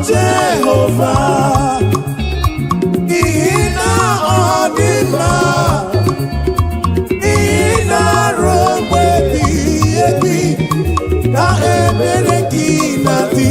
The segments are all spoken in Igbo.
Jehovah, Ina Odima, Ina Romwe Biebi, Na Ebereki Nati.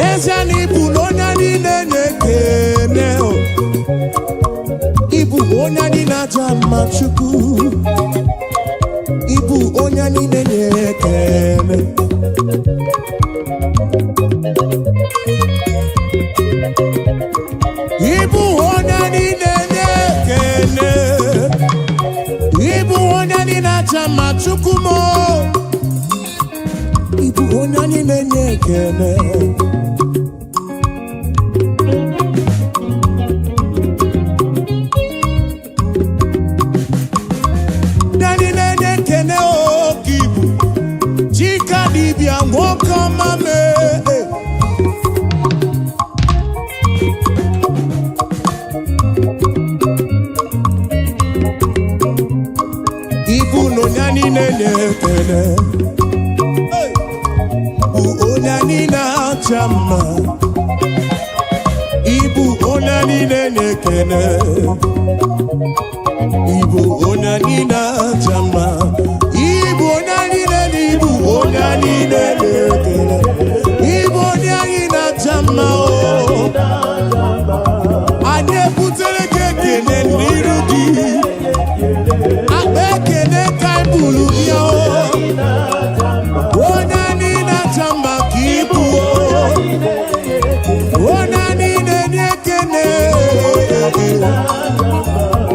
Ezani bulonya ni nenekene o. Ibu onya ni najama chuku. Ibu onya ni nenekene. Ibu onya ni nenekene. Ibu onya ni najama chuku mo. Ibu onya ni nenekene. Lokogoma me. Ibu no nyani nene kene. Ibu onani na chama. Ibu onani nene kene. Ibu onani na chama. Ibu onani nene. Ibu onani nene. Ibu onani na chama o. Anye putere kekene nirugi. Abekene kai bulu ya o. Onani na chama kibu o. Onani nene kene.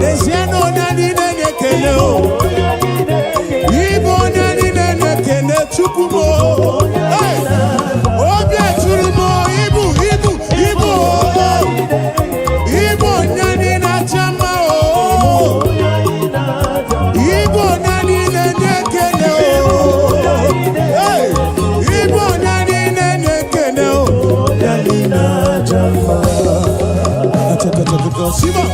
Desiano onani nene kene o. Ibu onani nene kene chukumo. Obi churumo ibu. Ibu onani na chama o. Ibu onani nene kene o. Ibu onani nene kene o. Onani na chama. Ataka Siba.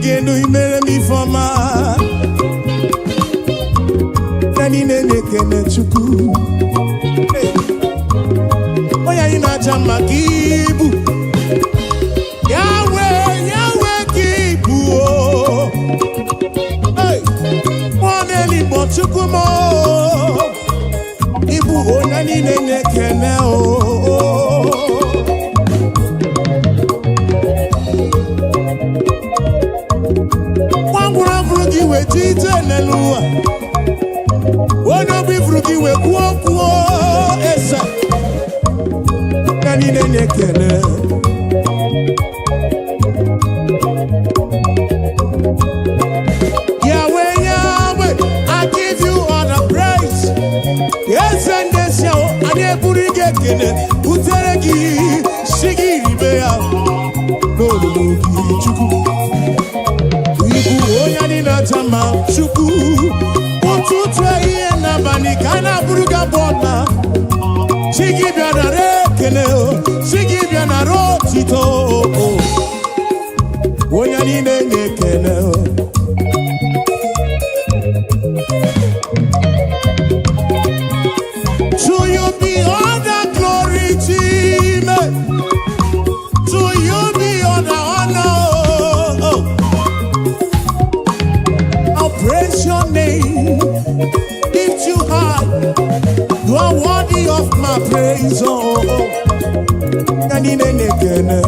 Gendo imere mi foma. Nani nene kene chuku. Oya ina chama kibu. Yahweh kibu o. Hey, mwane libo chuku mo. Ibu o nani nene kene o. We tite nelua. Wono bi fruki we kuo esa. Nani nene kene. Yahweh, I give you all the praise. Yes and yes yo, ane burige kene. Uteregi shigiri bea. No ki chuku. Onani na chama chuku. Ututwe iye na bani kana buruga bona. Shigi biana rekene o. Shigi biana rotito o. Onani nene kene o. To you be all the glory, Jesus. To you be all the honor. Praise your name, lift you high. You are worthy of my praise. Oh, nani nene kene.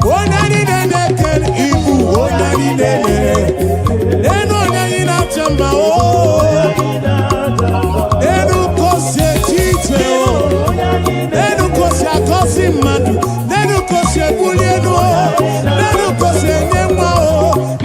Oh nani nene kene. Ibu oh nani nene. Eno nani na chamba oh. Eno kose tite oh. Eno kose akosi madu. Eno kose bulieno. Nenu kose nyemwa o,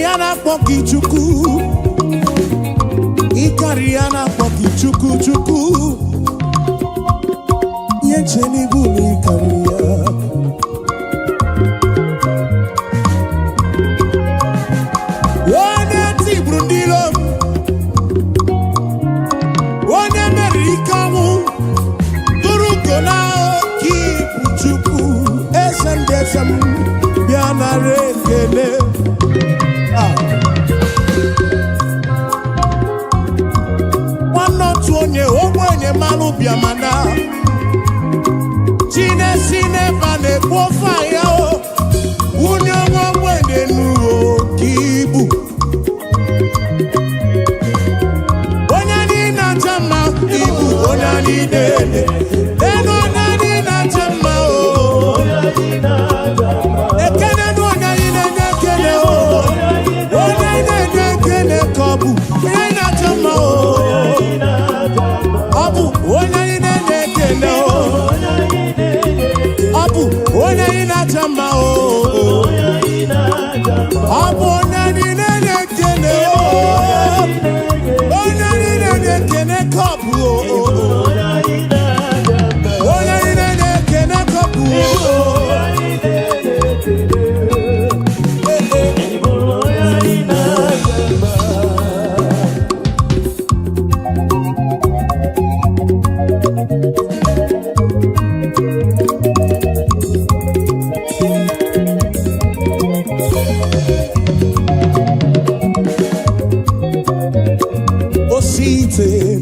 Yana poki chuku Ikari yana poki chuku chuku Yencheni buni karia Wane ti brundilo Wane merikamu Turukona ki chuku Esendesam Biana rekele Onye ogbenye manu biamana Chine sine bane pofa ya o Unye ogbenye nuo kibu Onya ni na chama ibu onya ni dele Eno na ni na chama o Ekene no onya ni na nekene o Onya ni na nekene kobu Onya ni na chama o Abu, onya ina nekene o. Abu, onya ina chama o. Abu, onya ina nekene o. Onya ina nekene kabu o. Onya ina nekene kabu o.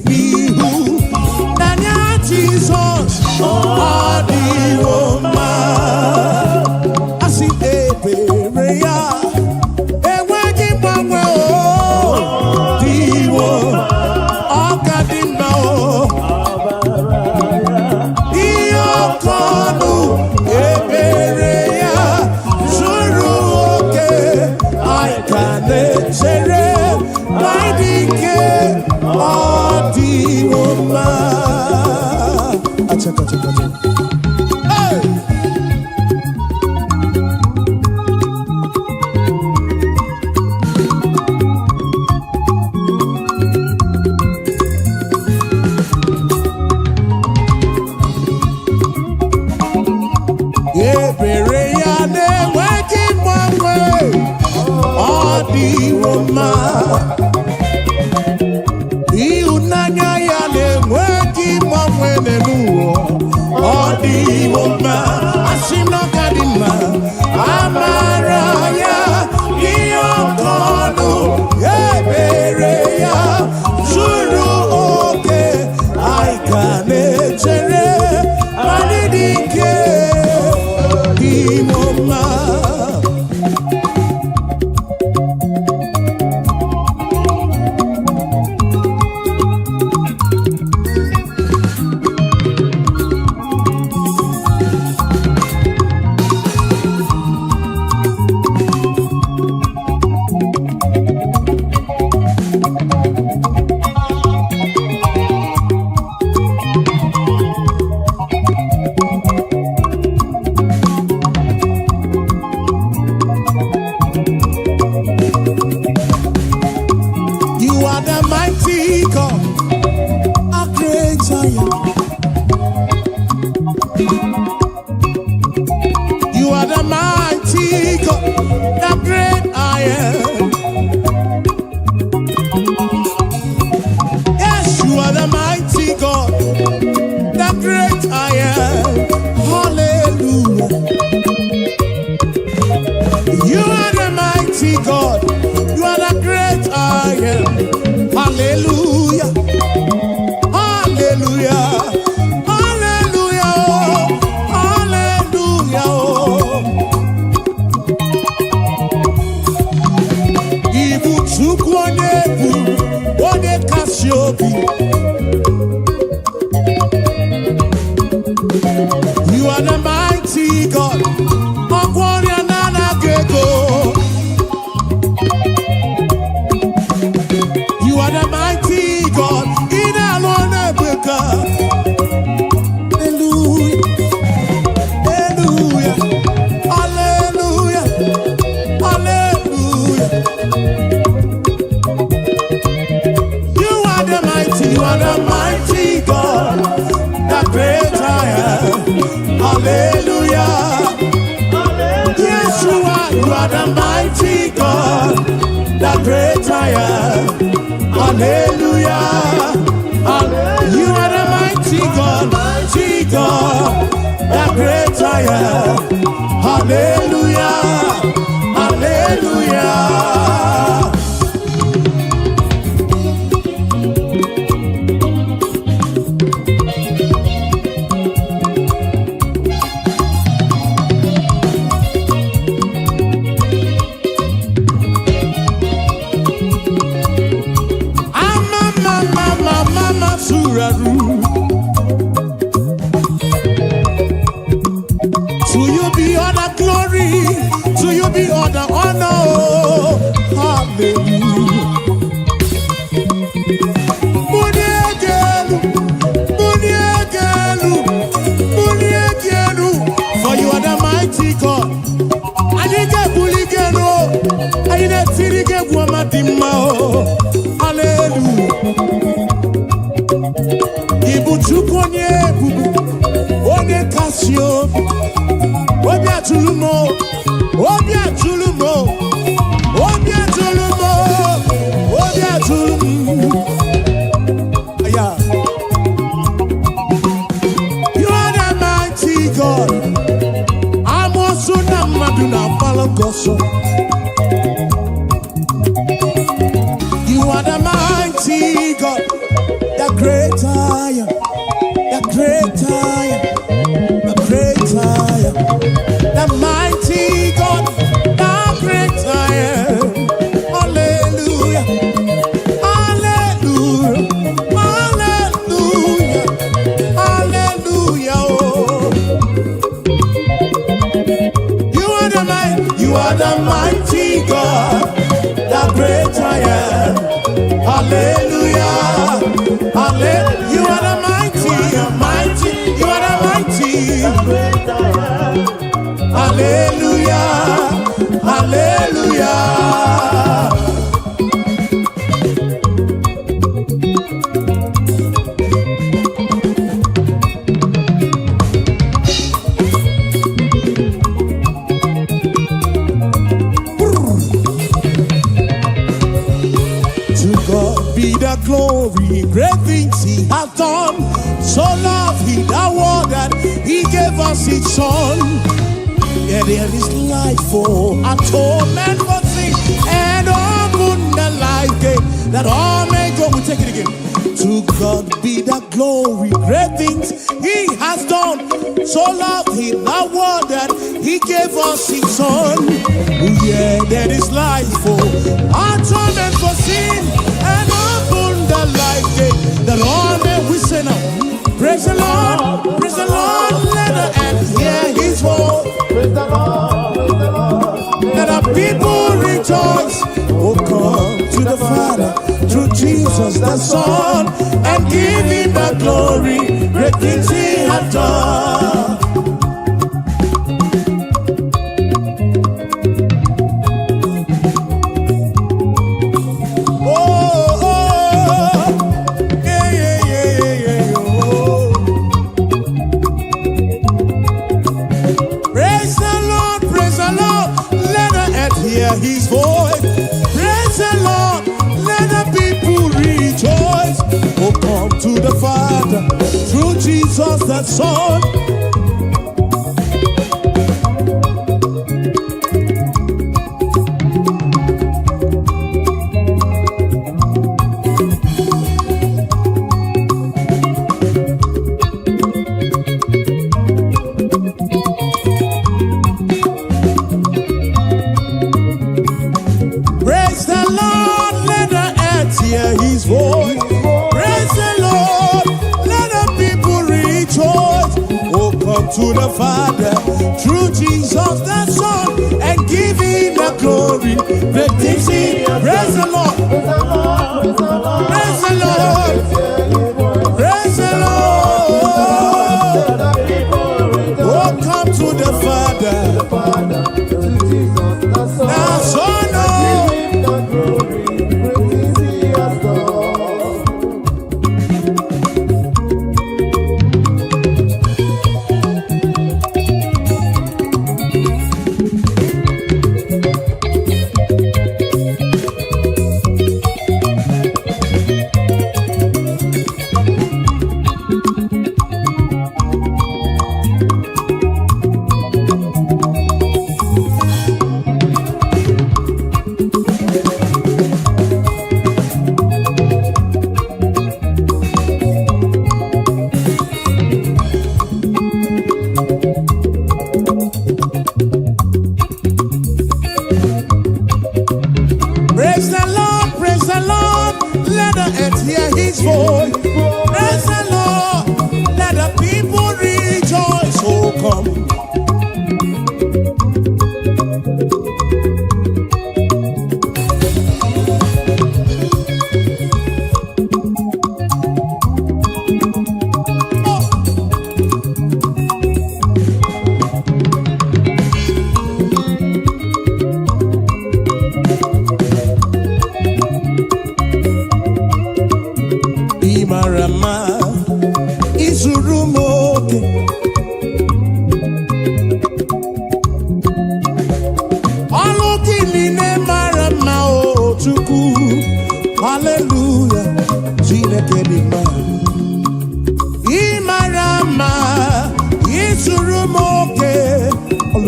Bihu Nanya Jesus Adi Woma Asi Ebereya Ewagi Mwe O Diwo Okadimba O Iyokonu Ebereya Zuru Oke Aikane Sere Maidike Adi Woma Acha Hey Ebereya ne weki mwe Adi Woma Nanya ya ne mweki mwene nuo Odi woma Asino kadima Amara ya Iyokonu Ebere ya Zuru oke Aikane chere Manidike Di woma You are the mighty God, the great I am. Yes, you are the mighty God, the great I am. Hallelujah. You are the mighty God, you are the great I am. Hallelujah. Hallelujah. You are the mighty God. are the mighty God, the great I am. Hallelujah. You are the mighty God, the great I am. Hallelujah. Hallelujah. To you be all the glory, to you be all the honor. Hallelujah. For you are the mighty God. I need a buligeno. I need a tirige guamadimao. Hallelujah. Ibuchukonye bubu, onye kasio, obia tulumo, obia tulumo, obia tulumo, obia tulumo. Yeah. You are the mighty God. I'm also the Maduna Palagoso. You are the mighty God. The great I am, the great I am, the great I am, the mighty God, the great I am. Hallelujah, hallelujah, hallelujah, hallelujah. Oh. You are the mighty God, the great I am. Hallelujah. Hallelujah. You are the mighty, mighty, you are the mighty. Hallelujah, hallelujah. To God be the glory, great things He has done. So loved He the world that He gave us His Son. Yeah, there is life for atonement for sin, and open the life gate that all may go. We take it again. To God be the glory, great things He has done. So loved He the world that He gave us His Son. Yeah, there is life for atonement for sin, and open the life gate that all may. We say now, praise the Lord, let the earth hear His voice. Praise the Lord, let the people rejoice. Oh, come to the Father through Jesus the Son, and give Him the glory, great things He has done. His voice, praise the Lord, let the people rejoice. Oh, come to the Father through Jesus the Son. His voice, praise the Lord, let the people rejoice. Oh, come to the Father through Jesus the Son, and give Him the glory. Great things He, praise the Lord, praise the Lord, praise the Lord. Oh, come to the Father, the Son, oh.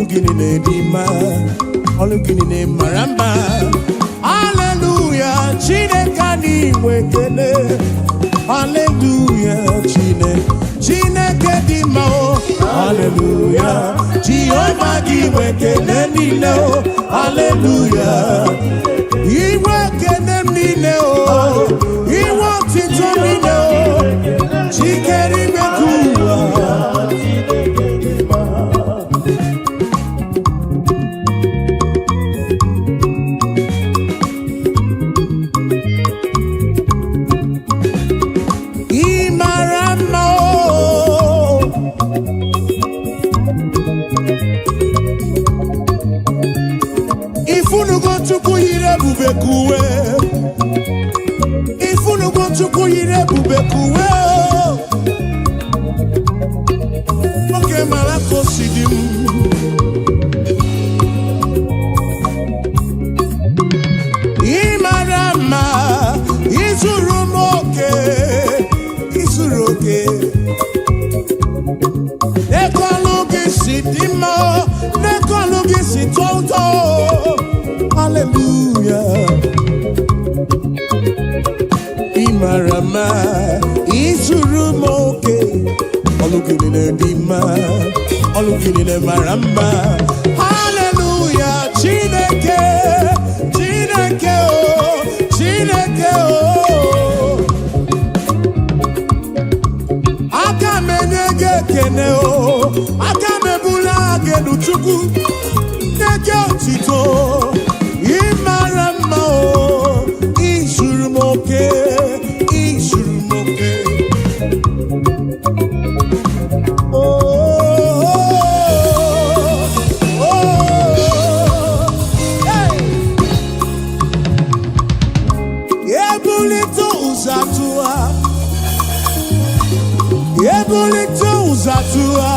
Olugini Dima, Olugini Maramba. Hallelujah, Chinekani Wekene. Hallelujah, Chineke Dima. Hallelujah, Jehovah Wekene Nino. Hallelujah, He Wekene Nino. He wants it on Nino. Chikeri Mekua. If you no want to go here, bubekuwe. Okay, malako sidim. Imarama, isurumoke, isuroke. Nekologi sidimo, nekologi sitonto. Hallelujah. Imarama, isurumoke, olugini dima, olugini maramba. Hallelujah, Chineke, Chineke oh, Chineke oh. Akamenege kene oh, akamebula genu chuku, nege otito. Imarama oh, isurumoke, isurumoke. Oh, oh, oh, hey. Ebulito uzatua, ebulito uzatua,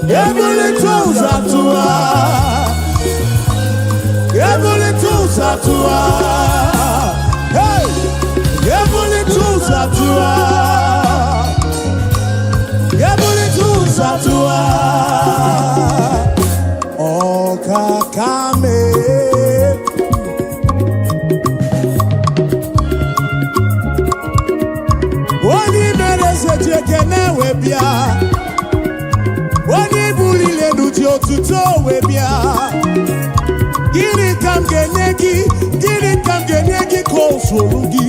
ebulito uzatua. Ebulito uzatua, hey, ebulito uzatua, ebulito uzatua. O kakame, wani merese jekene webia, wani bulile nuji otuto webia. Gini kam genyegi kosolugi.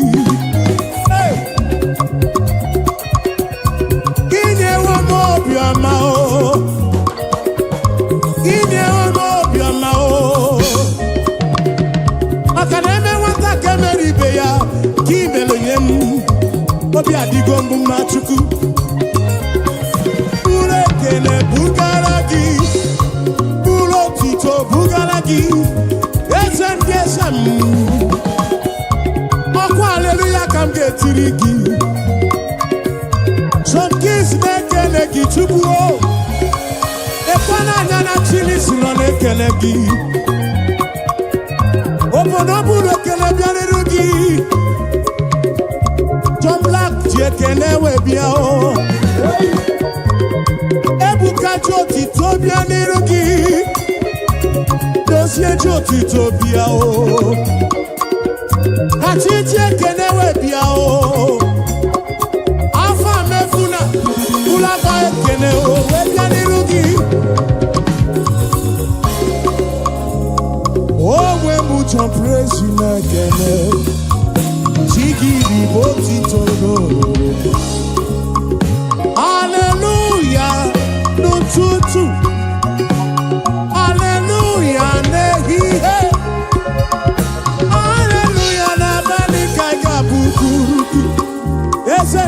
Hey, gini wa mobiama o, gini wa mobiama o. Akaneme wata kemeri beya, kimelo yem, obi adigombu machuku. Ure kele bugaragi, bulo tito bugaragi. Yes, Moko hallelujah kam getirigi. Some kids nekelegi chubuo. Ekwana nyana chili silo nekelegi. Obonobu nekelebi anirugi. John Black jekelewe biao. Ebuka joti tobi anirugi. Dosie joti tobia o. Achije kenewe bia o. Afa mefuna ulaga kene o webia nirugi. Oh we mucho praise na kene. Jigi boti todo. Hallelujah no tutu.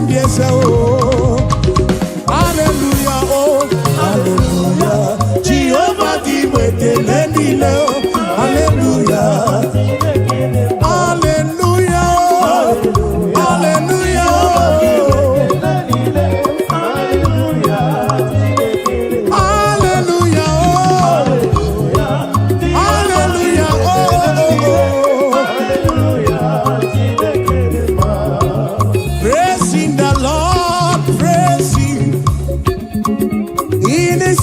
Yes, oh, hallelujah, oh, hallelujah. Jehovah di wekele nilo, hallelujah, hallelujah, oh, hallelujah, oh, hallelujah, oh, hallelujah, oh, praising the Lord.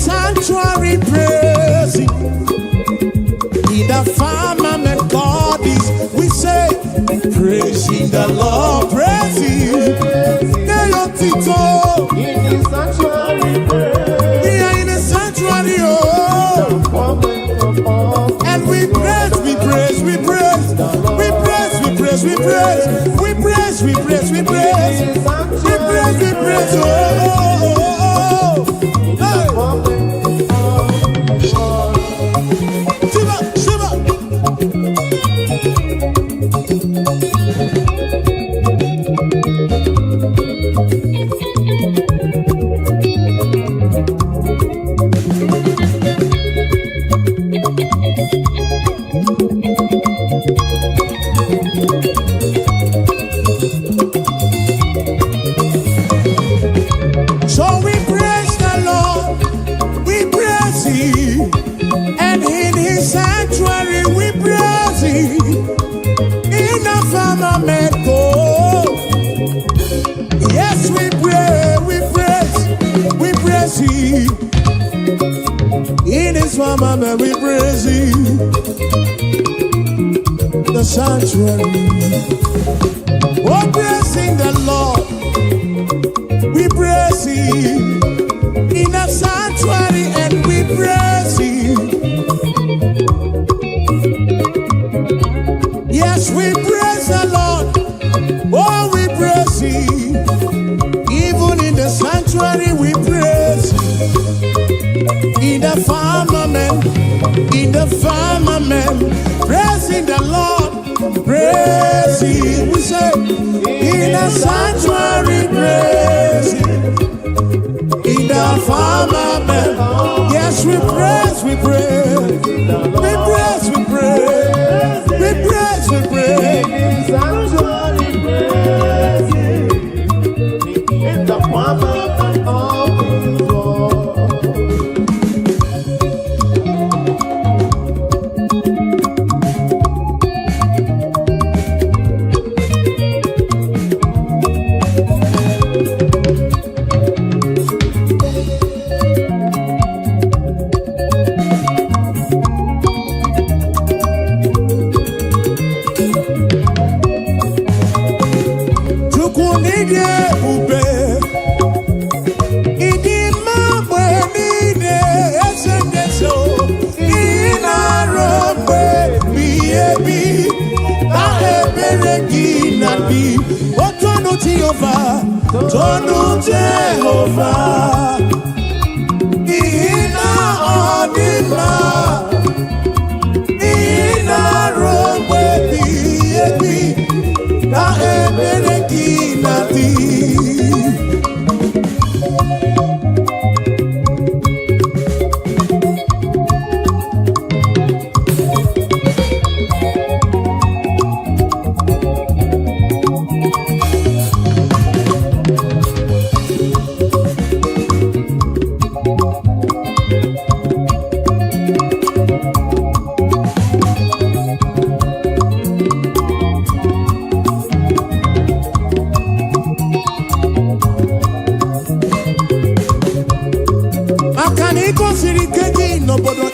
sanctuary praising. In the firmament God is, we say, praising the Lord, praising. In the sanctuary praise. We are in the sanctuary, oh. And we praise, we praise, we praise. We praise, we praise, we praise. We praise, we praise, we praise. We praise, we praise, oh. Shiva, Shiva. So we praise the Lord, we praise Him, and in His sanctuary we praise Him. In the firmament God, yes we pray, we praise Him. In His firmament we praise Him. The sanctuary, oh praising the Lord. We praise Him in the sanctuary, and we praise Him. Yes, we praise the Lord. Oh, we praise Him. Even in the sanctuary, we praise Him. In the firmament, praising the Lord, praise Him. We say, in the sanctuary, praise Him. In the firmament, yes, we praise, we praise. We praise, we praise. We praise, we praise. In the sanctuary praise. In the firmament of His word. Jehovah, Ina Odima, Ina Robe Biebi, Na Ebereki Nati.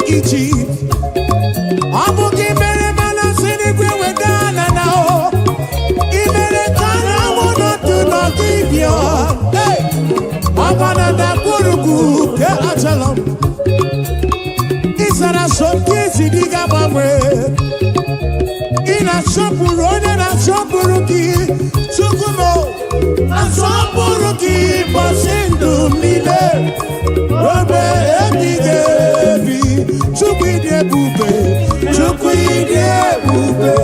Egypt, Abuja mere mana sini kwewe dana nao. Imere kana wono tu no kibyo. Hey, abana da kuruku ke achalam. Isara soki sidiga mamwe. Ina shopuro na shopuruki. Sukumo, na shopuruki basindu mile. Robe ebigebi. Chukwide bube, Chukwide bube.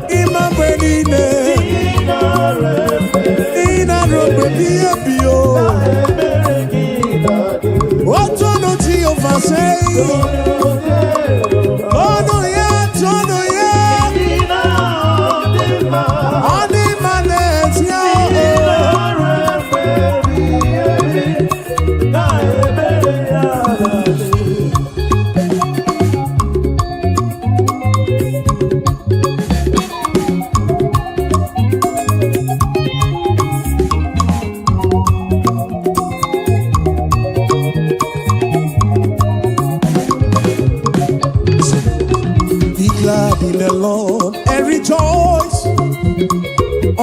Imambe nine, Ina robe biyo. Otono ti ofasei, Ono ya, Tono ya, Adi manet ya.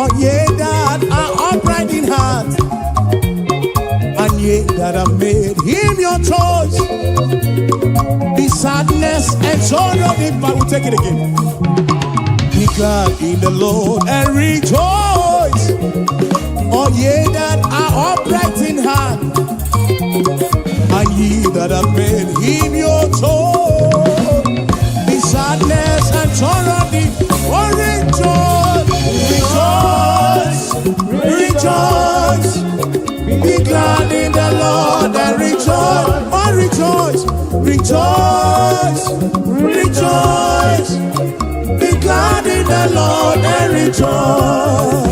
Oh, ye that are upright in heart, and ye that have made him your choice. The sadness and sorrow, if I will take it again. Be glad in the Lord and rejoice. Oh, ye that are upright in heart, and ye that have made him your choice. The sadness and sorrow, oh, rejoice, rejoice, rejoice. Be glad in the Lord and rejoice. Oh, rejoice, rejoice, rejoice. Be glad in the Lord and rejoice.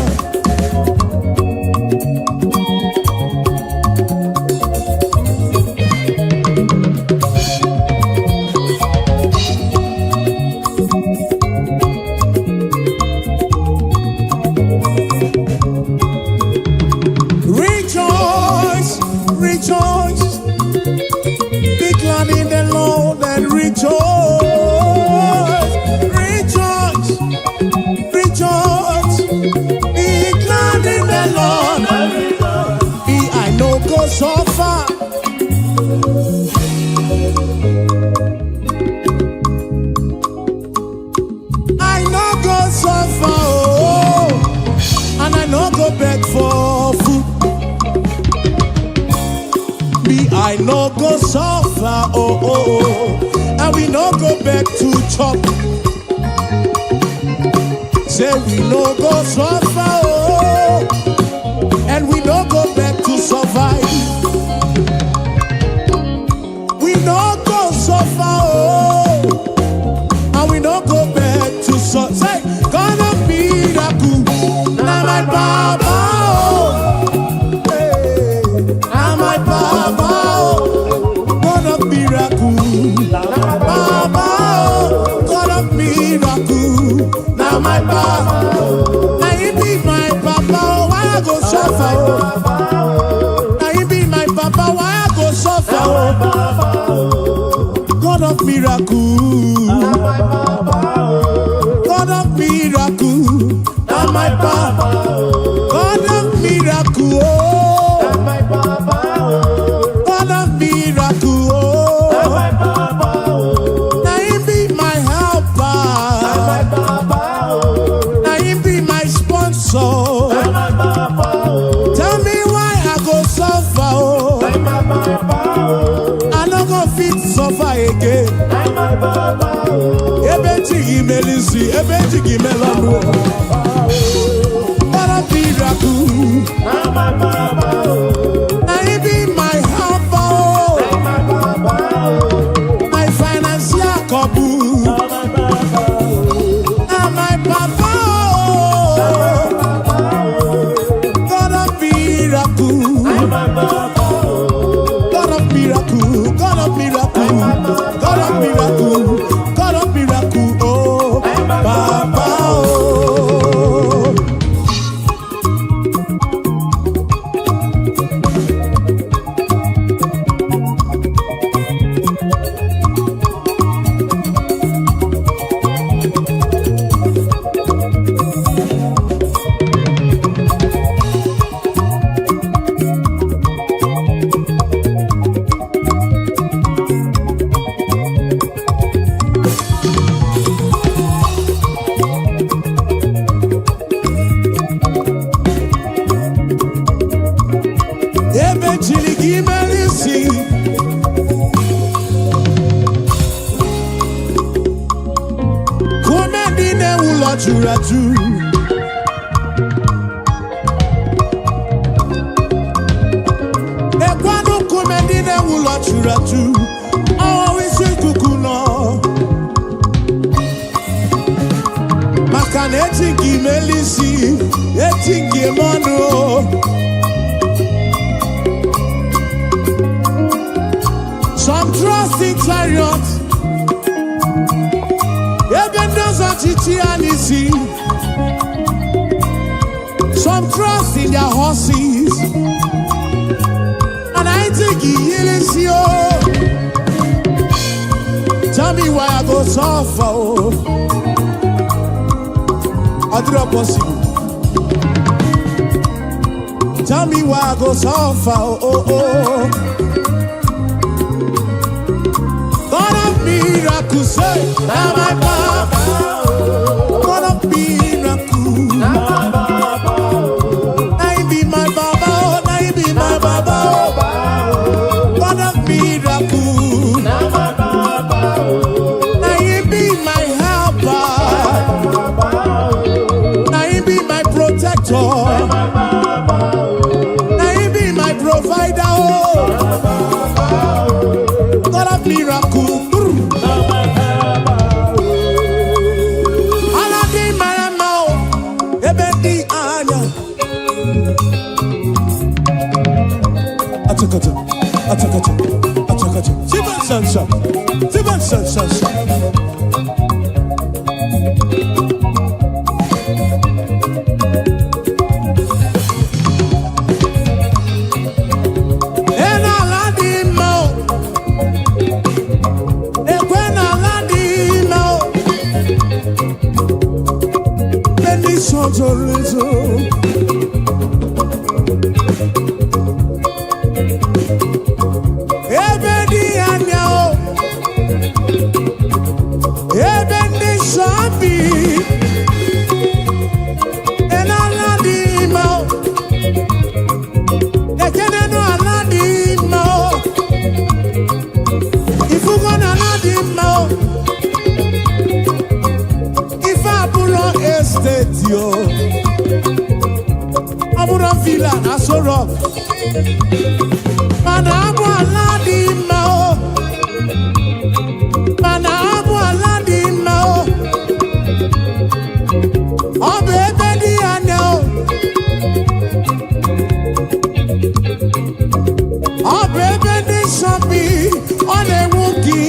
Rejoice, be glad in the Lord and rejoice. Rejoice, rejoice, be glad in the Lord. I know go so far. I know go so far, oh, and I know go beg for food. I no go suffer, oh, oh, oh, and we no go back to chop. Say we no go suffer, oh, and we no go back to survive. We no go suffer, oh, and we no go back to survive. Say, gonna be the good, now my Baba, oh, hey, now my Baba. Now my Papa, now you be my Papa, why I go suffer? Now you be my Papa, why I go suffer? God of miracle, God of miracle, now my Papa, God of miracle, God of miracle, now you be my helper. So tell me why I go suffer, oh. I no go fit suffer again. Ebeti melisi, ebeti melonu. What a miracle! Now you be my helper, oh. My financial couple. Now my Papa. God of miracle, God of miracle, God of miracle, God of miracle, oh, Papa, oh. Some trust in chariots, even those are chichianisi. Some trust in their horses, and I think he is you. Tell me why I go suffer. I do not possible. tell me why I go so far. Oh, oh. God of miracles, say, now my Baba. God of miracles, now my Baba. Now you be my Baba, now you be my Baba. God of miracles, now my Baba. Now you be my helper, now you be my protector. Provider, oh, God of miracle. Aladi maramao, ebedi anya. Atakato, atakato, atakato. Siban sansa, siban sansa. Abuja villa na so rock. Mana abu aladi mao. Mana abu aladi mao. Obe bedi anyo. Obe bedi shopi ole wuki.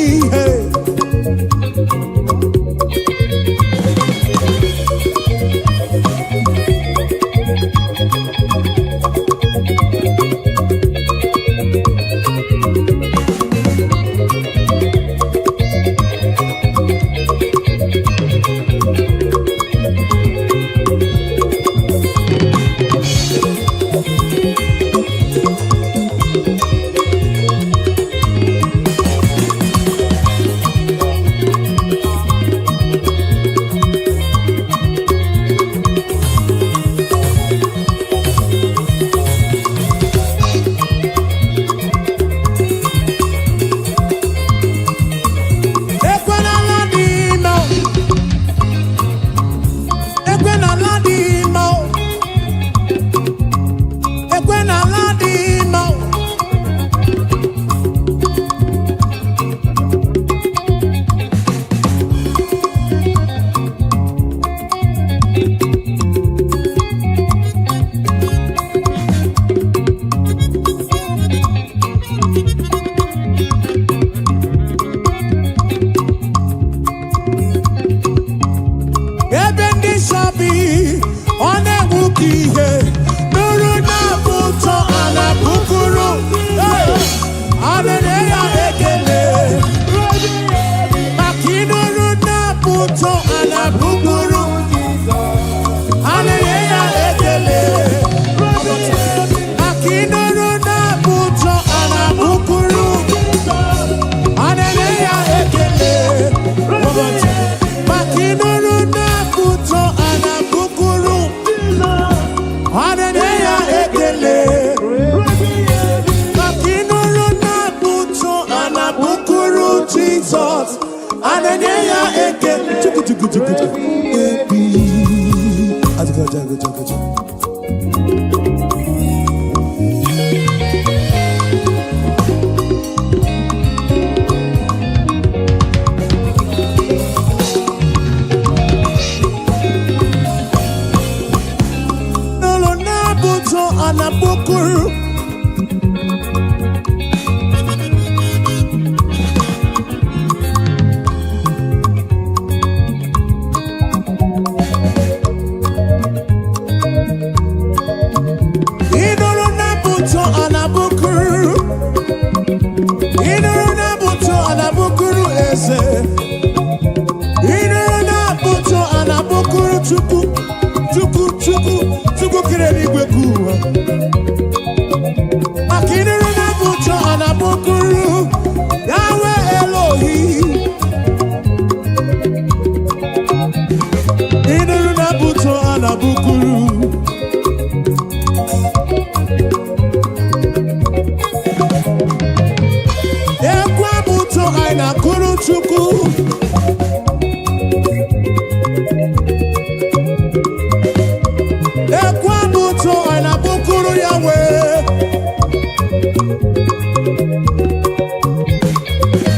Chuku kireni gwekuwa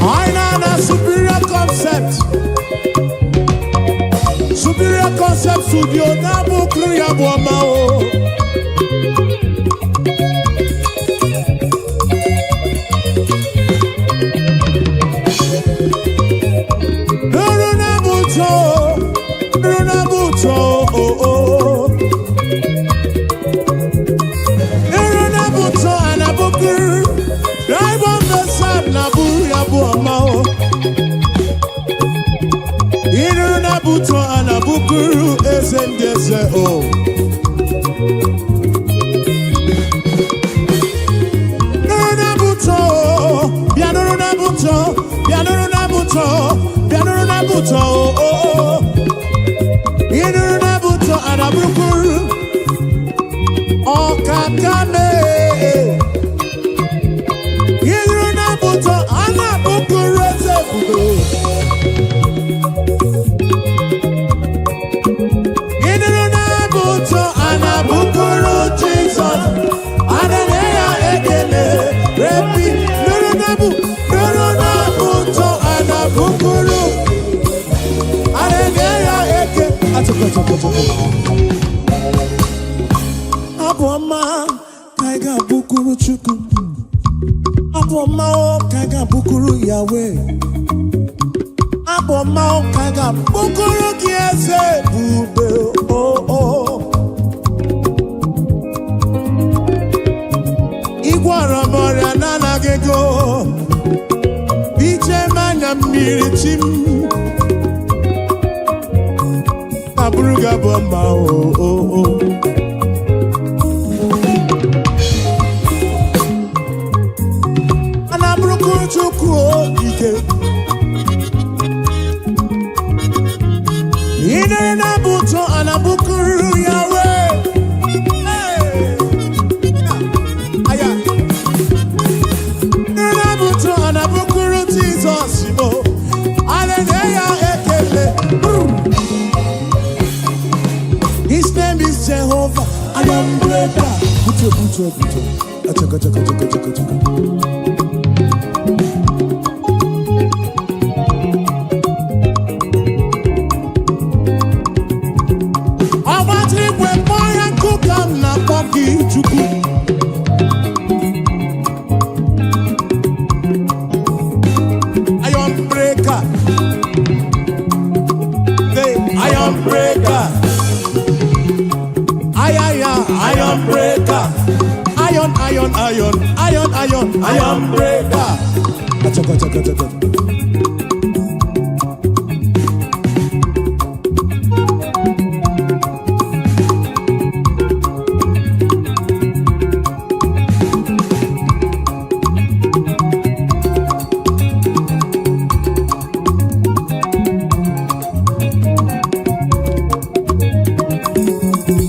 I know superior concept. Superior concept studio na bukuru ya boma o. Buto anabukuru esendese o. Nuruna buto, bianuruna buto, bianuruna buto, bianuruna buto o. Inuruna buto anabukuru o kakame. Inuruna buto anabukuru esefudo. Aboma kaiga bukuru chuku. Aboma kaiga bukuru Yahweh. Aboma kaiga bukuru kiese bube oh. Igwara moria nana gego. Biche manya mirichim. Abuja bomba oh. Anabruku chuku ike. Ine na buto anabukuru Yahweh. Aya. Ine buto anabukuru Jesus mo. Hallelujah ekele. His name is Jehovah. I am breaker. Buto. Achaka. I want to when boy and cook am na poki chuku. I am breaker. I am breaker. Iron breaker. Iron breaker. Achaka.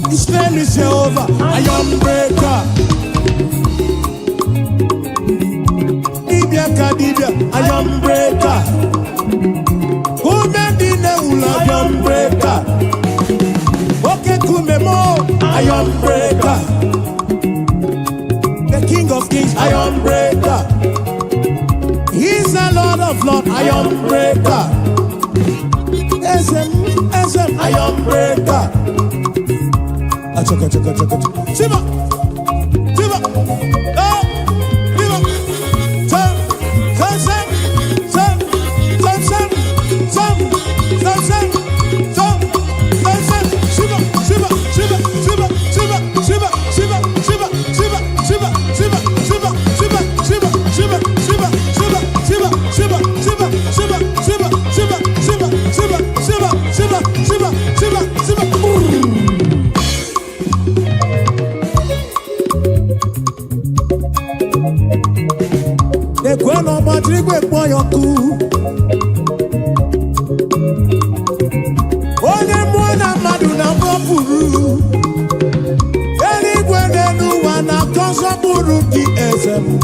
His name is Jehovah. Iron breaker. Iron breaker. Who made the iron breaker? Okay, Kumemo, iron breaker. The King of Kings, iron breaker. He's the Lord of Lords, iron breaker. SM, iron breaker. Achaka. Siba. Kweno matrigwe kwa yoku. Onye mwana madu na mwapuru. Eli kwenenu wana konsa buru ki esemu.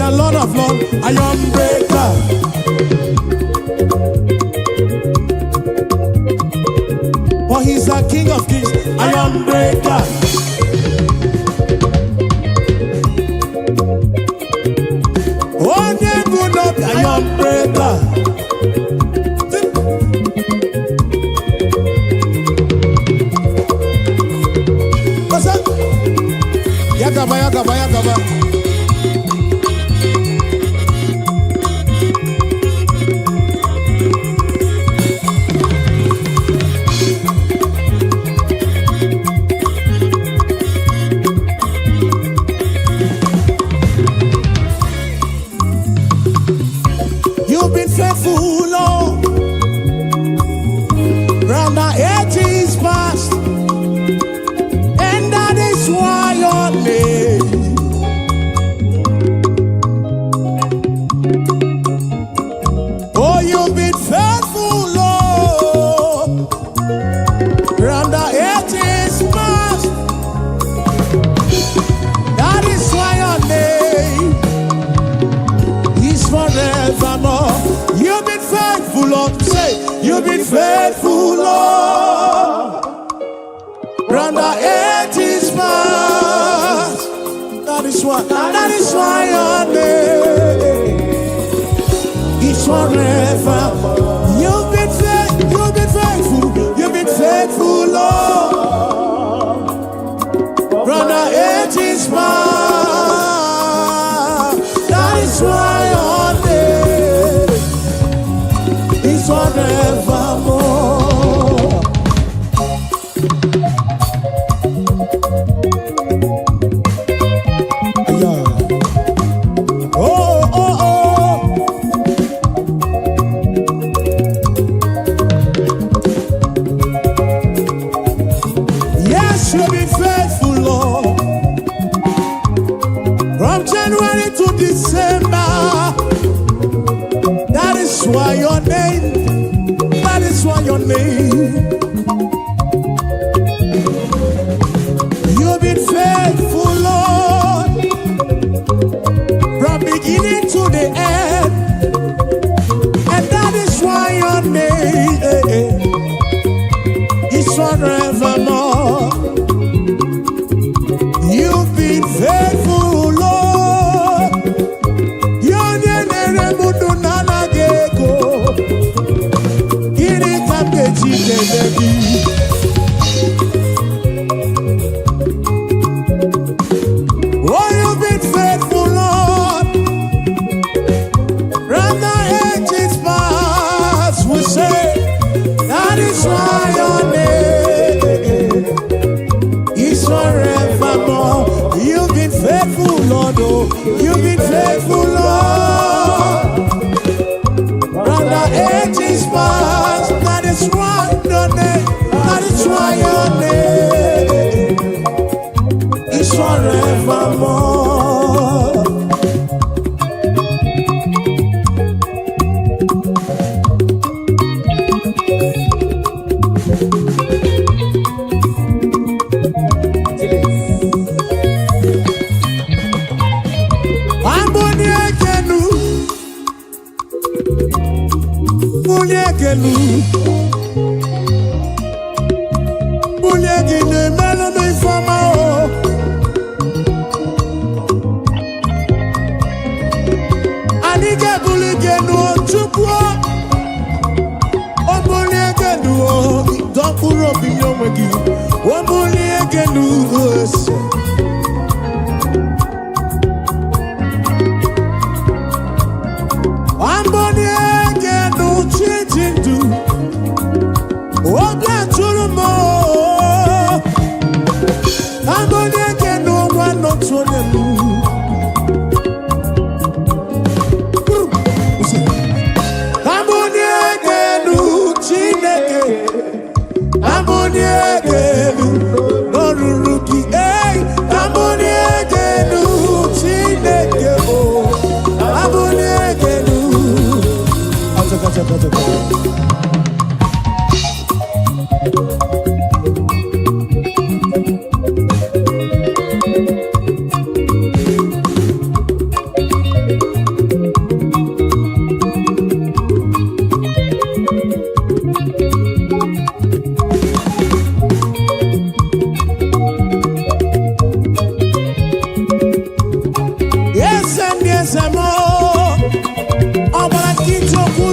and Lord of Lords, iron breaker. For he's the King of Kings, iron breaker. Oh, never not iron breaker. What's up? Yakaba, yakaba, yakaba. You've been faithful, Lord, round the ages past, and that is why your name. Oh, you've been faithful, Lord, round the ages past, that is why your name is forevermore. You've been faithful, Lord. Say, you've been faithful, Lord. Round the ages past. That is why your name is forever. You've been faithful, Lord. Round the ages past. That is why your name is forevermore. Yeah. Oh, oh, oh. Yes, you've been faithful, Lord. From January to December. That is why your name, that is why your name. You've been faithful, Lord, from beginning to the end, and that is why your name is forevermore. You've been faithful, Lord. Your name oh, you've been faithful, Lord. From the ages past, we say that is why your name is forevermore. You've been faithful, Lord. Oh, you've been faithful, Lord. From the ages past, that is why your name, that is why your name is forevermore.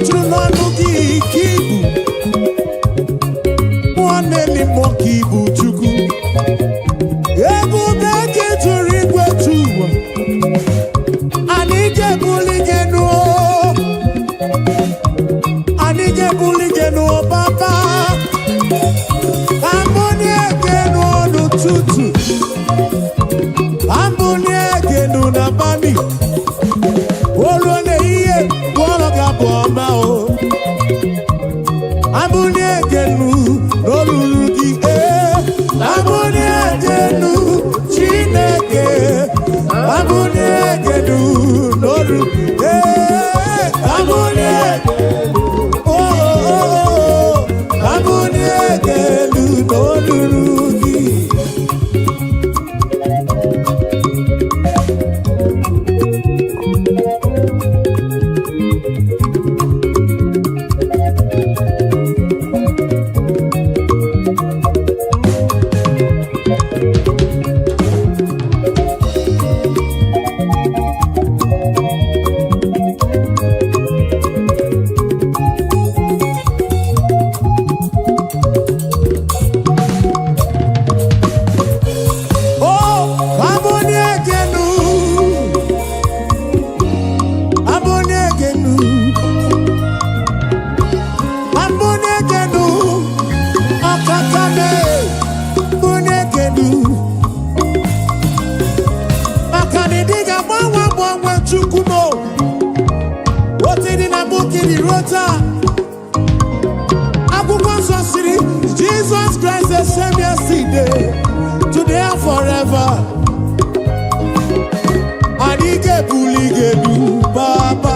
tụrụ n'ọnụ gị ka ibu nwanne n'ime ka ibu Chukwu ebube gị tụrụ igwe tụwa anyị ga-ebuli gị nụọ anyị ga-ebuli gị nụọ papa amụnye gị nụọ n'ụtụtụ amụnye gị nụ n'abalị olu na-ihe gwọrọ gị abụ ọma o amụnye gị nụ n'olulu gị amụnye gị nụ Chineke amụnye gị nụ n'olulu amụnye amụnye gị nụ n'olulu gị. Jesus Christ the same yesterday, today and forever. Anike buligelu Baba,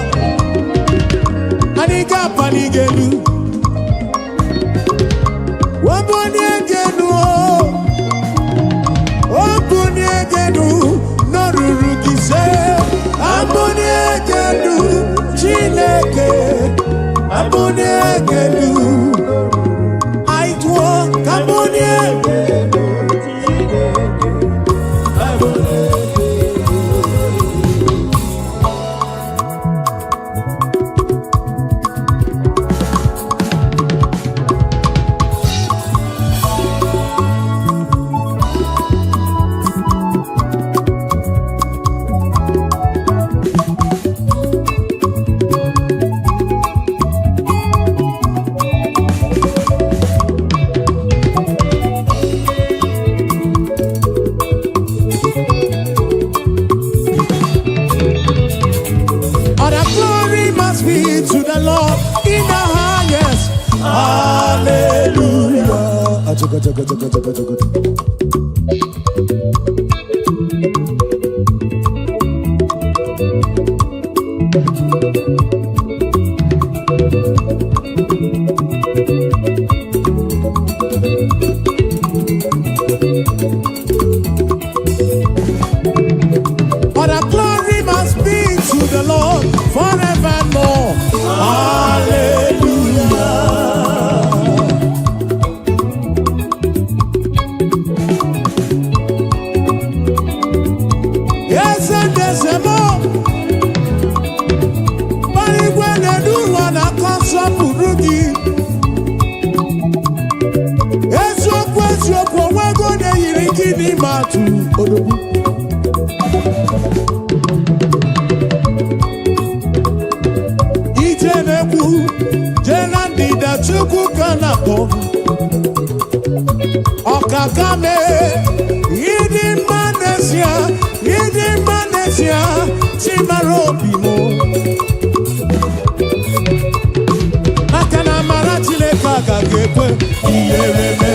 Anika panigelu, Wabonyegenu, Wabonyegenu, Norurugise, Abonyegenu, Chineke, Abonyegenu. Okakame, Yidi Manesia, Timarobimo. Akana Maratile Kaka Gekwe, Yereme.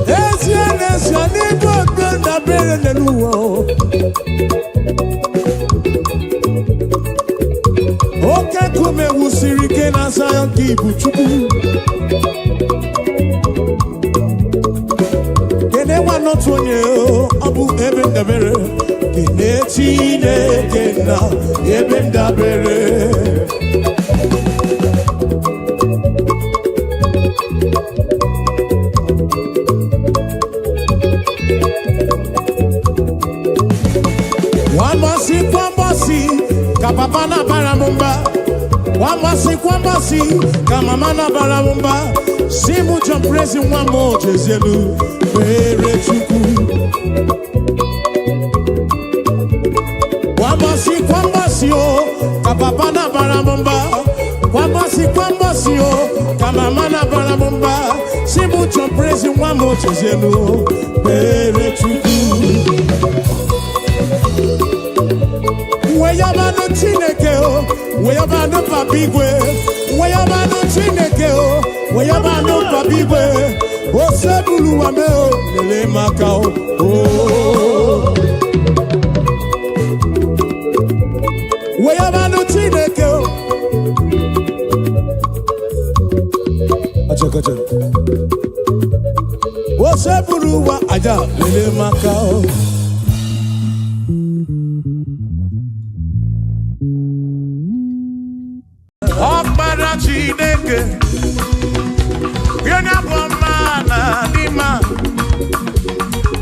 Ezi oke kume wusiri ike na Zion ka ibu Chukwu kene nwa n'otu onye ọ bụ ebe ndabere kene Chineke na ebe ndabere Wambasi ka papa na baramumba Wambasi ka mama na baramumba Simu John praise one more Jezelu Pere Chukwu Wambasi o ka papa na baramumba Wambasi o ka mama na baramumba Simu John praise one more Jezelu Pere Chukwu Weyabano Chineke o, weyabano papigwe, weyabano Chineke o, weyabano papigwe, o sebulu wame o, lele makao o. Weyabano Chineke o, acha, o sebulu wa aja lele makao. Chineke Yona bomana dima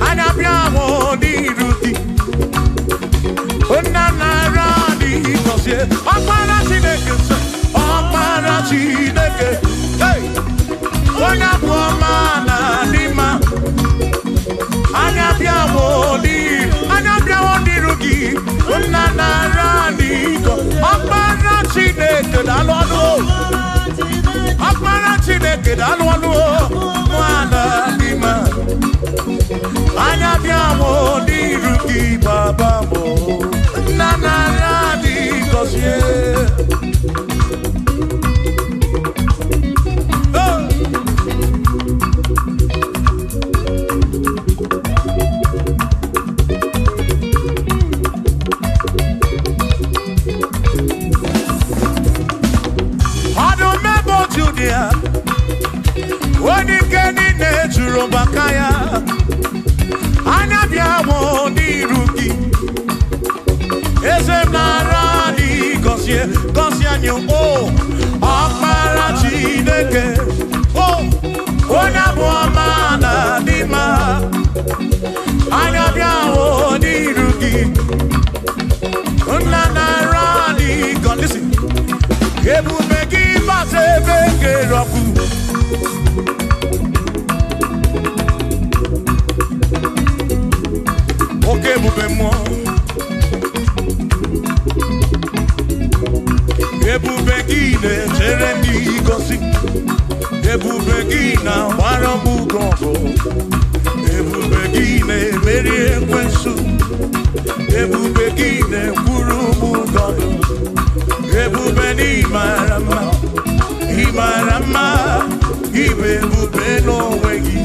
Anya biamo di ruti Ona naradi kosie Opara Chineke Hey Yona bomana dima Anya biamo di ruti Ona naradi Opara Chineke dalonu Akpara Chineke dalwanu mwana dima Anya biamo diru ki baba mo Nana radi kosie Onikeni nejuro bakaya Anya biamo di ruki Eze narani Gosie anyo o Akpara Chineke O Onya buamana dima Anya biamo di ruki Una narani Listen Ebu begi base bege roku Oke bube mo Ebube gine terendi gosi Ebube gina waramu gongo Ebube gine meri ekwensu Ebube gine kurumu gondo Ebube ni marama Ibe ebube no wegi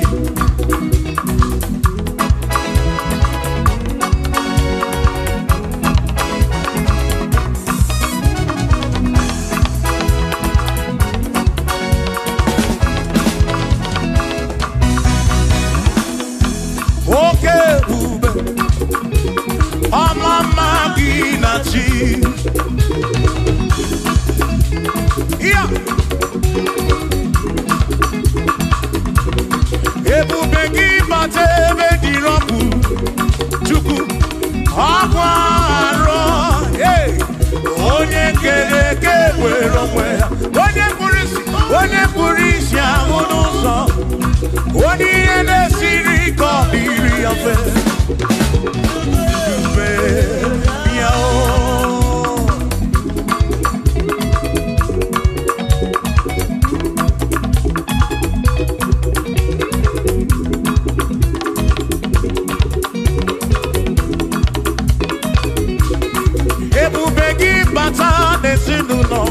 Yeah. Ebube gị bata ebe dị rọpụ Chukwu akwa arọ onye kere eke were onwe ya onye kpụrụ isi ahụ n'ụzọ onye ihe na-esiri ka ọ dịrị ya mfe mfe ya n'ezinụlọ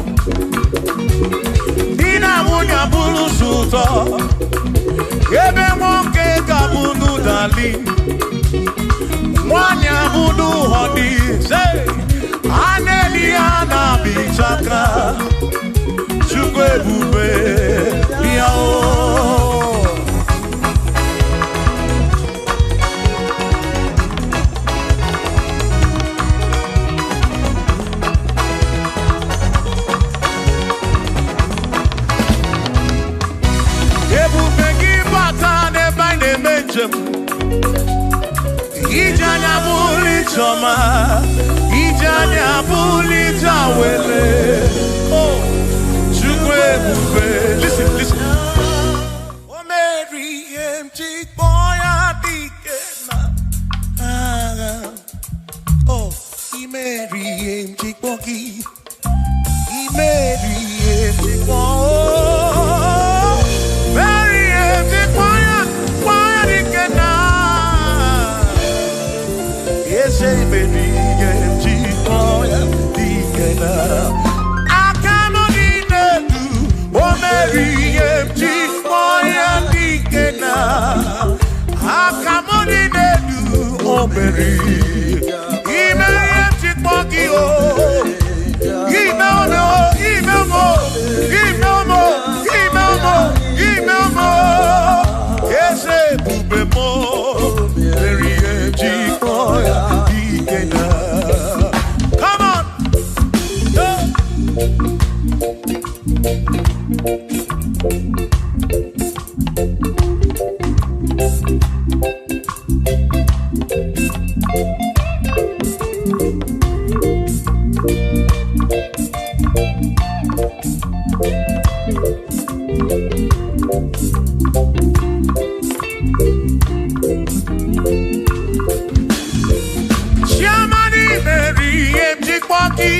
di na nwunye abụrụ ụzọ ebe nwoke ga-abụrụ dali nwanyị abụrụ họdị Aneliana Bichaka Chukwe Bube Yao Ebube Gibata Neba Nemenjem Ijanya Buli Choma Ijanya Buli Jawele Oh Chukwe Bube Listen, listen Oh Mary Mchik Boya Dikena Oh Mary Mchik Boki Mary Mchik Boki Mary Mchik Boya Dikena Yes, Mary Mchik Boya Dikena Akamonine Oh Mary Mchik Boya Dikena Akamonine Oh Mary Mchik Boki Oh Come on! Shamani Mary Mchik Boki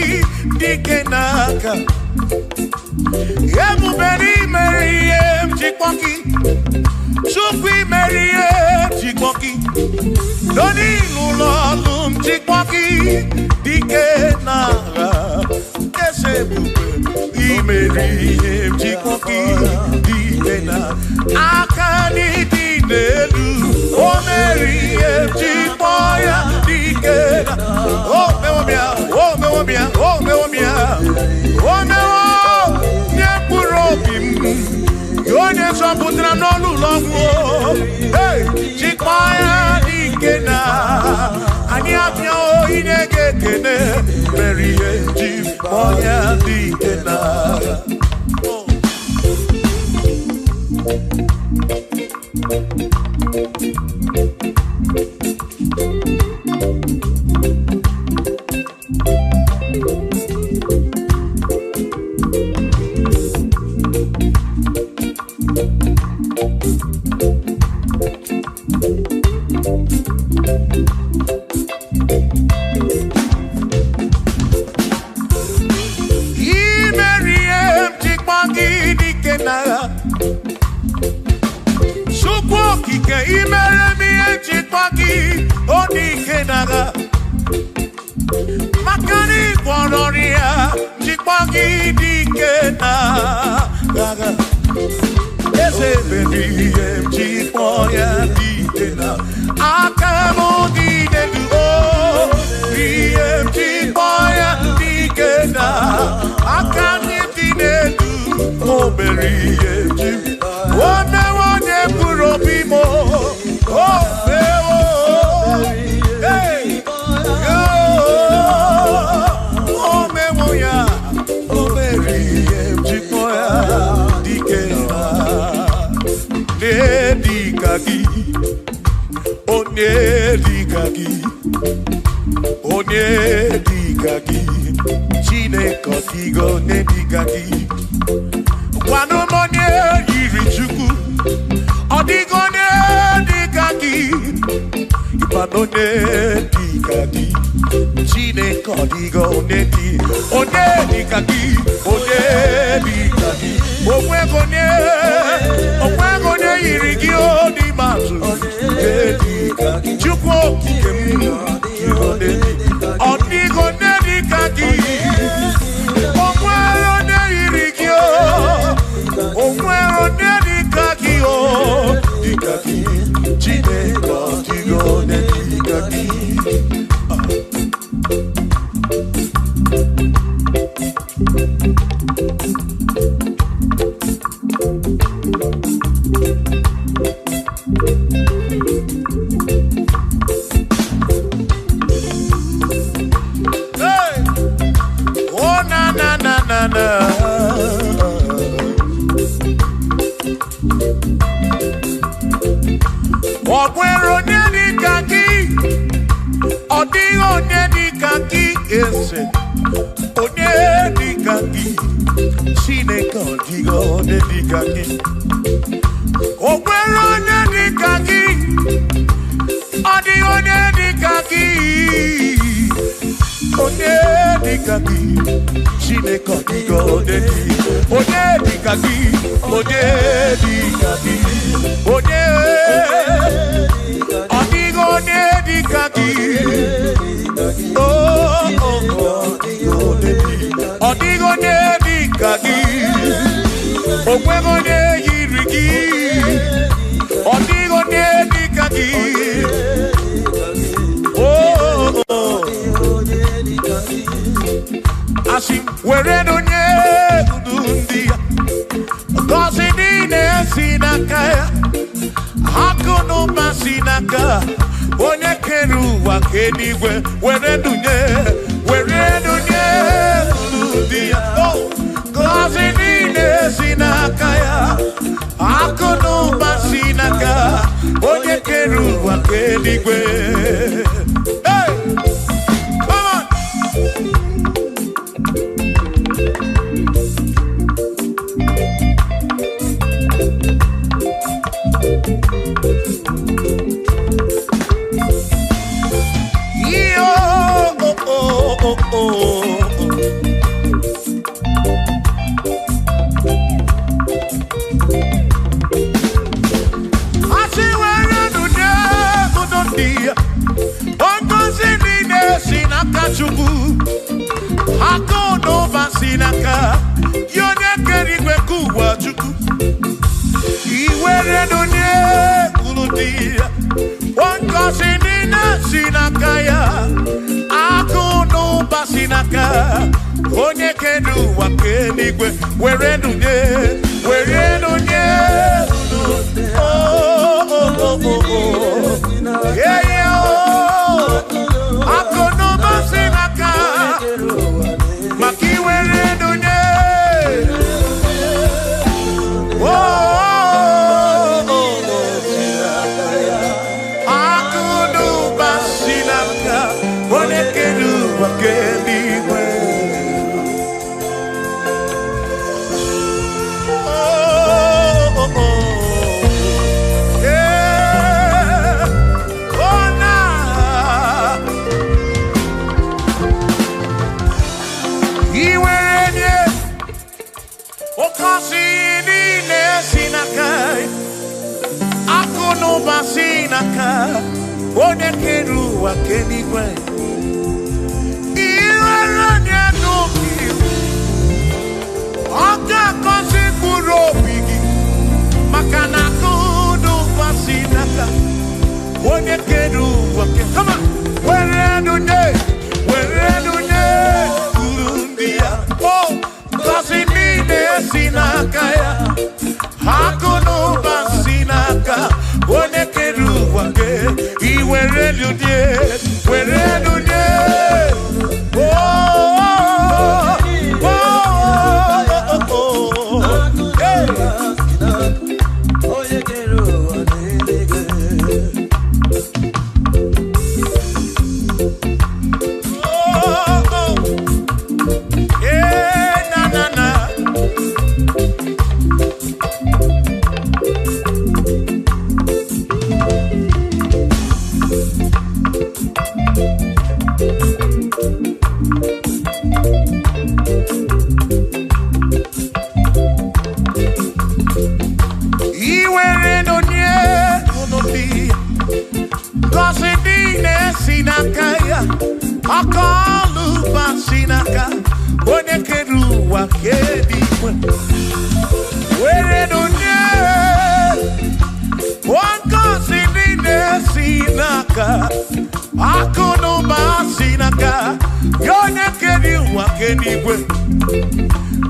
Dikenaka Ebuberi Mary Mchik Boki Chukwi Mary Mchik Boki Doni Lulolum Mchik Boki Dikenaka Esebube Mary Mchik Boki Dikenaka Akani Dinelu Oh Mary Mchik Boya Dikena Oh Mewomia Oh Mewomia Oh Mewomia Oh Mewo Nyepurobim Yone Soputra Nolu Longo Hey Chikboya Dikena Anyapia O Inegekene Mary Mchik Boya Dikena Makani Bonoria, Chikboki Dikena, Ese baby, Chikboya Dikena, Akamo Dikena, Chikboya Dikena, Akani Dikena, Oh Berry, One Purobimo, Oh Hey, Oh Memoya, Oh Berry, Chikboya Dikena, Nedikaki, Oh Nedikaki, Oh Nedikaki, Chine Kotigo Nedikaki, Wano Monye Irichuku, Odigo Nedikaki, Ipano Nedikaki, Chine Kotigo Nedi, Oh Nedikaki, Oh Nedikaki, Oh Wegone Irigio Di Mazu, Nedikaki, Chukwo Kikemu, Odigo Nedikaki, Oh Wegone Irigio, Oh Wegone Nedikaki, Oh Dikaki, Chine Kotigo Nedikaki.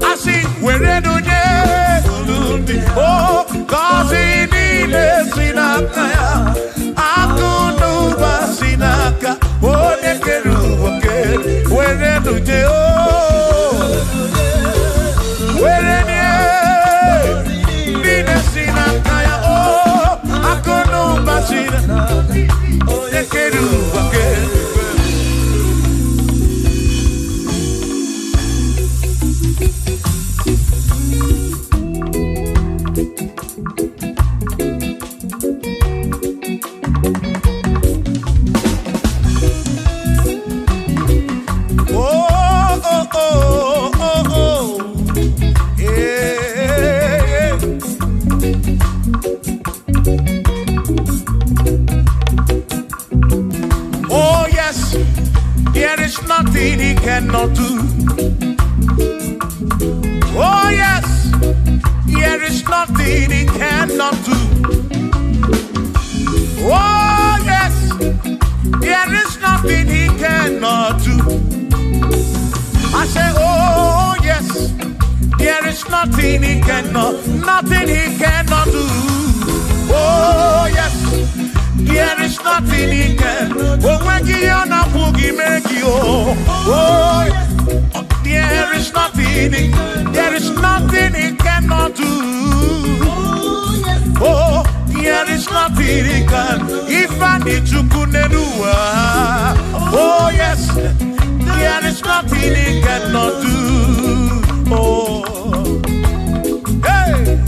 I see sinakaya akunu basinaka onekeru oke were duje o were ne dine sinakaya o akunu basina onekeru oke. Nothing he cannot do. Oh yes, there is nothing he cannot do. Oh yes, there is nothing he cannot do. I say, oh yes, there is nothing he cannot do. Oh yes, there is nothing he can. Oh, when you na boogie make you. Oh, there is nothing he cannot do. Oh, there is nothing he can. If I need to kunenua. Oh yes, there is nothing he cannot do. Oh, hey.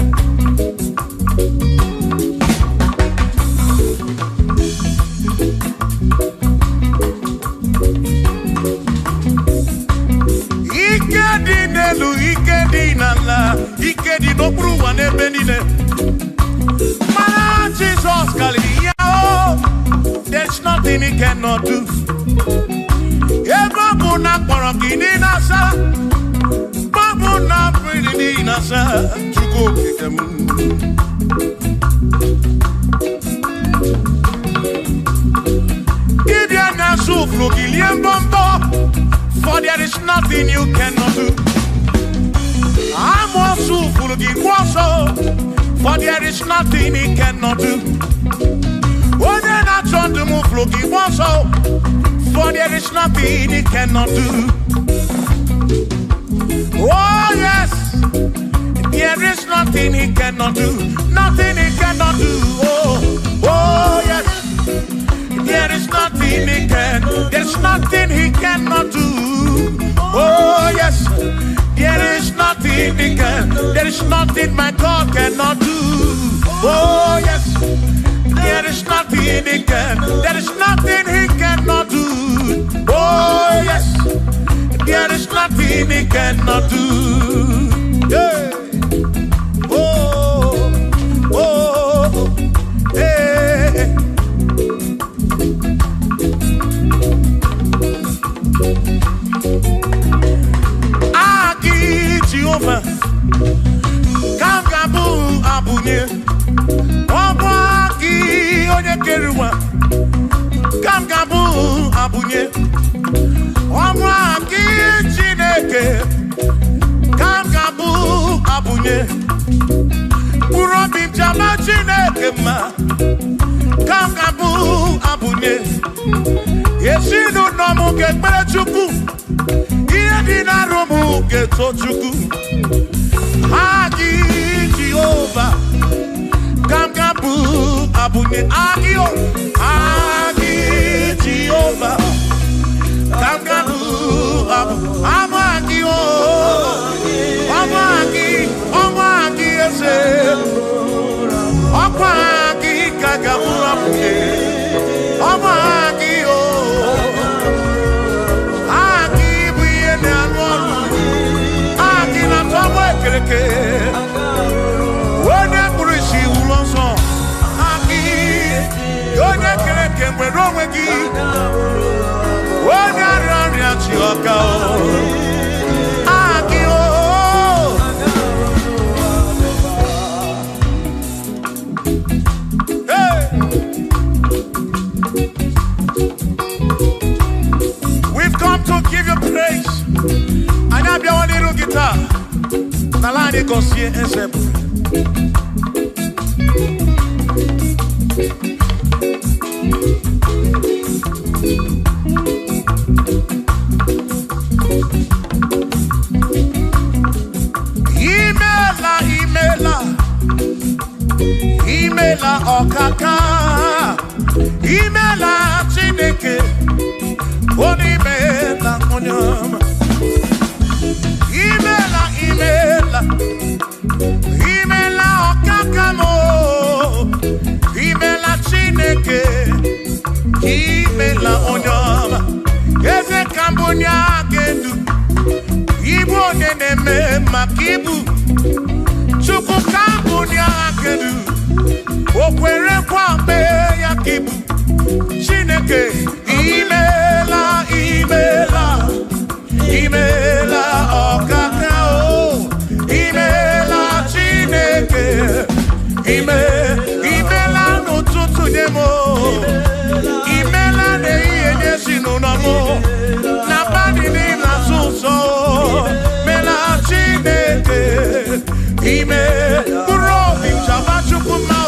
Ikedi no bruwa ne benine. Mana Jesus Kalia, there's nothing he cannot do. Babu na parangini nasa, babu na pretty nasa, chuko kikemu. Idia na suflo kilien bombo, for there is nothing you cannot do. I'm also full of for there is nothing he cannot do. Oh, then I turn to move looking also, for there is nothing he cannot do. Oh, yes, there is nothing he cannot do. Nothing he cannot do. Oh, yes, there is nothing he can. There's nothing he cannot do. Oh, yes. There is nothing he can. There is nothing my God cannot do. Oh yes, there is nothing he can. There is nothing he cannot do. Oh yes, there is nothing he cannot do. Yeah. Oh, oh, hey. Jehovah, Kamgabu Abunye, Obaki Onyekeruwa, Kamgabu Abunye, Obaki Chineke, Kamgabu Abunye, Urobim Jama Chineke ma, Kamgabu Abunye, Yesinu Nomu Gekmechuku. Dinarumu getochuku Agi Jehovah Kamgabu Abunye Agio Agi Jehovah Kamgabu Amagio Amagi ese Amagi Kagabu Abunye Amagio Wone kurishi ulonso Aki Yone kereke mweromegi Wone arani achioka Aki Hey. We've come to give you praise. And I'm your little guitar. Nalani Gosie Ezeb. Imela okaka, imela chineke, onimela onyama. Imela okaka mo, imela chineke, imela onyama. Eze kambonya gendu, ibu onene me makibu, chuku kambonya gendu. Okwere kwa me ya kibu Chineke imela okakao imela Chineke imela n'ụtụtụ nye mo imela n'ehihie nye si n'ụlọmụ na bani n'ime asụsụ mela Chineke mkpụrụ obi nchaba Chukwu mma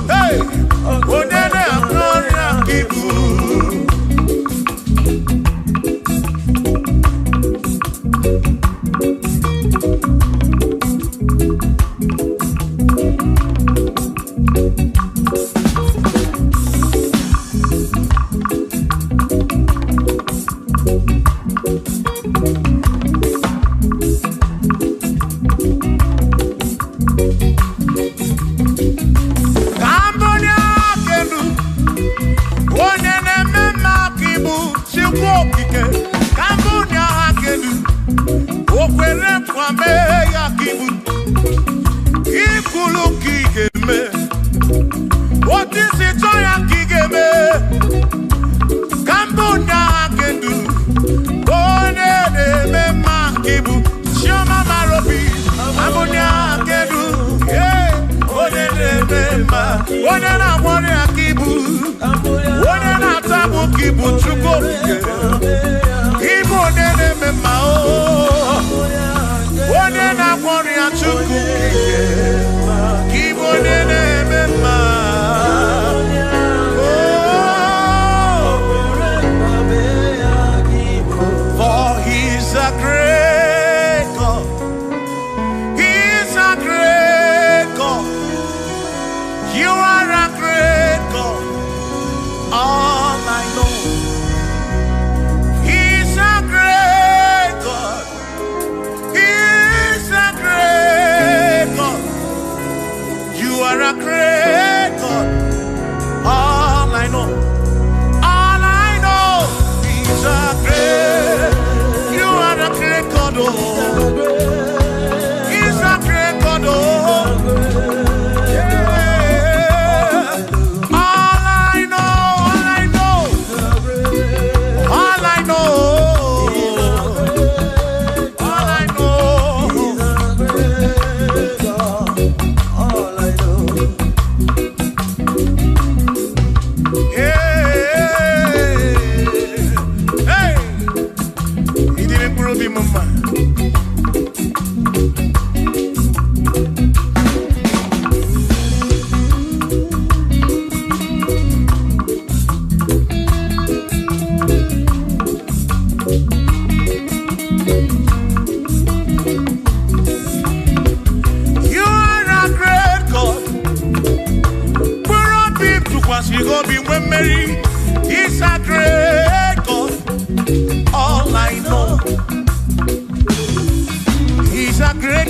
Hey, onene gloria kibu.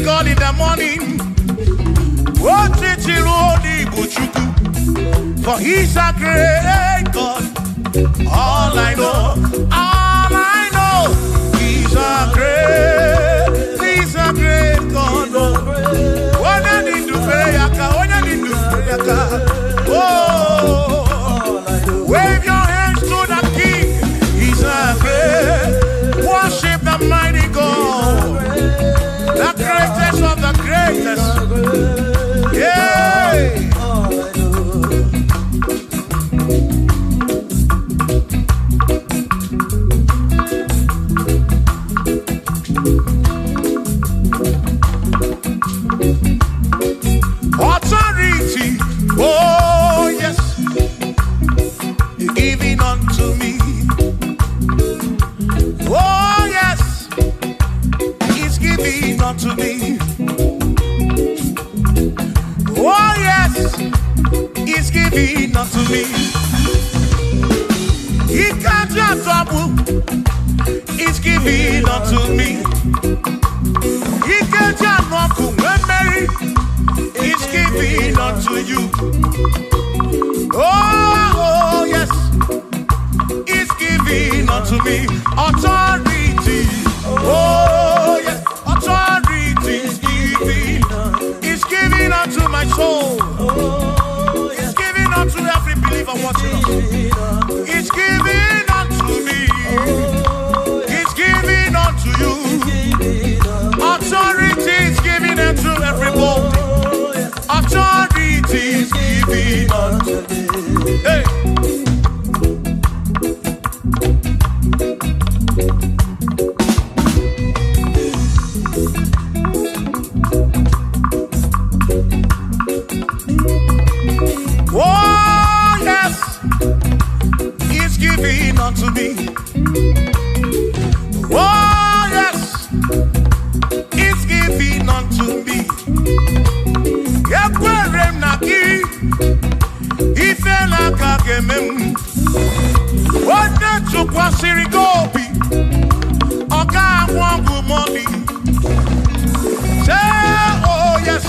God in the morning, For he's a great God. All I know, he's a great God. What I need to pray, oh, wave your hands to the King. He's a great. Worship the mighty God, the greatest of the greatest. Yeah. Authority, oh yes, giving unto me. Oh yes, He's giving unto me. Oh yes, He's giving unto me. He can't just double. He's giving unto me. He can't just walk when Mary. He's giving unto you. Oh yes, He's giving unto me. Authority. Oh yes, authority is giving. He's giving unto my soul. He's giving unto every believer watching us. He's giving unto me. He's giving unto you. Authority is giving unto everybody. Authority is giving unto me. Hey. Oh yes, He's giving unto me. Oh yes, He's giving unto me. Yakwere naki, ifela kakemem. Ode tukwa sirigobi, oga wangu money. Say oh yes,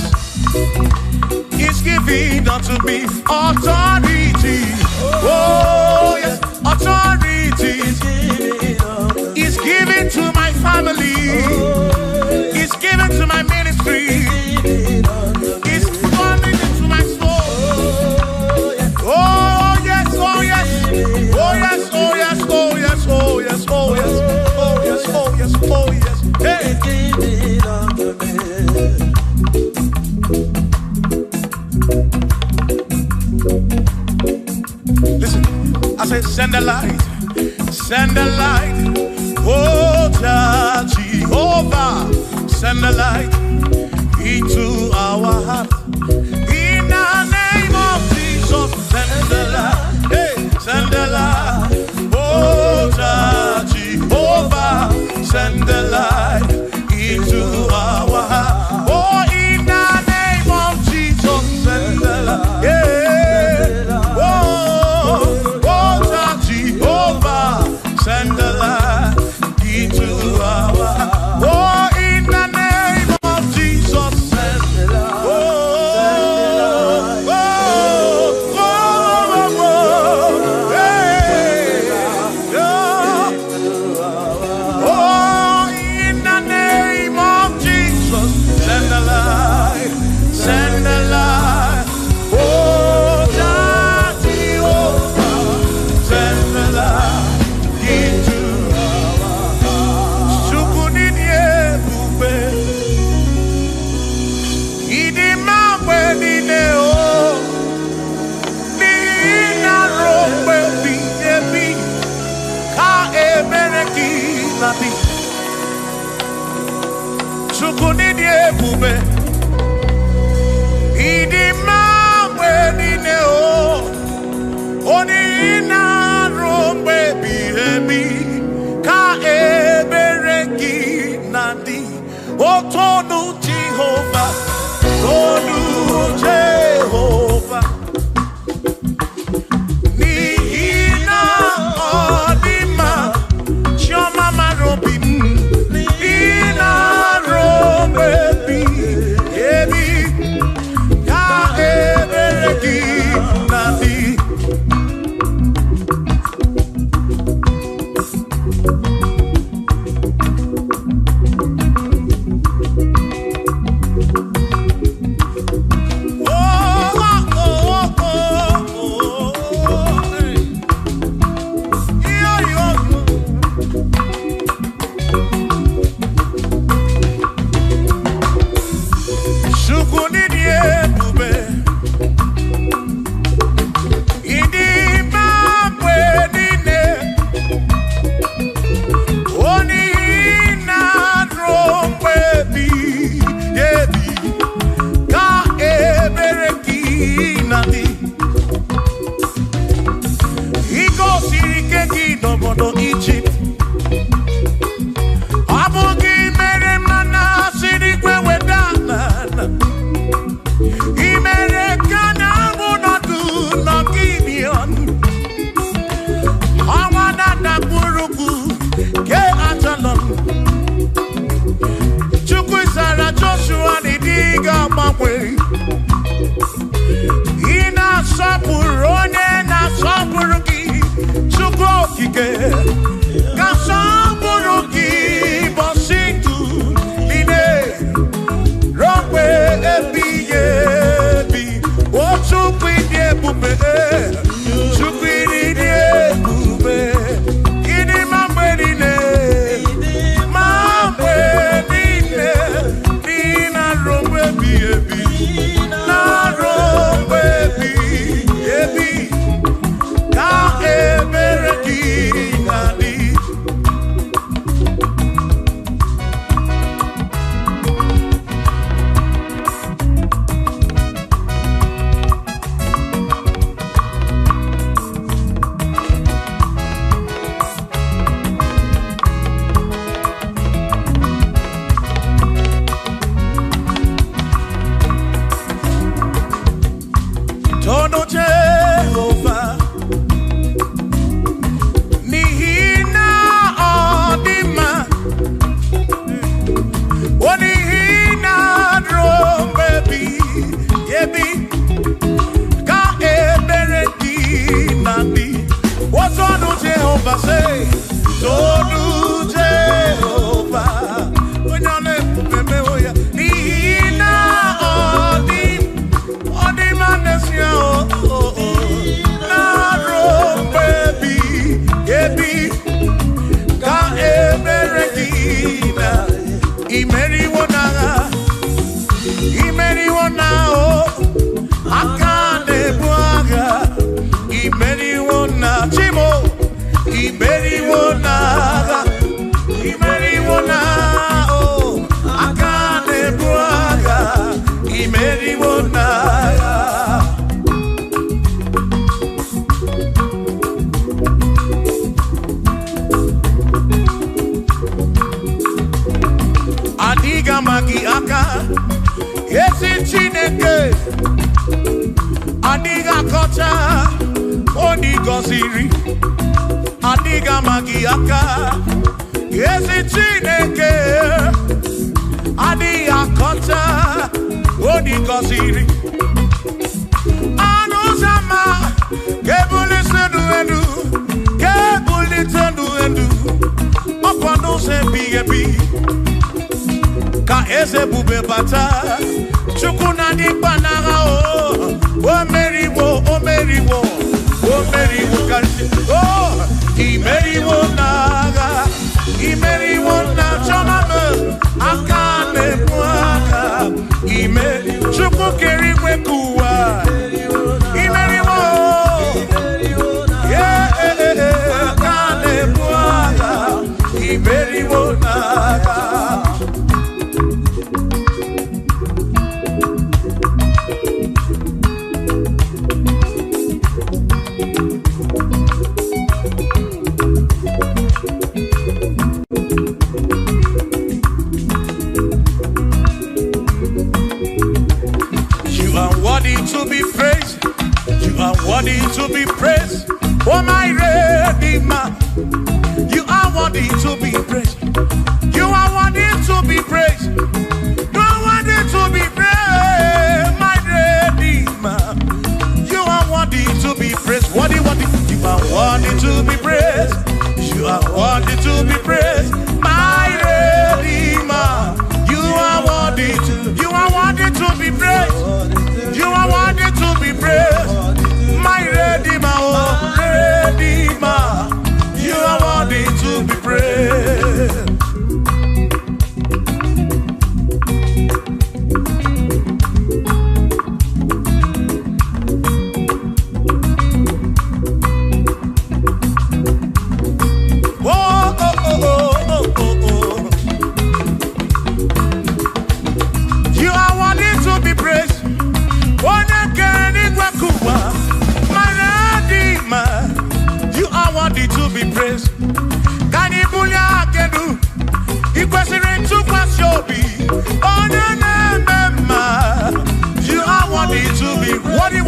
He's giving unto me authority. Oh yes, authority. He's giving to my family. He's giving to my ministry. He's coming into my soul. Oh yes, oh yes, oh yes, oh yes, oh yes, oh yes, oh yes, oh yes, oh yes, oh yes. Hey. Listen, I said send the light, send the light. Oh Jehovah, send the light into our heart. In the name of Jesus, send the light. Hey, send the light. Oh Jehovah, send the light into our heart. Oh, in the name of Jesus, send the light. Yeah. Send the light into our heart. Oh, in the name of Jesus, send the light. Oh, oh, oh, oh, oh, hey, oh, in the name of Jesus, send the light, send the light. Oh, Jehovah, send the light. Chukunidie bube, idi mawe nineo, oni ina rombe bihemi, ka ebereki nandi, otonu Jehovah, tonu Jehovah. Baby,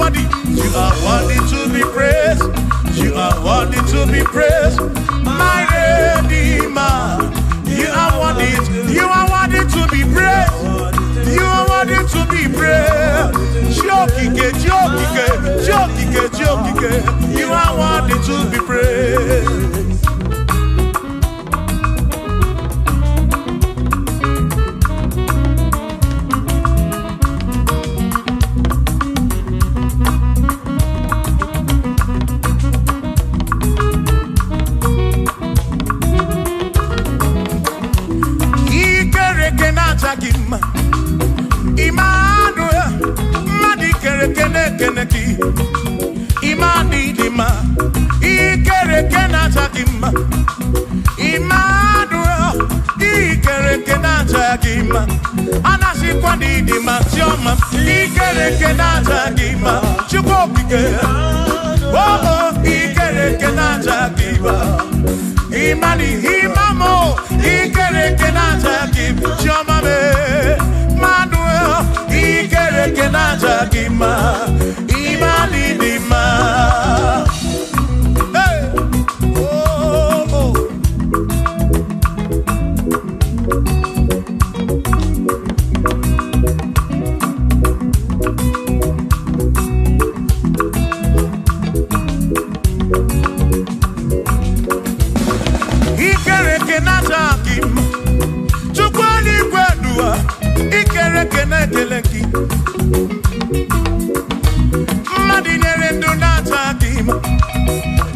worthy. You are worthy to be praised. You are worthy to be praised. My Redeemer. You are worthy. You are worthy to be praised. You are worthy to be praised. Jokike, jokike, jokike, jokike. You are worthy to be praised. Emmanuel, Madi kere kene kene ki. Imani dima, ikere kena chakima. Emmanuel, ikere kena chakima. Anasi kwa di dima choma, ikere kena chakima. Chukokike, oh oh, ikere kena chakima. Imani imamo, ikere kena chakima. Choma me. Manuel, ikere kenaja gima, imani dima. Hey, oh, oh. Ikere kenaja gima, chukwani kwedua. Ikere kene keleki Madinere ndunata kima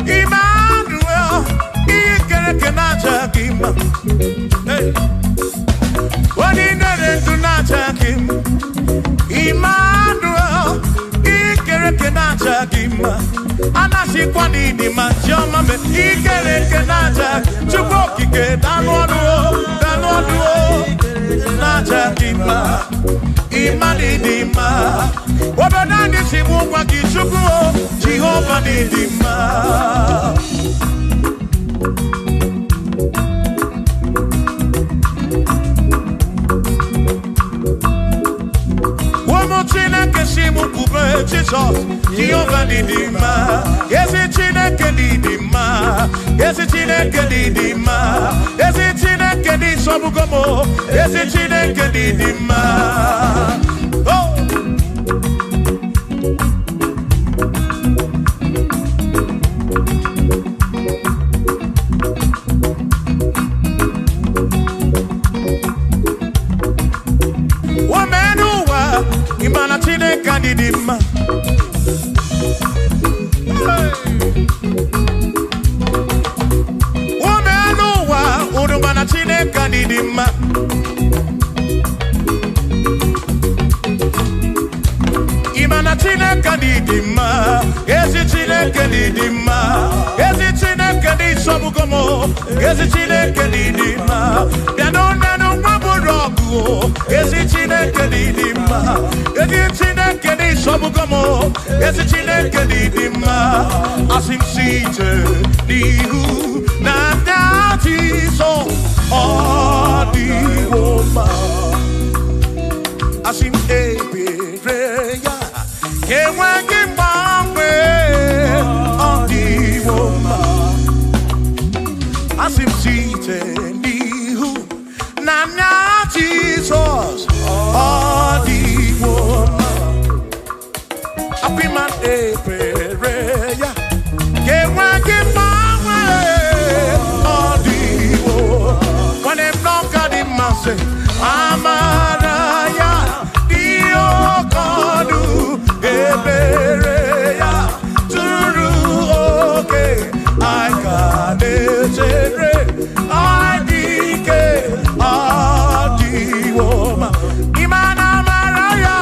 Emmanuel Ikere kenaja kima Hey Wadinere ndunata kima Emmanuel Ikere kenaja kima Anasi kwa nini machoma me Ikere kenaja Chukokike Danwaduo Najakima, imani dima. Wabadani simu kwa kishukuo, Jehova ni dima. Wamochine kesimu kube Jesus, Jehova ni dima. Yesi chine kedidima, yesi chine kedidima, yesi chine kedi sobugomo, yesi chine kedidima. Oh. Wamenuwa, imana chine kedidima. Urumana chine kanidima. Imana chine kanidima. Ezi chine kanidima. Ezi chine kanisobugomo. Ezi chine kanidima. Dano nano maburogu. Ezi chine kanidima. Ezi chine kanisobugomo. Ezi chine kanidima. Asim site nihu na so Adiwoma Asim Ebereya Kewagi Mame Adiwoma Asim Site Nihu Nanya Jesus Adiwoma Apiman Ebereya Kewagi Mame Amaraya, Dio Kodu, Ebereya, Turu Oke, I got it, I dike, Adiwoma, Imana Amaraya,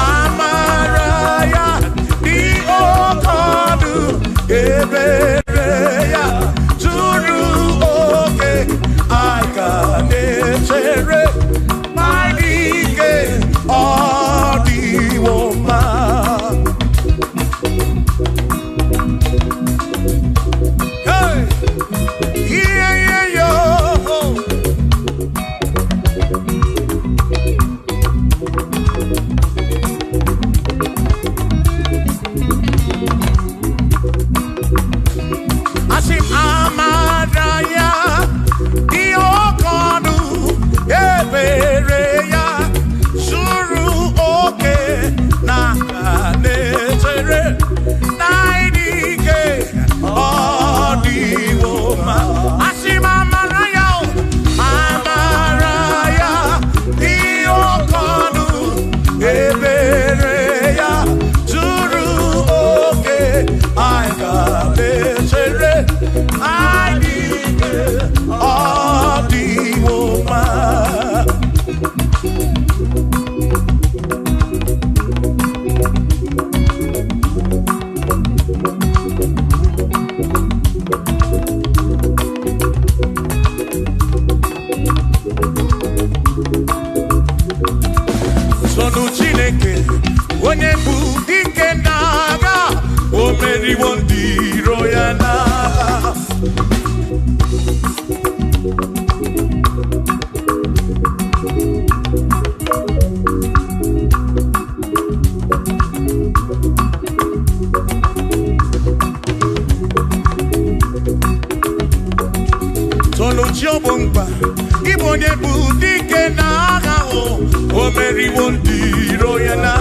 Amaraya, Dio Kodu, Ebereya, Turu Oke, I got it. Obongba, Ibonye Budike Nagao, Omeriwo Ndiro Yana,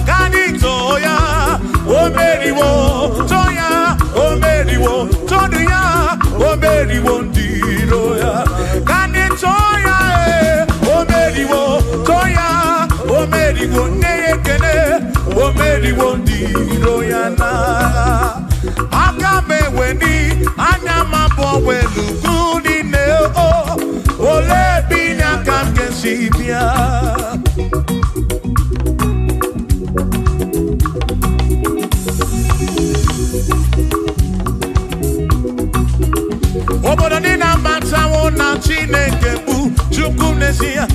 Kanitoya, Omeriwo, Toya, Omeriwo, Toya, Omeriwo Ndiro Ya, Kanitoya, Omeriwo, Toya, Omeriwo Nekene, Omeriwo Ndiro Yana. Agame weni, anyama bowe luguni neo, ole bina kamke sibia. Obodo nina mata wona chineke bu chukunesia.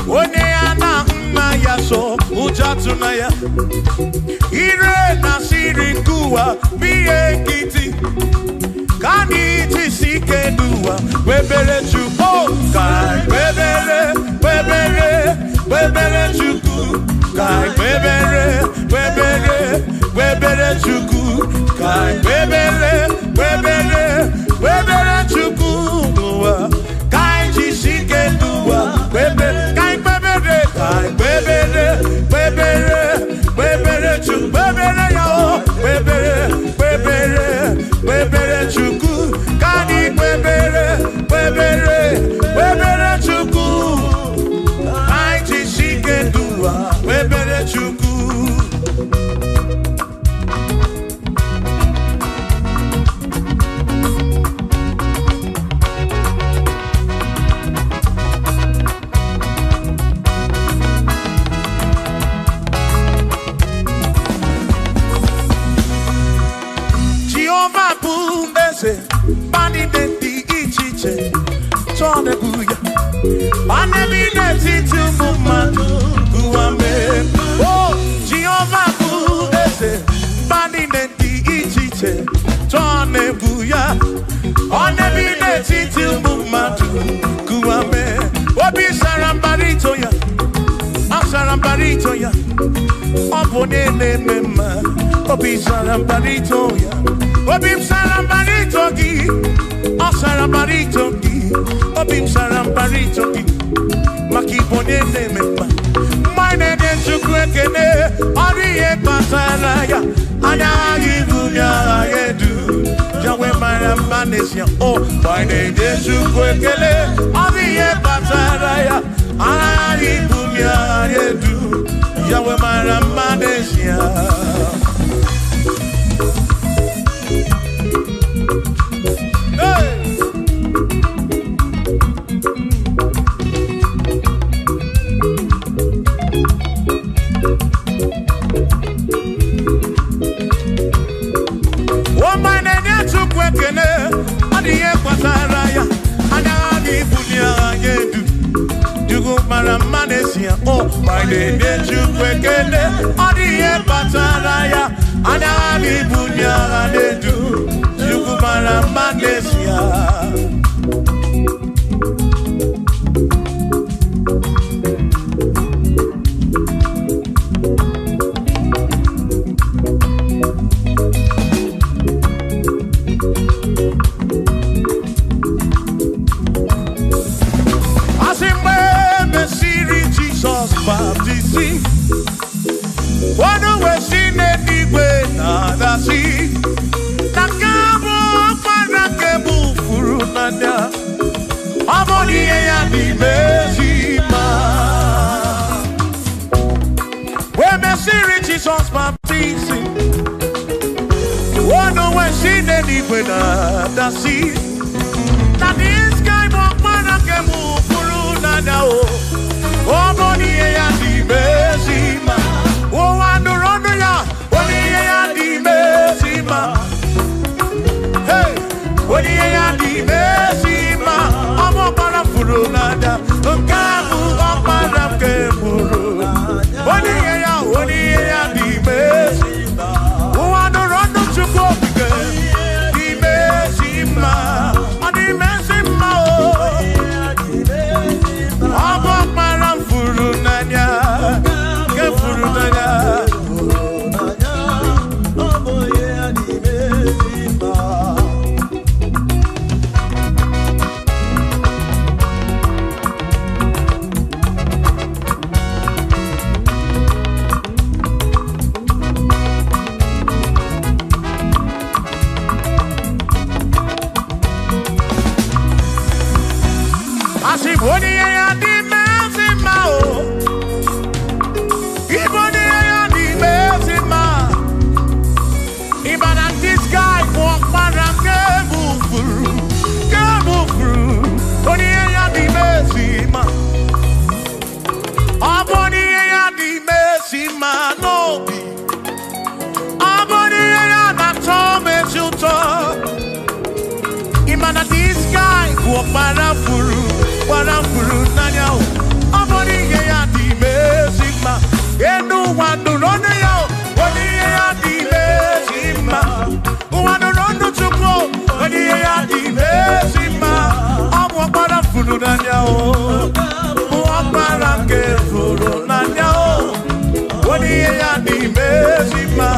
One ya na mma ya so ujatu na ya. Ire na siri kuwa biye kiti. Kaniti sike duwa webere chuko kai webere webere webere chuku kai webere webere webere chuku kai webere webere webere chuku duwa kai sike duwa webere kai webere kai webere webere webere chuku webere yo webere webere webere chuku kani webere webere webere chuku ai chishike dua webere chuku. Bani denti ichiche Tone buya Bane bineti tumumanu Guame Oh, Jehovah buese Bani denti ichiche Tone buya Bane bineti tumumanu Guame Obi sarambarito ya Sarambarito ya Opone ne mema Obi sarambarito ya Obim sarambarito ki, o sarambarito ki, obim sarambarito ki, makibone ne mema. Mine ne chukwekene, oriye pataraya, anya gibunya yedu, jawe maramanesia. Oh, mine ne chukwekene, oriye pataraya, anya gibunya yedu, jawe maramanesia. Oh, my name is Jukwekene, Odiye Pataraya, Anami Bunya Anedu, Jukumara Magnesia. Wano we sine niwe na dasi Nakabo para kebu furu nanya Amoni ya ni mezima We mesiri Jesus baptisi Wano we sine niwe na dasi Nani sky mo para kebu furu nanya Amoni ya ni mezima Oh, I don't know ya. What do you Mezima? Hey, what do you Mezima? I'm a parafurunada. Kamu a parakeburu. What do you Mezima? Oh, I don't know to go because the Mezima. And the Mezima. I'm a parafurunada. Warafuru nanya amoni ya di mezima enu wanu rono ya woni ya di mezima wanu rono tukwo woni ya di mezima amu warafuru nanya wabarange furu nanya woni ya di mezima.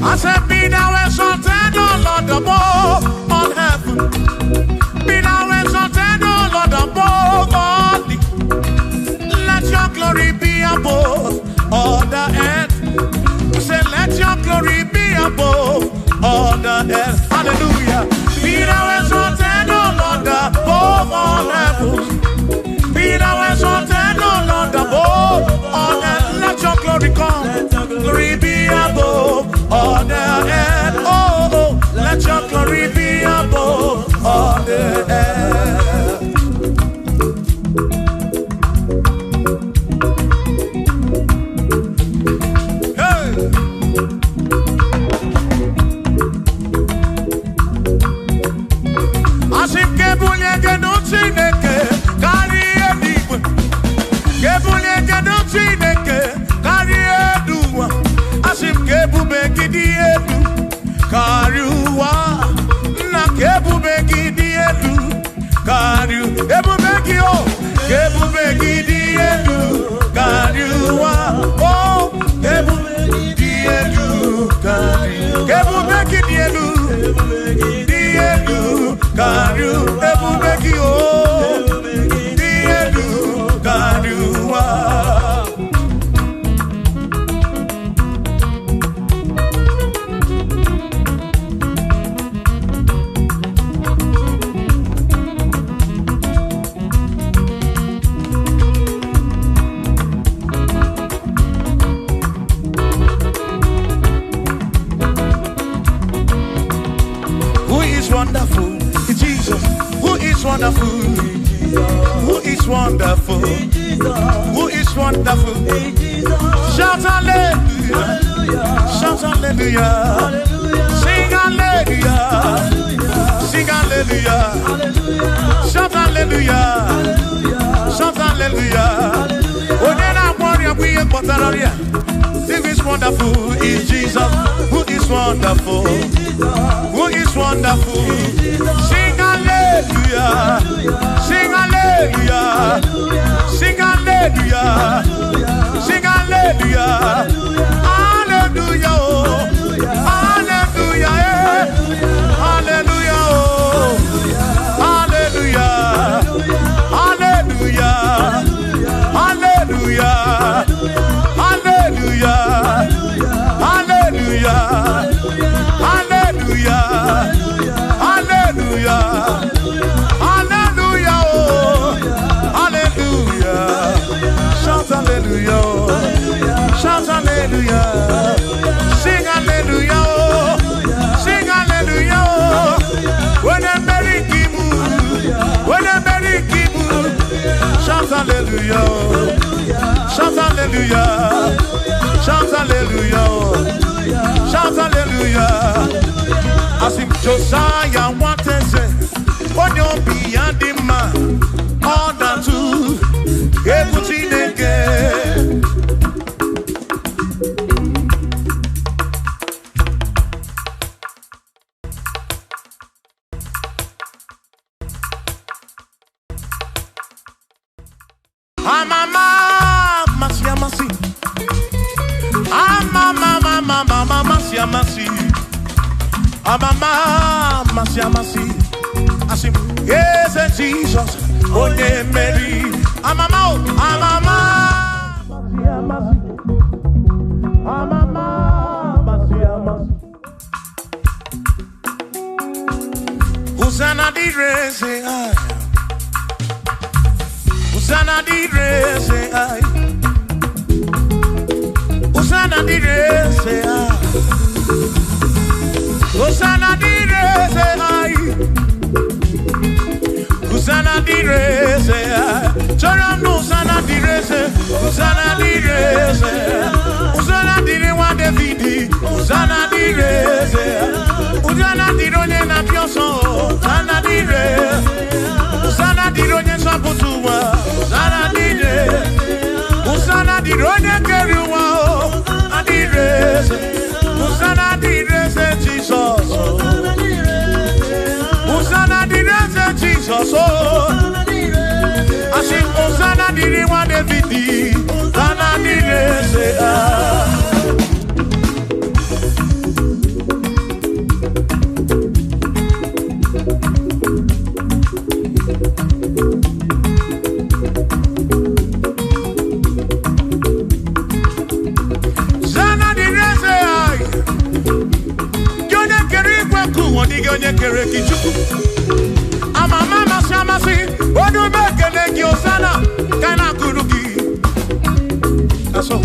I said, be thou exalted, O Lord, above all heaven. Be thou exalted, O Lord, above all the. Let your glory be above all the earth. I said, let your glory be above all the earth. Hallelujah. Be thou exalted, O Lord, above all heavens. Be thou exalted, O Lord, above all earth. Let your glory come. Glory be above all the earth. Oh, oh, let your glory be above all the earth. Hey. Asike bunye genuti neke kari ediwe. Gebunye genuti neke kari eduwa. Asim kebube gidi edu kariwa na kebube gidi edu kariu ebube gio kebube gidi edu kariwa oh kebube gidi edu kariu kebube gidi edu kariu ebube gio gidi edu kariwa. Wonderful, Jesus. Who is wonderful? Who is wonderful? Who is wonderful? Shout hallelujah! Shout hallelujah! Sing hallelujah! Sing hallelujah! Shout hallelujah! Shout hallelujah! Oh, then I want you to be who is wonderful is Jesus. Who is wonderful? Who is wonderful? Sing hallelujah! Sing hallelujah! Sing hallelujah! Sing hallelujah! Hallelujah! Hallelujah! Hallelujah! Hallelujah! Hallelujah! Hallelujah! Hallelujah! Hallelujah! Hallelujah! Hallelujah! Hallelujah! Hallelujah! Shout hallelujah! Shout hallelujah! Sing hallelujah! Sing hallelujah! When I'm very kibu, when I'm very kibu, shout hallelujah! Shout hallelujah! Shout hallelujah! Shout hallelujah! As if Josiah wanted to say, when you're beyond the man, all that too, able to again. Masi, asim, yes, Jesus, oh, yeah, Mary, amama, Hosanna di re, say I, Hosanna di re, say I, Hosanna di re, say I. Usana direse ai. Usana direse ai. Choram no usana direse. Usana direse. Usana dire wa Davidi. Usana direse. Usana dironye na pioso. Usana dire. Usana dironye sa putuwa. Usana dire. Usana dironye keruwa. Adirese. Usana direse Jesus. Usana direse Jesus. Asi Usana dire wa Davidi. Usana direse. Onye kere kichuku amama masamasi odu mekene ki osana kana kuruki aso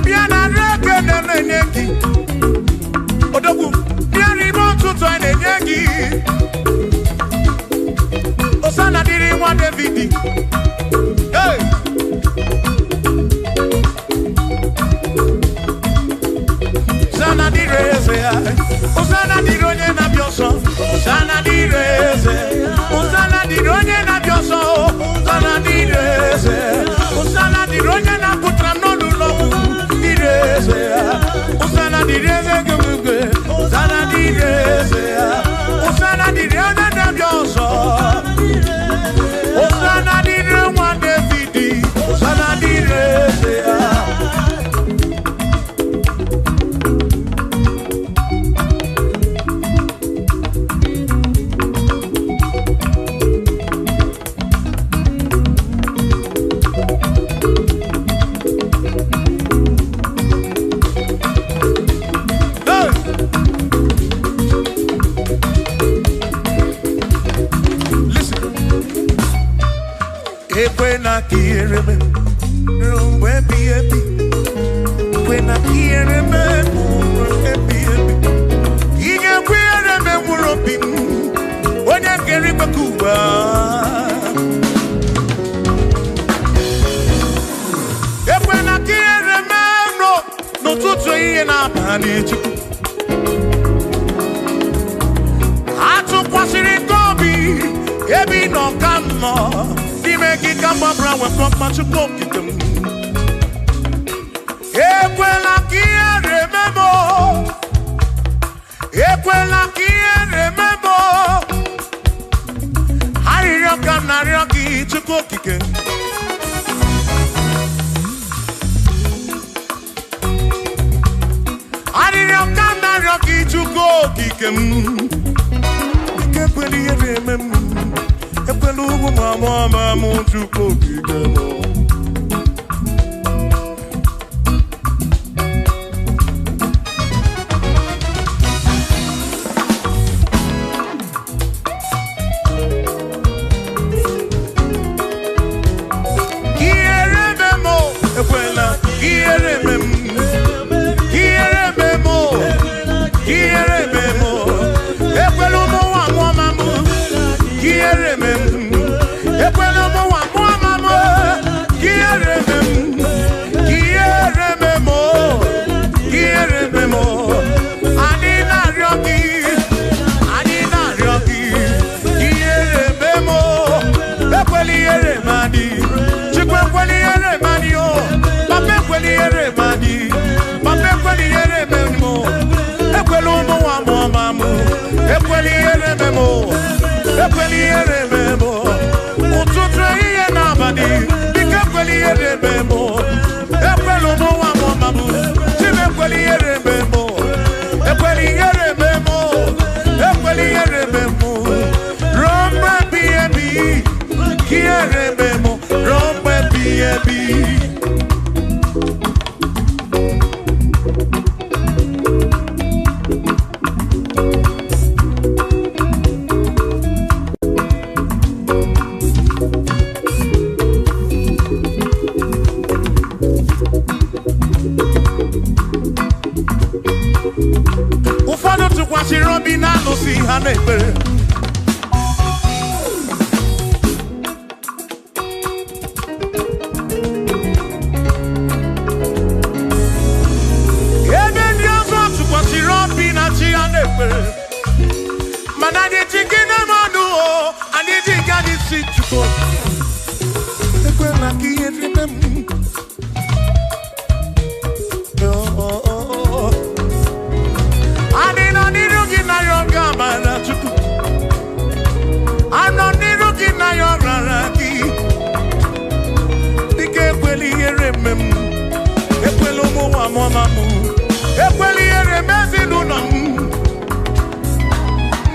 biana rekene neneki odogu biani montuto neneki osana diri wa Davidi hey Usana direse, Usana dironye na bioso, Usana direse, Usana dironye na bioso, Usana direse, Usana dironye na putrano lulo, direse, Usana direse gumugwe, Usana direse, Usana dironye na bioso, Usana dironye wa Davidi, Usana direse. Buena quiere me, rumbe piepi. Buena quiere me, rumbe piepi. Inge quiere me muropi, oye quiere me Cuba. Buena quiere me no tutto na pani chiku. Atu kwasiri kobi, ebi no kamo. Make it come up round with much of them. Equela kia remember. Equela kia remember. Hari roka na roki to cook again. Hari roka na roki to cook again. Equela remember. Epelugu mama muntu kokigemo. Kierememo, ekwela, kierememo, kierememo, kierememo, epelugu mama kierememo. chuko ekwela ka ihe rime m adị nọ n'iru gị na ya ọ ga-amara chukwu anọ n'iru gị na ya ọ rara gị dịka ekwela ihere mme m ekwela ụmụ nwa mụọma m ekwela ihere mme ezinụlọ m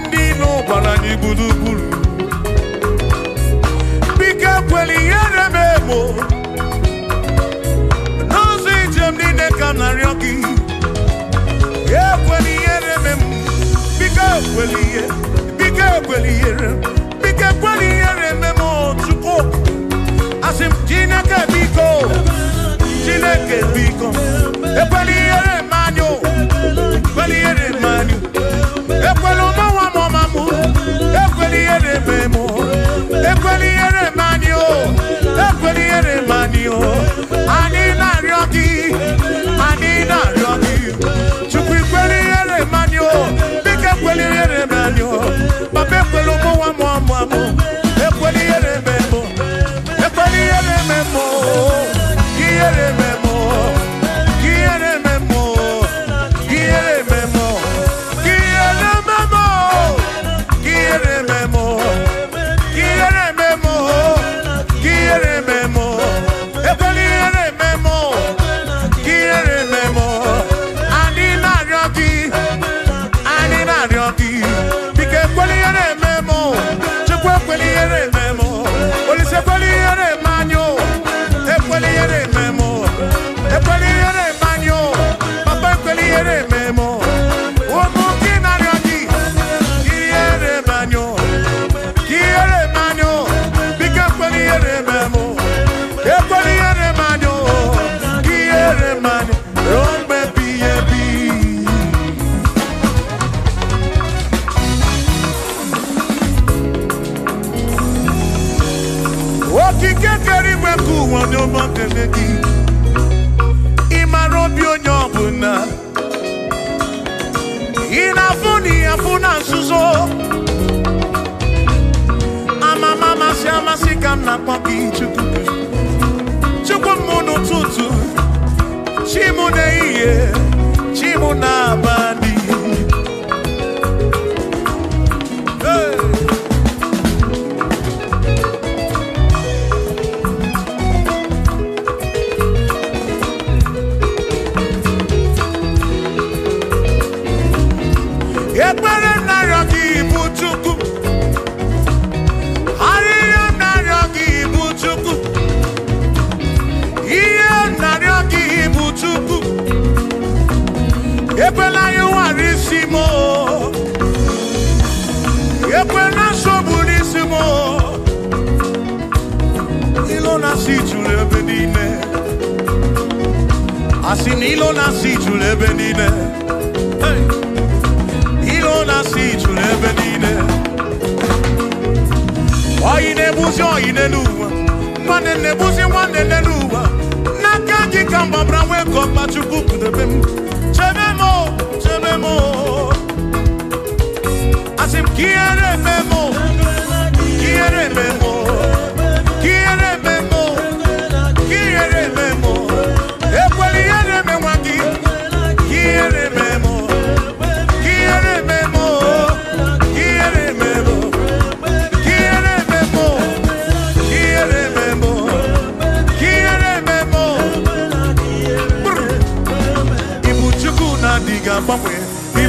ndị ilo gbara anyị gburugburu biko ekwela ihere mme mo n'ụzọ ijem niile ka m na-arịọ gị ekwela ihere mme m biko ekwela ihe biko ekwela ihere biko ekwela ihere mme m chukwu asị m Chineke biko Chineke biko ekwela ihere mmanụ ekwela ihere mmanụ ekwela ụmụnwa m ọma m ekwela ihere mme m ekwela ihere mmanụ ekwela ihere mmanụ anyị na-arịọ gị chukwu ikwela ihere mmanụ biko ekwela ihere mmanụ papa ekwela ụmụnwa m ọma m ekwela ihere mme m ekwela ihere mme m ihere mme m ihere mme m ihere mme m ihere mme m ihere mme m ihere mme m ihere mme m ekwela ihere mme m ihere mme m anyị na-arịọ gị biko ekwela ihere mme m chukwu ekwela ihere mme m olise ekwela ihere mme anyị ekwela ihere mme m ekwela ihere mme anyị papa ekwela ihere mme m ụmụ gị na-arịọ gị ihere mme anyị ihere mme anyị biko ekwela ihere mme m ekwela ihere mme anyị ihere mme anyị ruo mgbe ebighị ebi okike kere igwe ka ụwa onye ọma kele gị ịmara obi onye ọbụla ị na-afụ na ihe afụ na nzuzo amama amasị amasị ka m na-akpọ gị chukwu m n'ụtụtụ chi m n'ehihie chi m n'abalị ekpere narịọ gị bụ chukwu arịrịọ narịọ gị bụ chukwu ihe narịọ gị bụ chukwu ekwela ya ụwara isi m ekwela nsogbu n'isi m ilo na-asị juru ebe niile asị na ilo na-asị juru ebe niile ilo na-asị juru ebe niile oyi na-egbuzi oyi n'elu ụwa nwanne na-egbuzi nwanne n'elu ụwa n'aka gị ka mgbabara nwee ka ọkpa chukwu kudebe m chebe m asị m ka ihere eme m ka ihere eme m ka ihere eme m ka ihere eme m ekwela ihere eme nwa gị ka ihere eme m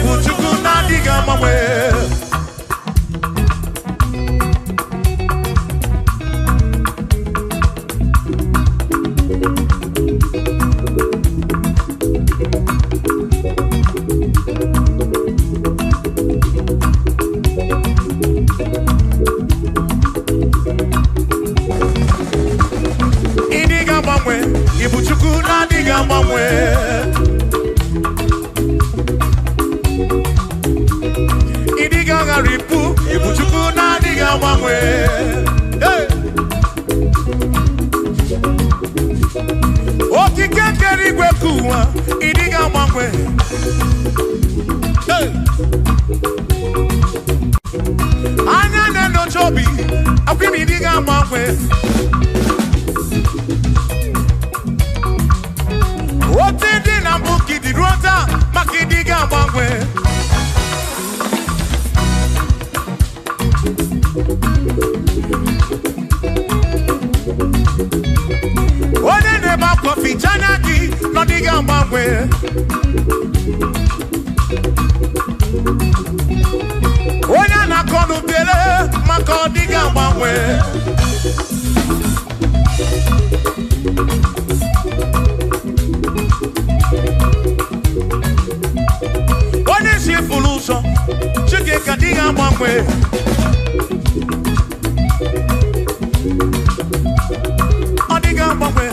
Ibu chukwu na-adịghị agbanwe ịdịghị agbanwe ibu chukwu na-adịghị agbanwe ripu ibu chukwu na-adịghị agbanwe okike kere igwe ka ụwa ịdịghị agbanwe anya na-enyocha obi akwụm ịdịghị agbanwe Coffee Janaki, no diga mbangwe. Onya na konu bele, mako diga mbangwe. Onya si fuluso, chike ka diga mbangwe. Odiga mbangwe.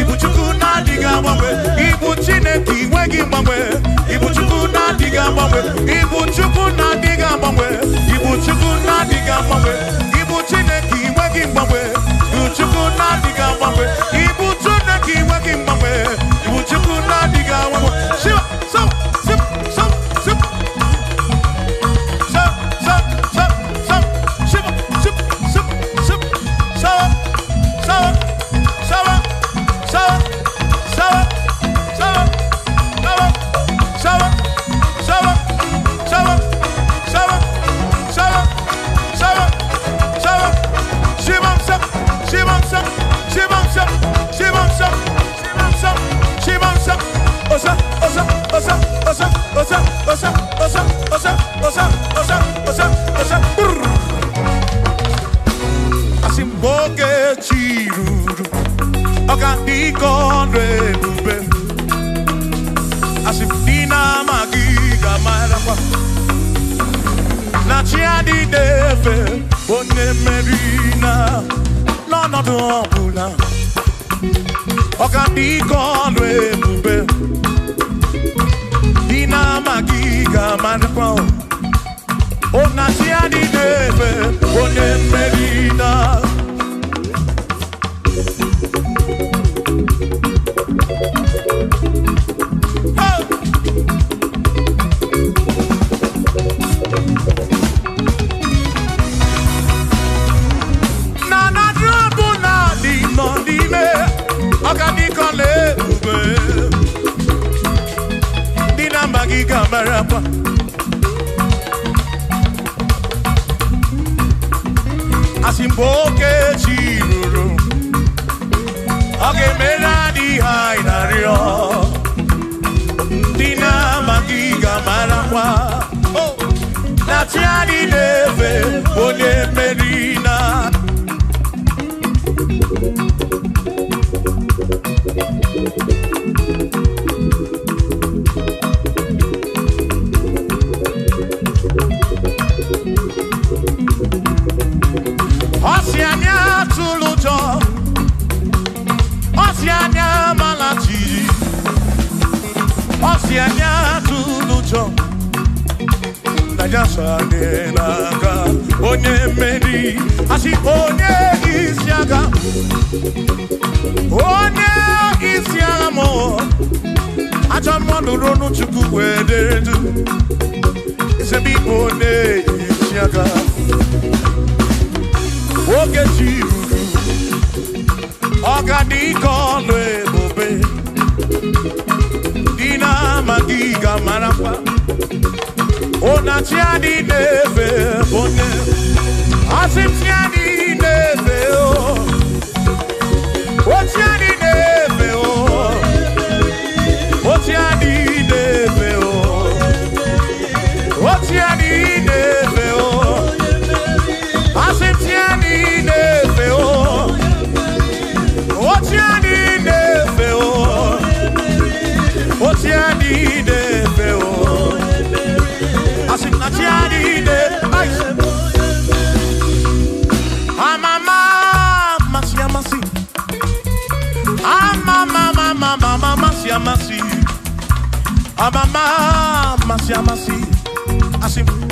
Ibuchuku na diga mbangwe, Ibu Chineke wegi mbangwe, Ibuchuku na diga mbangwe, Ibuchuku na diga mbangwe, Ibuchuku na diga mbangwe, Ibu Chineke wegi mbangwe, Ibuchuku na diga mbangwe, Ibu Chineke wegi mbangwe, Ibuchuku na diga mbangwe. Shiva, so, sip, so, sip, so, so, so, so, shiva, sip, sip, sip, so, so, so.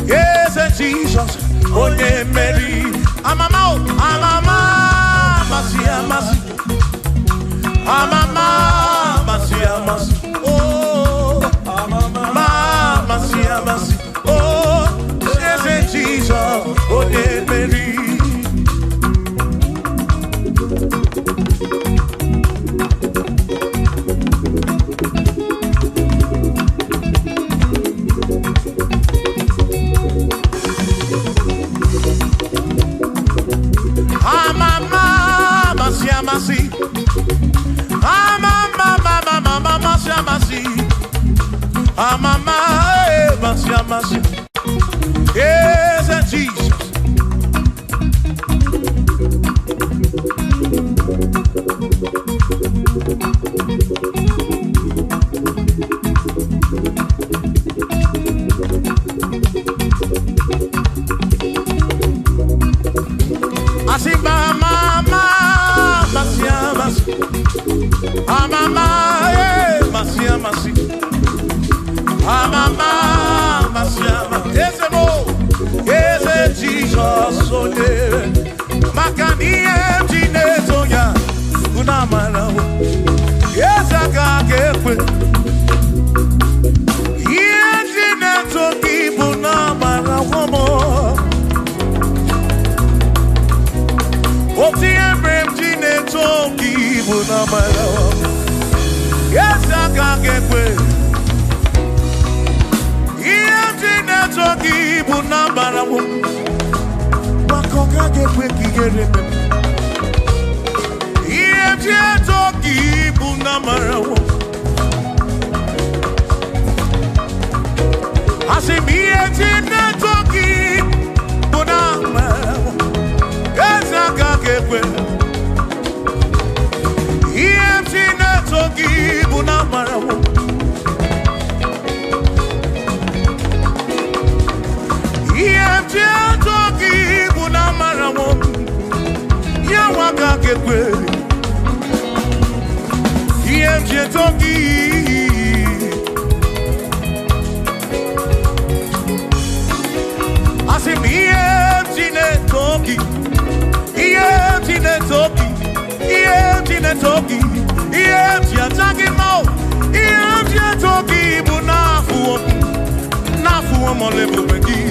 Yes, Jesus, oh, Mary, I'm a mama, oh, yes, Jesus, oh, Mary. I'm Yes, Jesus. Assim, mama, macia, macia. Ah, mama, macia, macia. Ah, mama, macia, macia. Esse amor, esse Jesus, olhe. Macania, dinetoya, una mala. Essa caquepe. E dinetoki, una mala, amor. O tiempo dinetoki, una mala. Essa caquepe. Toki buna barawo makonga gekwe kigereme Iye toki buna barawo Asimiye toki buna barawo Ezaka gekwe Iye toki buna barawo Toki buna marawo ya waka kekwe Iye toki Asim iye toki Iye toki Iye toki Iye toki mo Iye toki buna fu nafu mo le begi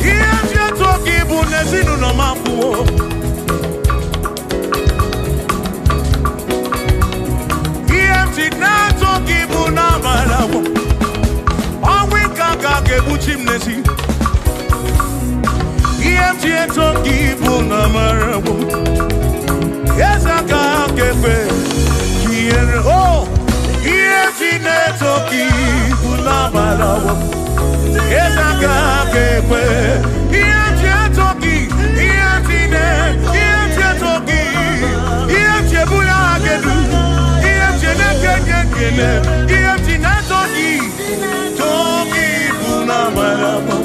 Iye toki bunezinu no mafuo Iye na toki buna malawo Awi kaka ke buchimnesi Iye toki buna malawo Esa kake pe Kiere oh Iye toki buna malawo Esa kake pe Iye toki Iye toki Iye bula gedu Iye nekekekele Iye toki buna malawo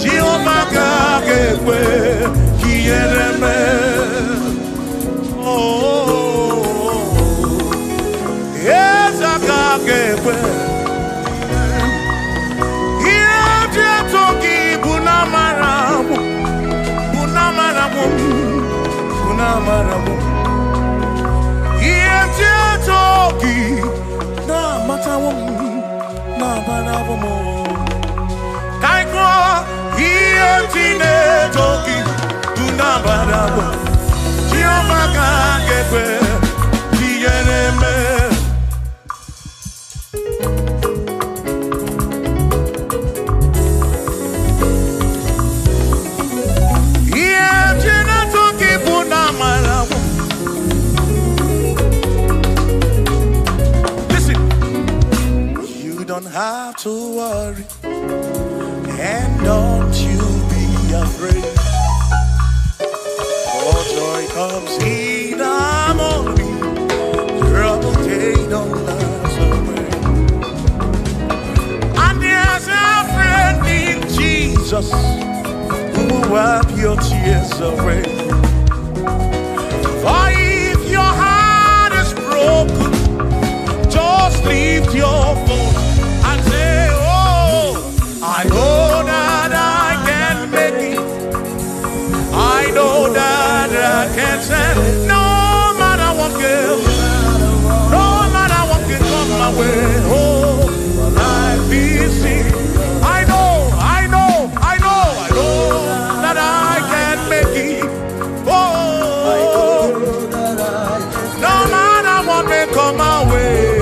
Jehovah kake pe Kiere me Oh Esa kake pe Marabu Iye toki na matawo na marabu mo Kaiko iye toki na marabu Jehovah kakepe Diyeneme Don't have to worry and don't you be afraid for joy comes in the morning trouble they don't last away and there's a friend in Jesus who will wipe your tears away for if your heart is broken just lift your voice and say, oh, I know that I can make it. I know that I can stand. No matter what comes, no matter what can come my way. Oh, life is easy. I know that I can make it. Oh, no matter what may come my way.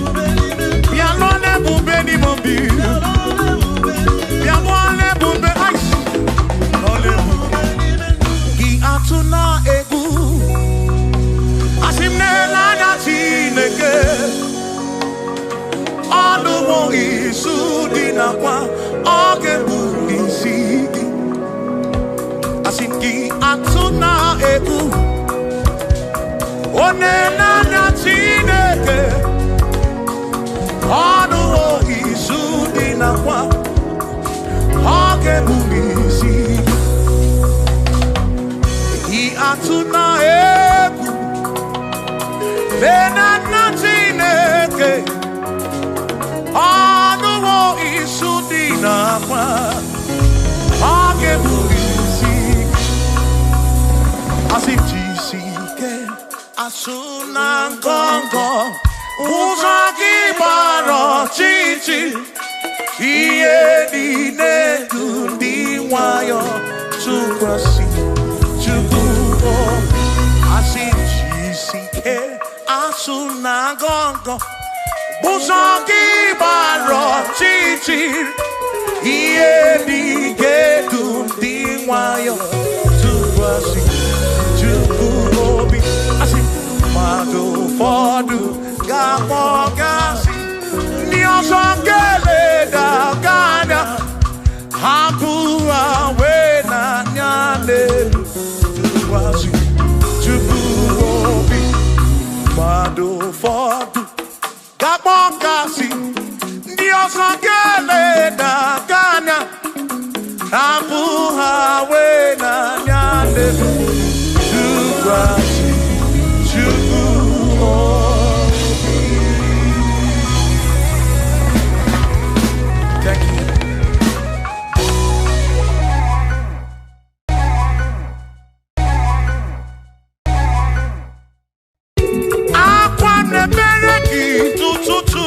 isudinakwa ogebulizigi asingi atuna egu onenana Chineke onu isudinakwa ogebulizigi atuna egu onenana Chineke onu isudinakwa ogebulizigi asitishike asuna ngongo uzagi baro chichi iye dine dundi wayo tukwasi chukuo asitishike asuna ngongo uzagi baro chichi iye dine dundi wayo tukwasi chukuobi asi mado fodu gamogasi niosongele da gana hampua wena nyande tukwasi chukuobi mado fodu gamogasi niosongele da gana hampua wena nyande tukwasi thank you. Akwane bereki tututu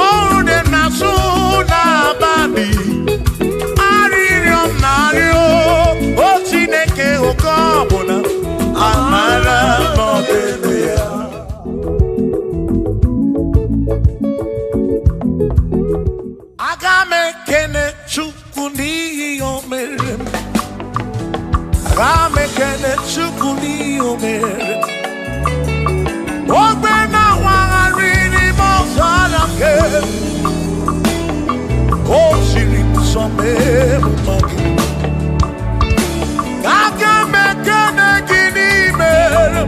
ode nasu na babi aririo nario o Chineke okobona amara modelia agame kene chukuni omere agame kene chukuni omere ogbe na wangari mo sala ke o siri some magi agame kene gini mere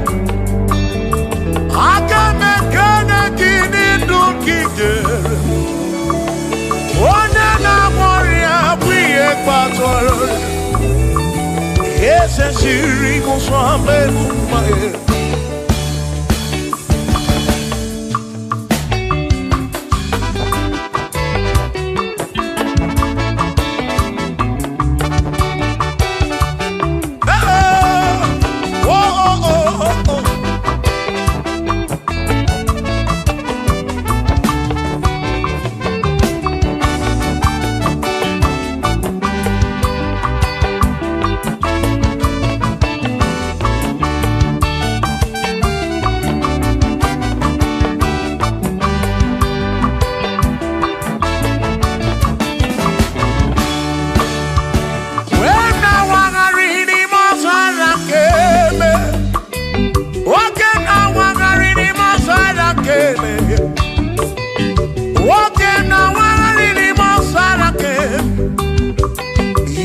agame kene gini dukige one na moria bwiye patoro ese siri mo some magi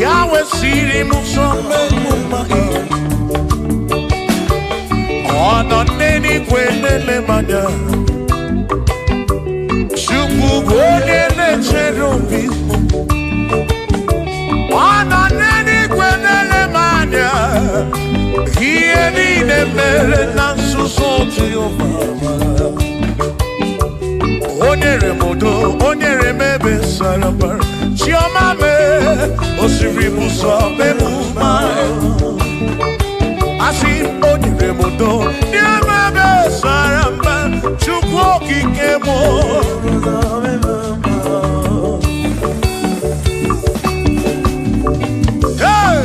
Yahweh siri musome mumai Ono neni kwenele manya Shuku kwenele cherubimu Ono neni kwenele manya Hiye nine mere nansu soti ofama Onyere modo, onyere mebe sarabar Chioma me, osiri muso me mumai Asi onyere modo, nye mebe saramba Chukwu okike mo Hey!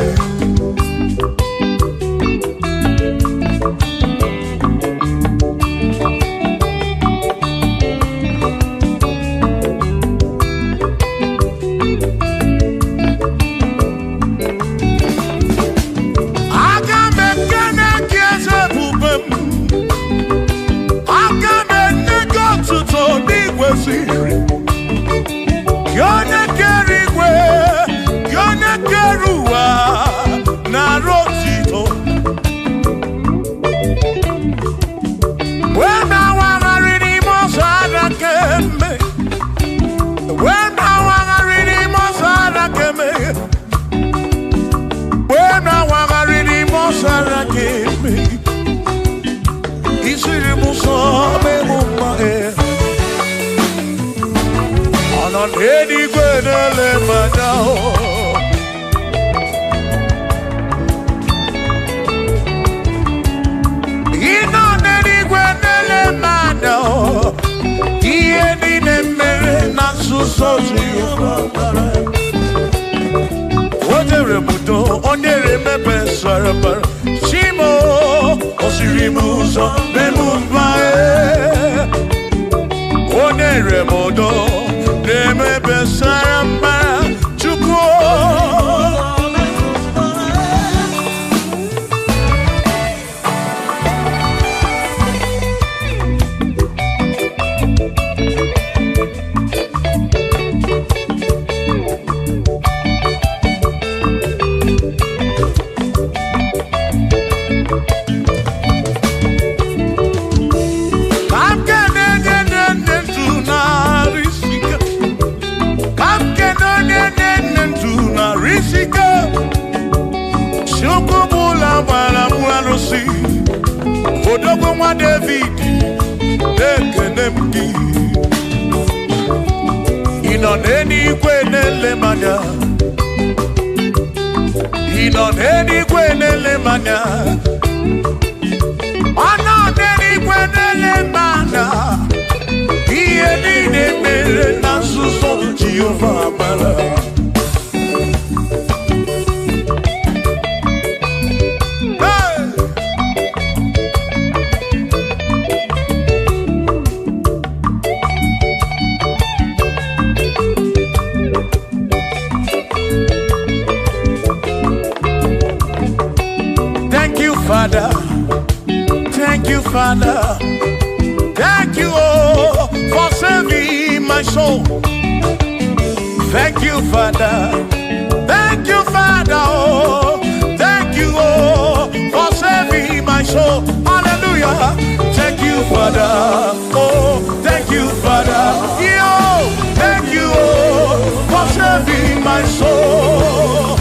so me mumma Ana nedi gwenele manao Ina nedi gwenele manao Iye ni nemere na susosu yufamara Odere muto onere mepe sarabara Shimo osirimuso memumbae Onere modo nemepe sarabara Chukwo Odogwa David Ekenemgi Ino neni kwenele manya Ino neni kwenele manya Ono neni kwenele manya Iye nine mere na suso Jehovah mara Father, thank you, Father, thank you, oh, for saving my soul. Thank you, Father, oh, thank you, oh, for saving my soul. Hallelujah. Thank you, Father, oh, thank you, Father, yo, thank you, oh, for saving my soul.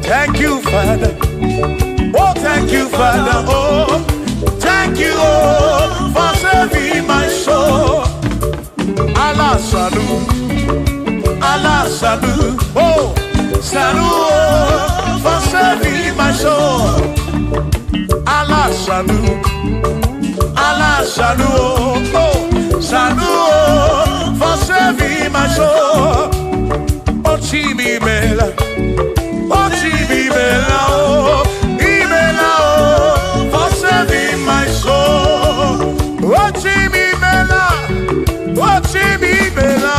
Thank you, Father. Oh, thank you, Father. Oh, thank you, oh, for saving my soul. Allah salut, oh, salut, oh, for saving my soul. Allah salut, oh, salut, oh, for saving my soul. Oh, Chimi Mela. Oh, Imela, oh, for saving my soul. Oh, Imela,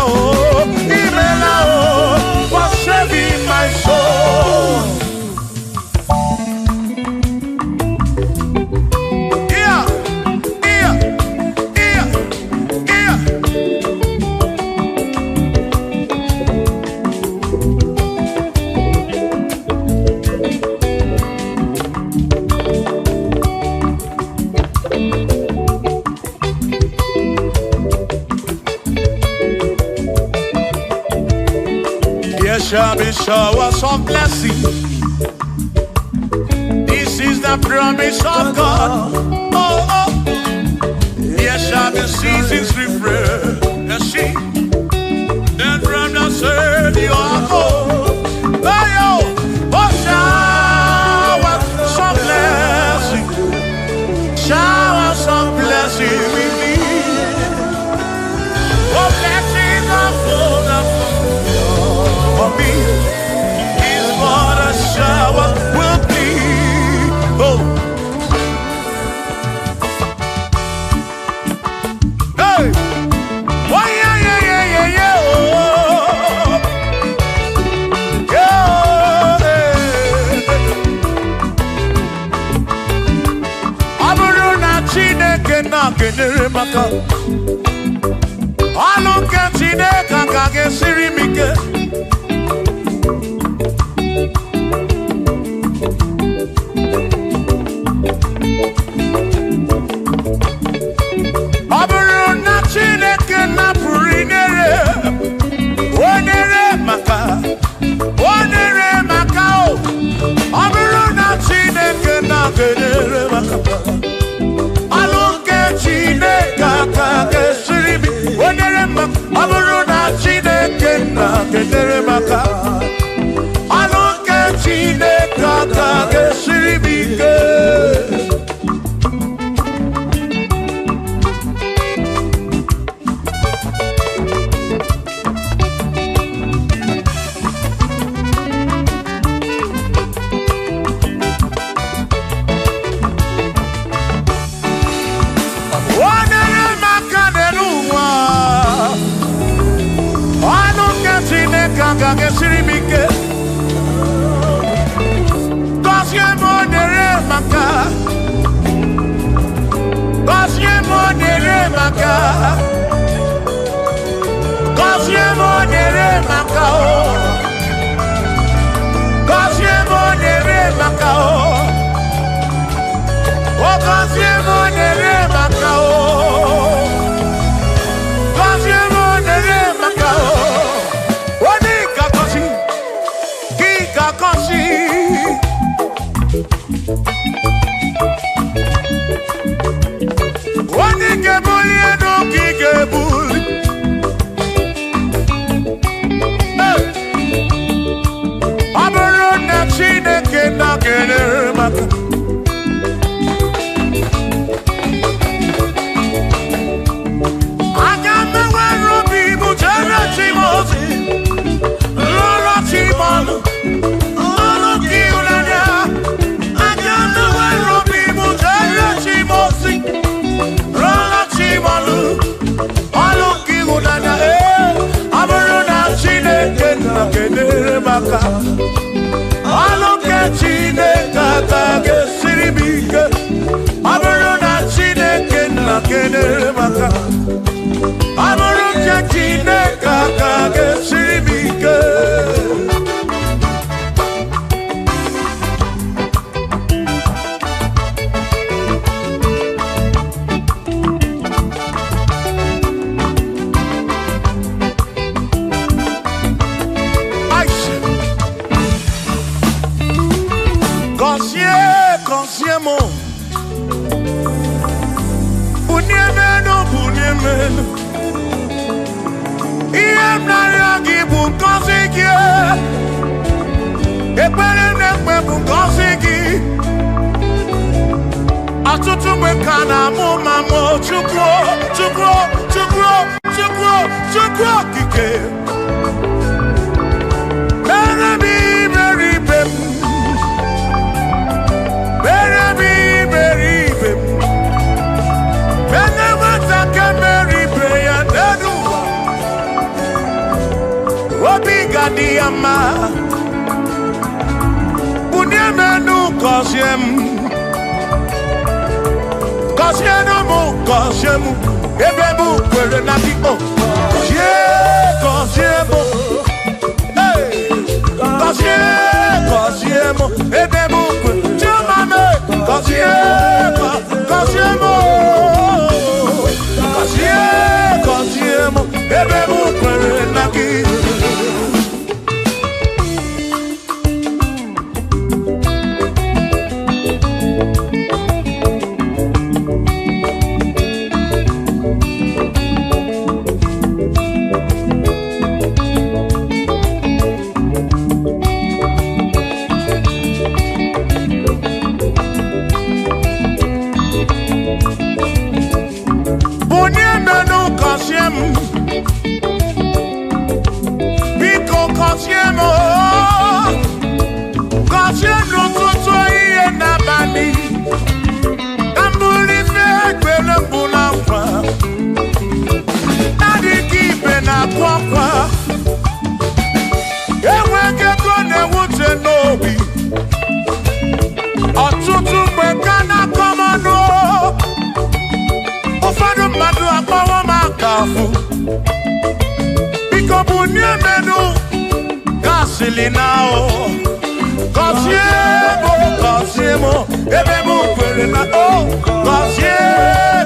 oh, Imela, oh, for saving my soul. Yeah. the showers of blessing. This is the promise of God. Oh, oh. There shall be seasons refreshing. Then from the sun you are home. Some blessing, shower some blessing with me. Oh, blessings are full for me. Is what a shower will be. Oh, hey, oh yeah, yeah, yeah, yeah, yeah. Kenere maka Alo kentine kakage sirimike Aburu na chineke na purinere Onere maka o Aburu na chineke na kenere maka Casilina, Cosiemo, Ebemo, Perena, oh,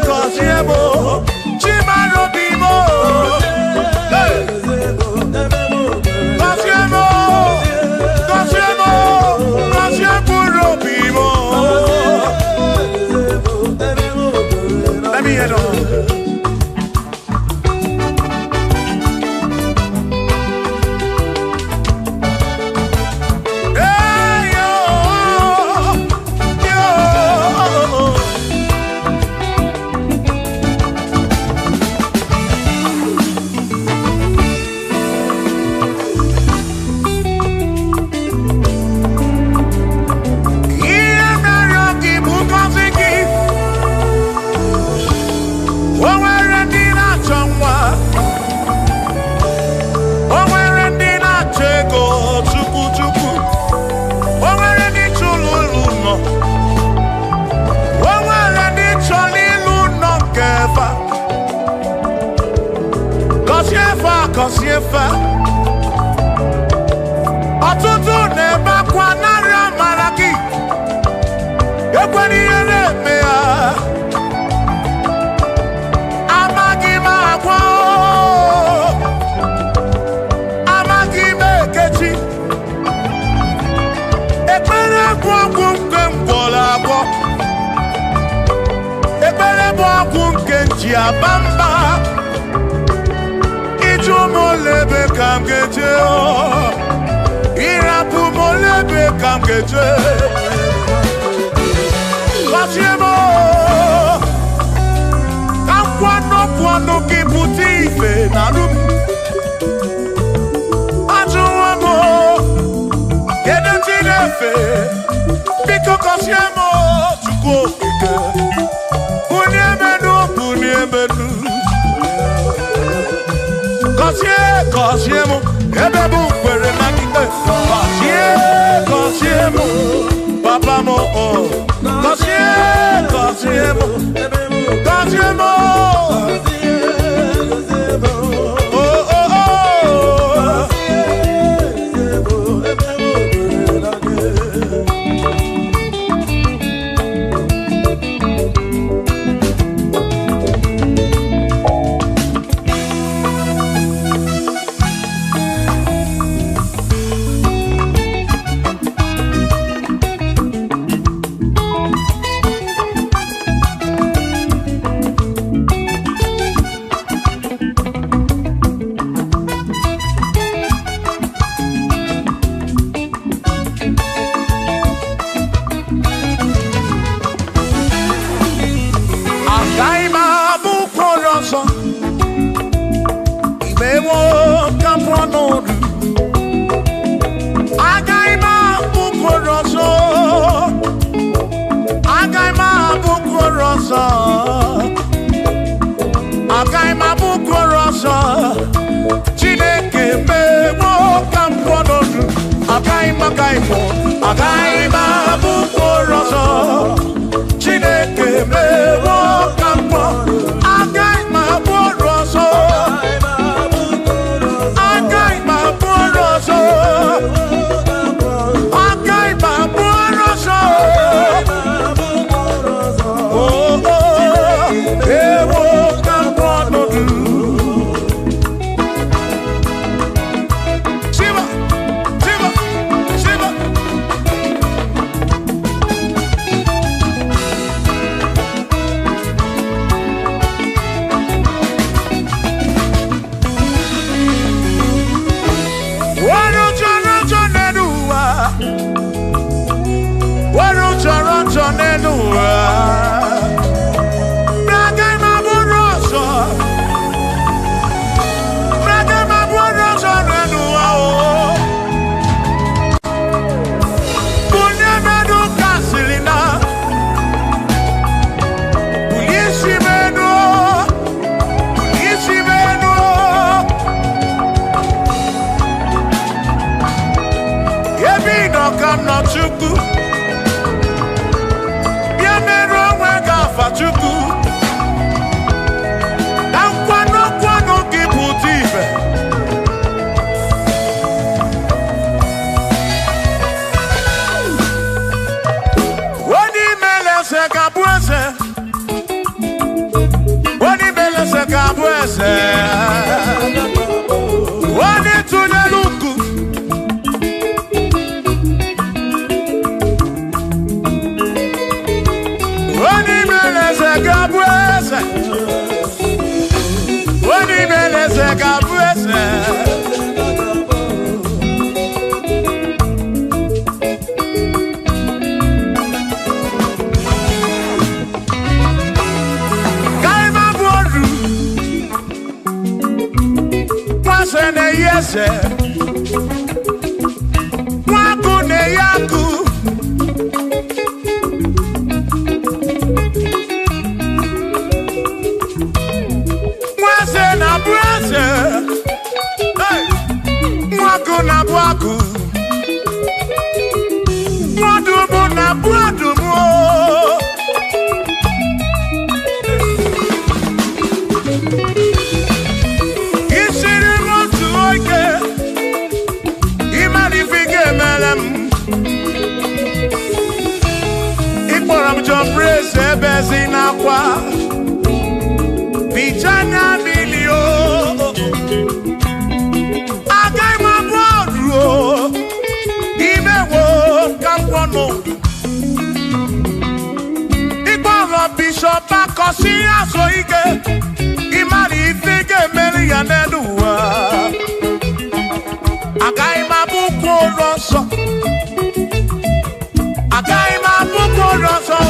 Cosiemo, Chimano Bimo, Cosiemo, Bimo. Let me head on. Kosiefa Atutu neba kwa nara maraki Ekwani yele mea Amagi magwa Amagi mekechi Ekwele kwa kumke mkola kwa Ekwele kwa kumke njia bamba Molebe kamgeje Irapu molebe kamgeje Kosiemo Kamkwano kiputi narum Ajuamo Yedechinefe Biko kosiemo Chuko ike Uniemenu Cosiemo, Ebebu, Pere Makite, Cosiemo, Papa Mo, Cosiemo, ese wani tuneluku wani meleze gabuese wani meleze gabuese ne yese waku ne yaku mwase na brase hey waku na bwaku mwadumu na bwadumu Bezina kwa Pichanya milio Agai mabodro Imewo kampono Igboro bishop akosi asoike Imari ifige meli yaneduwa Agai mabuko roso Agai mabuko roso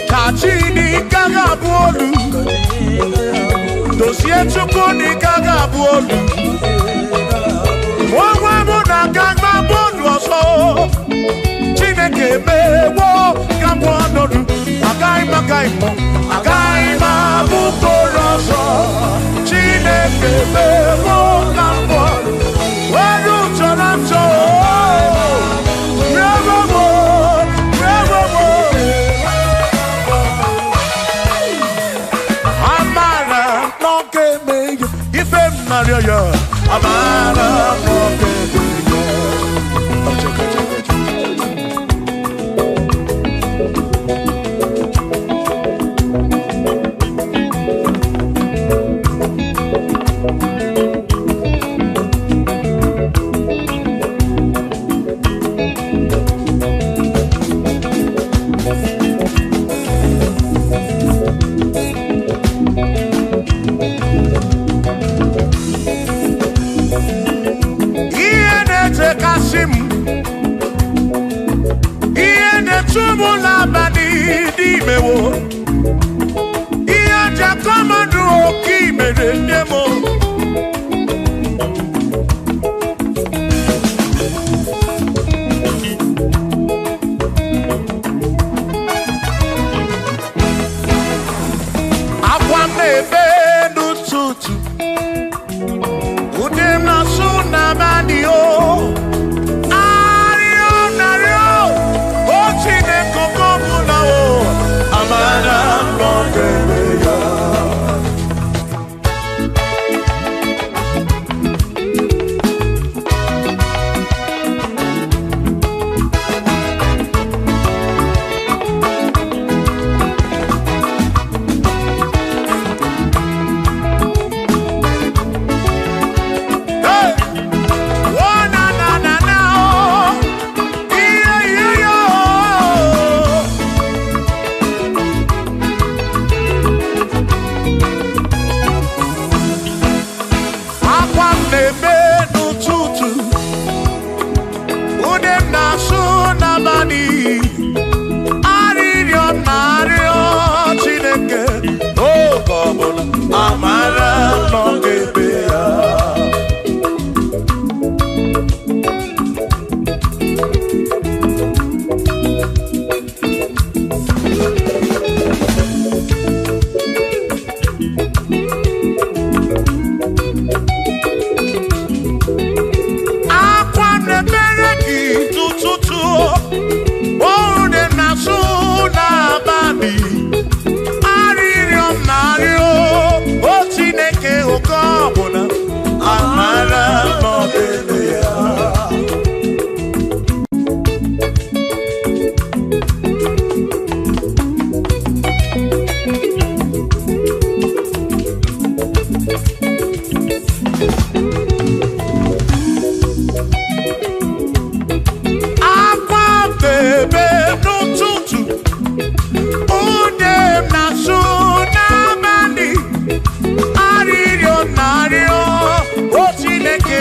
Kachini kagabolu Dossier chukuni kagabolu Mwa muna kagabolu oso Chineke mewo kamwanodu Agaima bukoroso Chineke mewo kamwanodu Weru chorancho Amara Amara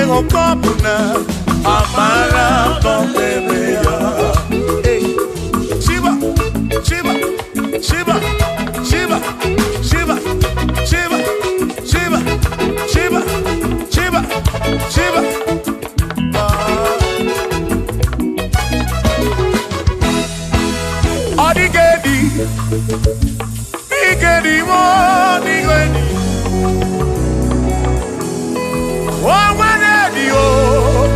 Ego Kabuna, Amara, Bombea. Shiba, Shiba, Shiba, Shiba, Shiba, Shiba, Shiba, Shiba, Shiba, Shiba. Odigedi, Igedi, Odigedi. Oh, Manedi, oh,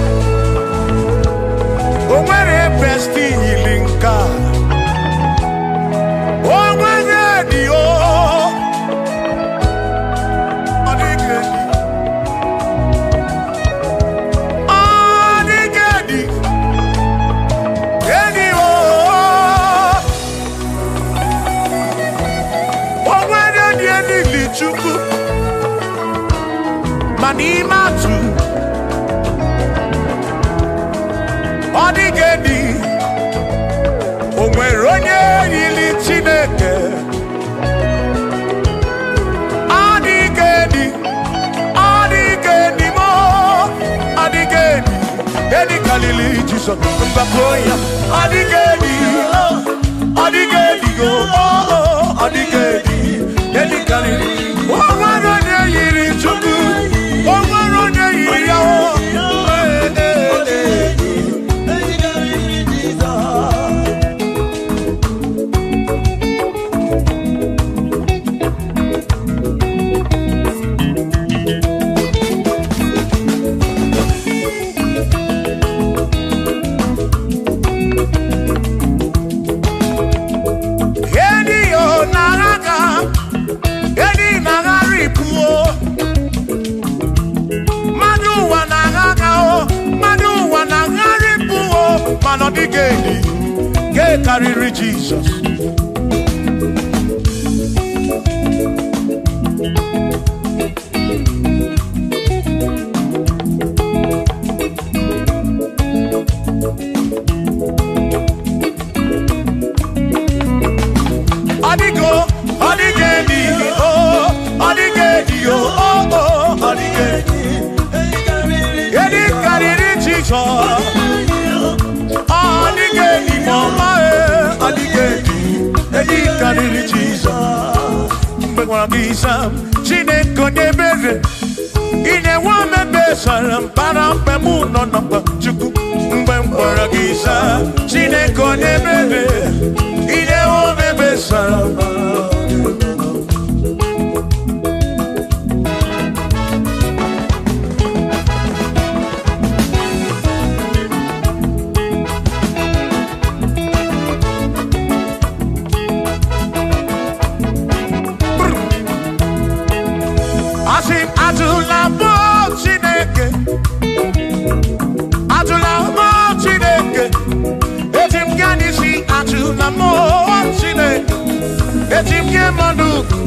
where best healing car. Oh, Manedi, oh, Odigedi, Odigedi, Edi, oh, Manedi, Edi, Lichuku, Manimatu. Odigedi, onweronye yili Chineke. Odigedi, Odigedi mo, Odigedi, Edi kalili Jesus mbakoya. Odigedi, Odigedi go, Odigedi, Edi kalili. Onweronye yili Chukwu, onweronye yili Yahweh. Odigedi, get carry Jesus. Odigo, Odigedi, oh, Odigedi, oh, Odigedi, get carry Jesus. Odigedi, mama, Odigedi, Edi kariri Jesus. Mbekwa kisa, Chineke nyebere. Ine wame besara, mpara mpemu nonapa chuku. Mbekwa kisa, Chineke nyebere. Ine wame besara.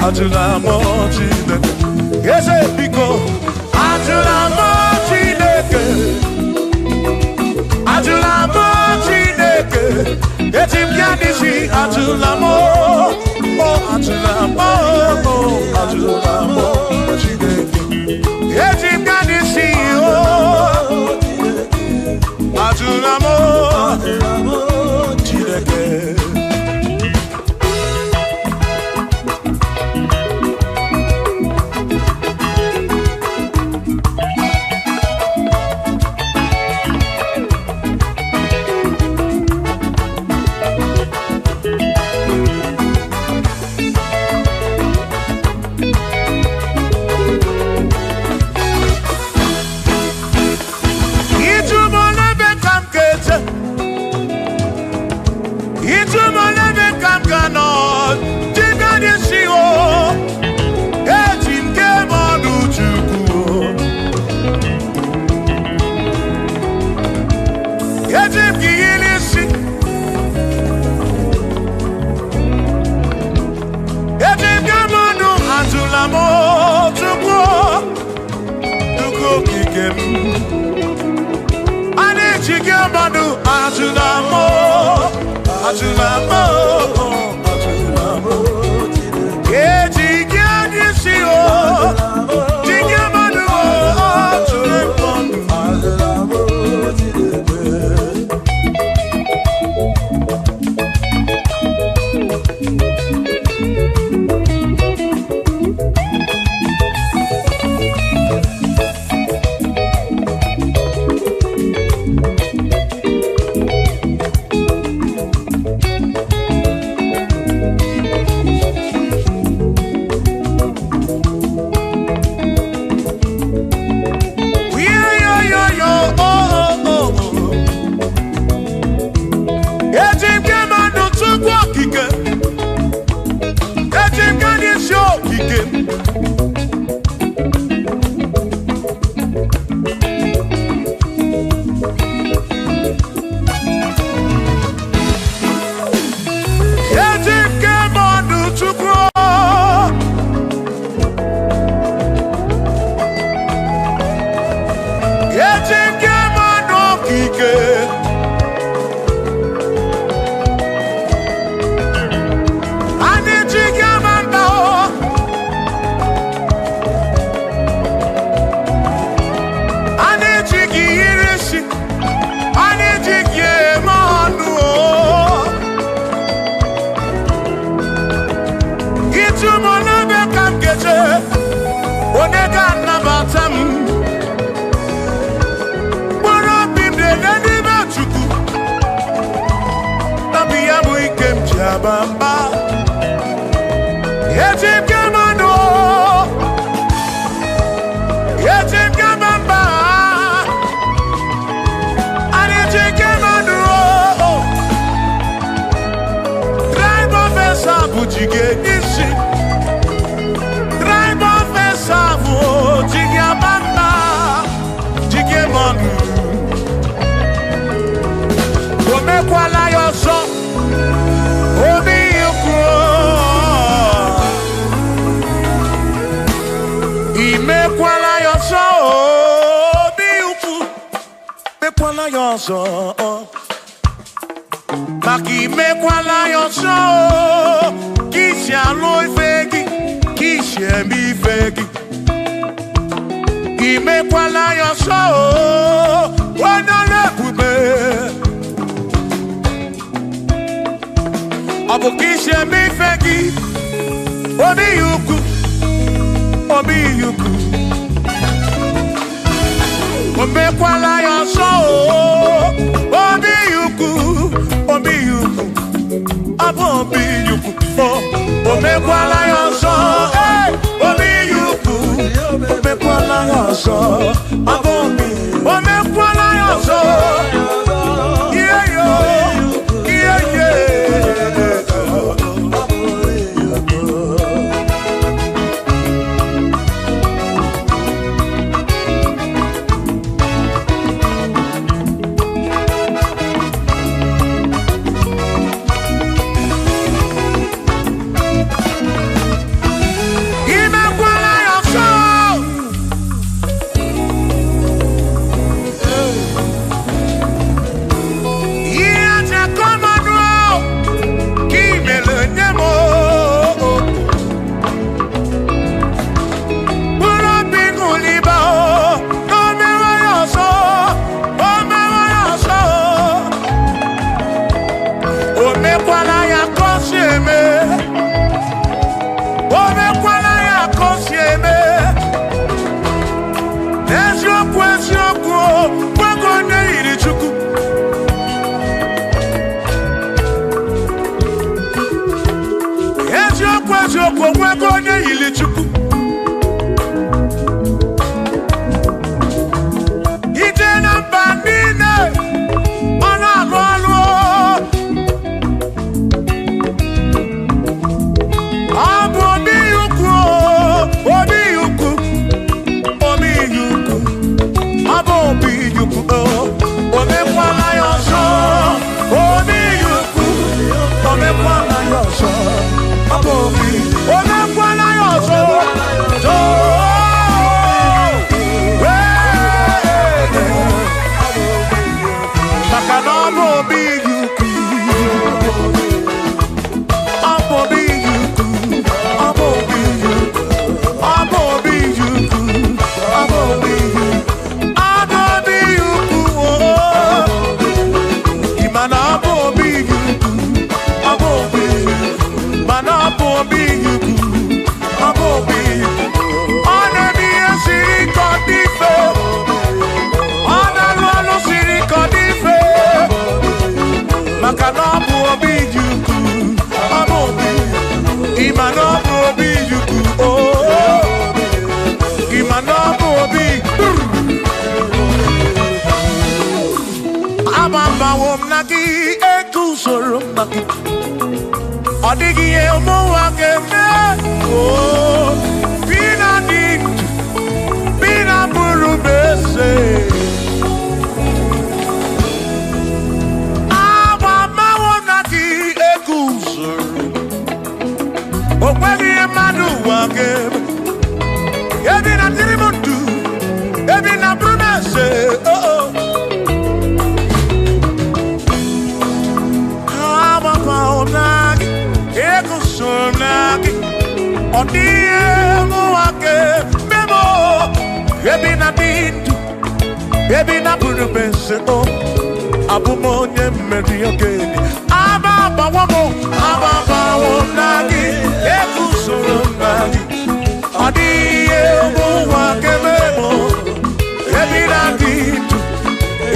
Atula mo Chineke, yes biko. Atula mo Chineke, Atula mo Chineke. Etim kanisi atula mo, oh atula mo, oh atula mo Chineke. Etim kanisi oh, atula mo Chineke. bamba. Yeti kamano. Yeti kamamba. Yeti kamano. Drive of a sabu jige nishi. Drive of a sabu jige bamba. Jige manu. Omekwala yoso. Obi yuko. Imekwala yoso. Obi yuko. Mekwala yoso. Maki mekwala yoso. Kishi aloi fegi. Kishi mi fegi. Imekwala yoso. Wana lepube. Abukishe mi fegi. Obi yuku. Obi yuku. Omekwala yoso. Obi yuku. Obi yuku. Abo obi yuku. Omekwala yoso. Obi yuku. Omekwala yoso. Abo obi. Omekwala yoso. Yeah yo. Yeah yeah. Abumonye meri ogeni. Ababa wamo nagi. Ekusoro nagi. Adiye muwa kememo. Ebina ditu.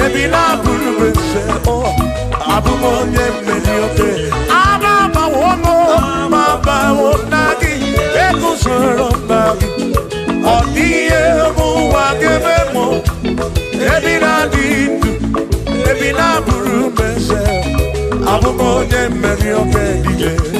Ebina bulubese. Abumonye meri ogeni. Ababa wamo. eh,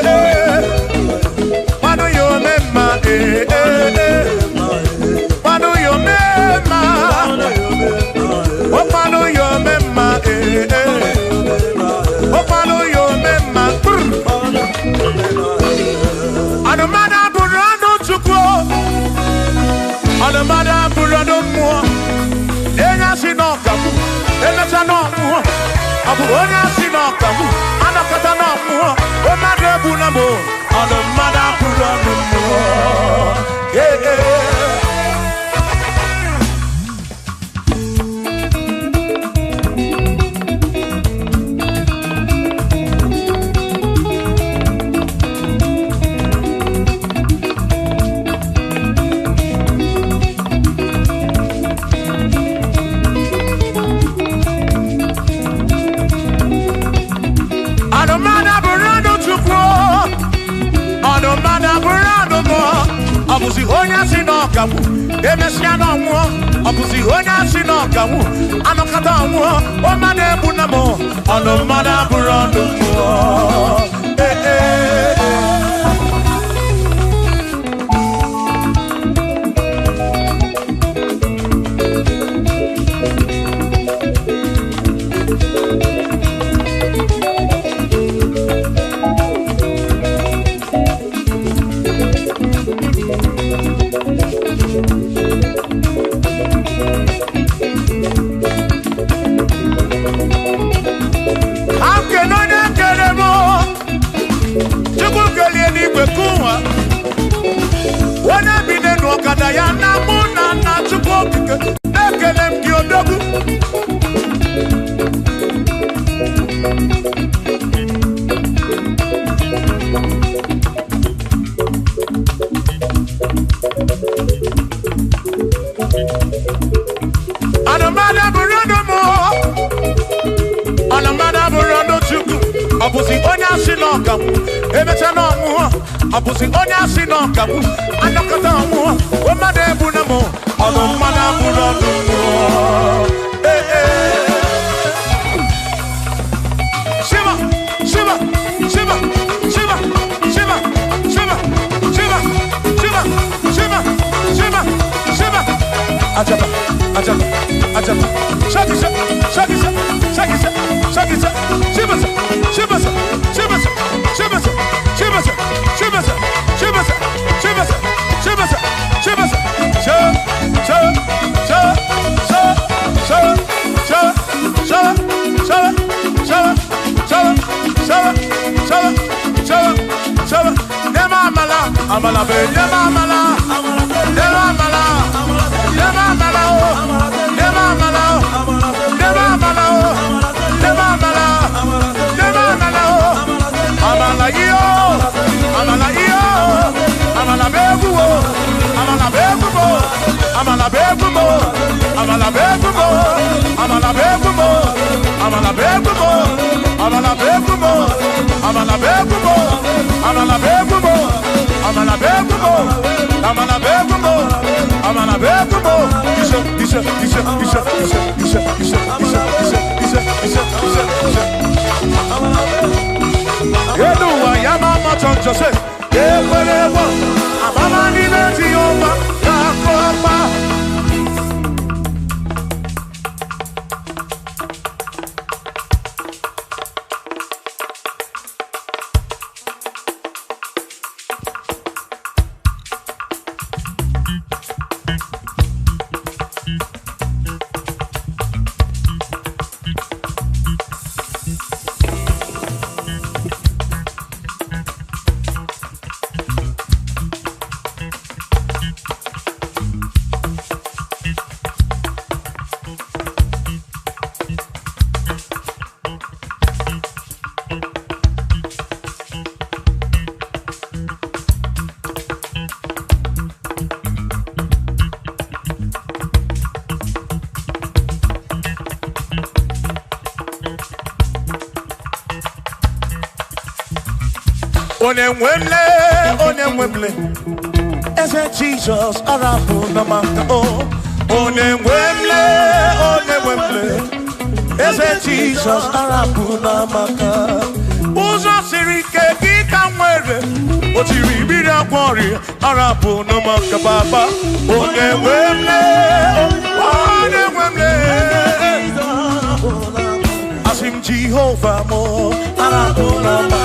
eh. anakata no mu abuonya si no kamu anakata no mu o madebu na mo ono mada puro no mu Abusi honya sinokamu, emesiano mu. Abusi honya sinokamu, anokata mu. O mane bunamo, ono mana burando mu. Abusi onya sinokamu, emechano mu. Abusi onya sinokamu, anokata mu. O madebu na mo, ono mana burando mu. Shiva, Shiva, Shiva, Shiva, Shiva, Shiva, Shiva, Shiva, Shiva, Shiva, Shiva. Ajaba, ajaba, ajaba. Shakisa, shakisa, shakisa, shakisa. Shiva, Shiva, Shiva, Shiva, Shiva, Shiva, Shiva, Shiva, Shiva, Shiva, Amala be, amala, amala, Onemwemle, ese Jesus arabu namaka oh. Onemwemle, ese Jesus arabu namaka. Uzo sirike kikamwere, otiri bira kwori arabu namaka baba. Onemwemle, asim Jehovah mo arabu namaka.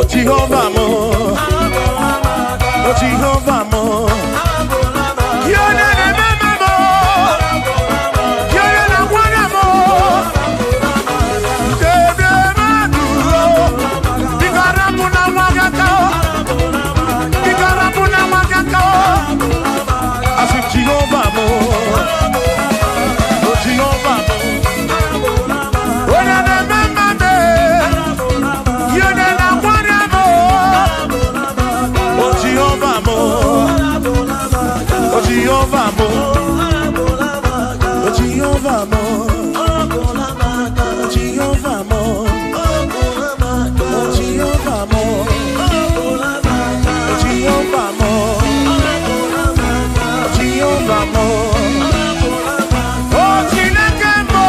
Jehovah mo, oh Jehovah mo, yone ne mama mo, yone na wana mo, dede maduro, bigarabu na magakao, asu Jehovah mo, oh Jehovah mo, yone ne mama me, yone na wana mo. Jehovah mo, oh Jehovah mo, oh Jehovah mo, Jehovah mo, oh Jehovah mo, Jehovah mo, Jehovah mo, oh Chineke mo.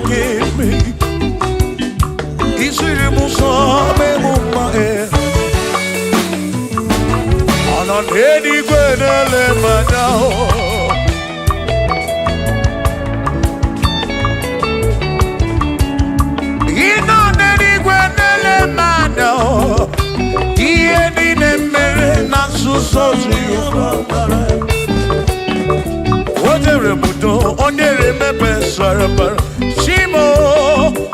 give me. Isiri muso me mumma Ana nedi gwenele manao. Ina nedi gwenele manao. Iye ni nemere na susozi yufamara. Odere mudo, onere mebe sarabara. Shimo,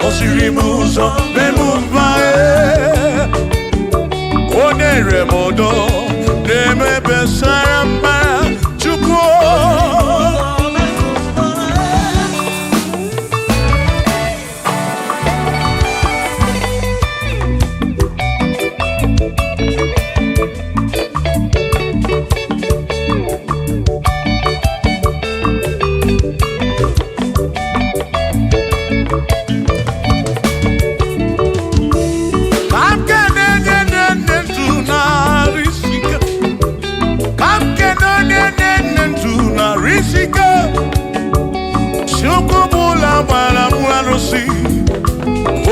osiri muso, memumbae. Onere mudo, nemebe sarabara. Chuko.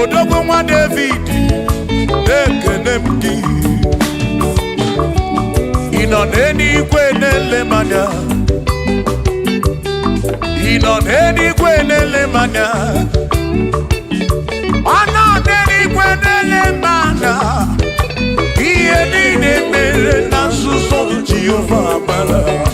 Odogoma David, Ekenemdi. Inoneni kwenele manya. Inoneni kwenele manya. Anoneni kwenele manya. Iye nine mere na suso Jehovah mala.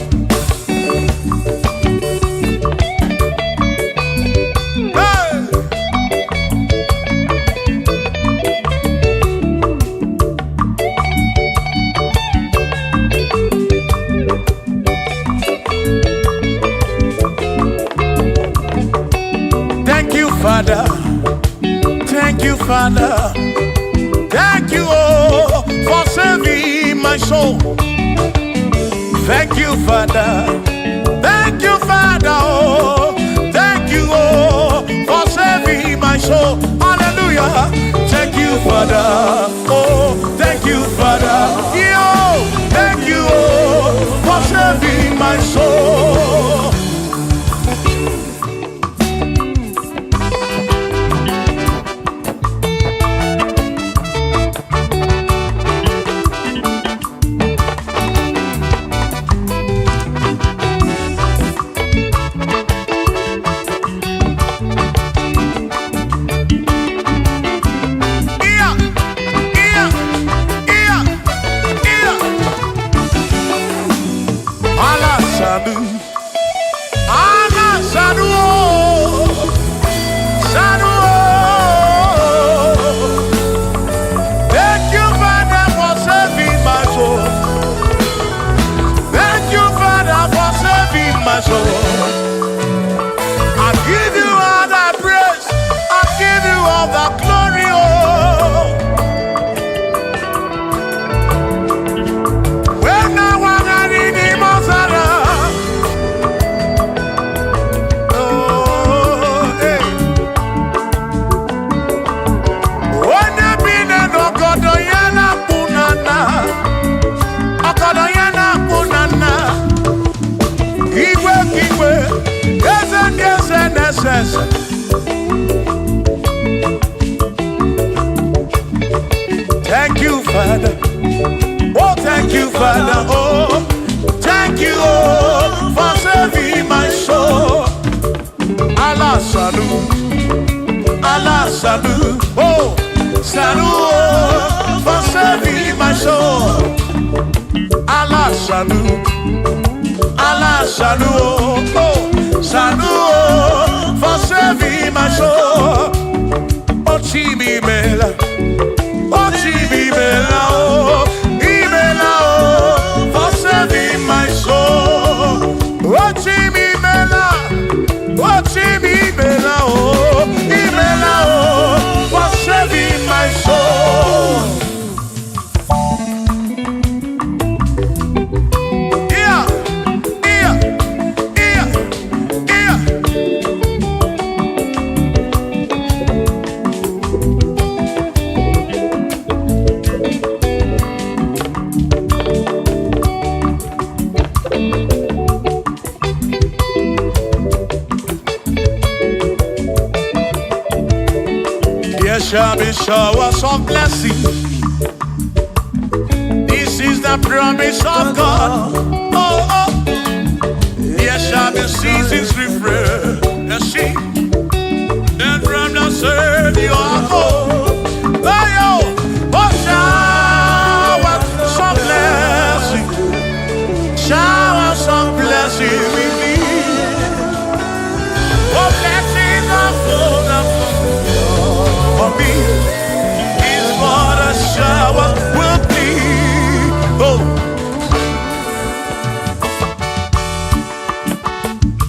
Father, thank you, Father, thank you, oh, for saving my soul. Thank you, Father, oh, thank you, oh, for saving my soul. Hallelujah. Thank you, Father, oh, thank you, Father, yo, thank you, oh, for saving my soul. Thank you, Father. Oh, thank you, Father. Oh, thank you, oh, for saving my soul. Allah salut, oh, salut, oh, for saving my soul. Allah salut, oh, salut, oh, for saving my soul. Oh, Chimi Mela. Oh, Imela, oh, for saving my soul. Oh, Imela, oh, Imela, oh, for saving my soul. Yeah. There shall be showers of blessing. This is the promise of God. Oh, oh. There shall be seasons refreshing. Then from the sun you are home. Oh, showers of blessing. Showers of blessing we need. Oh, blessings are full for me. Is what a shower will be. Oh,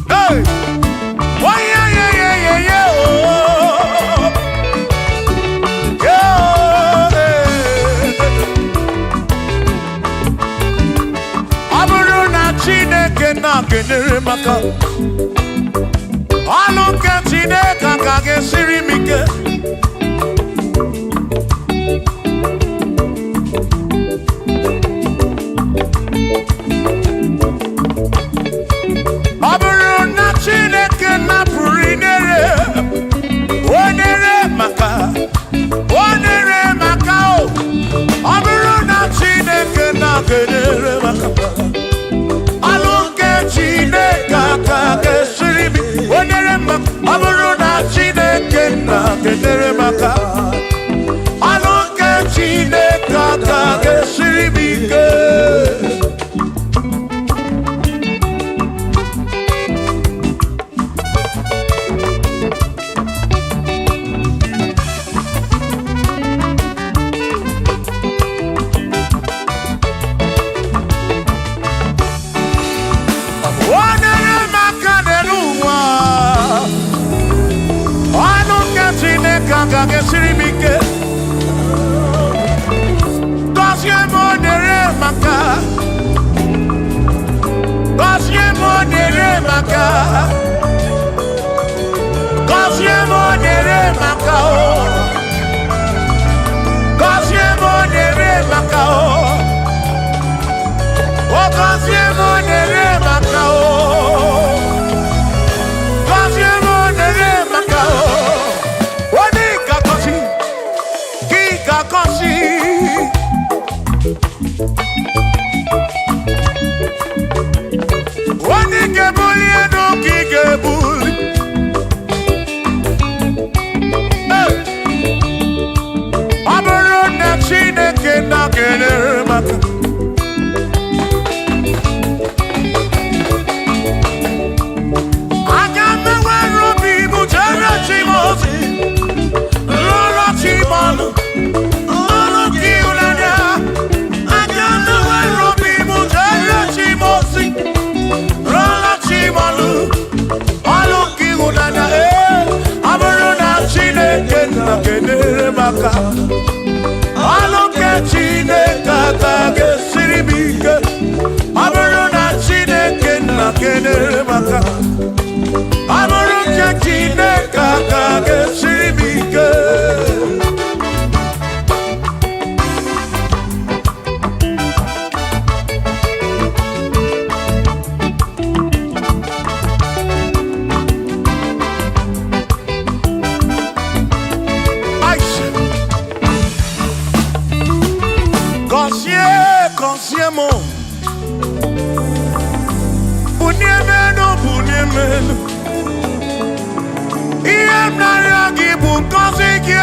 hey, oh yeah, yeah, yeah, yeah, yeah. Oh, yeah. Aburu na Chineke na kenere maka. Alunke Chineke kage siri mike. Aburu na Chineke na purinere. Onere maka. Onere maka o. Aburu na Chineke na kenere maka. Alunke Chineke kage siri mike. Onere maka. Aburu na Chineke na kenere maka. Alunke Chineke kage siri mike. Onere maka denuwa. Alunke Chineke kage siri mike. Onere maka. Onere maka. Onere maka o. Onere maka o. Onere maka o. Onere maka o. Onika kosi. Kika kosi. Onika buli eno kike buli. Aburu na Chineke na kenere maka. Aga me wero bibu jere chimosi. Lolo chimonu. Lolo kiulanya. Aga me wero bibu jere chimosi. Lolo chimonu. Lolo kiulanya. Aburu na Chineke na kenere maka. Alunke Chineke kage siri mike. Aburu na Chineke na kenere maka. Alunke Chineke kage siri mike. Consiemo. Bunyemeno. Iem na yagi bunkosiki.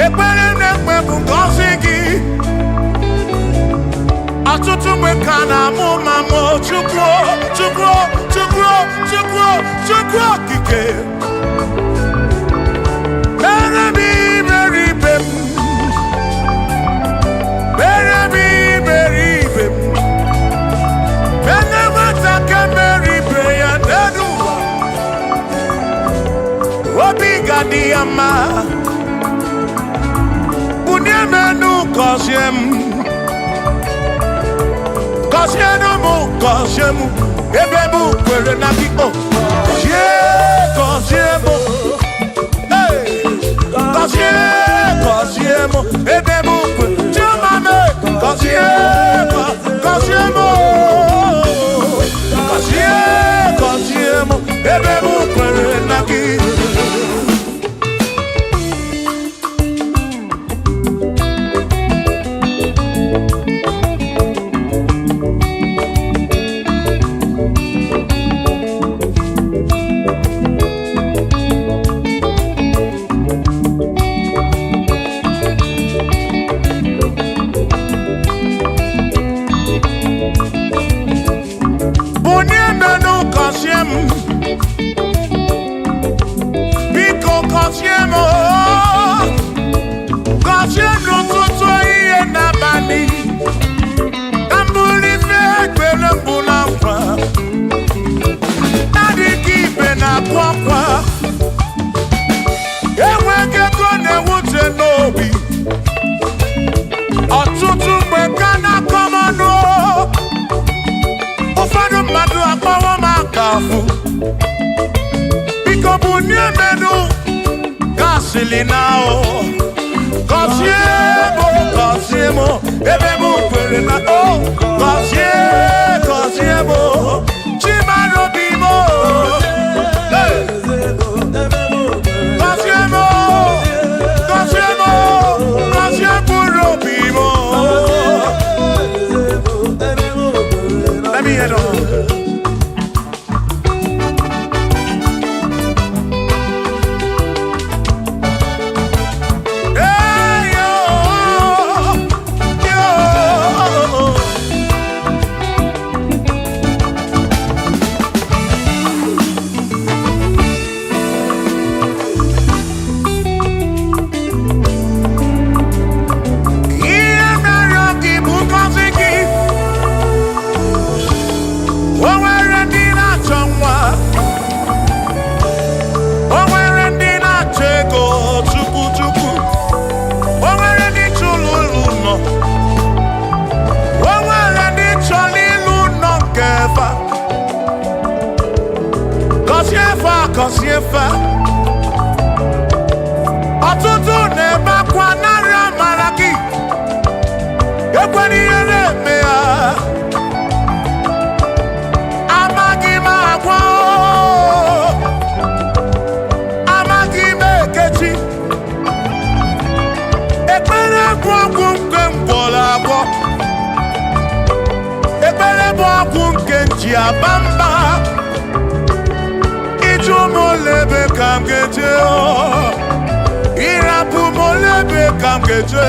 Ekpere nekwe bunkosiki. Atutu mwekana mumamo chukwo kike. Diama Bunyemenu Kosiemu Ebemu kwere na kiko Kosiemu Hey Kosiemu Ebemu kwere Chumame Kosiemu Ebemu kwere na kiko Silinao, Cosiemo, Ebemo, Perinato, Cosiemo, Chimano Bimo, Cosiemo, Bimo. Let me head on. Kosiefa ọtụtụ na-ebe akwa narị amara gị ekwere ihe na-eme ya amaghị m agwa amaghị m ekechi ekpere bụ ọgwụ nke mgbọrọ agwọ ekpere bụ ọgwụ nke nji aba mba molebe kam geje irapu molebe kam geje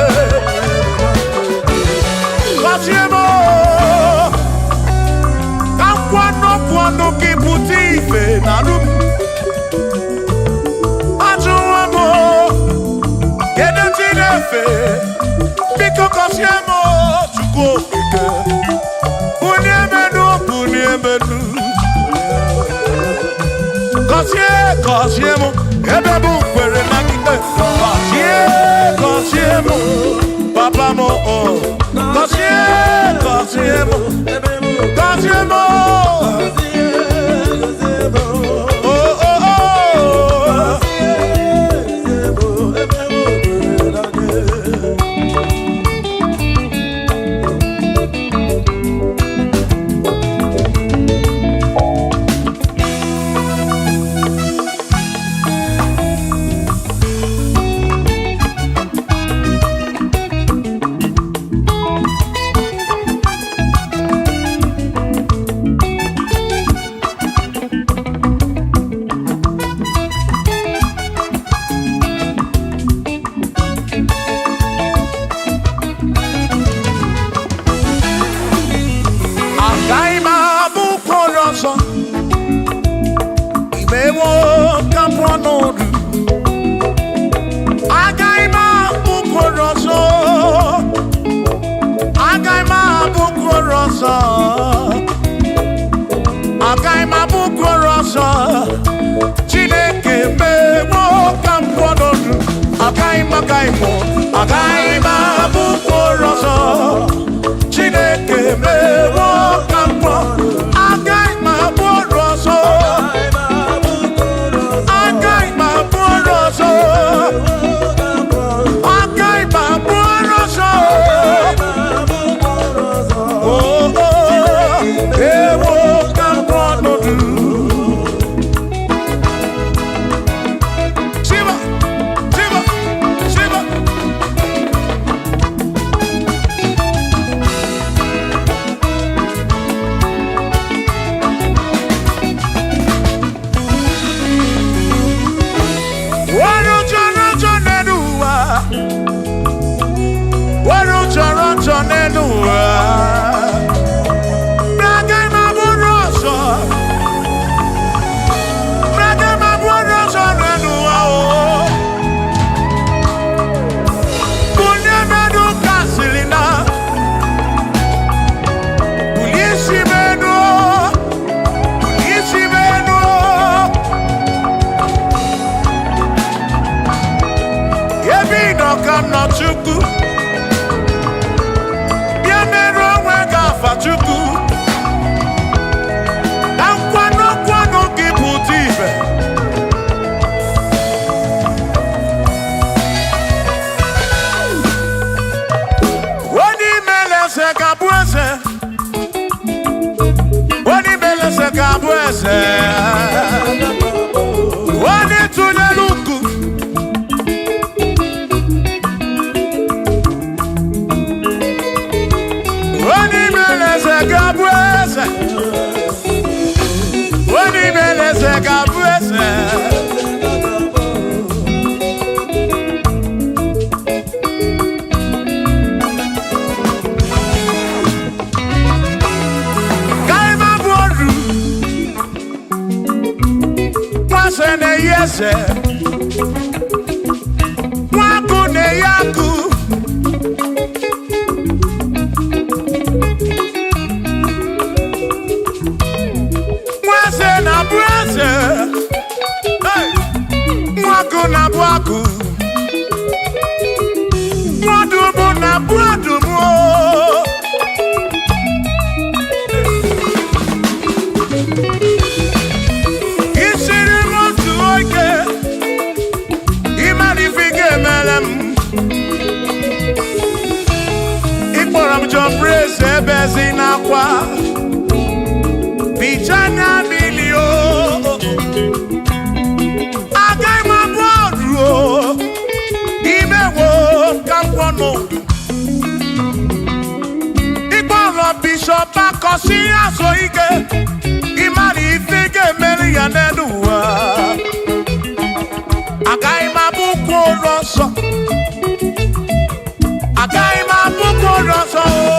Kosiemo kam kwano kiputi ife nalu ajuwamo kedu tinefe biko Kosiemo chukwu okike uniemenu Kosiemo, Ebebu, where na kite. Kosiemo, Papa mo, Kosiemo, ese wani tuneluku wani meleze gabuese wani meleze gabuese ne yese waku ne yaku mwase na bwase hey waku na bwaku mwadumu na bwadumu Bezina kwa Bijana milio Agai mabodro Imewo kampono Ibolo bishop akosi aso ike Imani ifike meli ya nenuwa Agai mabuko roso Agai mabuko roso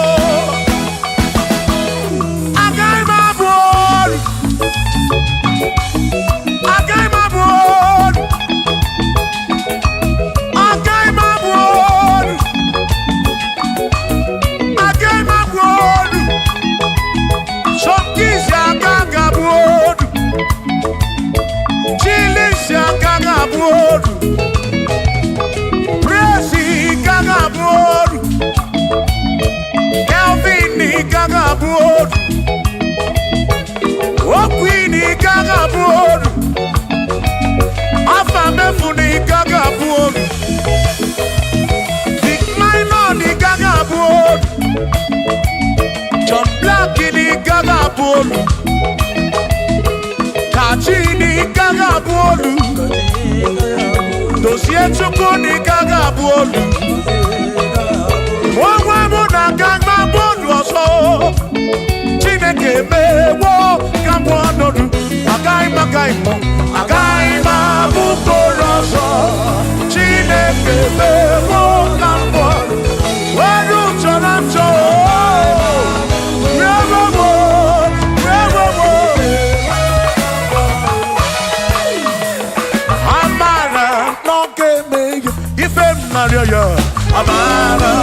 Kachini gaga bolu Dossier chukuni gaga bolu Mwa muna gaga bolu oso Chineke mewo gambo nodu Agai ma buko roso Chineke mewo gambo Waru chorancho Amara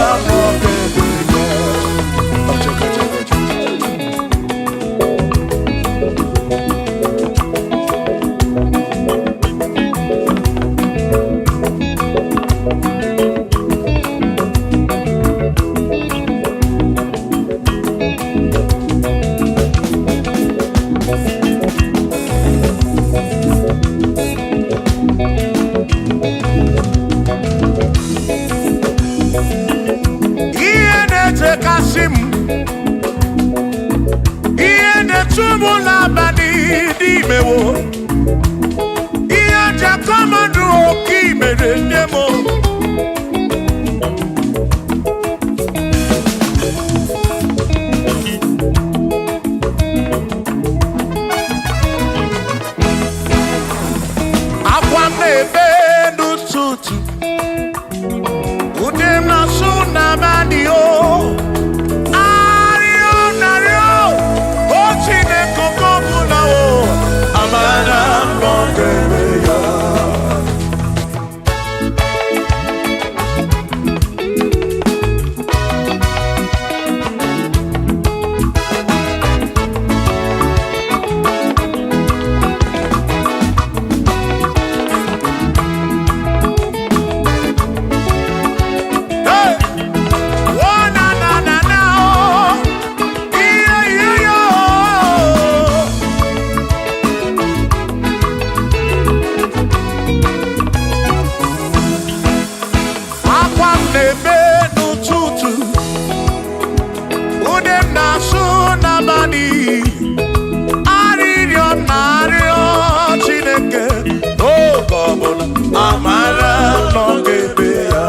amara n'ogebe ya.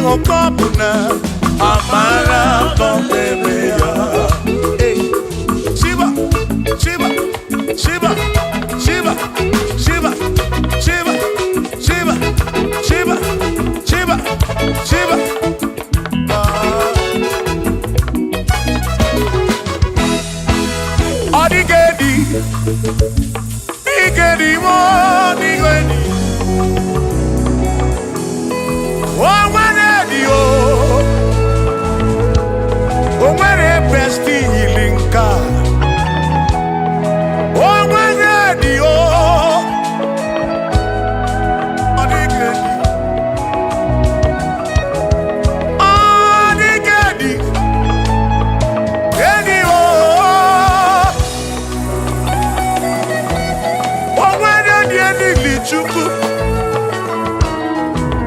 Lokogoma, amara n'ogebe ya. Shiba, Shiba, Shiba, Shiba, Shiba, Shiba, Shiba, Shiba, Shiba, Shiba. Odigedi, Igedi mo, Igedi.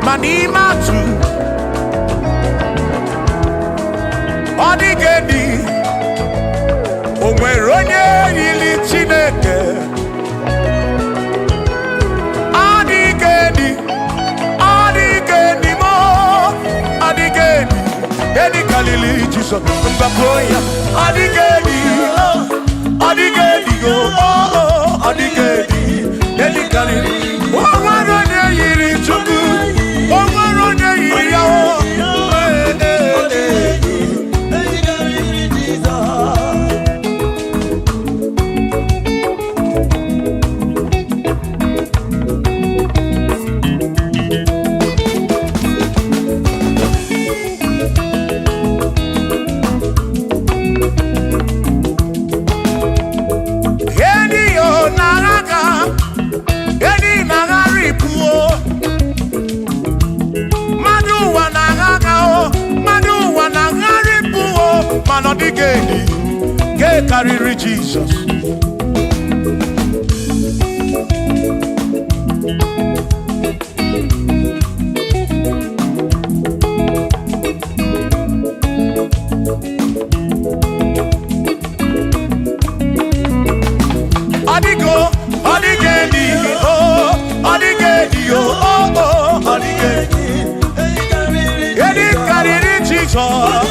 Manimatu Odigedi Onweronye yili Chineke Odigedi Odigedi mo Odigedi Edi kalili Jesus Mbakoya Odigedi Odigedi Odigedi Edi kalili Onweronye yili Chukwu Odigedi, get carry Jesus. Odigo, Odigedi, oh, Odigedi, oh, Odigedi, get carry Jesus.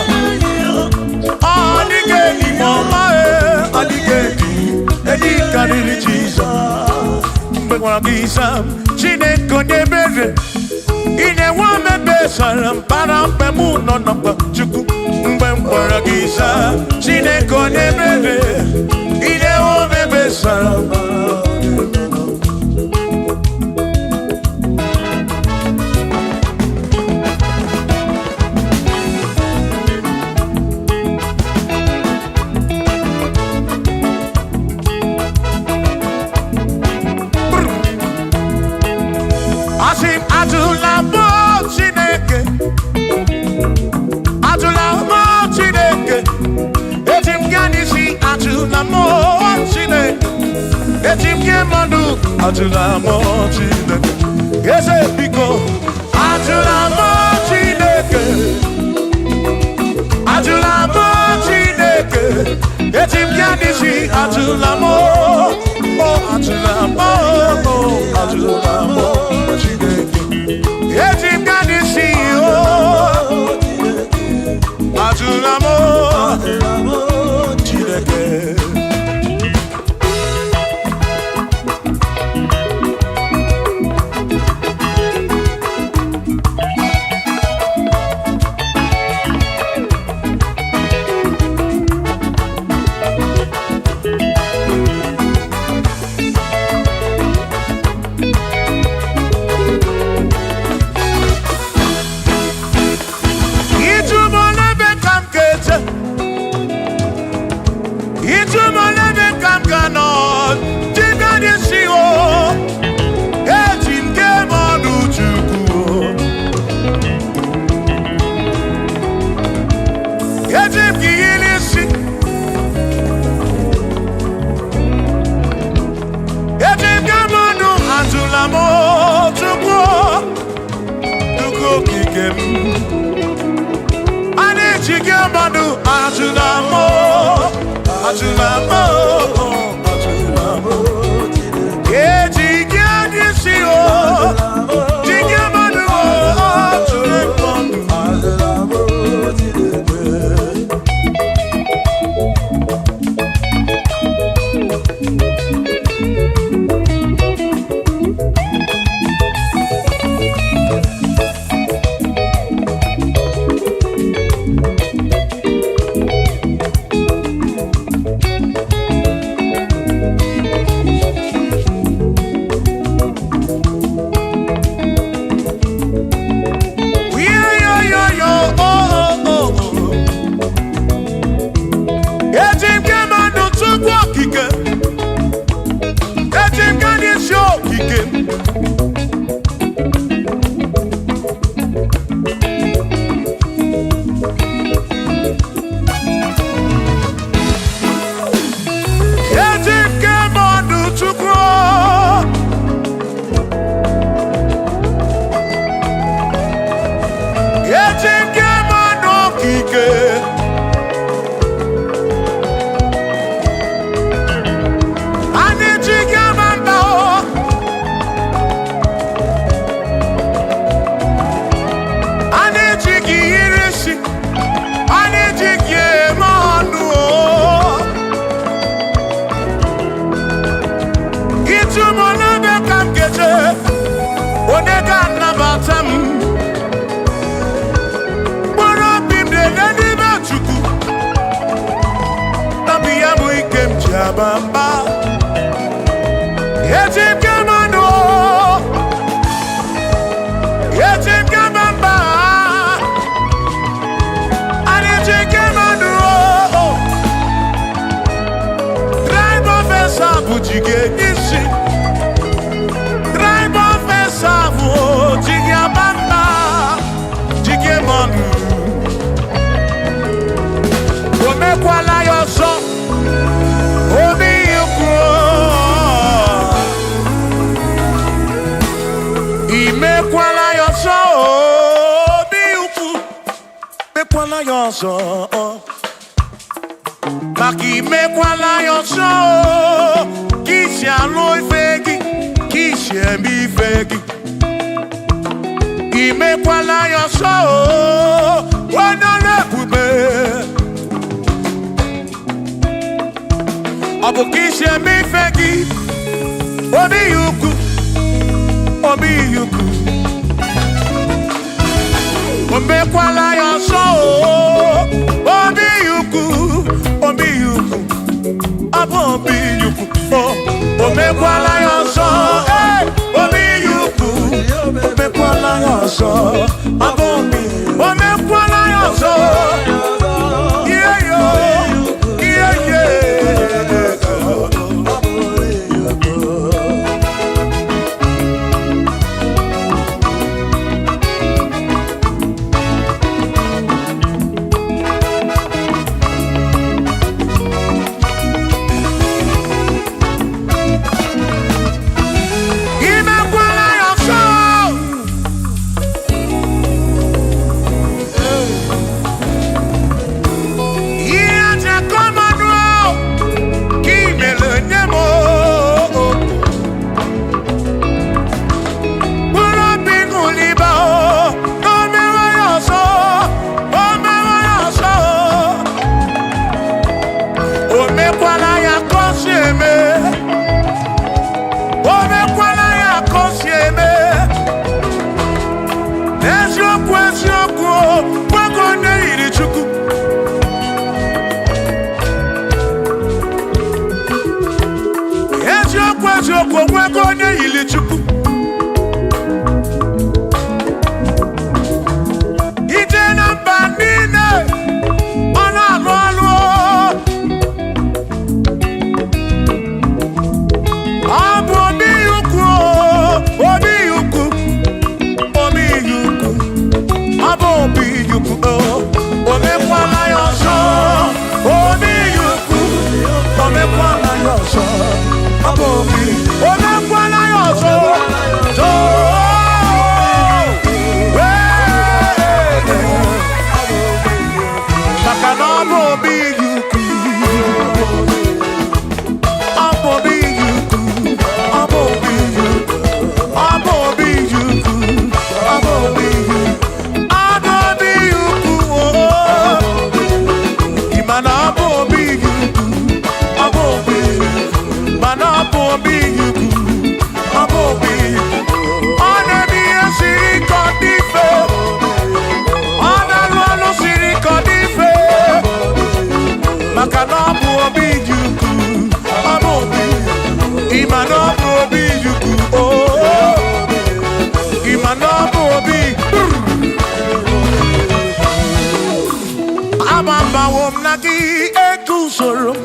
Odigedi mama Odigedi Edi kariri Jesus Mbekwa gisa Chineke nebere Ine wame besara Mpara mpemu nonapa Chukwu Mbekwa gisa Chineke nebere Ine wame besara Atula mo Chineke, ese biko. Atula mo Chineke, atula mo Chineke. Etim kanisi atula mo, oh atula mo, oh atula mo Chineke. Etim kanisi oh, atula mo Chineke. chikem. Ane chikem manu ajunamo, ajunamo, ajunamo. Yeah, chikem yesio, chikem manu ajunamo, ajunamo. Bamba, yetim kamano, yetim kamamba, yetim kamano. Drive officer bujige nishi, drive officer bujige bamba, jige manu. Ome kwala yoso. Imekwala yoso, biuku, mekwala yoso. Maki mekwala yoso, kishi aloi fegi, kishi emi fegi. Imekwala yoso, wanole kube. Abu kishi emi fegi, obi yuku. Obi yuku, omekwala yoso. Obi yuku, abo obi yuku. Omekwala yoso, obi yuku. Omekwala yoso, abo obi. Omekwala yoso, yeah yo, yeah yeah.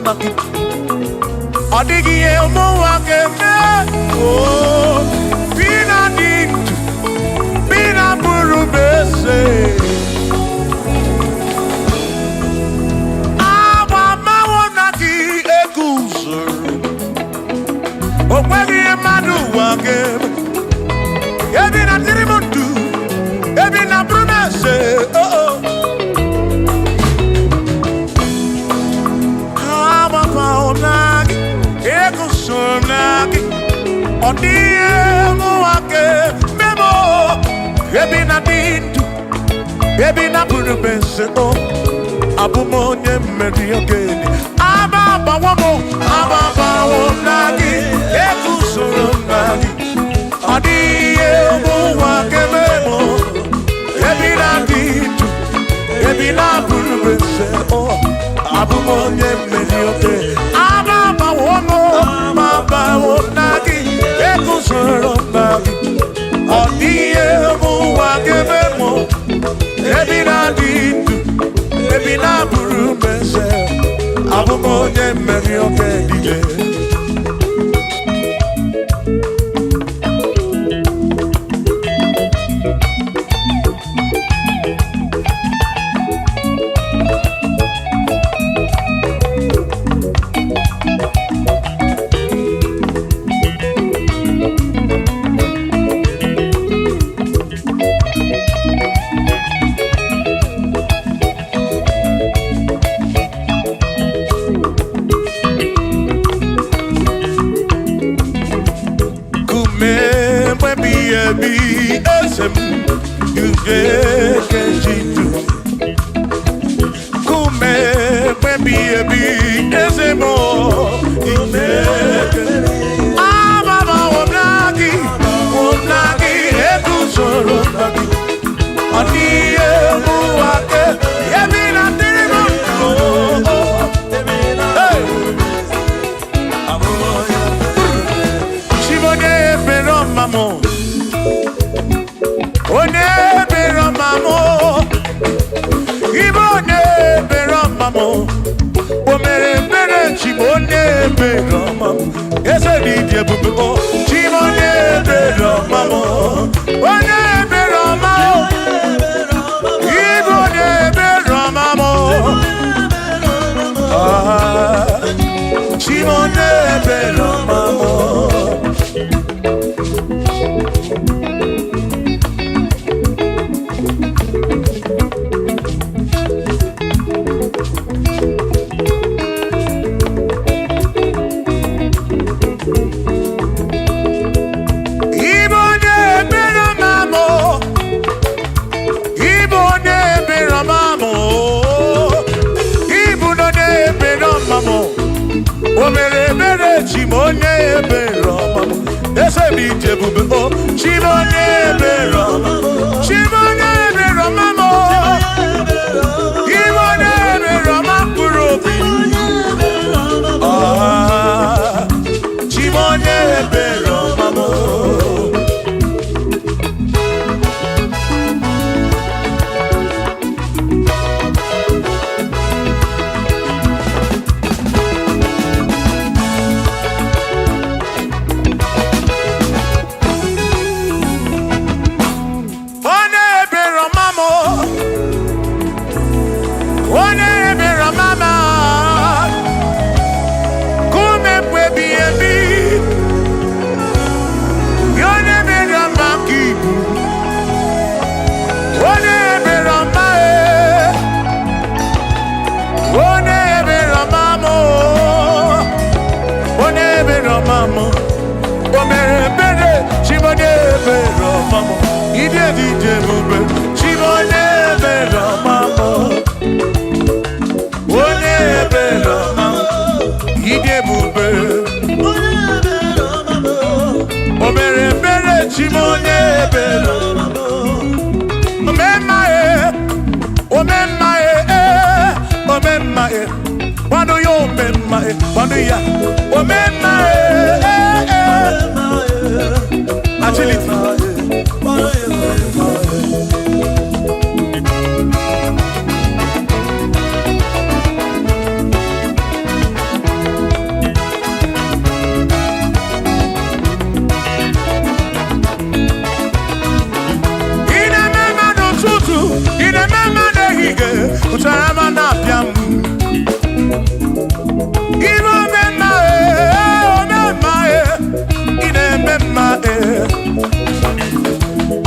naki. Odigi emo wakeme. Oh, bina dintu, bina burubese. Awa mawo naki ekuser. Okwegi emadu wakeme. Ebi na tirimutu, ebi na brumese. Oh oh. Nagi, ego sonagi, odie muake memo, ebi na dintu, ebi na burubense o, abumonye mediogeni, ababa wo nagi, ego sonagi, odie muake memo, ebi na dintu, ebi na burubense o. Abumonye medioke Ababa wo nagi Ekusoro nagi Odie muwakebemo Ebi na dindu Ebi na burumese Abumonye medioke dije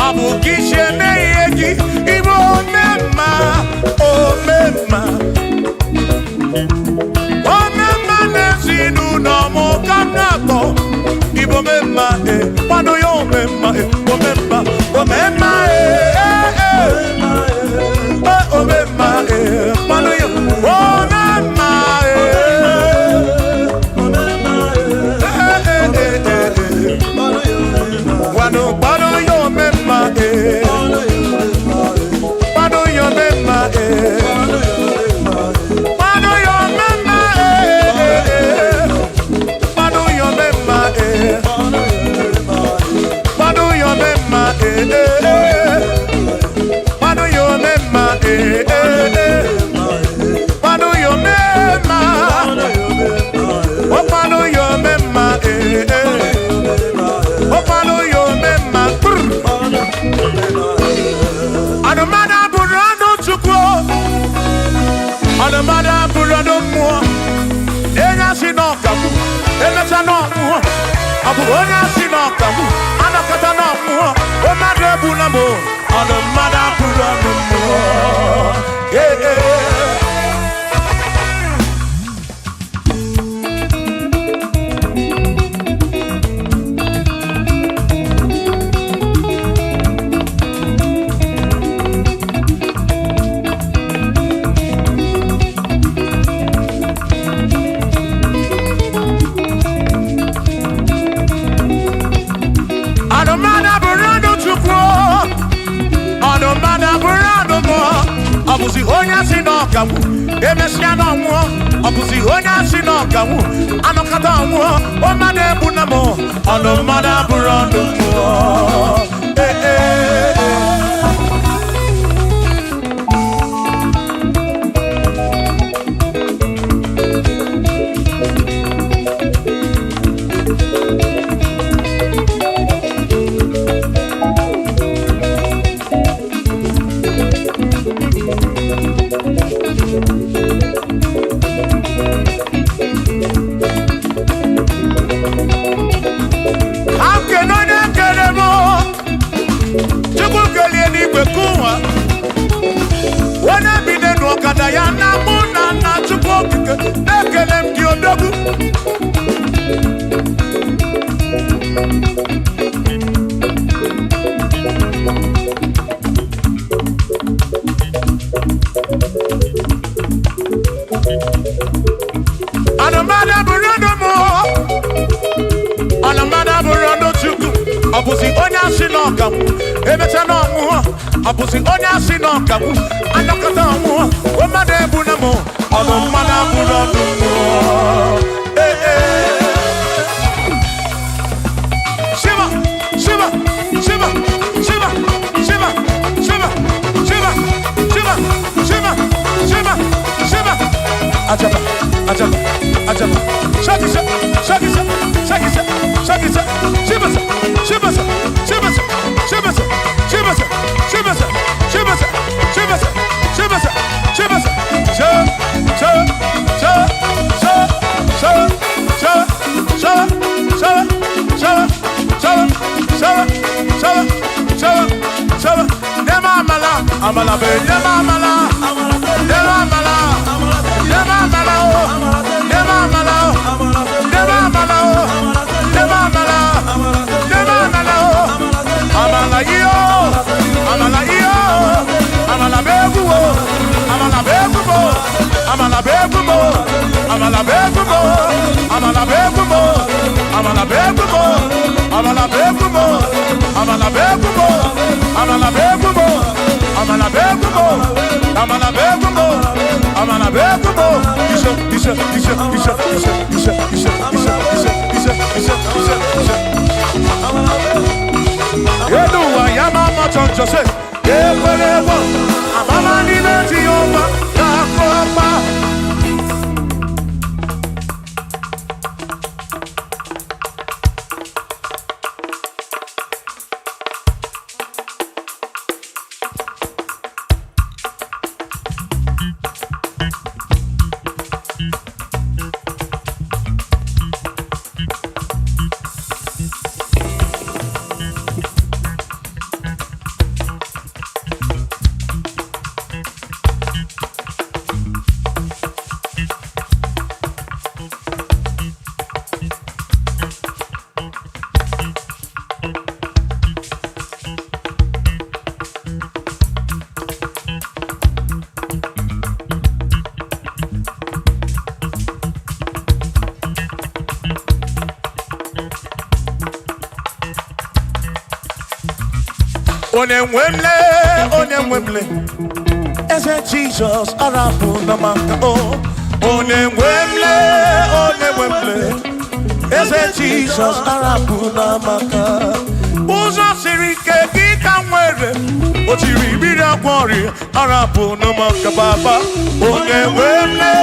abukishe meyeki ibo mema o mema nesinu no mo kanato ibo mema pano yo mema o mema o mema o mema pano yo o mema pano yo mema pano yo mema Abuja sinokamu, anakata no mu, o madrebu na mo, on mada pura no mo. Abusi onya sinokamu, emesiano mu, abusi onya sinokamu, anakata mu, o madrebu na mo, on mada pura no mo. Abusi onya sinokamu, emechano mu, abusi onya sinokamu, anakata mu, o madrebu na mo, on mada pura no mo. Shiva, Shiva, Shiva, Shiva, Shiva, Shiva, Shiva, Shiva, Shiva, Shiva, Shiva. Ajaba, ajaba, ajaba. Shakisa, shakisa, shakisa, shakisa. Shiva, Shiva, Shiva, Shiva, Shiva, Shiva, Shiva, Shiva, Shiva, Shiva, Amala be, amala, amala, Onemwemle, Eze Jesus, Arabu Namaka, Onemwemle, Eze Jesus, Arabu Namaka, Uzo Sirike, Kikamwere, Ochiribira Kwari, Arabu Namaka Baba, Onemwemle,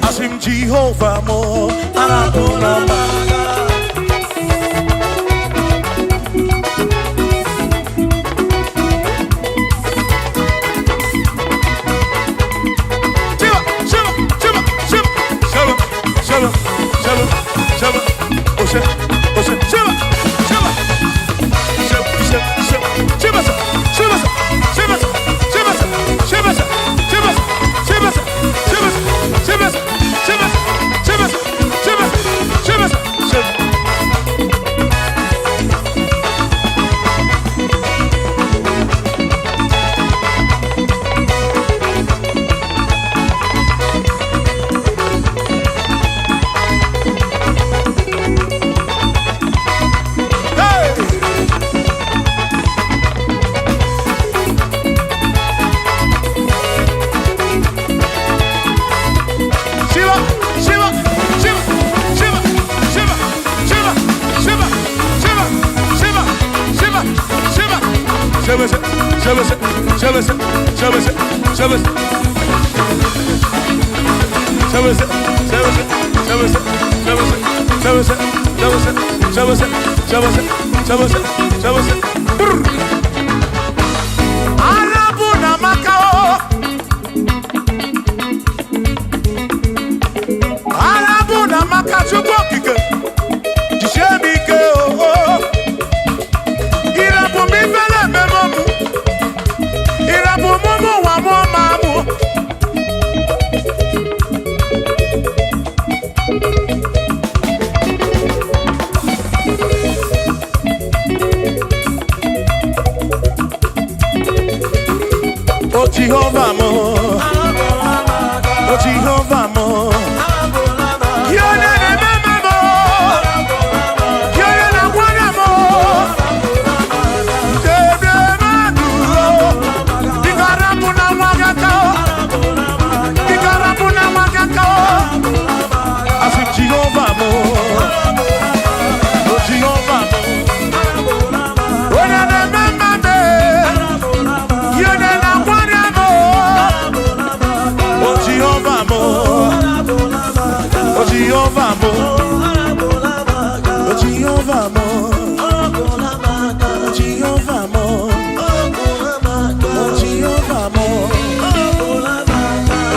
Asim Jehovah Mo, Arabu Namaka. Jehovah mo, oh Jehovah mo, yone ne mama mo, yone na wana mo, dede maduro, bigarabu na wagaka, asim Jehovah mo, oh Jehovah mo, yone ne mama me, yone na Jehovah mo, Jehovah mo, Jehovah mo, Jehovah mo,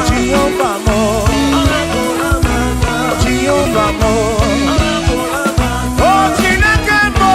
Jehovah mo, Jehovah mo, oh Chineke mo.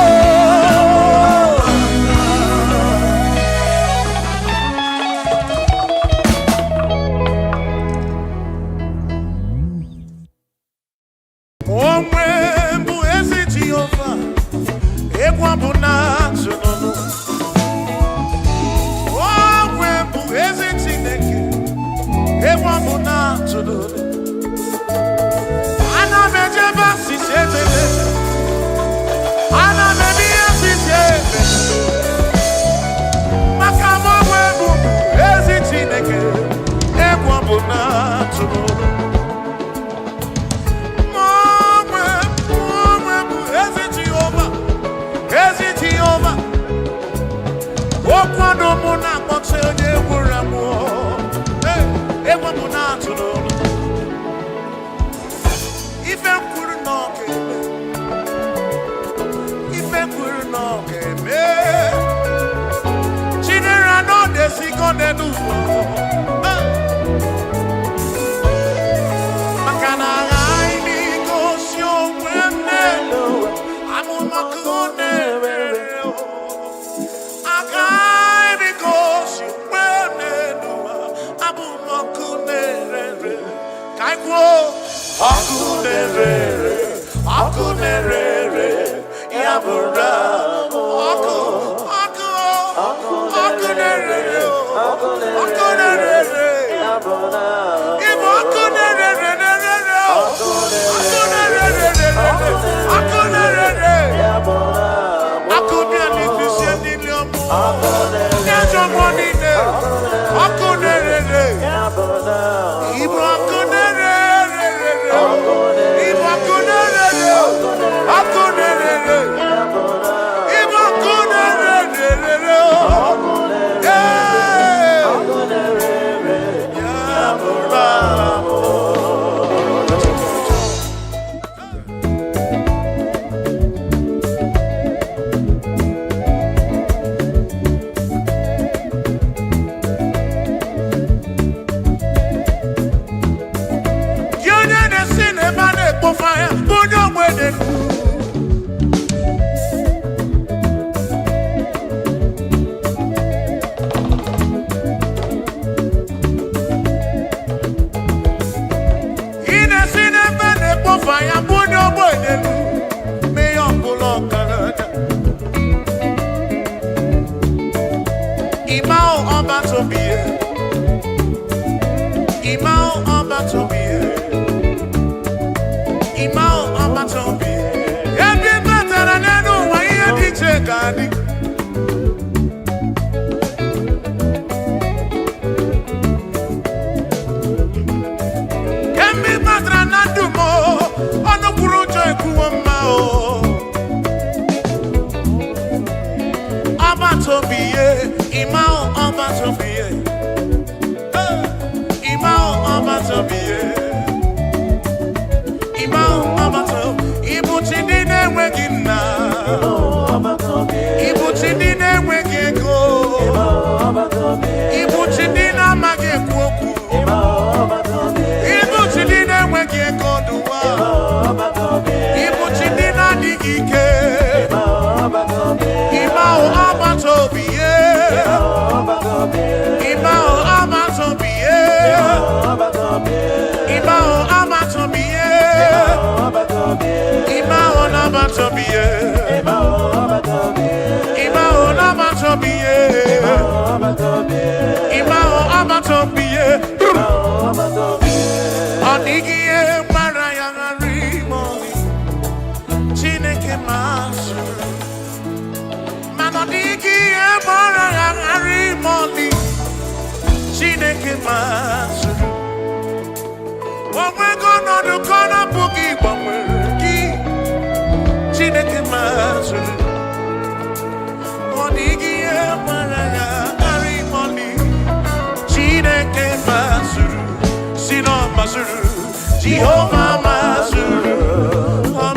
Jehovah Masuru,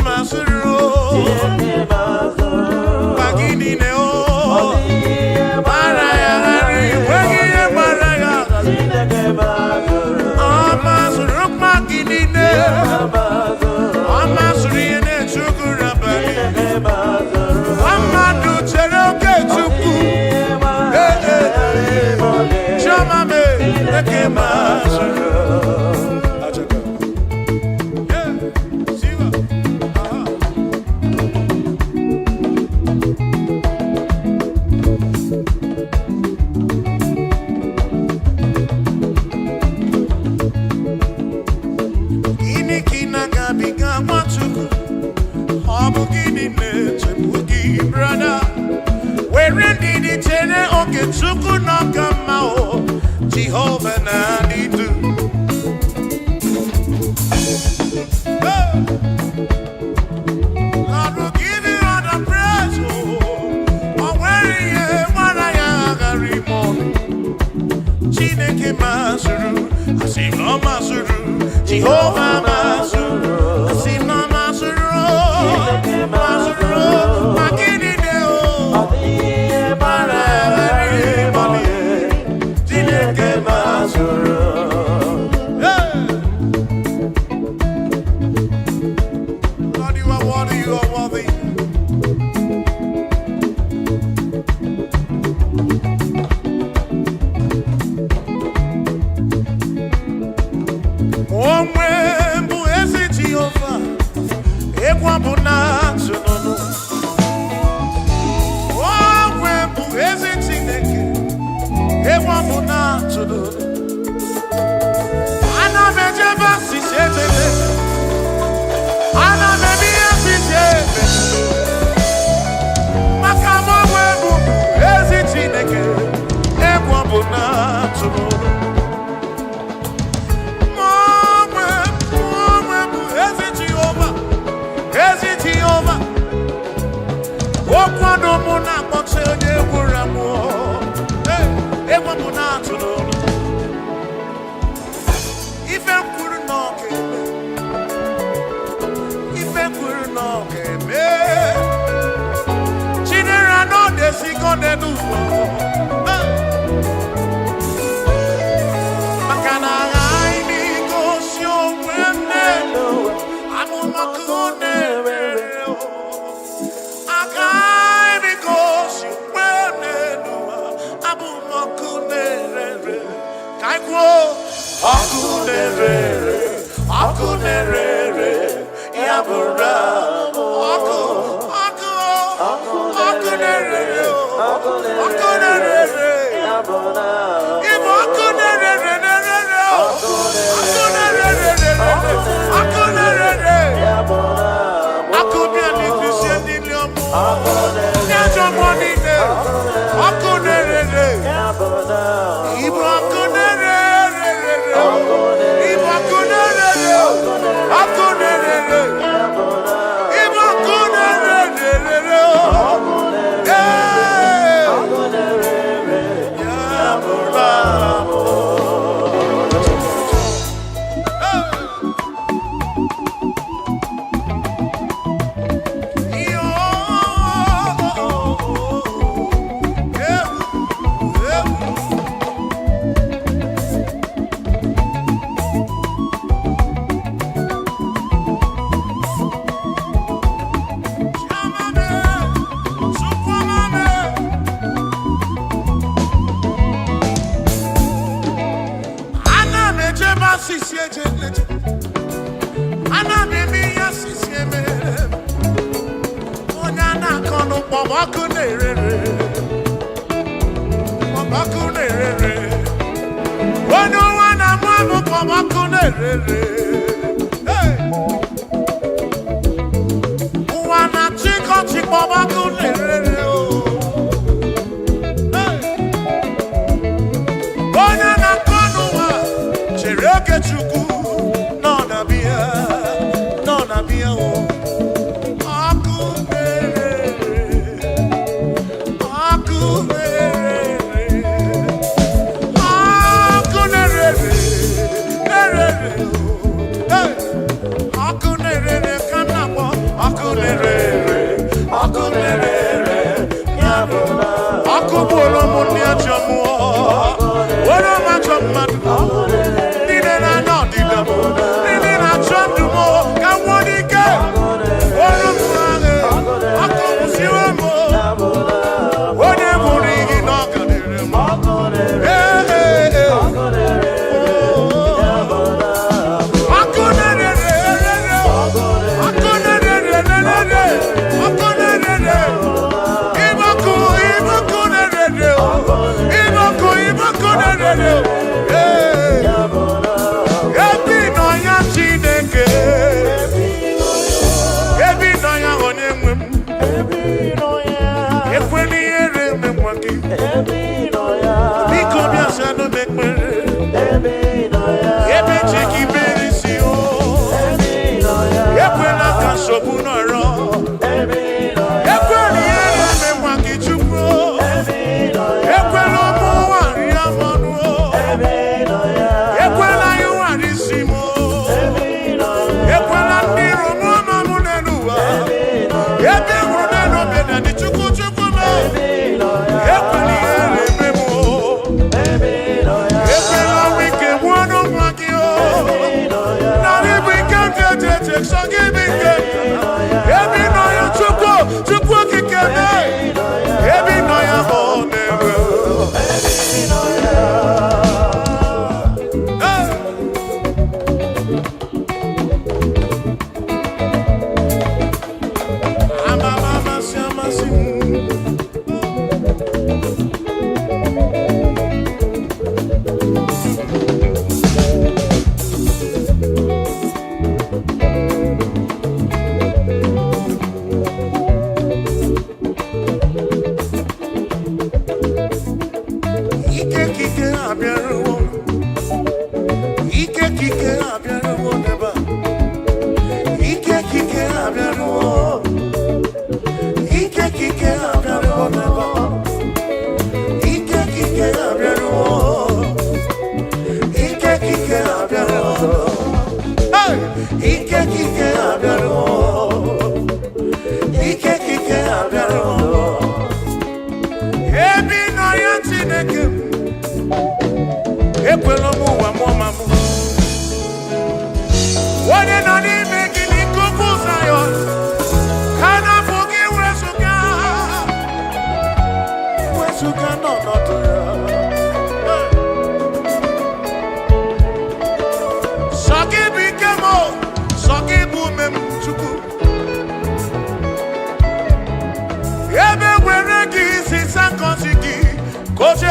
Masuru, Bagini Neo, Maraya, Wagi Maraya, Masuru, Magini Neo, Masuri and Chukurabani, Amadu Cheroke Chuku, Chamame, Masuru. Jehovah Nadidu. Lord will give you all the praise. Oh, where you are, I am Chineke Masuru, Asino Masuru, Jehovah Masuru, Asino Masuru, Masuru, Magini Deo, Lord, you are worthy, you are worthy. Omwembu ezi Jehovah, ekwabuna tsunono. Omwembu ezi Chineke, ekwabuna tsunono. Ana mejeba sisebebe, ana mebiya sisebebe. Makama omwembu ezi nerere yabura Aku nerere Aku nerere yabura Ibo aku nerere Aku nerere yabura Aku biani Christian Liamu Nyajo monine Aku nerere yabura Ibo aku nerere Ibo aku nerere Aku nerere Ibo aku nerere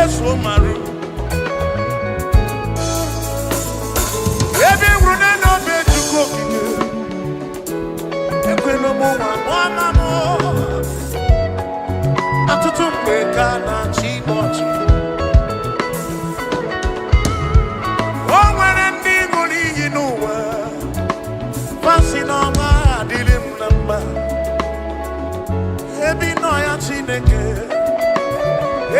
so maru. Every running no bed to cook. Ekweno mo mama mo. Atutu mbeka na chimochi. Oh, when ending only you know. Passing on my dilim number. Ebi no ya chineke.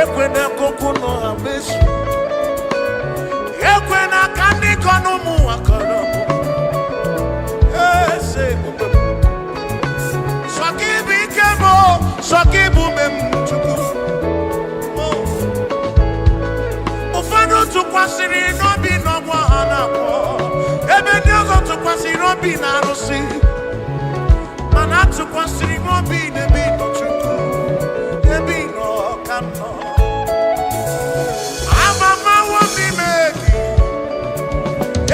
Ekwena kokuno amesu. Ekwena kandi kono mu akoro. Ese kupe. Sokibi kebo, sokibu memchuku. Ufano tukwasiri no bi no mwana ko. Ebe nyozo tukwasiri no bi na rusi. Mana tukwasiri no bi ne bi no chuku. Ebi no kano. Amama wo bi meki.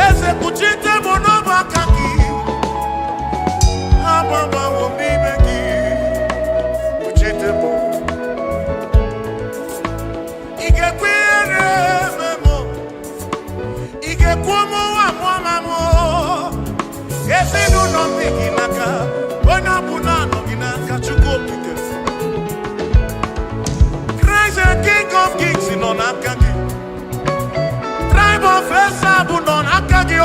Eze kuchite monoba kaki. Amama wo bi meki. Kuchite mo. Ige kwere memo. Ige kuomo wa mwama mo. Ese no no meki naka. Ona bunano ginaka chuko kike. King of kings in on Akagi. Tribe of Esabun on Akagi.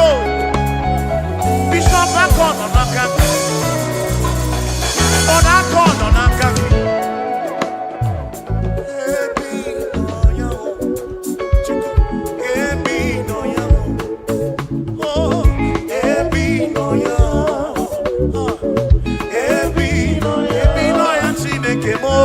Bishop Akon on Akagi. On Akon on Akagi. Ebi no ya. Ebi no ya. Oh, Ebi no ya. Ebi no ya. Chineke mo.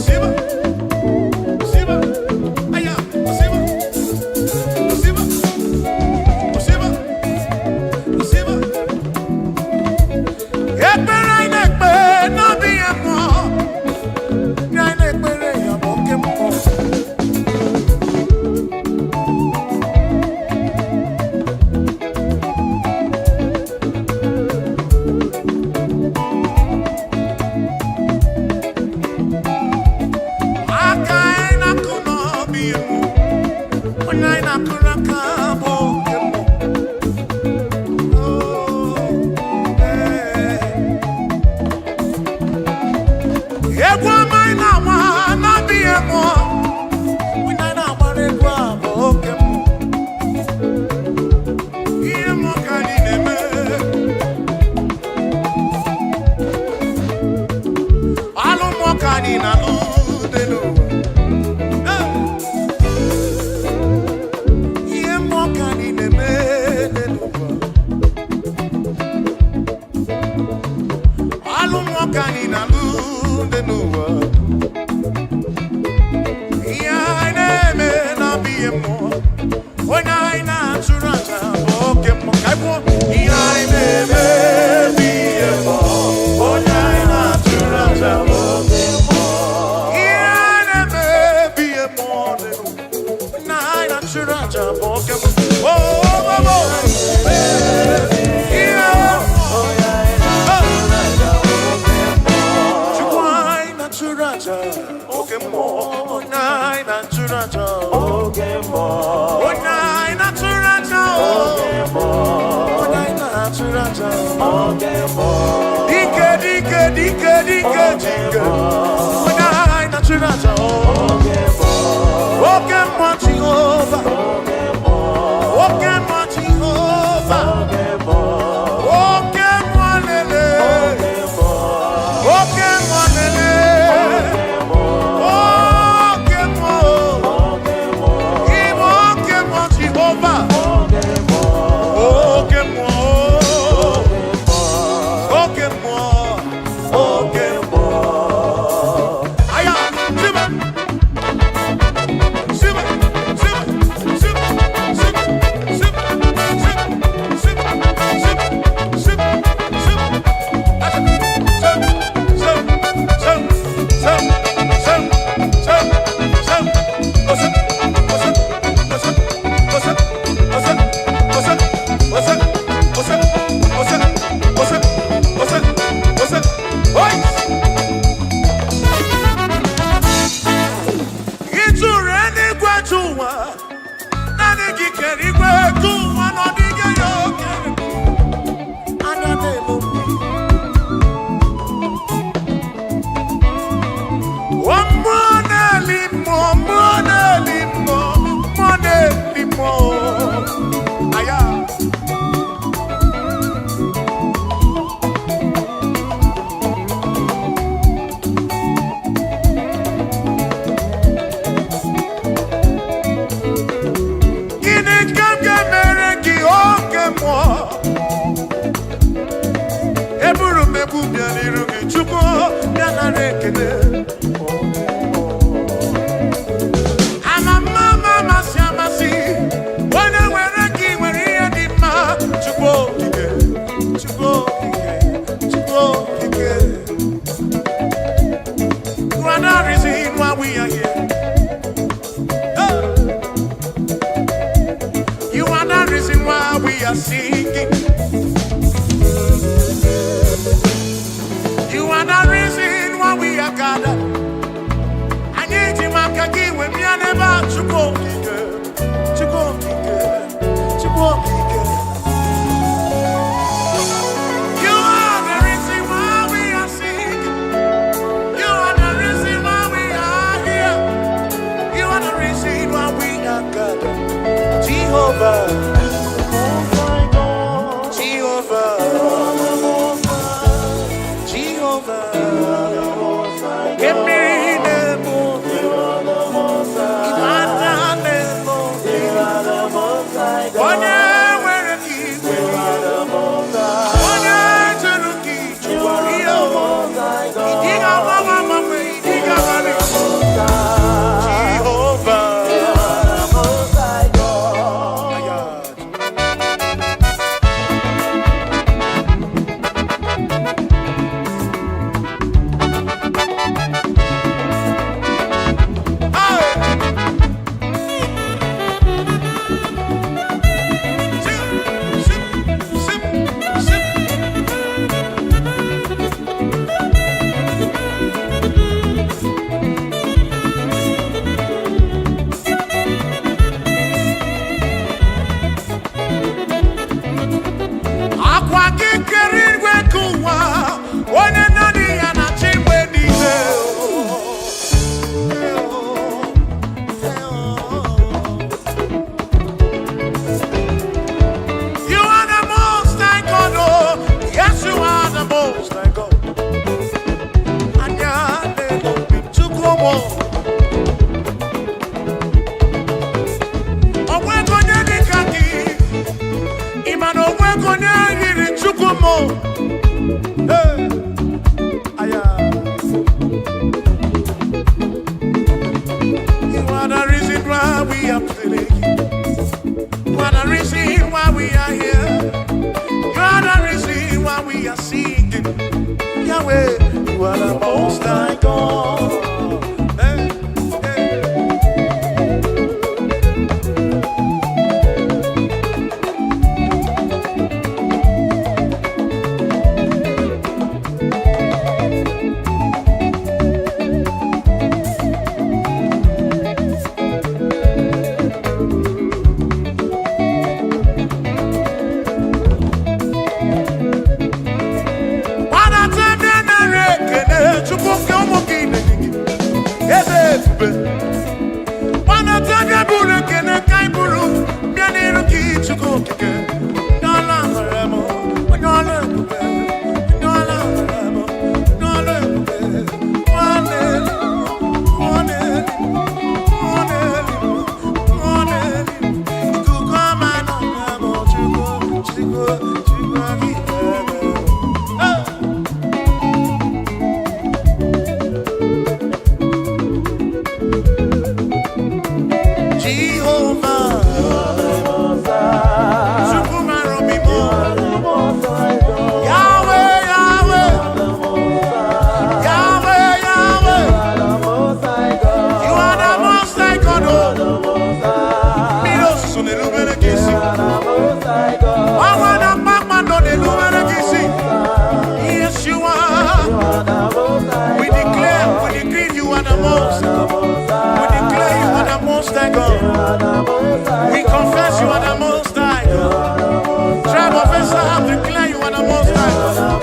See myself declare you are the most high.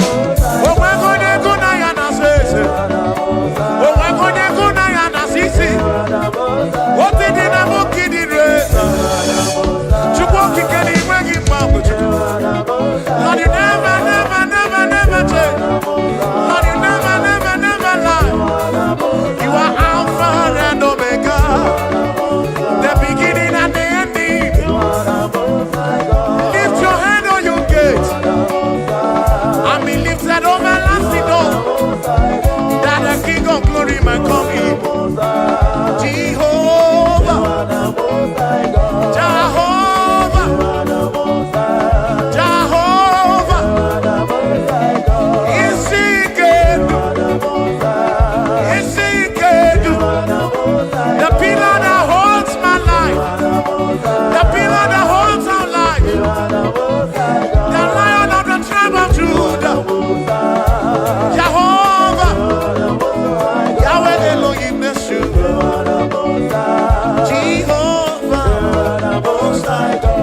Oh, we're going to go now, and I say, oh, we're going to go now, and I see. What did you know? Kid, it is. You walk, you can't even give up. Lord, you never, never, never, never change. Lord, you never, never, never lie. You are Alpha and Omega, the beginning and the ending. Lift your hand on your gate and be lifted over lasting door, that the King of glory might come in. Jehovah, Jehovah, Jehovah, is he good? Is he good? The pillar that holds my life, the pillar that holds our life, the Lion of the tribe of Judah, Jehovah, Yahweh Elohim Neshu, Jehovah, Most High God.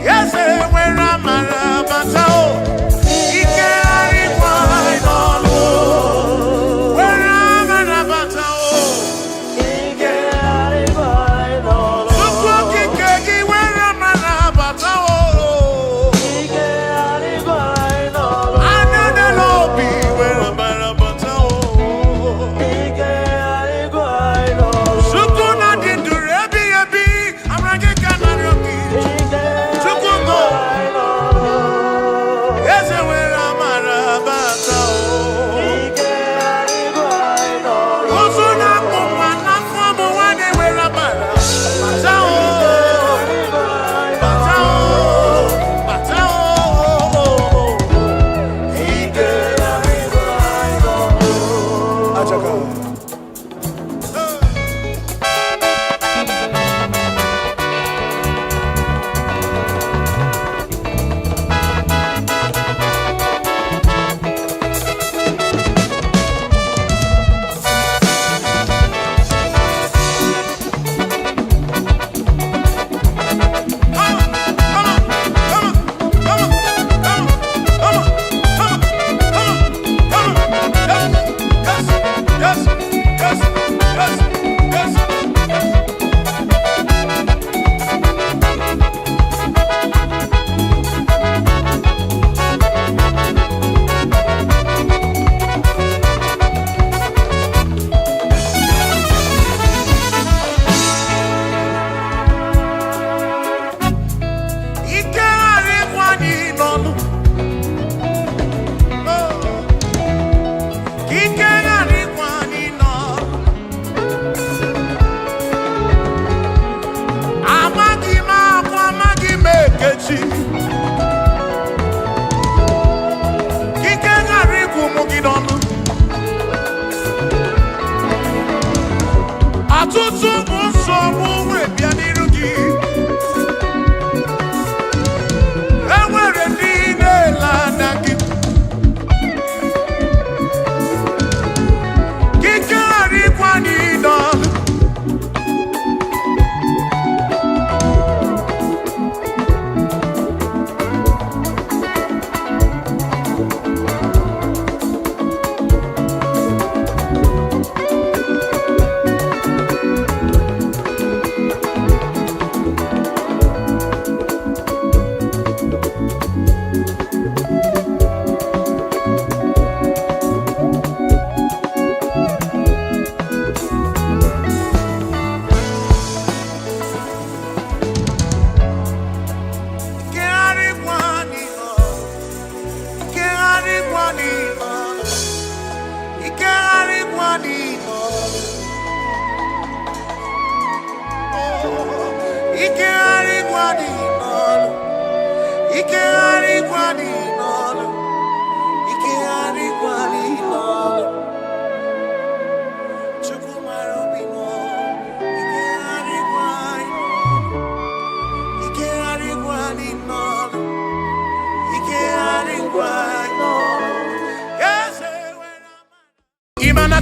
Yes, where am I? Batao, Ike Arikwa, Inolo. Where am I? Batao, Sukwa Kikeki, where am I? Batao, Another lobby, where am I? Batao, Sukuna Dindu Rebi Ebi, Amrake Kanaroki, Sukungo. Yes, where am I? Batao. Ozuna kumana fomu wane wera bara. Batao, Batao, Batao. Achaka. Ike Arikwani nonu. Ike Arikwani nonu. Amagi ma akwa amagi mekechi. Ike Arikwu mugi nonu. Atutu nsogbu wee bịa n'iru gị. Enwere ndị na-ele anya gị. Ike Arikwani nonu.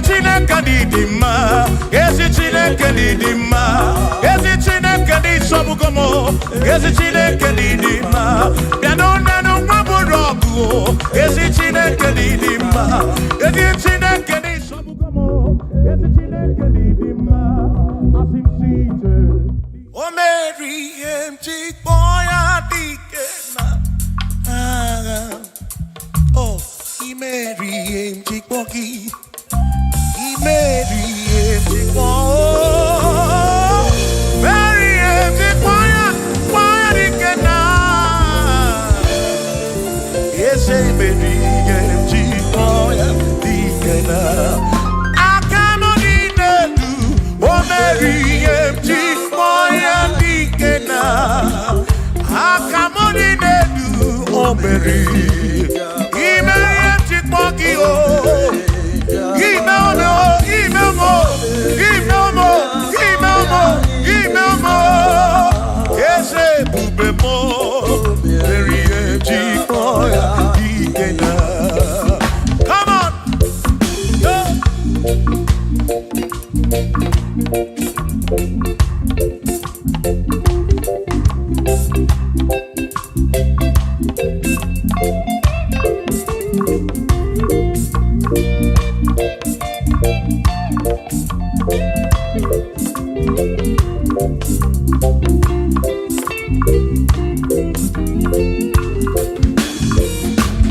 Chineke di mma, ezi Chineke di mma, ezi Chineke di sobugomo, ezi Chineke di mma. Piano nanu maburogu, ezi Chineke di mma, ezi Chineke di sobugomo, ezi Chineke di mma. Asim site, o Mary empty boy adikena. Oh, he Mary empty boy. Mary empty boy, Mary empty boy, dikena. Yes, Mary empty boy, dikena. I cannot do. Oh, Mary empty boy, dikena. I cannot do. Oh, Mary, Mary empty boy, oh. Give no more, give no more, give no more, give no more, give no more. Yes, bube mo, very empty boy, come on, go.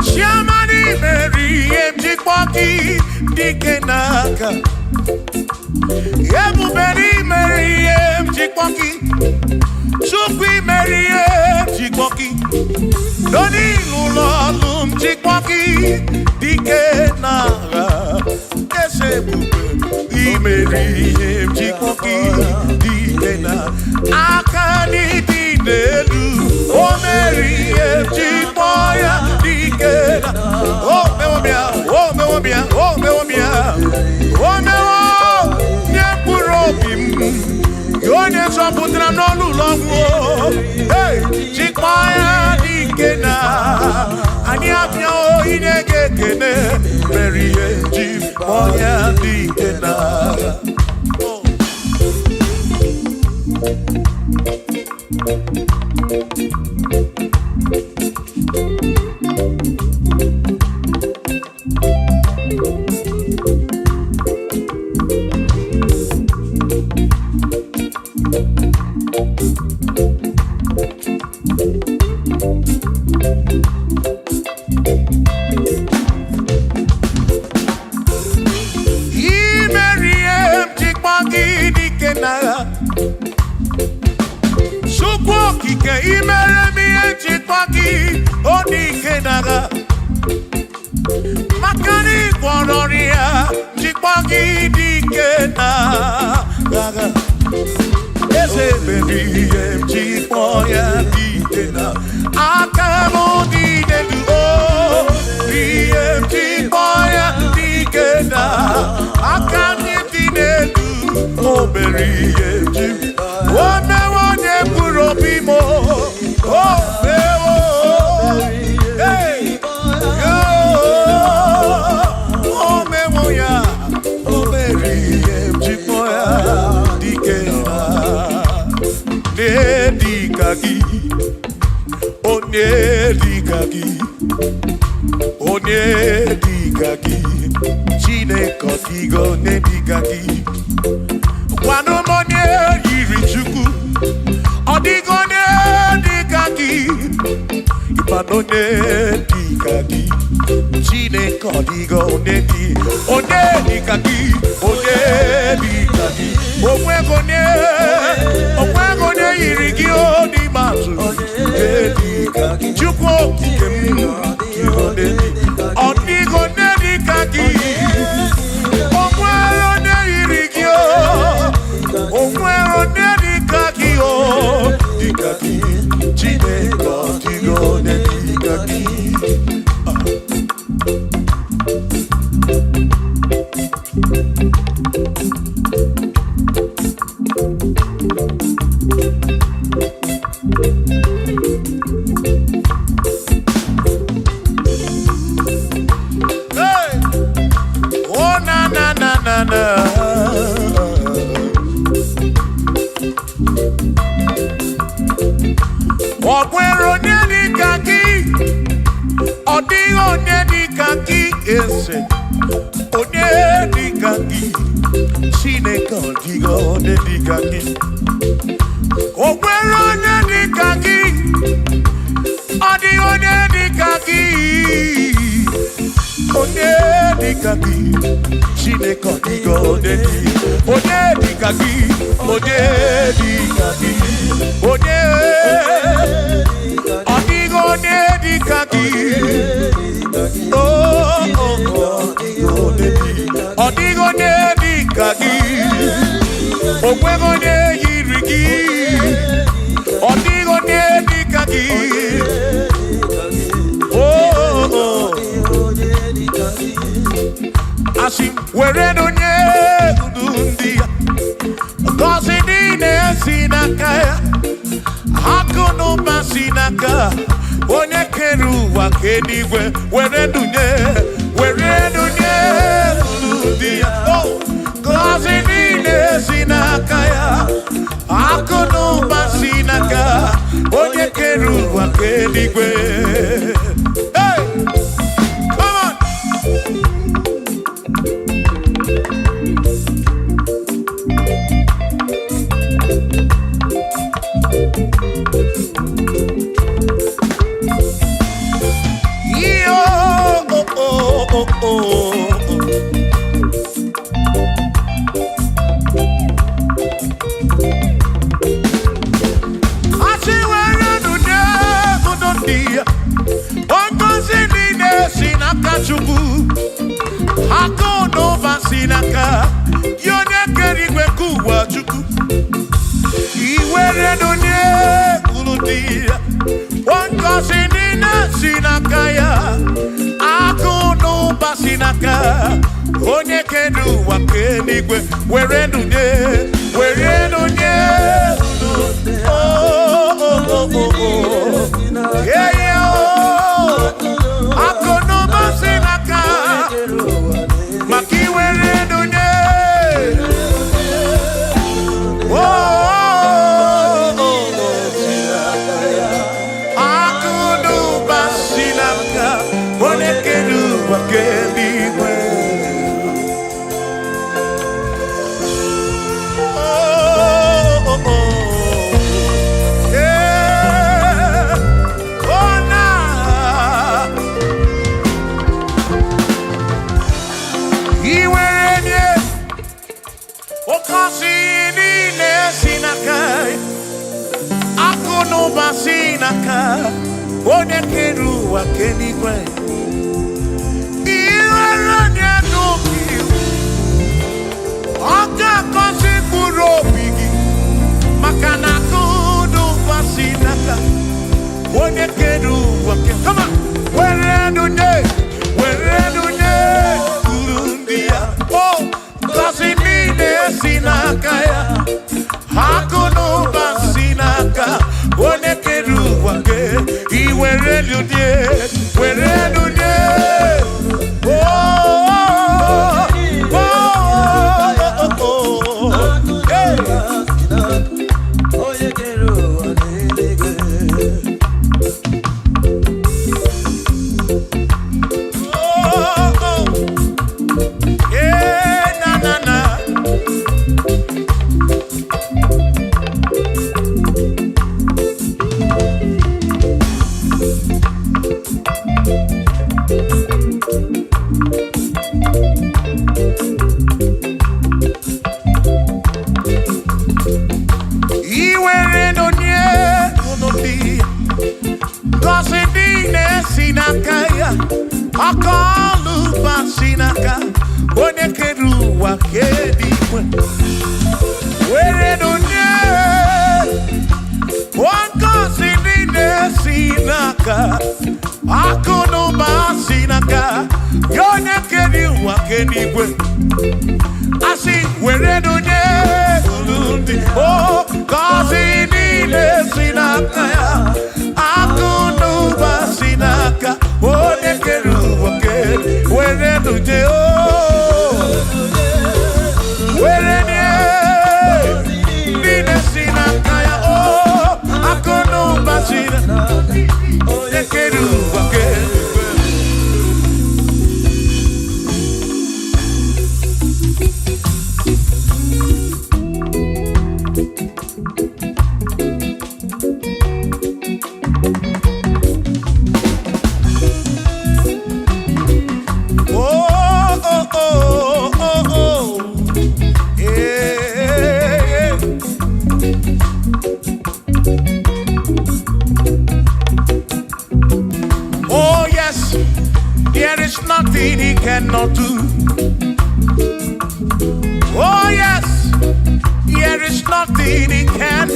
Shamani Mary empty kwaki dikenaka. Yebu Mary empty kwaki. Sukwi Mary empty kwaki. Doni lulolum chikwaki dikenaka. Yebu Mary empty kwaki dikena. Akani dinelu. Oh Mary empty boy dikena. Oh me womia, oh me womia, oh me womia. Oh me wo nye purobim. Yo nye sobutra no lulongo. Hey, chikmaya dikena. Ani apia o inegekene. Mary empty boy dikena. Makani kwanoria chikwagi dikena. Ese baby chikwoya dikena. Akamo dinelu oh, chikwoya dikena. Akani dinelu oh, berry chik. One one purobimo oh. Onye dikaki, Chineke digo ne dikaki. Kwanu monye yiri chuku, odigo ne dikaki. Ipano ne dikaki, Chineke digo ne di. Onye dikaki, onye dikaki. Omwe gone yiri gi odi matu. Chukwu okike m ọdịgo n'edika gị onwero n'eyiri gị onwero n'edika gị dịka gị Chineke ọdịgo n'edika gị onye dịka gị Chineke ọdịgo onye dịka gị o nwere onye dịka gị ọ dị onye dịka gị onye dịka gị Chineke ọdịgo onye dịka gị onye dịka gị onye ọdịgo onye dịka gị ọdịgo onye dịka gị onweghị onye yiri gị ọdịgo onye dịka gị asị were onye ndu ndị ya ngọzi niile si n'aka ya akụ na ụba si n'aka onye kere ụwa ka eluigwe were dunye ndị ya ngọzi niile si n'aka ya akụ na ụba si n'aka onye kere ụwa ka eluigwe. Hey! Come on! onye kedu ụwa ka eluigwe were ndunye akụ n'ụba si n'aka maka iwere ndunye akụ n'ụba si n'aka onye kedu ụwa ka eluigwe. Sinaka, onye kere ụwa keligwe, iwere onye n'obi, ọ ga-akọzi mkpụrụ obi gị, maka na akụnụ ụwa sinaka, onye kere ụwa keligwe. Come on, were ndunye ndị ya, ngọzi niile si n'aka ya, akụnụ ụwa sinaka. Onye kere ụwa ke iwere ndunye Asi were ndunye ndị ngọzi niile si n'aka ya akụ n'ụba si n'aka onye kere ụwa ke were ndunye niile si n'aka ya akụ n'ụba si n'aka onye kere ụwa ke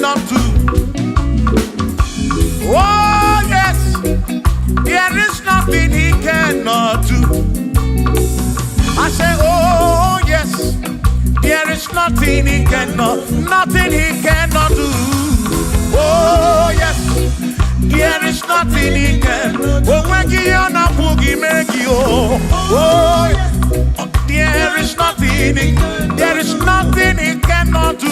cannot do. Oh yes, there is nothing he cannot do. I say, oh yes, there is nothing he cannot do. Oh yes, there is nothing he can. Oh when you na boogie make you. Oh yes, there is nothing he cannot do.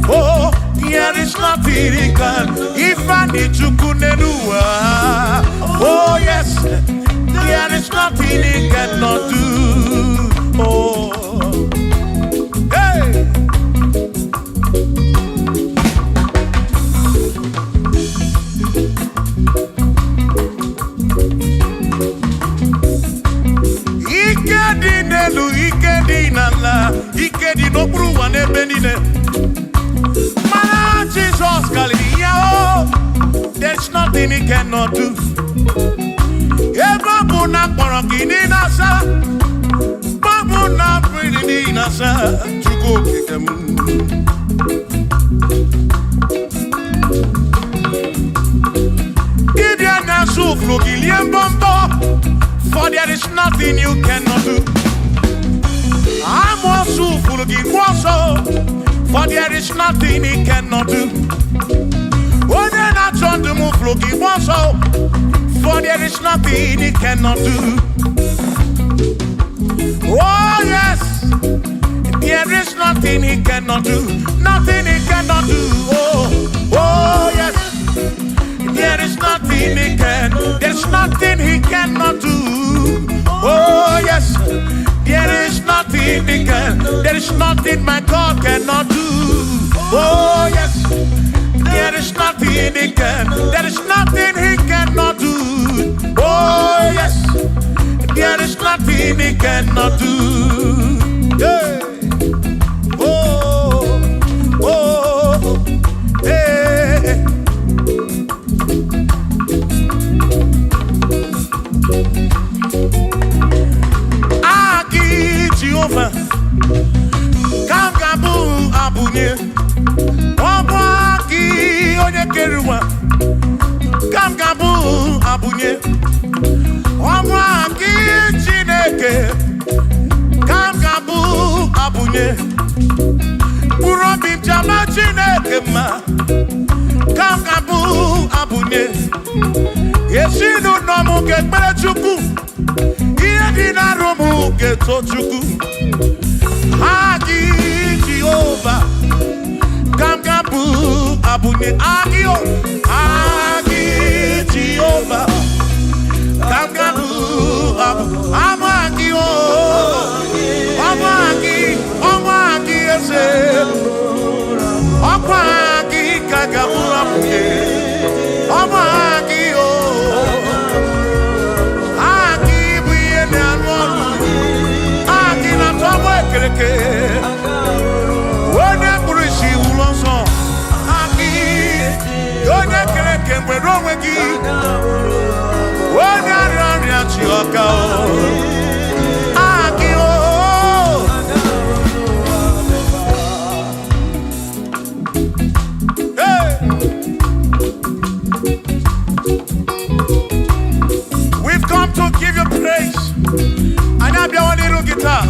Oh, there is nothing he can. If I need to kunenua. Oh yes, there is nothing he cannot do. Oh, hey. Ikedi nala, ikedi no bruwa ne benine. Mana Jesus Galileo, there's nothing he cannot do. Babu na porokini nasa, babu na pretty nasa, chuko kikemu. Ibya na suflo kilien bombo, for there is nothing you cannot do. I'm also full of also, for there is nothing he cannot do. Oh, then I turn to move looking also, for there is nothing he cannot do. Oh, yes, there is nothing he cannot do. Nothing he cannot do. Oh, yes, there is nothing he can. There's nothing he cannot do. Oh, yes. There is nothing he can. There is nothing my God cannot do. Oh yes. There is nothing he can. There is nothing he cannot do. Oh yes. There is nothing he cannot do. Yeah. Oh, oh, hey. Jehovah, Kangabu Abunye, Obaki Onyekeruwa, Kangabu Abunye, Obaki Chineke, Kangabu Abunye, Urobi Jama Chineke ma, Kangabu Abunye, Yeshinu Nomu Kekpere Chukwu. Romu geto chuku Agi Jehovah Kamgabu Abunye Agio Agi Jehovah Kamgabu Amagio Amagi ese Amagi Kagabu Abunye Amagio Wone kurishi ulonso Aki Yone kereke mwero wegi Wone arari achioka Aki Hey. We've come to give you praise. And I be on little guitar.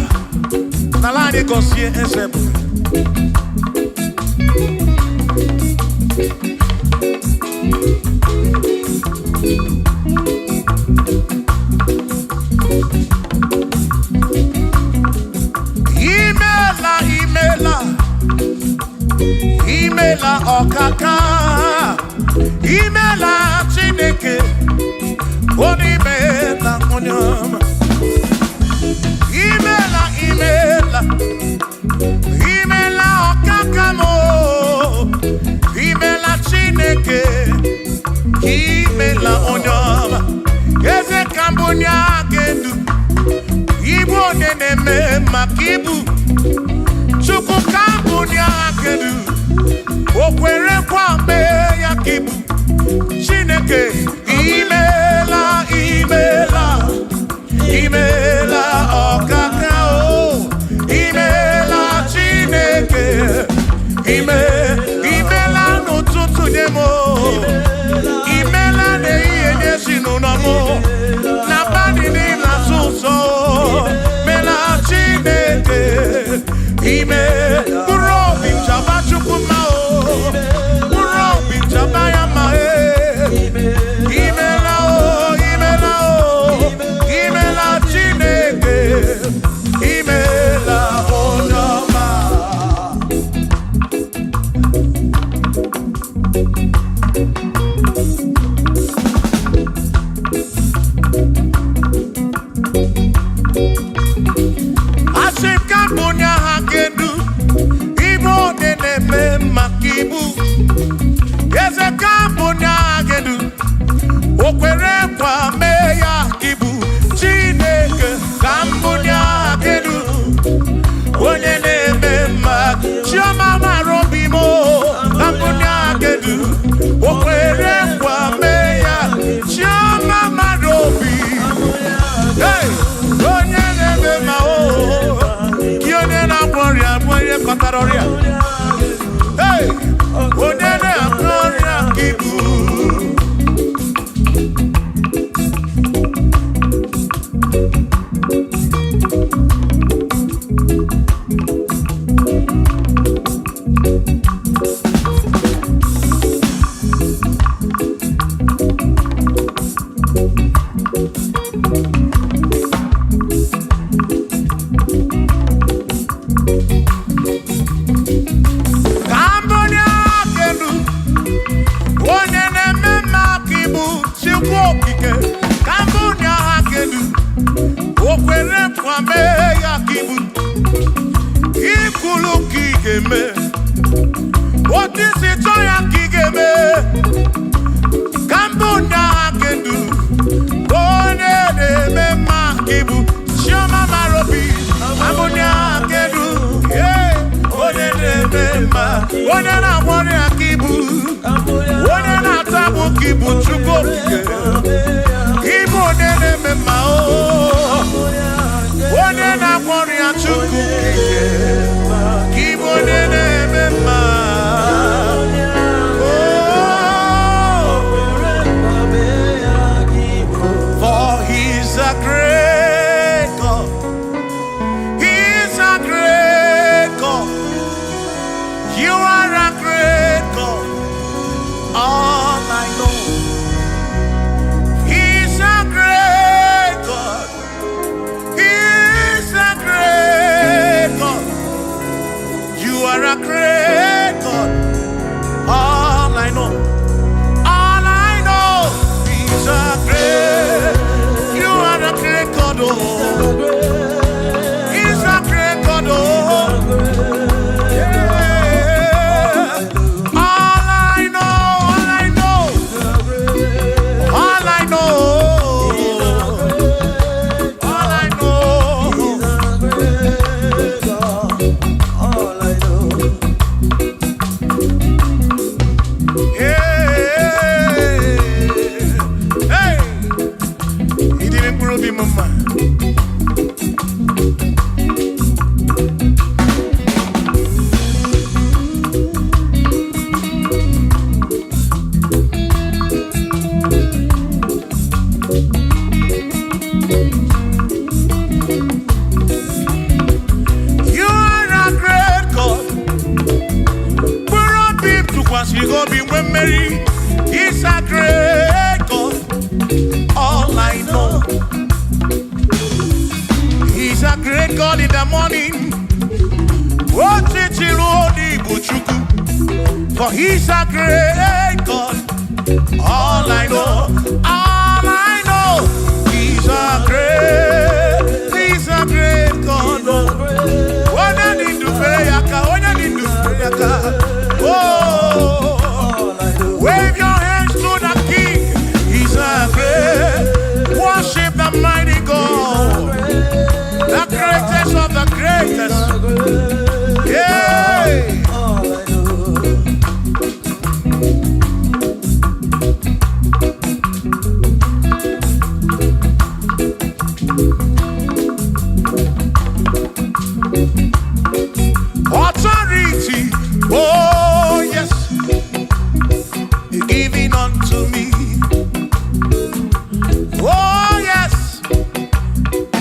Nalani konsie ensebu. Imela okaka. Imela Chineke. Onimela onyama. Imela okakamo. Imela Chineke. Imela onyama. Eze kambunya gendu. Ibu neneme makibu. Chuku kambunya gendu. Okwere kwame yakibu. Chineke. Imela okakao. Imela Chineke. Imela Asị ka mbụnya ha kedu Ibo na-eme maka ibu Eze ka mbụnya ha kedu O kwere kwa mee ya ibu Chineke ka mbụnya ha kedu Onye na-eme maka Chioma mara obi mo ka mbụnya ha kedu O kwere kwa mee ya Chioma mara obi Hey! Onye na-eme ma o Ki onye na-agwọ ọrịa bụ onye kọtara ọrịa Hey! Onye na-agwọ ọrịa ka ibu Onye na-agbọrị aka ibu Onye na-atabụ ka ibu Chukwu okike Ibu onye na-eme mma Onye na-agbọrị ya Chukwu okike Ibu onye na-eme mma For he's a great God He's a great God You are a great God, all I know. He's a great God. He's a great God. You are a great God, all I know. All I know, He's a great. You are a great God, oh. He's a great God, oh. He's a great God, all I know. He's a great God in the morning. For He's a great God, all I know. All I know, He's a great God. When I need to pray, oh. Wave your hands to the King. He's a great. Worship the mighty God, the greatest of the greatest. Yeah. Authority, oh yes, giving unto me. Oh yes,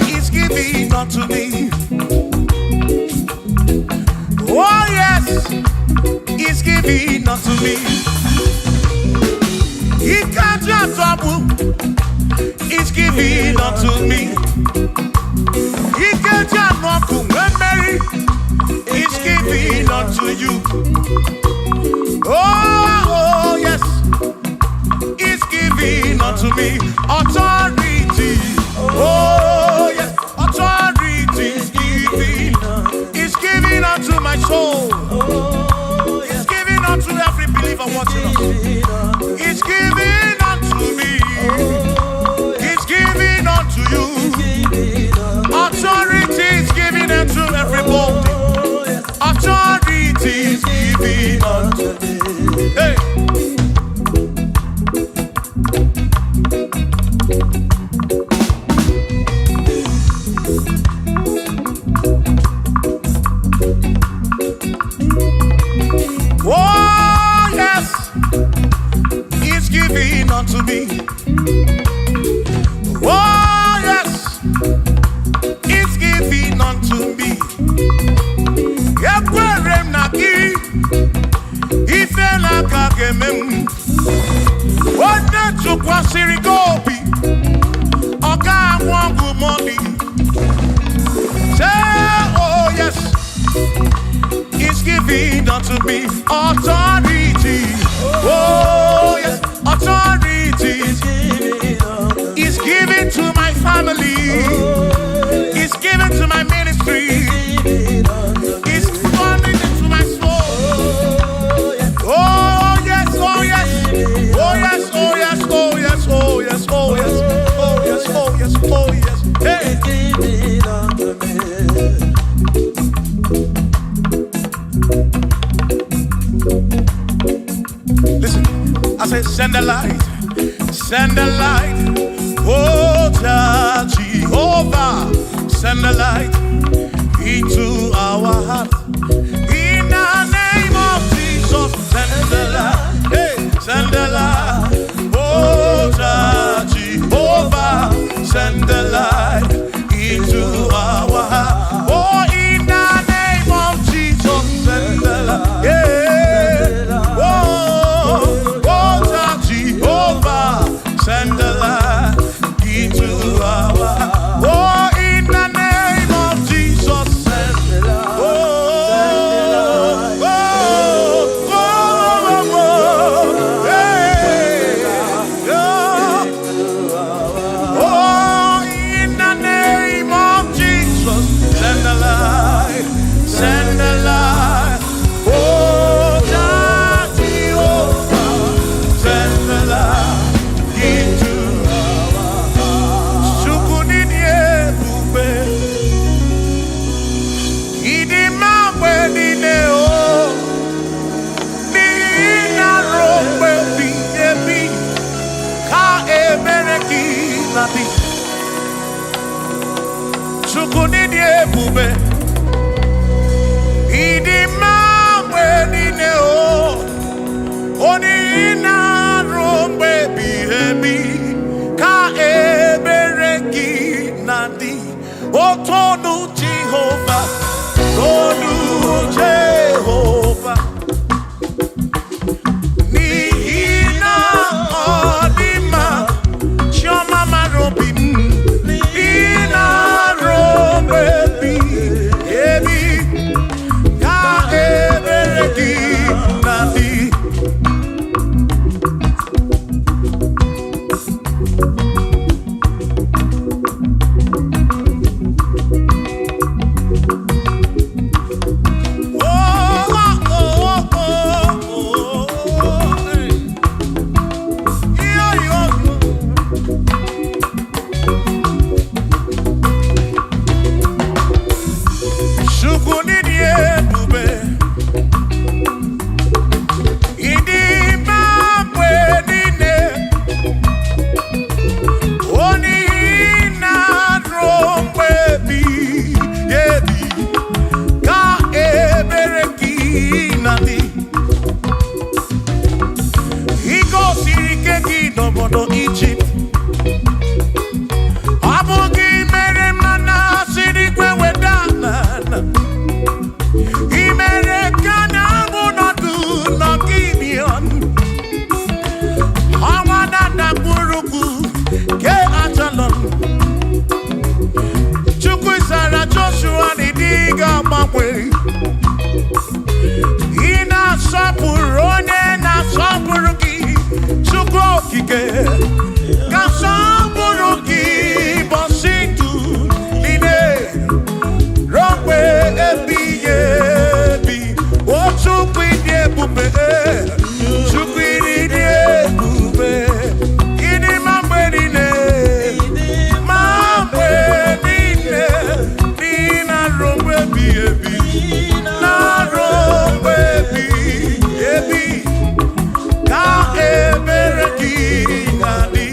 He's giving unto me. Oh yes, He's giving unto me. He can't just trouble. He's giving unto me. He can't just walk when Mary. He's giving unto you. Oh yes, He's giving unto me authority. Oh yes, authority. unto me. Oh yes, it's giving unto me. Ekwerem na ki, ife na kakemem. Wode chukwa sirigobi, oga wangu money. Say oh yes, it's giving unto me authority. Oh yes, authority is given to my family. It's given to my ministry. It's falling into my soul. Oh yes, oh yes, oh yes, oh yes, oh yes, oh yes, oh yes, oh yes, oh yes, oh yes. Hey. Listen, I said send the light, oh Jehovah, send the light into our heart. In the name of Jesus, send the light, hey, send the light, oh Jehovah, send the light into our heart. Oh, in the name of Jesus, send the light, yeah. Send the light into our. Oh, in the name of Jesus, send the light. Oh, in the name of Jesus, send the light. Send the light. Oh, Jehovah, send the light. Chukunini ebube, idima wenine o, oni ina rombe bihebi, ka ebereki nadi, otonu Jehovah, tonu Jehovah. Ni ina odima, shoma marobin. Baby, baby, ka ebereki nadi.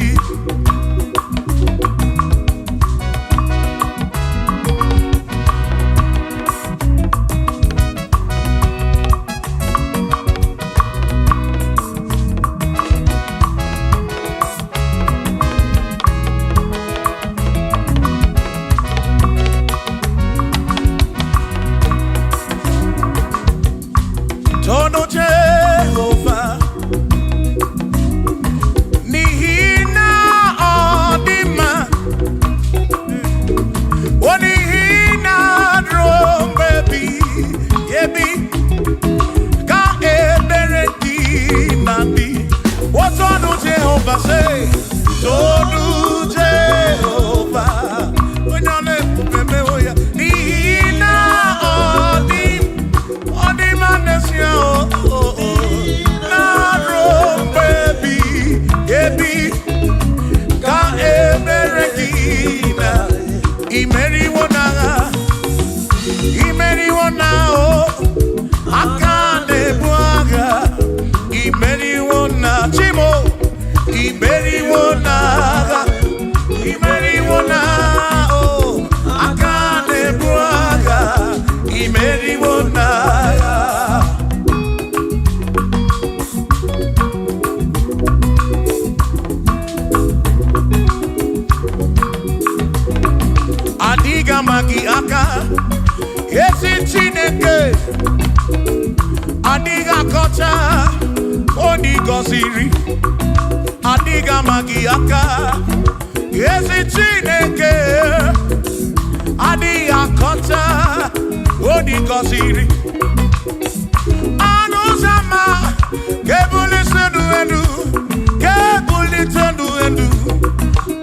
gọziri adịghị amaghị aka ezi Chineke adịghị akọta odi gọziri anụ ụzọ ama kebulite enu kebulite enu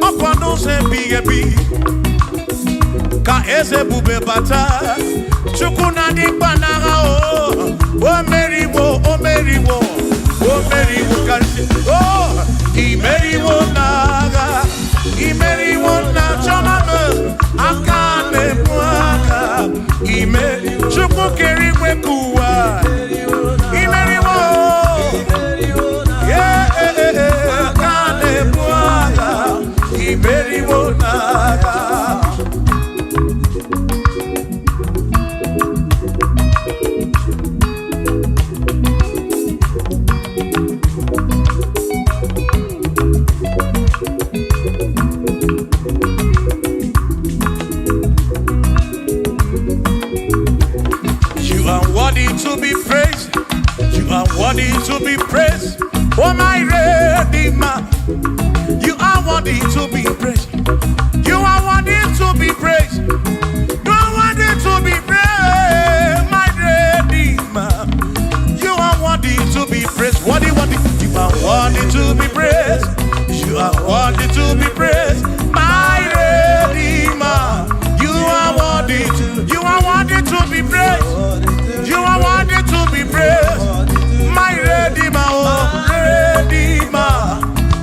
ọkwa n'ụzọ ebighị ebi ka eze bube bata Chukwu na dị mkpa n'agha o meriwo karịsị imeriwo n'agha imeriwo na chọmama aka na-ebu aka Chukwu kere igwe ka ụwa imeriwo aka na-ebu aka imeriwo n'agha. To be praised, you are worthy to be praised. Oh my Redeemer, you are worthy to be praised. You are worthy to be praised. You are worthy to be praised, my Redeemer. You are worthy to be praised. Worthy. You are worthy to be praised. You are worthy to be praised, my Redeemer. You are worthy to be praised. You are worthy to be praised, my Redeemer, oh Redeemer.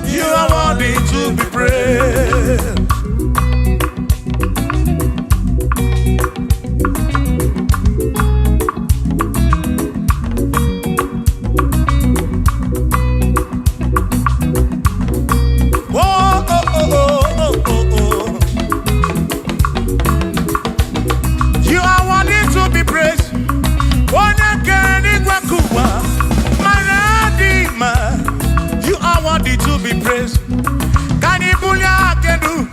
You are worthy to be praised. You are worthy to be praised. You are worthy to be praised. Can you pull your canoe?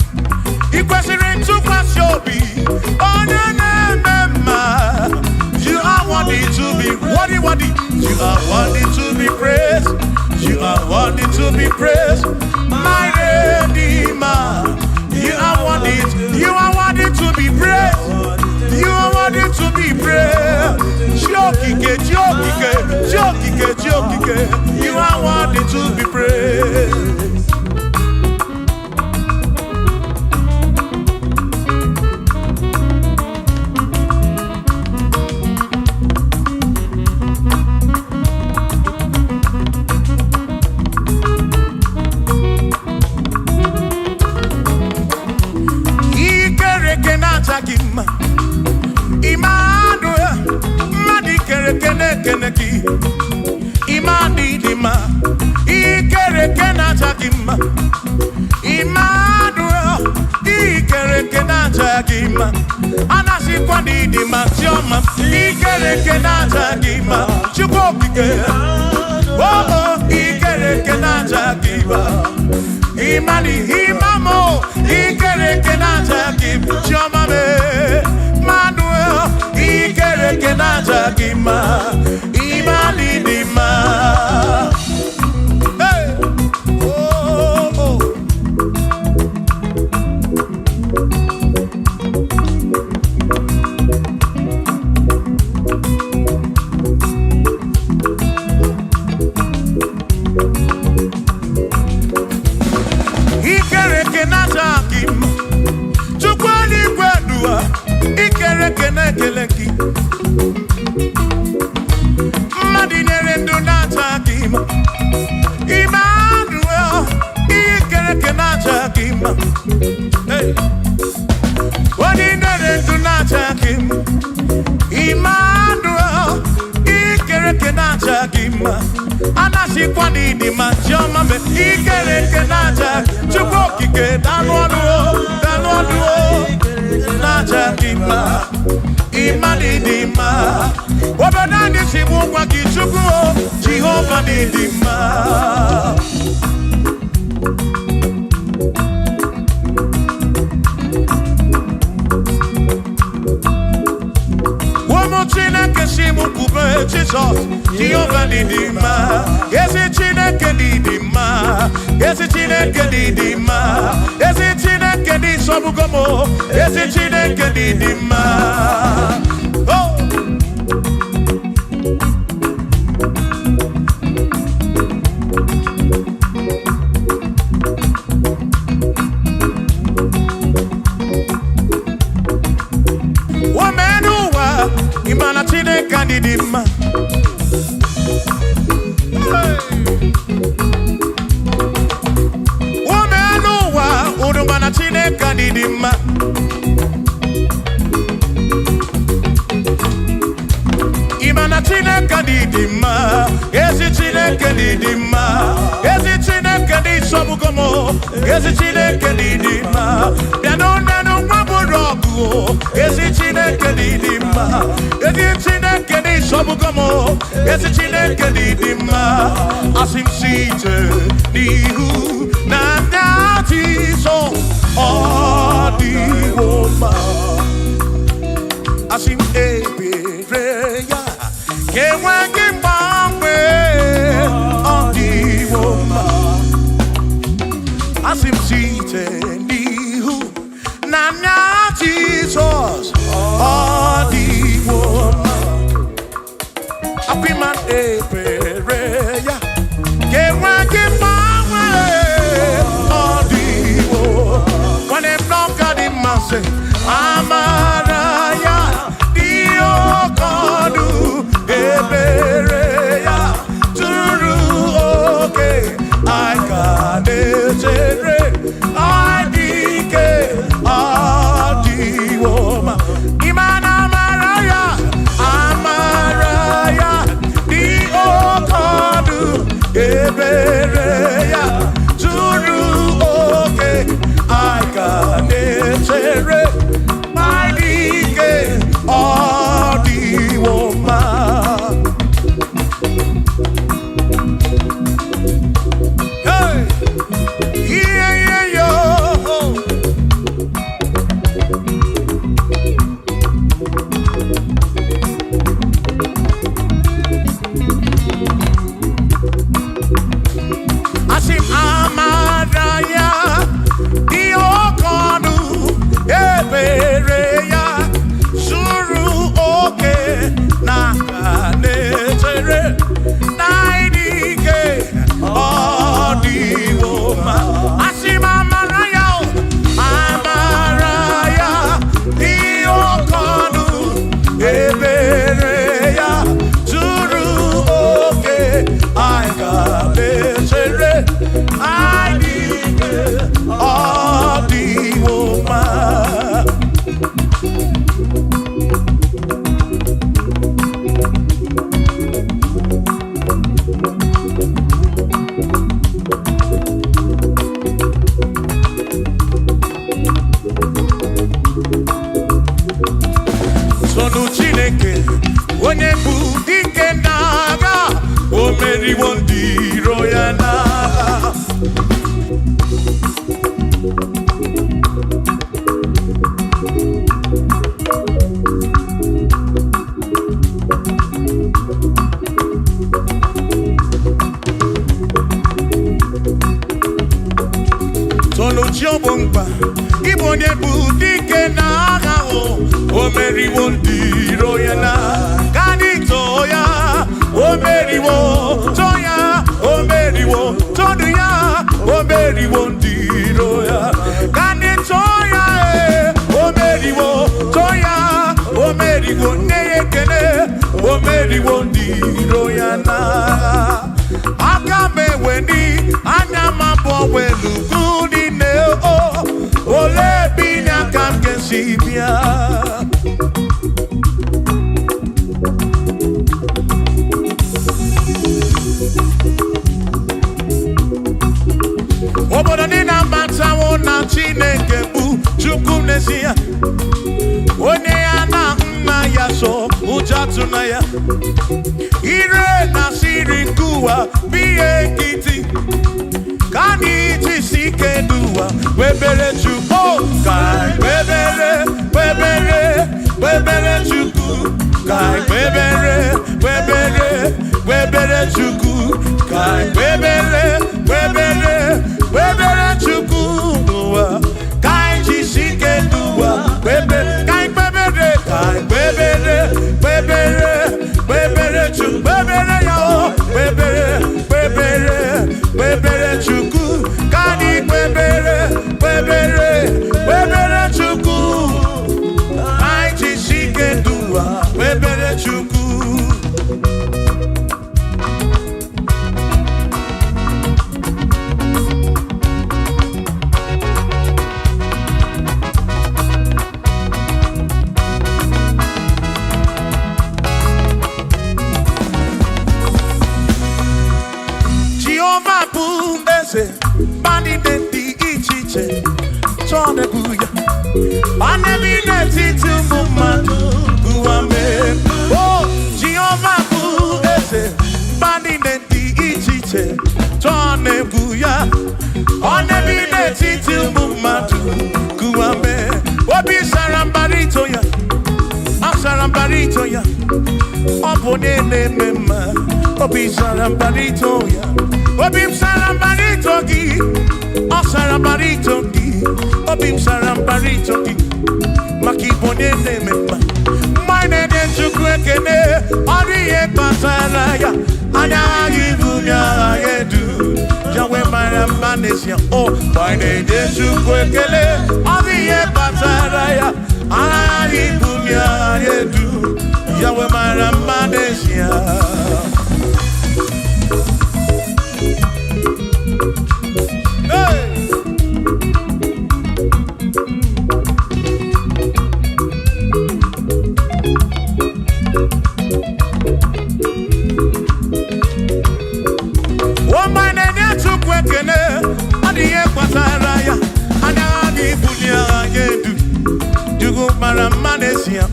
You question to Kwasiobi. Oh, no. You are worthy to be worthy. You are worthy to be praised. You are worthy to be praised, my Redeemer. You are worthy to be praised. You are worthy to be praised. Jokike. You are worthy to be praised. Imani dima, ikere kena chakima. Immanuel, ikere kena chakima. Anasi kwani dima choma, ikere kena chakima. Chukokike, ikere kena chakima. Imani imamo, ikere kena chakima. Choma me, Manuel, ikere kena chakima. Imani dima. Hey, Ikere kena chakima. Chukwani kwedua, ikere kena keleki. Madinere ndo na chakima. Emmanuel, ikere kena chakima. Hey, Madinere ndo na chakima. Emmanuel, ikere kena chakima. Anasi kwani di machoma me ikere kena chakima. Chukokike danwanu na chakima. Imani dima. Obenani simunga kichuku Jehovah dima. One more Chineke simu kube Jesus Jehovah didima Ezi Chineke didima Ezi Chineke didima Ezi Chineke di sobugomo Ezi Chineke didima Oh Imana Chineke didima Womenuwa Udumana Chineke didima Imana Chineke didima Ezi Chineke didima Ezi Chineke di sobugomo Ezi Chineke didima Bianonenu waburogu Ezi Chineke didima Ezi Chineke di sobugomo Ezi Chineke didima Asim site nihu na dati so Odiwoma Asim ebereya Kewangi mamwe Odiwoma Asim site nihu na Jesus Odiwoma Apiman ebereya Kewangi mamwe Odiwoma Wane bloka di mase Amaraya Dio kodu ebereya Turu oke Aikanetere Adike Adiwoma Imana Amaraya Amaraya Dio kodu ebereya Turu oke Aikanetere Adike Adiwoma Hey Yeah yeah yo Asim Amaraya Diokonu Ebereya Suru oke Nakanetere Naidike Odiwoma Asim Amaraya Amaraya Diokonu Ebereya Suru oke Aikanetere Aidike Odiwoma Sonu Chineke onye bụ dike n'agha o meriwo ndị iro ya n'agha Sonu Chiobomba Ibo onye bụ dike n'agha o meriwo ndị iro ya n'agha Kadito ya o meriwo Toya o meriwo Todu ya o meriwo ndị iro ya Kadito ya o meriwo Toya o meriwo Neyekele o meriwo ndị iro ya n'agha Aka meweni anya mabọ welu gudi ne o Ole binya kam kesibia Obodo dị na mbatawo na Chineke bụ Chukwu n'ezie onye ya na nna ya so ụjọ atụna ya ire na siri nkuwa biye nkịtị ka anyị jisi ike n'ụwa webere Chukwu ka webere Chukwu kai bebere chuku kai bebere chuku kai jisike duwa kai bebere chuku bebere yo bebere chuku kai bebere chuku kai jisike duwa bebere chuku. Bani denti ichiche chone buya anebi neti tumumadu guame oh Jehovah bu ese bani denti ichiche chone buya anebi neti tumumadu guame obi sarambarito ya opone mema obi sarambarito ya Obim sarambaritogi, oh sarambaritogi, obim sarambaritogi, makibone nemema, mine den chukwekene, oriye pasaraya, anyagi bunya yedu, jawe marambanesia, oh mine den chukwekele, oriye pasaraya, anyagi bunya yedu, jawe marambanesia.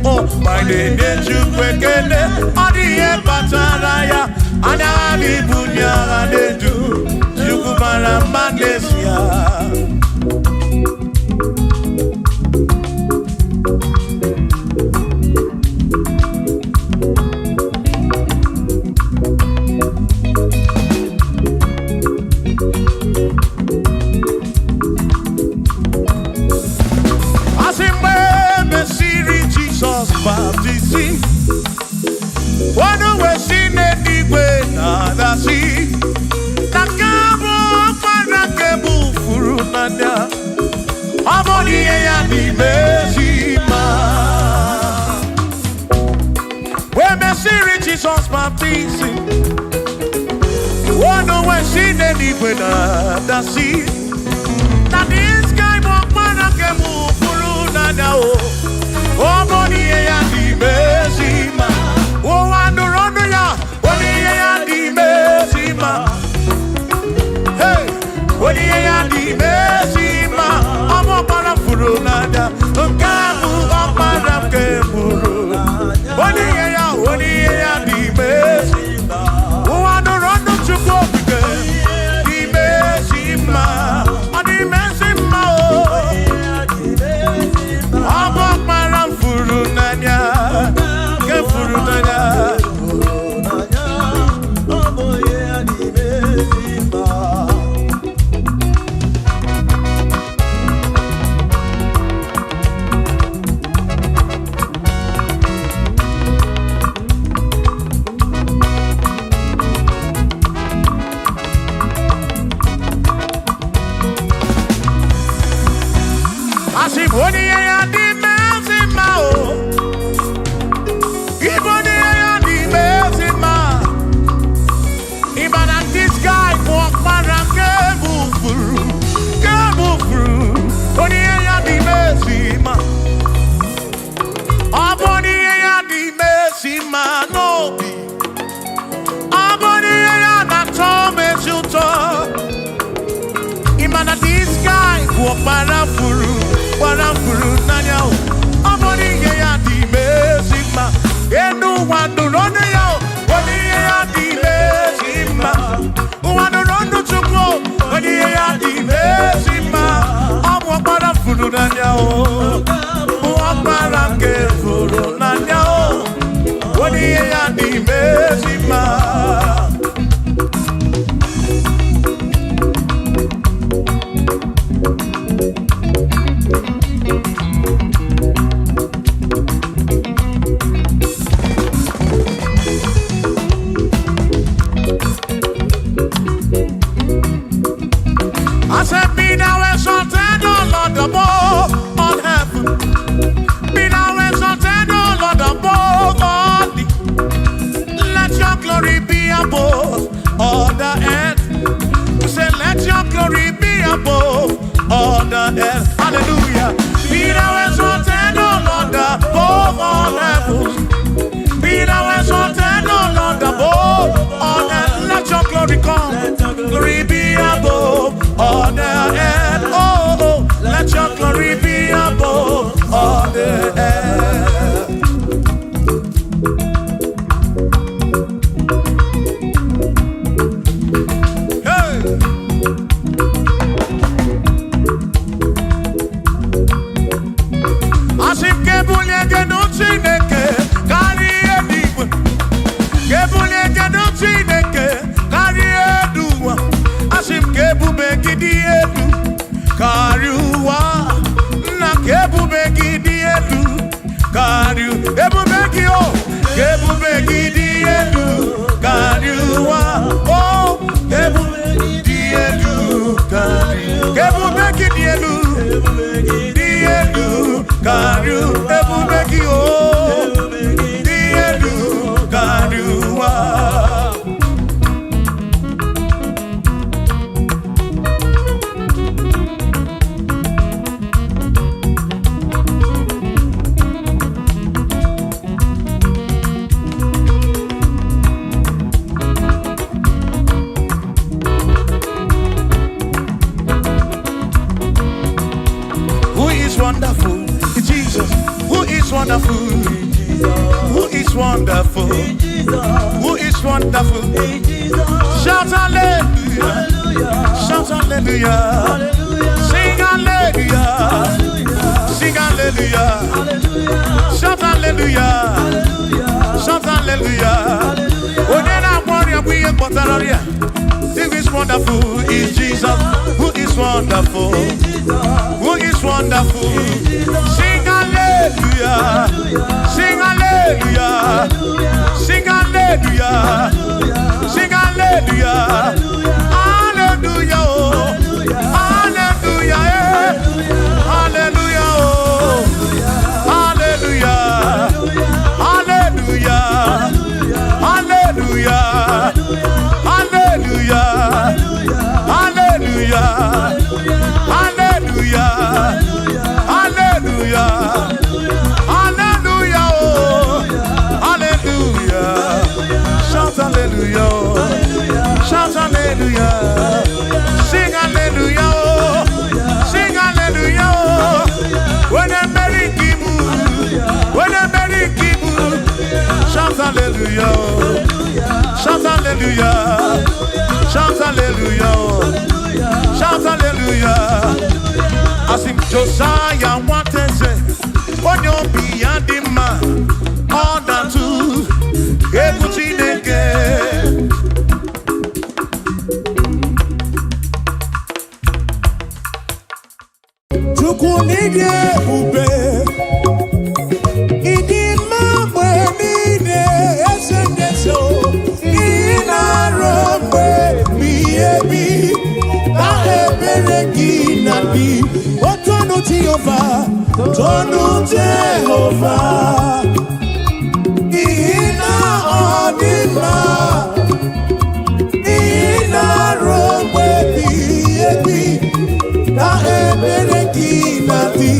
Oh, my name is Chukwekene, Odiye Pataraya, Anabi Bunya Adedu, Chukwara Manesia. Wano we sine igwe na dasi Nakabo para kebu furu nanya Amoni ya di mesima We mesiri Jesus baptizing Wano we sine igwe na dasi Na this guy mo para kebu furu nanya Amoni ya di mesima Oh, I don't run ya. What do you di mesima? Hey, what do you di mesima? I'm up on a furunada. Kamu up on a kemuru. What do you di mesima? Oh, I don't run to go because di mesima. Di mesima. I'm up on a furunada. Warafuru nanyao Amoni ya di mesima Enu wandu rone yao Wani ya di mesima Wandu rondo chukwo Wani ya di mesima Amwa warafuru nanyao Wakara ke furu nanyao and hallelujah. Be thou exalted, O Lord, above all heavens. Be thou exalted, O Lord, above all earth. Let your glory come. Glory be above all the earth. Oh, let your glory be above all the earth. Josiah wanted to say, "On your beyond the man, all that too, everything again." Tukunige ube, idima mwenine esendeso, inarombe miyebi, na ebereki nabi. Tonu Jehovah, Ina Odima, Ina Robe Biebi, Na Ebereki Nabi.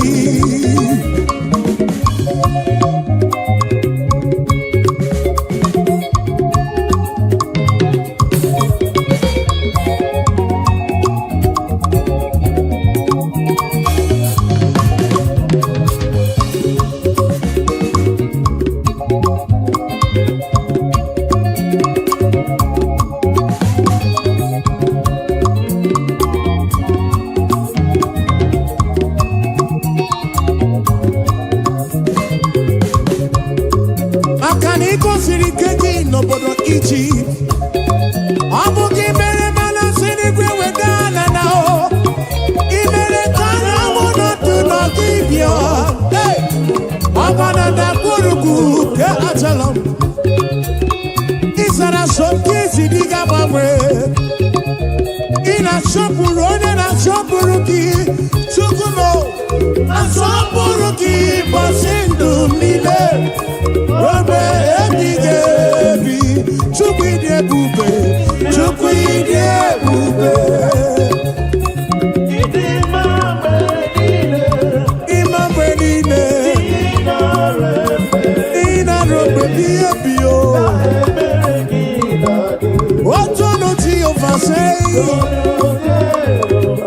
What on to your say?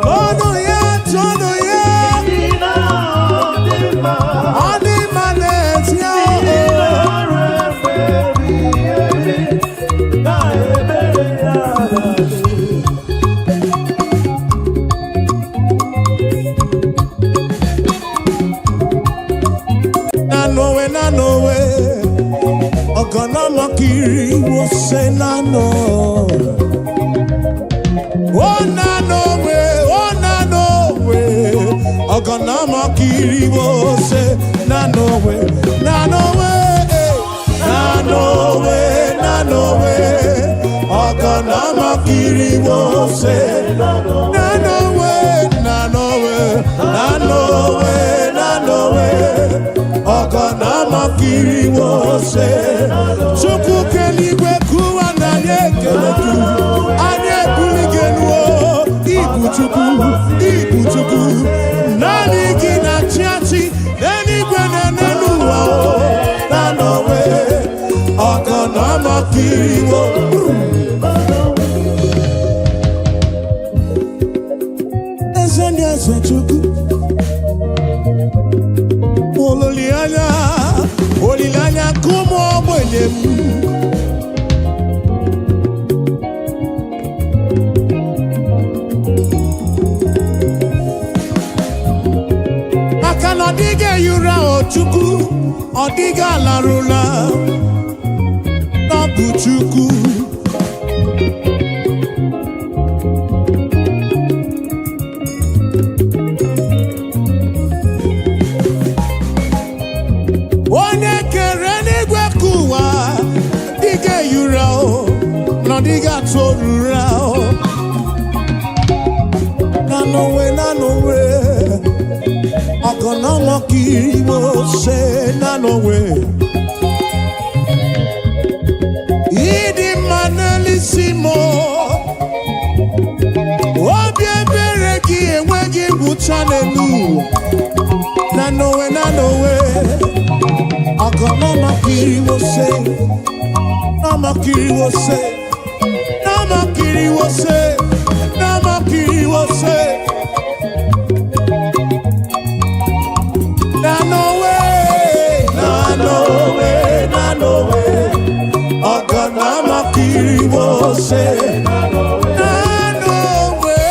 Oh no, yeah, on the manet, I know way. Ogonama kiri wo say na no. Oh na no way. Ogonama kiri wo say na no way. Ogonama kiri wo say na no way. Ogonama kiri wo say Chuku keligwe kuwa na yekeletu Anye buligenuo Ibu chuku Nani gina chiachi Neni gwene nenuwa Nanowe Ogonama kiri wo Eze chuku Olilanya kumo mwenem Akana dige yura ochuku Odiga larula Nabu chuku Diga torura na no way Ogonama kiri wo say na no way Idi manelissimo Obi eberegi enweghị buchanelu na no way Ogonama kiri wo say Namakiri wo say Namakiri was say no way Ogonamakiri was say no way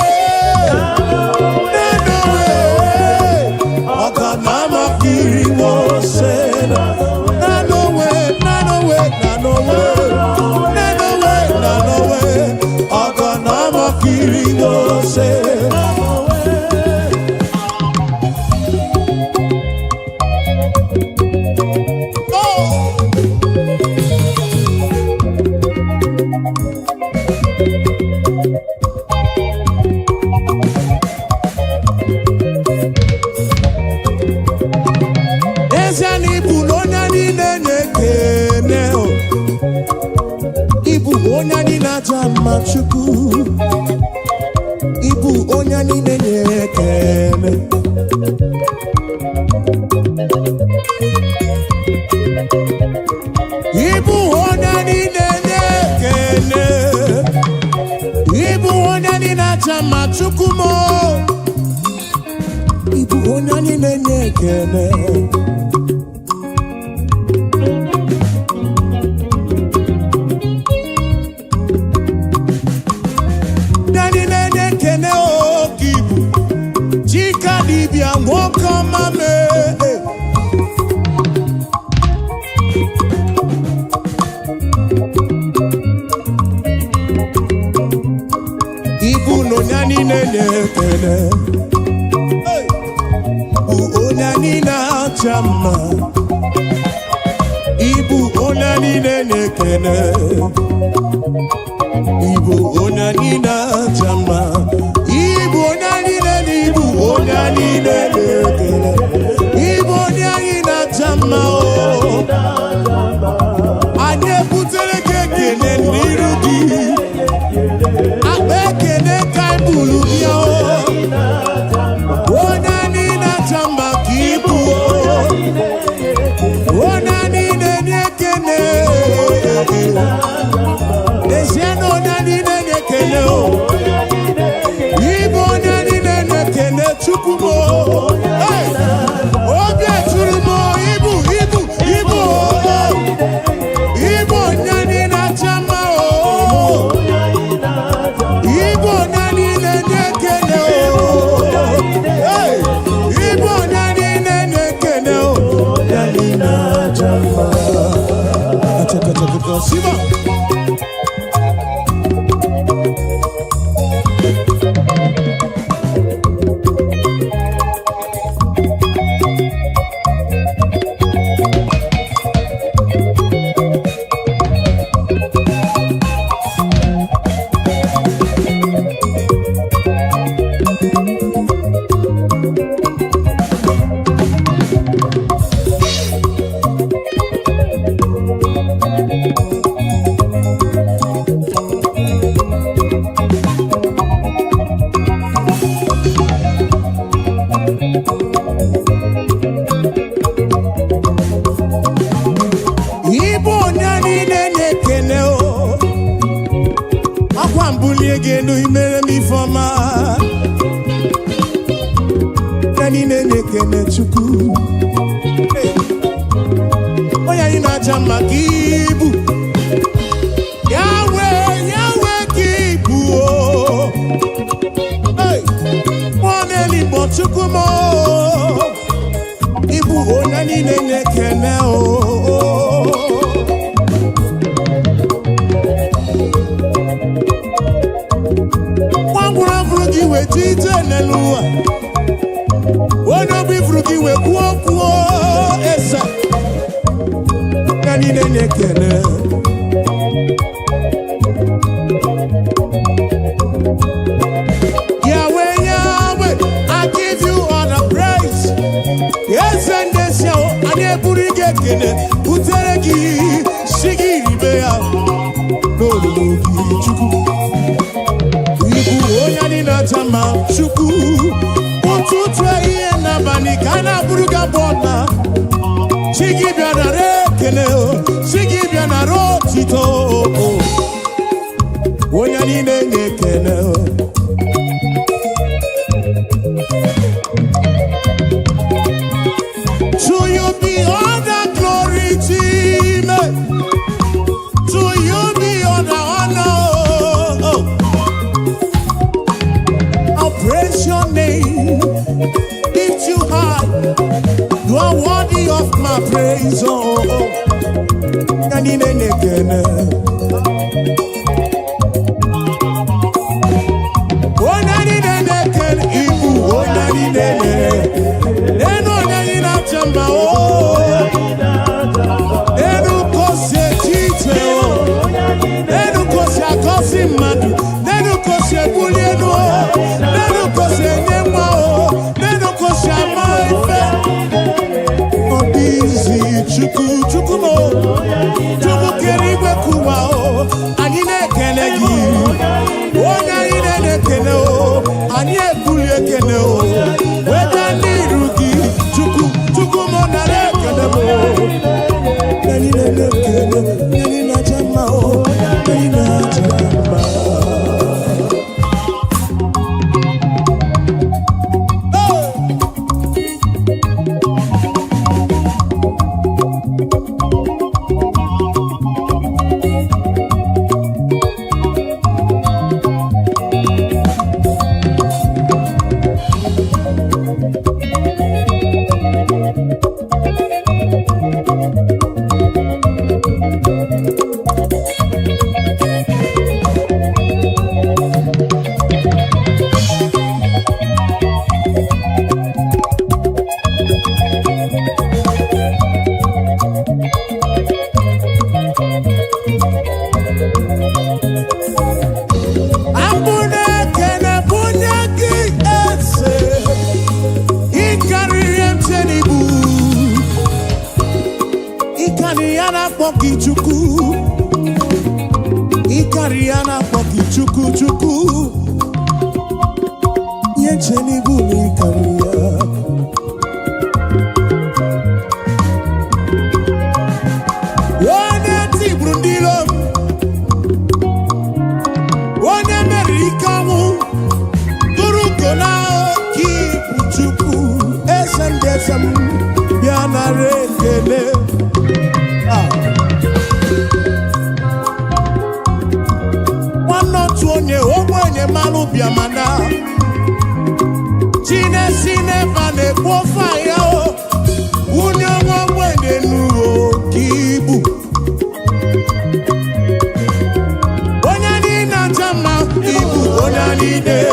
Ogonamakiri was say no way Ogonama kiri wo say Ezani bulonya ni nenekene Ibu onya ni najama chuku Ibu onya ni nenekene Ibu onya ni nenekene Ibu onya ni najama chuku mo Ibu onya ni nenekene Lokogoma me Ibu no nyani nenekene Ibu onyani na chama Ibu onyani nenekene Ibu onyani na chama Ibu onyani nenekene Ibu onyani na chama Anye putere kekene nirugi Abekene kaibulu biyo Onani na chamba kibu Onani nenekene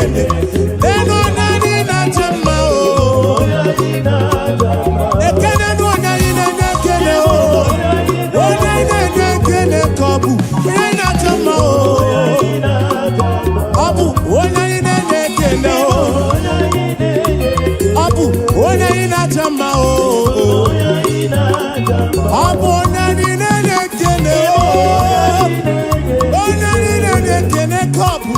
ekele eno nani na chama o ekele no nani na ekele o nani na ekele kobu na chama o abu nani na ekele o abu nani na chama o abu nani na ekele o nani na ekele kobu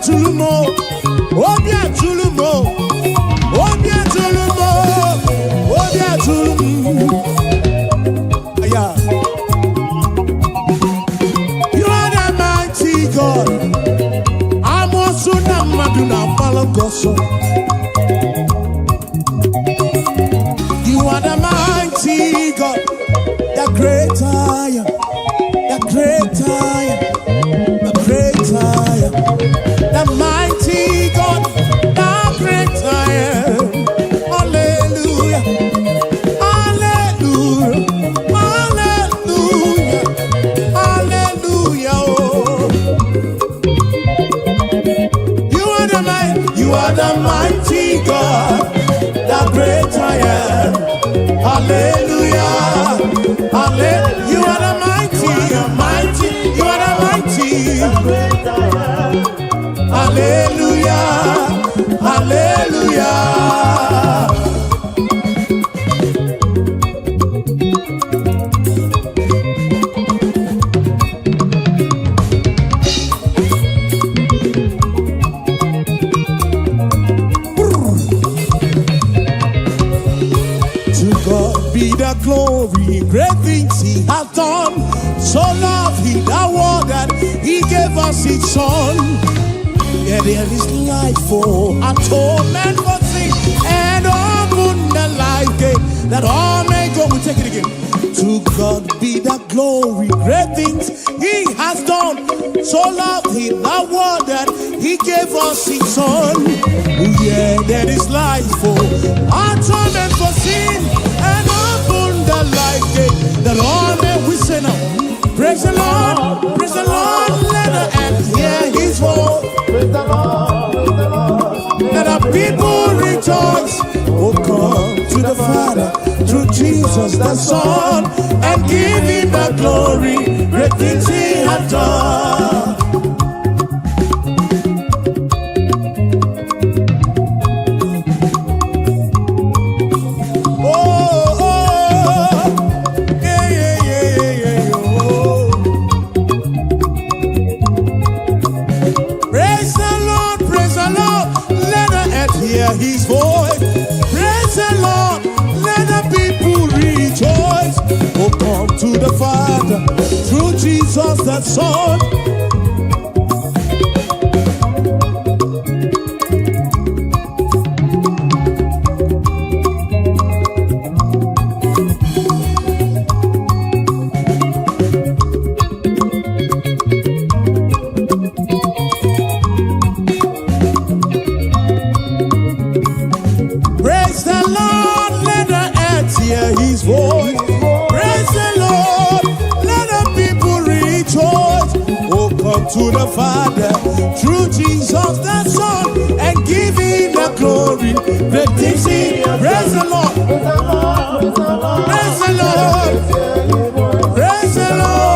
Tulumo, Obia Tulumo, Obia Tulumo, Obia Tulumo. Yeah. You are the mighty God. I'm also not Maduna Palagoso. You are the mighty God, the great I am, the great I am, the great I am. The mighty God, the great I am. Hallelujah, hallelujah, hallelujah, hallelujah. Oh. You are the mighty God, the great I am. Hallelujah, hallelujah. You are the mighty, you are the mighty, the great I am. Hallelujah, hallelujah. To God be the glory, great things He has done. So loved He the world that He gave us His Son. Yeah, there is life for atonement for sin, and open the life gate that all may go. We take it again. To God be the glory, great things He has done. So loved He the world that He gave us His Son. Oh, yeah, there is life for atonement for sin, and open the life gate that all may. We say now, praise the Lord, let the earth hear His voice. Praise the Lord, praise the Lord. Let the people rejoice. Oh, come to the Father through Jesus the Son, and give Him the glory. Great things He has done. His voice, praise the Lord, let the people rejoice. Oh, come to the Father through Jesus the Son. His voice, praise the Lord, let the people rejoice. Oh, come to the Father through Jesus the Son, and give Him the glory. Great things He, praise the Lord, praise the Lord, praise the Lord.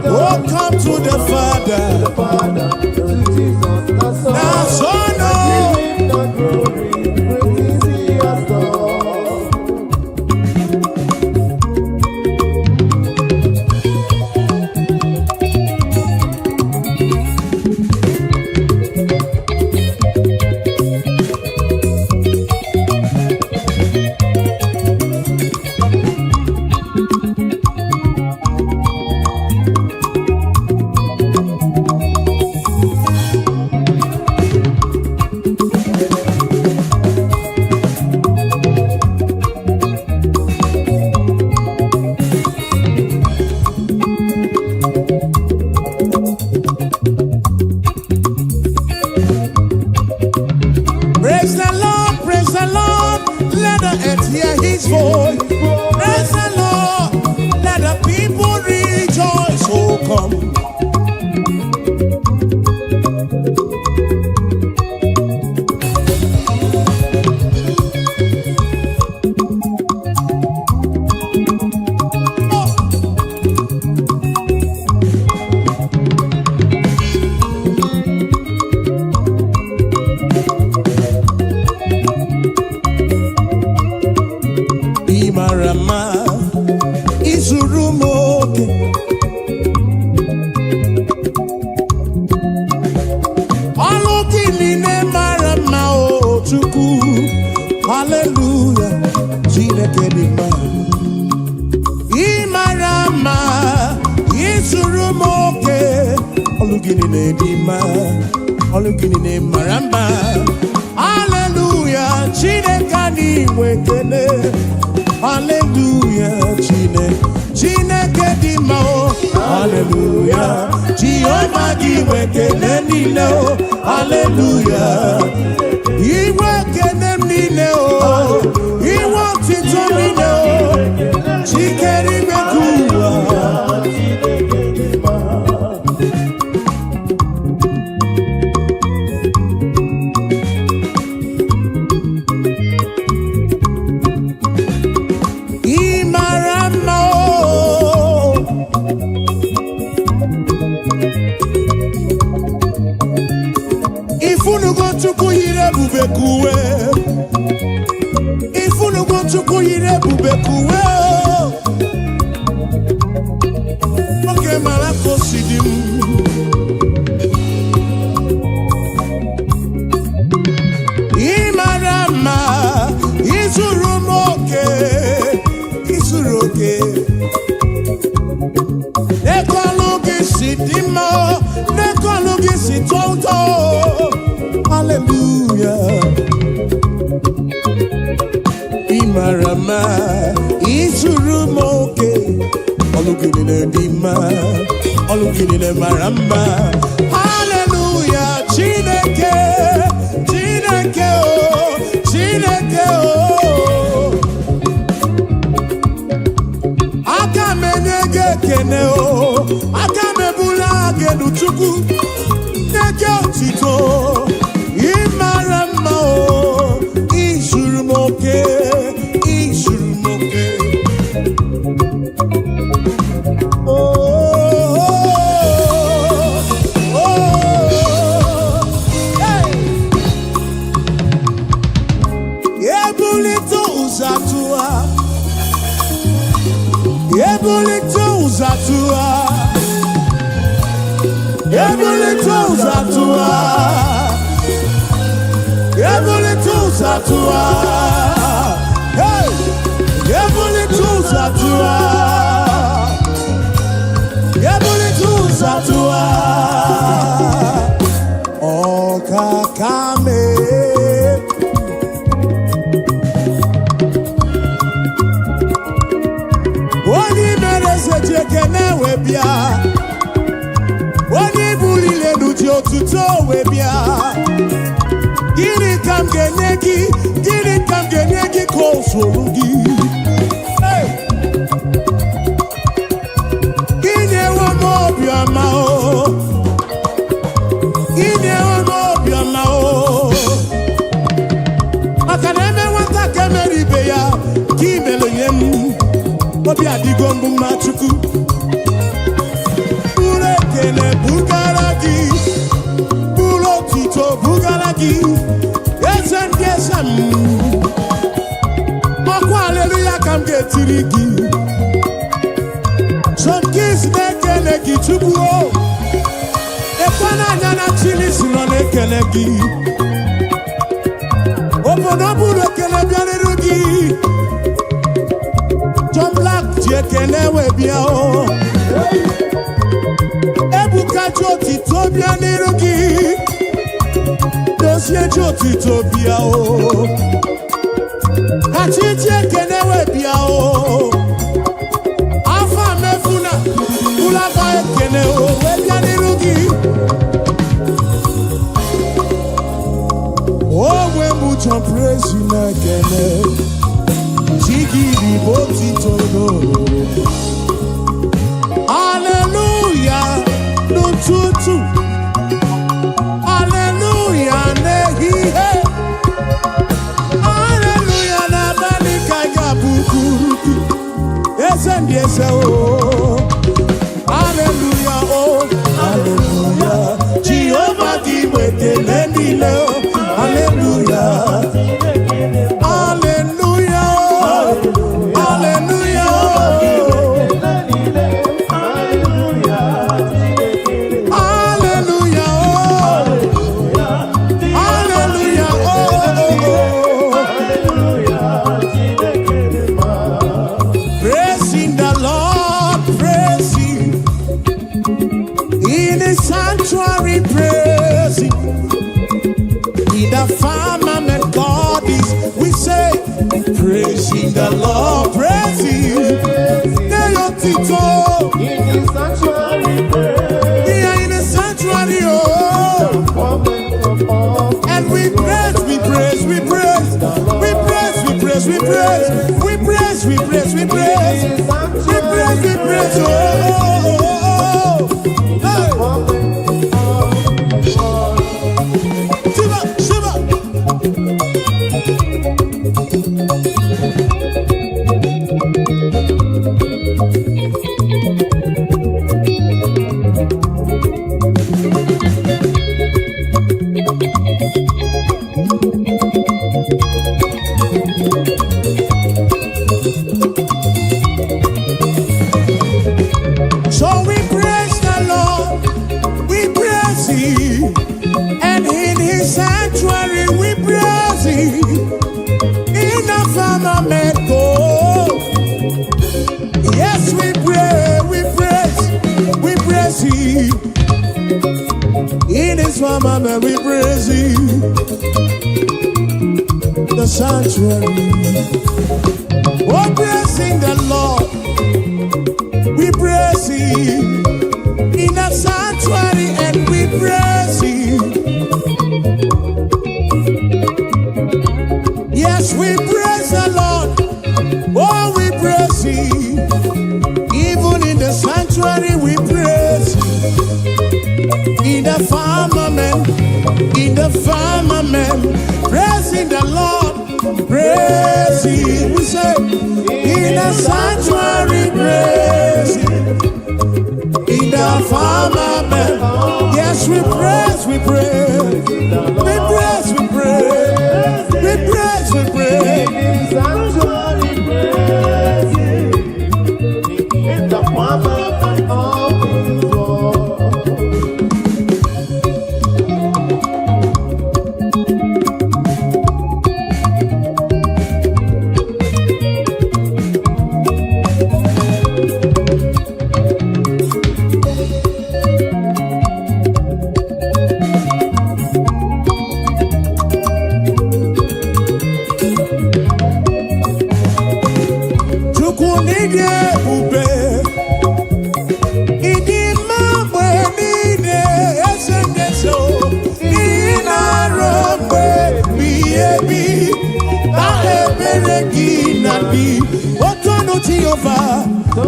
Oh, come to the Father, the Son, His voice, praise the Lord, let the people rejoice. Oh, come. Izurumoke Hallelujah, Chineke dị mma. Ị mara mma, ị zuru m oke. Ọlụ gị niile dị mma, ọlụ gị niile mara mma. Hallelujah, Chineke anyị nwe ekele. Hallelujah, Chineke dị mma o. Hallelujah, Jehova gị nwe ekele niile o. Hallelujah, iwe ekele niile o. Iwe ọtụtụ niile o. Chikere iwe kuwa. Chukwu yiri ebube kuwe. Ifunugo Chukwu yiri ebube kuwe. Oke mara kosi di m. Ị mara mma, ị zuru m oke, ị zuru oke. N'ekọlụ gị si dị mma, n'ekọlụ gị si tọ ụtọ. Hallelujah, Imarama, Isurumoke, Olukinine Dima, Olukinine Maramba. Hallelujah, Chineke, Chineke, oh, Chineke, oh. Akamenege kene, oh, Akamebula genuchuku, Nege otito. Imarama o, Isurumoke, Isurumoke. Oh, oh, oh, hey. Ebulito uzatua, Ebulito uzatua, Ebulito uzatua. Satua, hey, Satua, Satua, oh kakame, Oni merese jekene webia, Oni bulile nuji otuto webia. Gini kam genegi kosolugi. Gini wano biama o. Gini wano biama o. Akaneme wata kemeri beya. Kimelo yem. Obi adigombu machuku. Ure kene bugaragi. Bulo tito bugaragi. Yesem Moko hallelujah kam getirigi. Some kids nekele gi chubuo. Ekwana nyana chili sino nekele gi. Obonobu nekele bianirugi. John Black jekele webia o. Ebuka joti to bianirugi. Dosie joti to bia o. Achije kenewe bia o. Afa mefuna ula ba kene o webia nirugi. Oh we mucho praise na kene. Chigi boti todo. Hallelujah no tutu. Hallelujah nehi he. Hallelujah na bani kaya bukuruki. Esen yese o. Hallelujah oh. Hallelujah. Jehovah di wete lendile o. Hallelujah. Hallelujah oh. Hallelujah oh. Hallelujah. say, praising the Lord, praising. Tito. In His sanctuary, We are in the sanctuary, oh. And we praise, we praise, we praise. We praise, we praise, we praise. We praise, we praise, we praise. We praise, we praise, oh. Shiva, Shiva. So we praise the Lord, we praise Him, and in His sanctuary we praise Him. In the firmament, oh, yes, we pray, we praise Him. In His firmament we praise Him. The sanctuary, oh, praising the Lord. We praise Him in the sanctuary, and we praise Him. Yes, we praise the Lord. Oh, we praise Him. Even in the sanctuary, we praise Him. In the firmament, praising the Lord, praise Him. We say, in the sanctuary, praise Him. In the firmament, yes, we praise, we praise. We praise, we praise. We praise, we praise. His sanctuary, praise Him. In the firmament of His word.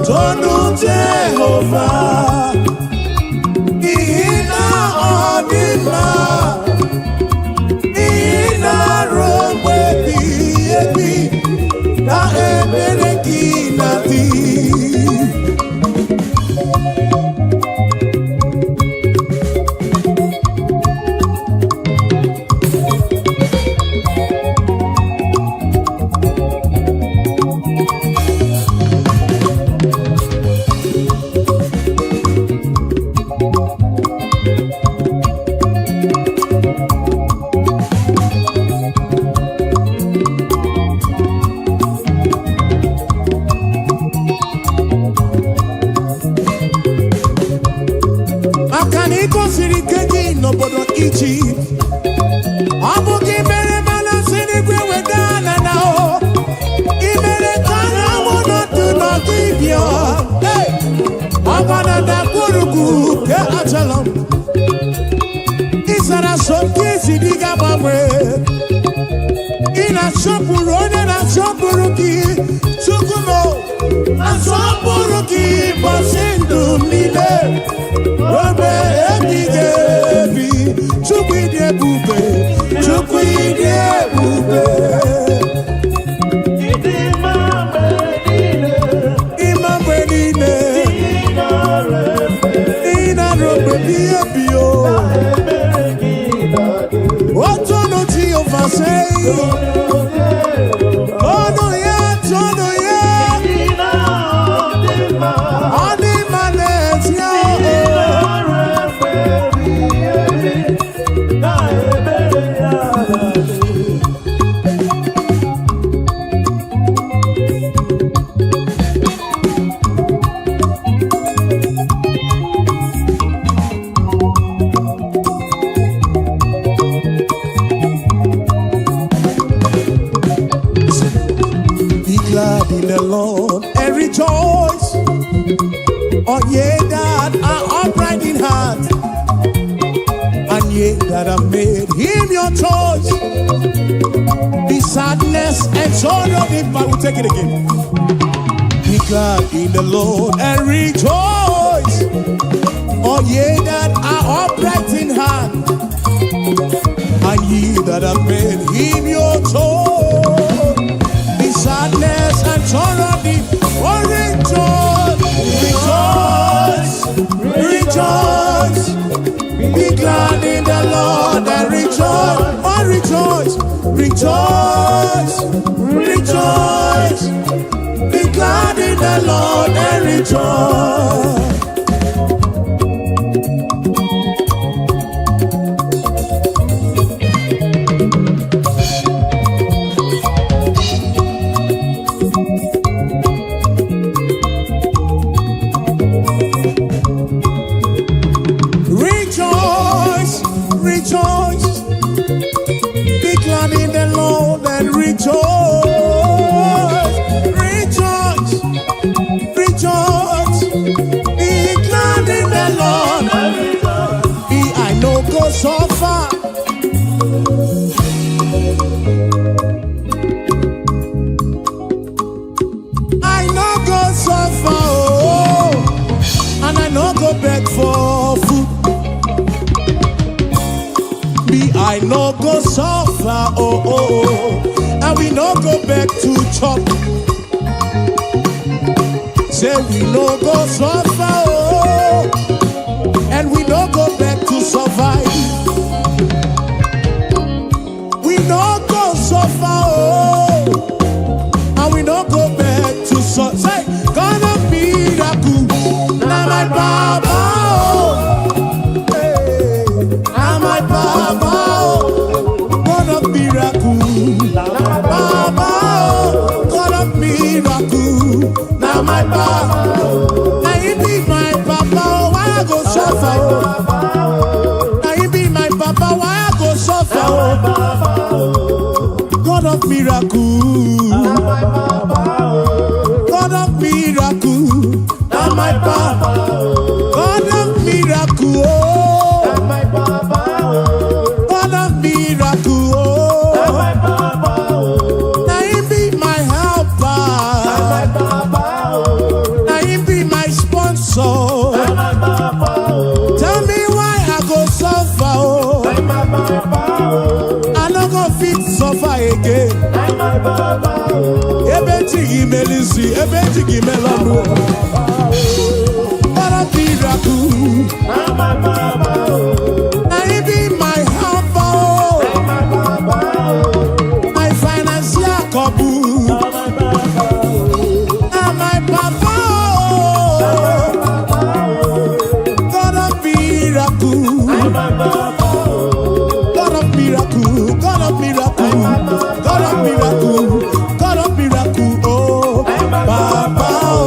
Tonu Jehovah, Ina Odima, Ina Robe Biebi, Na Ebereki Nati. Oh, glad in the Lord and rejoice. Oh, ye that are upright in heart, and ye that have made him your choice. Be sadness and sorrow, but we'll take it again. Be glad in the Lord and rejoice. Oh, ye that are upright in heart, and ye that have made him your choice. Be sadness and sorrow, oh, rejoice, rejoice, rejoice. Be glad in the Lord and rejoice. Oh, rejoice, rejoice, rejoice. Be glad in the Lord and rejoice. Rejoice, be glad in the Lord and rejoice. Rejoice, rejoice, be glad in the Lord and rejoice. Be I know go so far. I know go so far, oh, and I know go beg for food. I no go suffer, oh, oh, and we no go back to chop. Say we no go suffer, oh, and we no go back to survive. We no go suffer, oh, and we no go back to survive. Say, God of miracle, now my Baba, oh, hey, now my Baba. God of miracle, now my Papa, now you be my Papa, why I go suffer? Now you be my Papa, why I go suffer? God of miracle, God of miracle, now my Papa, God of miracle, God of miracle, now you be my helper, now you be my sponsor. Tell me why I go suffer, oh. I no go fit suffer again. Ebetigi melisi, ebetigi melano. God of miracle, now you be my helper, my financial couple. Now my Papa, God of miracle, God of miracle, God of miracle, God of miracle, God of miracle, oh, Papa, oh.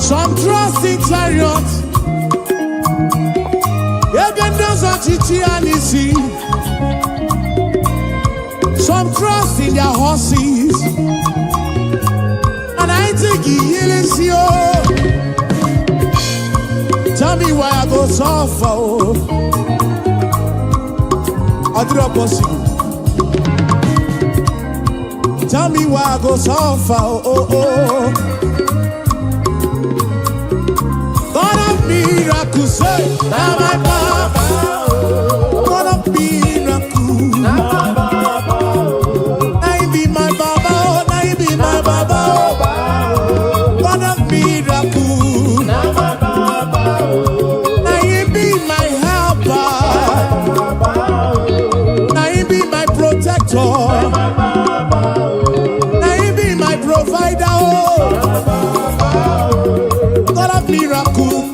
Some trust in chariots, even those on Chichianisi. Some trust in their horses, and I think he is you. Tell me why I go suffer. I do possible. Tell me why I go suffer. God of miracles, say, now my Baba. God of miracles, now my Baba. Now you be my Baba, now you be my Baba. God of miracles, now my Baba. Now you be my helper, now you be my protector, now you be my provider. God of miracles.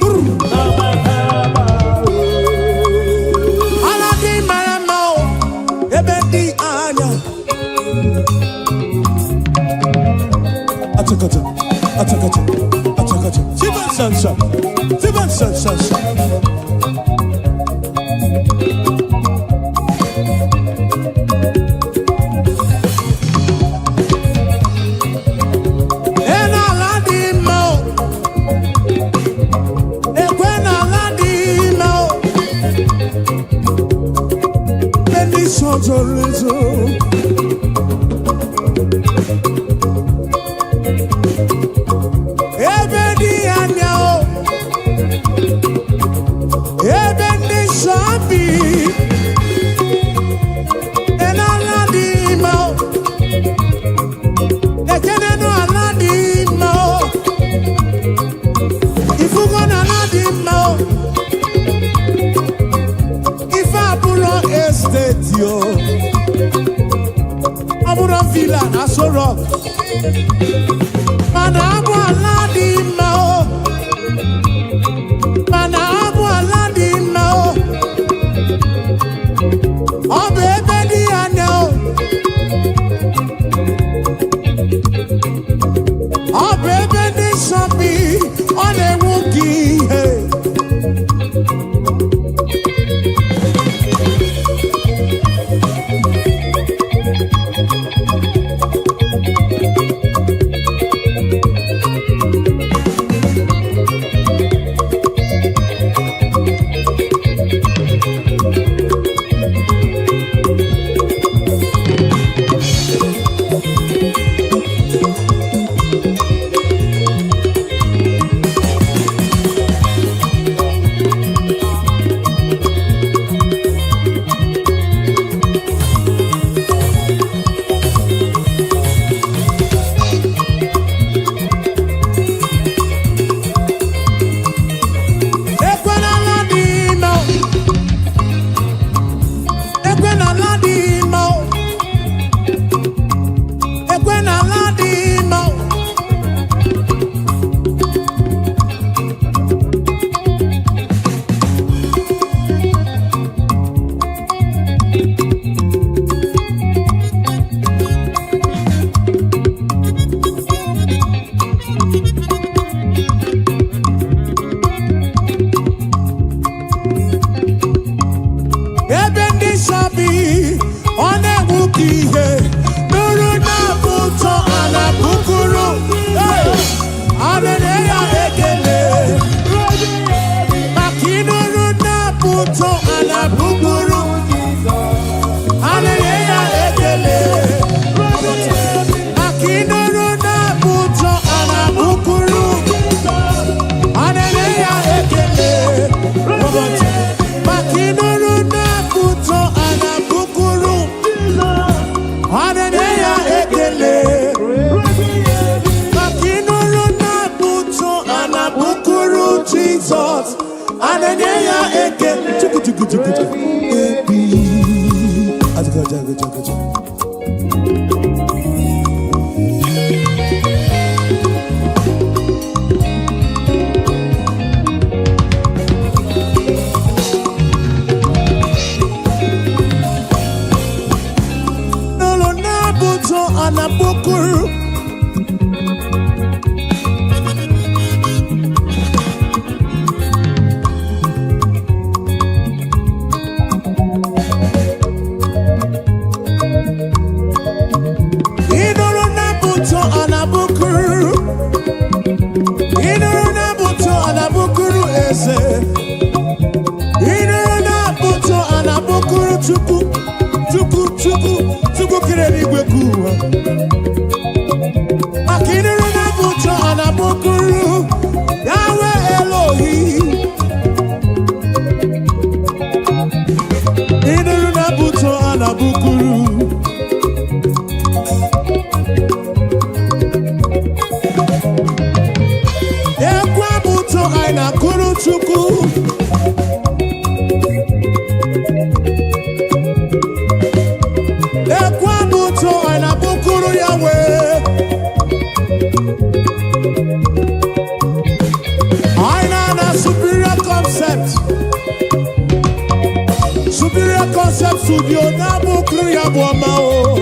Superior Koncept Studio Nabukuru Yabuama o.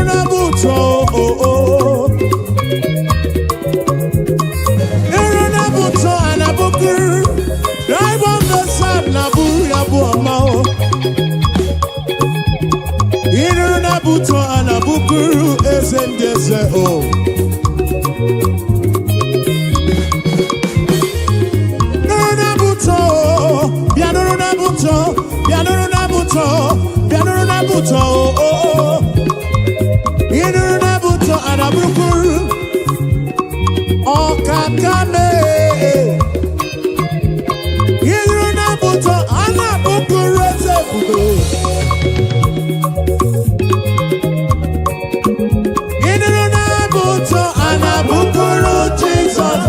Nabuto, oh oh. Nabuto and Abukuru, drive on the sun, Nabu Yabuama. Nabuto and Abukuru is in this oh. Nabuto, Piano Nabuto, Piano Nabuto, Piano Nabuto, oh. Nabuto and Abukuru, oh Kakame. Nabuto and Abukuru, Nabuto and Abukuru, Jesus,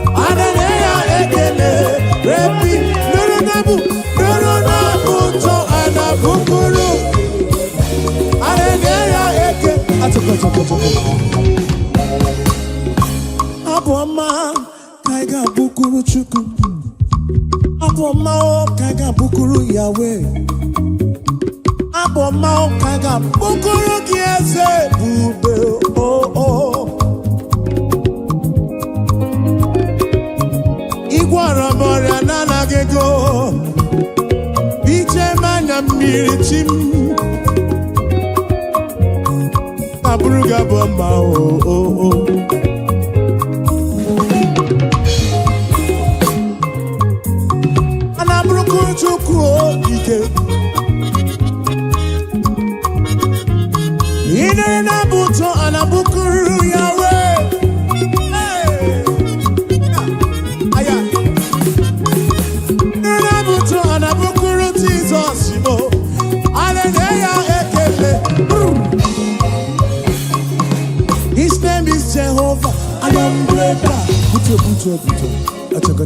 and Naija ekele, repi, Nabuto and Abukuru, and Naija ekele. Aboma kaiga bukuru chuku. Aboma kaiga bukuru Yahweh. Aboma kaiga bukuru kiese bube oh oh. Igwara mora nana gego. Biche manya mirichim. Aburuga bomba oh oh oh. Anaburuku chukwu ike. Ine Nabuto Anabukuru Yahweh. Aya. Nabuto Anabukuru Jesus mo. Aleluya ekele. His name is Jehovah. I am greater. Buto. Achaka.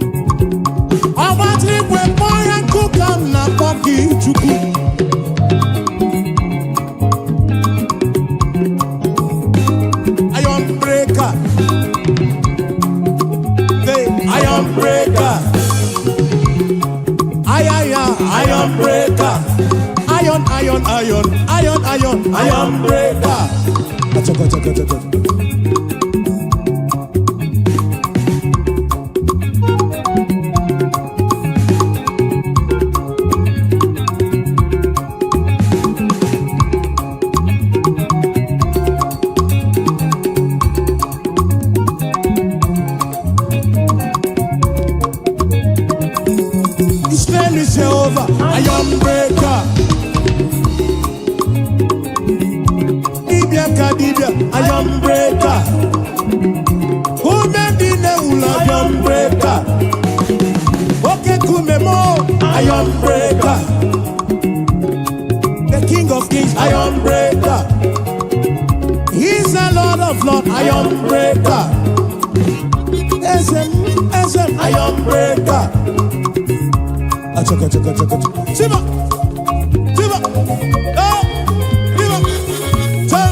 I want to we boy and cook and na poki chuku. I am breaker. Iron breaker. Iron breaker. Iron breaker. Achaka. His name is Jehovah, Iron breaker. Dibia, Iron breaker. Who made the neula, Iron breaker. Okay, Kumemo, Iron breaker. The King of Kings, Iron breaker. He's a Lord of Lords, Iron breaker. SM, Iron breaker. Achaka. Siba. Oh, Siba. Sam.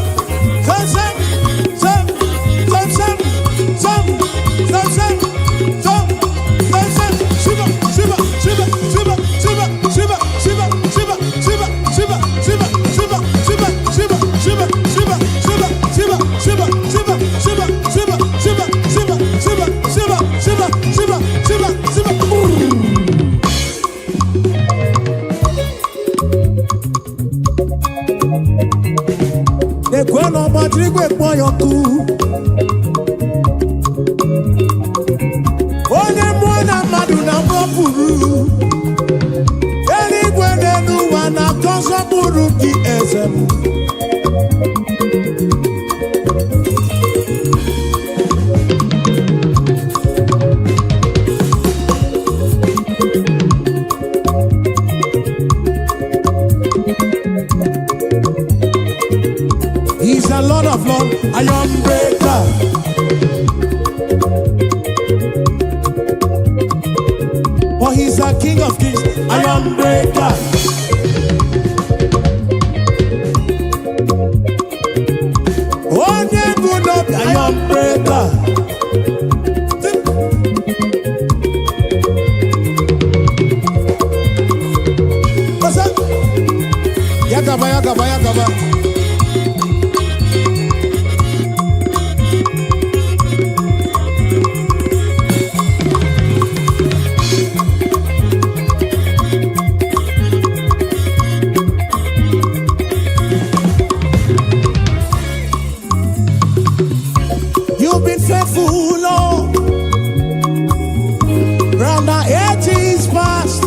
Ekweno matrigwe poyoku. Onye mwana madu na mwapuru. Eligwe nenu wana konso buru ki ezemu. He's a Lord of Lords, Iron breaker. iron breaker. Onye bụ n'obi iron breaker. What's up? Yakaba, yakaba, yakaba. You've been faithful, Lord, from the ages past,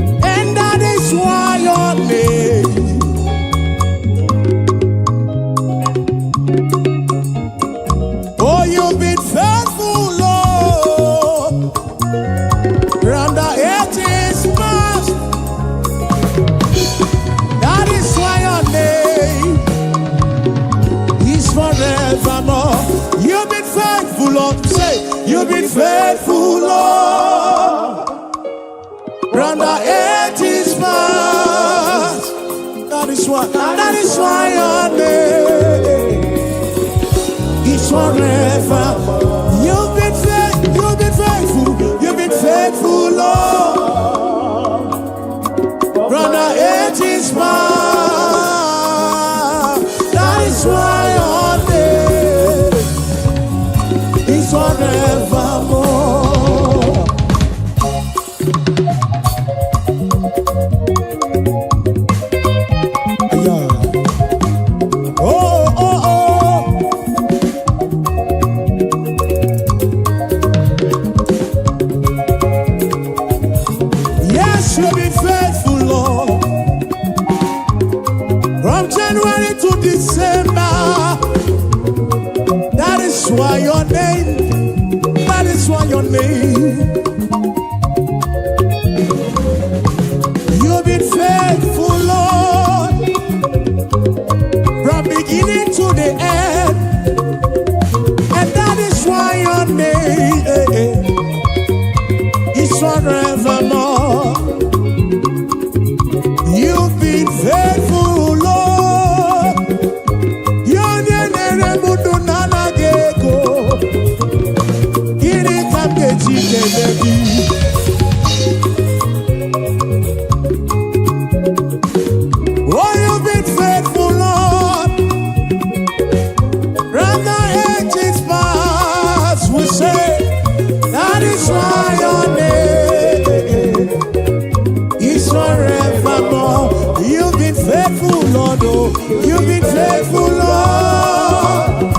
and that is why your name. Oh, you've been faithful, Lord, from the ages past. That is why your name is forevermore. You've been faithful, Lord. Say, you've been faithful, Lord, from the ages past. That is why your name is forever. You've been faithful, you've been faithful, Lord, from the ages past. That is why your name is forevermore. Yeah. Oh, oh, oh. Yes, you've been faithful, Lord, from January to December. That is why your name, that is why your name. You've been faithful, Lord, from beginning to the end. And that is why your name is forevermore. You've been faithful, Lord. Your name Oh, you've been faithful, Lord. From the ages past, we say that is why your name is forevermore. You've been faithful, Lord. Oh, you've been faithful, Lord.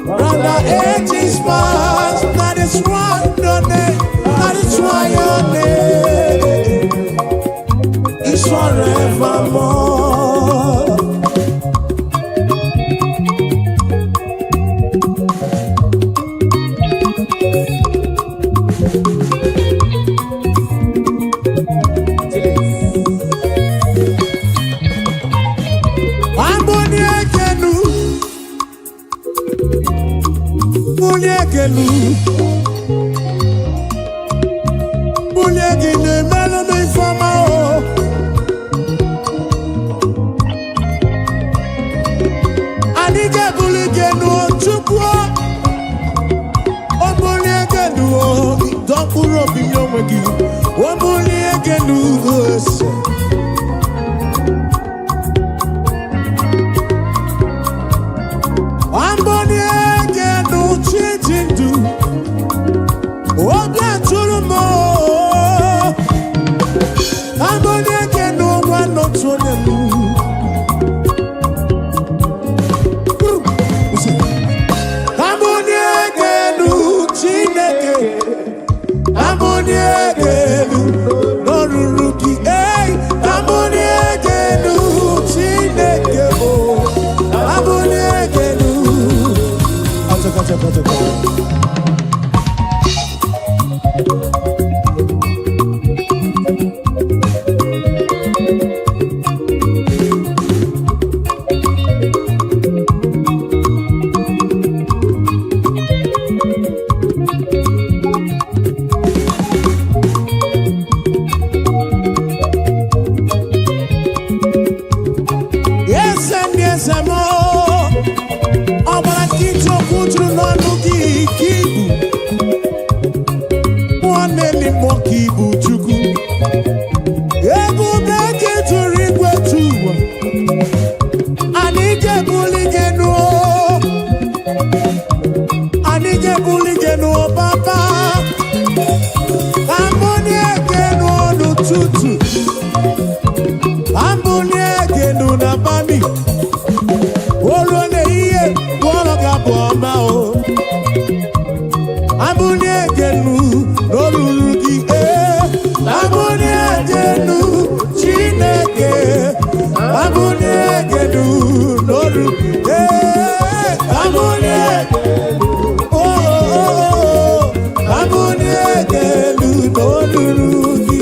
From the ages past, that is why your name, that is why your name is forevermore. Anige bulige no papa. Amboni egenu no tutu. Amboni egenu na bami. Olone iye wologa boma o. Amboni egenu no rurugi Amboni egenu Chineke. Amboni egenu no rurugi Amboni egenu Amboni egenu no rurugi.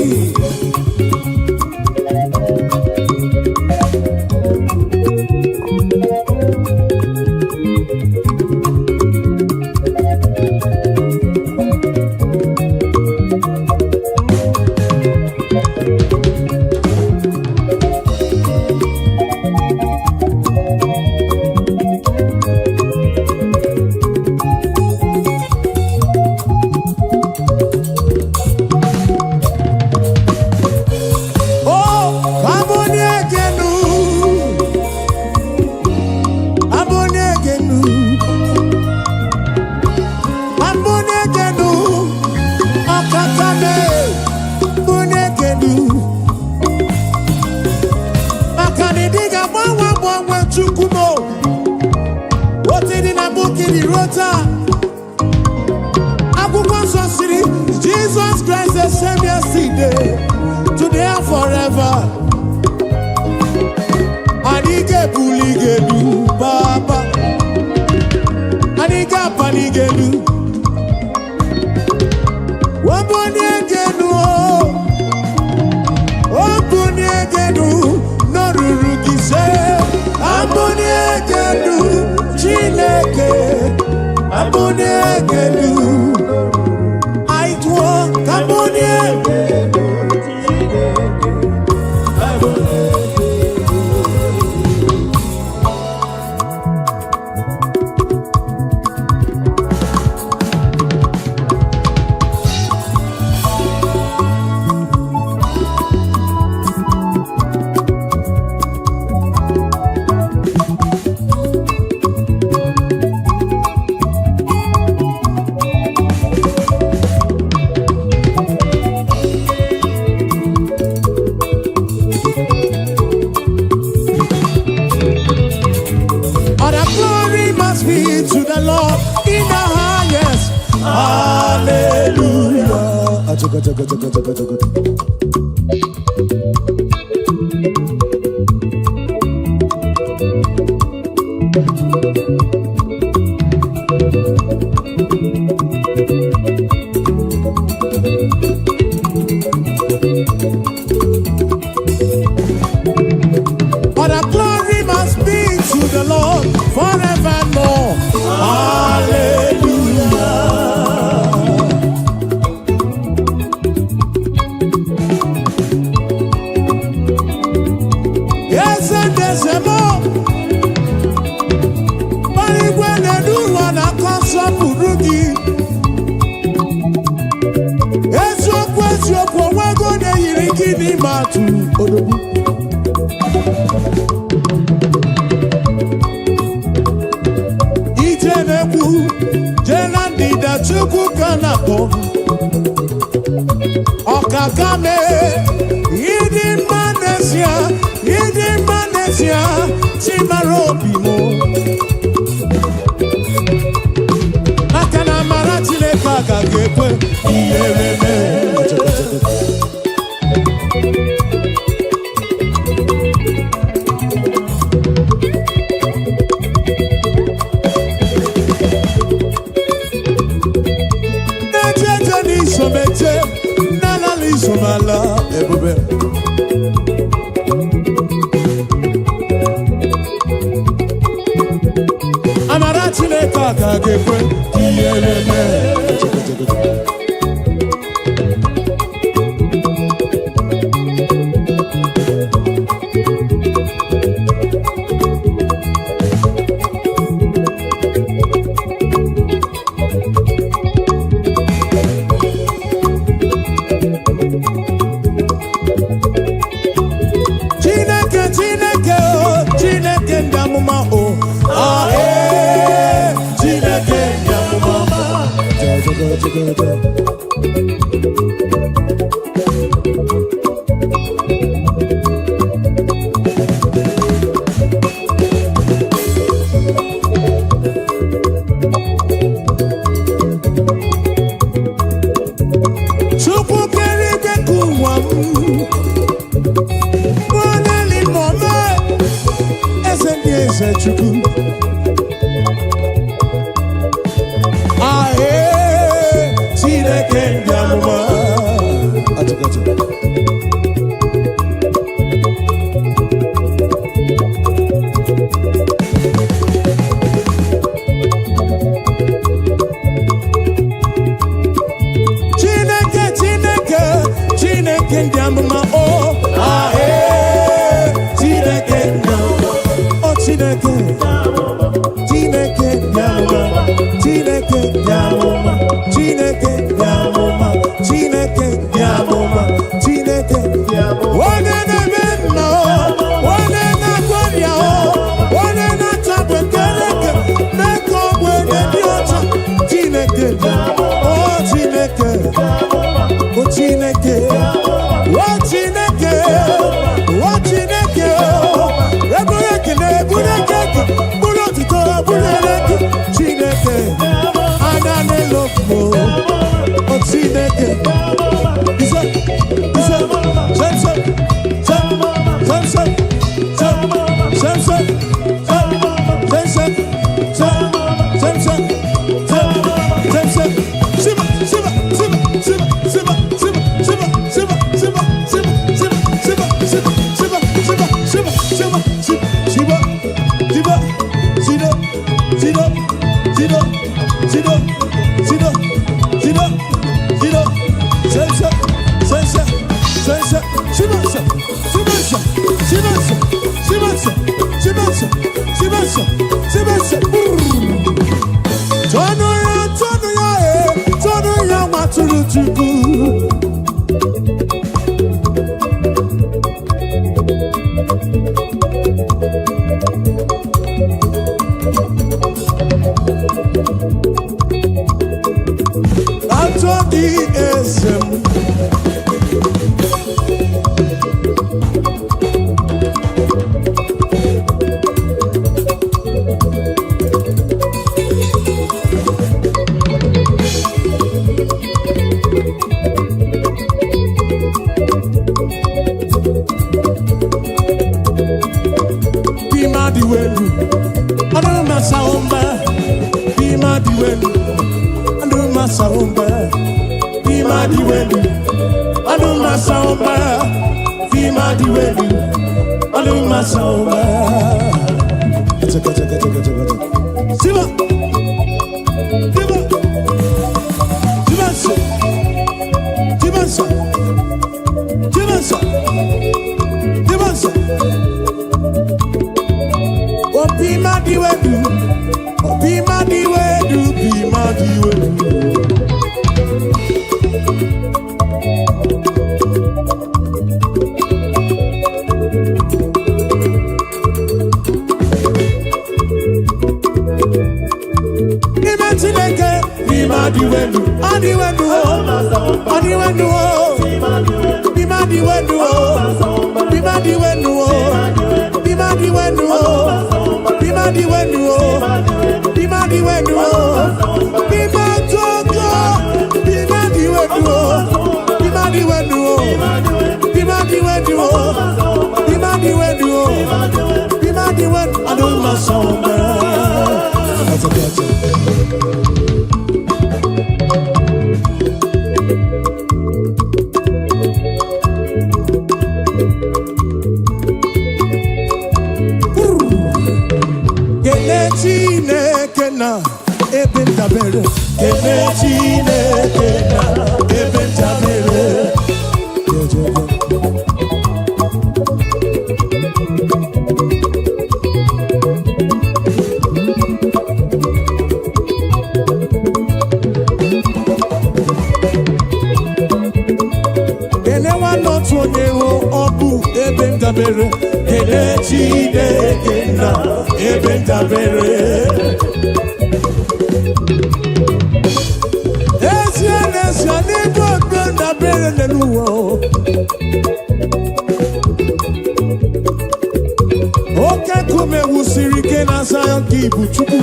Jesus Christ the same yesterday, today and forever. Anige buligelu baba, aniga panigelu. Waboni egenu, waboni egenu, norurugise. Aboni egenu, Chineke. Aboni egenu. Aboni egenu. To the Lord in the highest. Hallelujah. But the glory must be to the Lord forevermore. Hallelujah. Yes, and there's a more. But when I do one, I can't stop Rugi. Yes, your question for what go there, you give me matu. Jena dida chuku kanapo Okakame Yidi manesia Chimarobi mo Akana maratile kaka gekwe Iyereme Nana lisomala ebube Amaratile kaka gekwe Iyereme Chineke ndamuma o, ah eh, Chineke ndamuma. Hey! Oke kume wusiri ke na Zion kibu chukwu.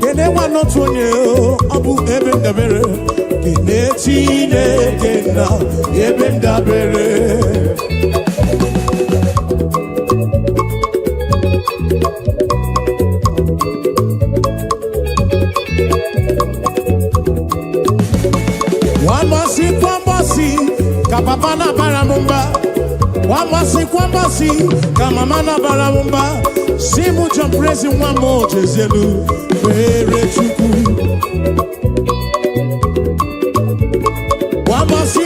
Kene wanotu onye abu ebe ndabere. Kene Chineke na ebe ndabere. Wambasi, kapapa na baramumba. Wambasi, kamama na baramumba. Simu jamprezi wamo jezelu, pere chuku. Wambasi,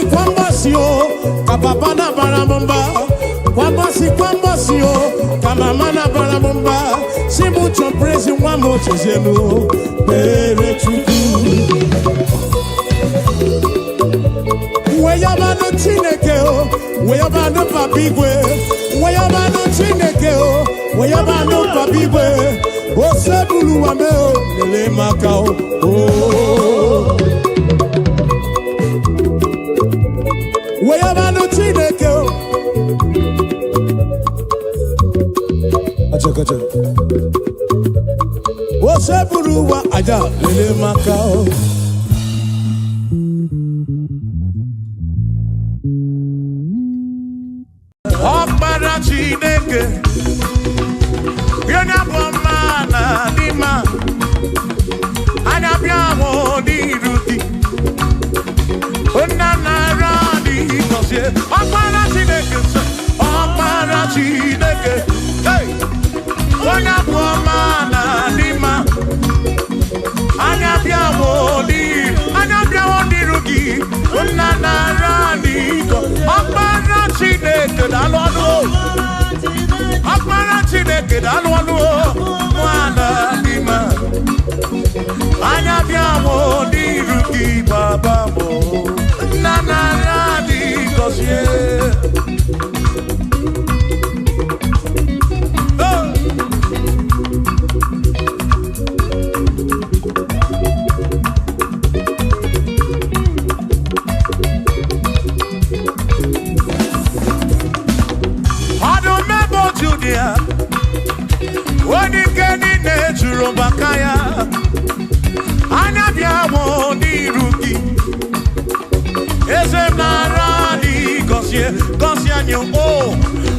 kapapa na baramumba. Wambasi, kamama na baramumba. Simu jamprezi wamo jezelu, pere chuku. Weyabano Chineke o, weyabano papigwe, weyabano Chineke o, weyabano papigwe, o sebulu wame o, nele maka o. Weyabano Chineke o. Acha. O sebulu wa aja, nele maka o. Chineke Yona bomana dima Anabiamo di ruti Onana di kosie Opara Chineke Hey Yona bomana dima Anabiamo di ruti Onana di kosie Opara Chineke Dalolo Akmara Chineke dalwanu mwana dima Anya biamo di ruki baba mo Nana radi kosie Wani keni ne juro bakaya Anabiamo di ruki Eze narani Kosia nyo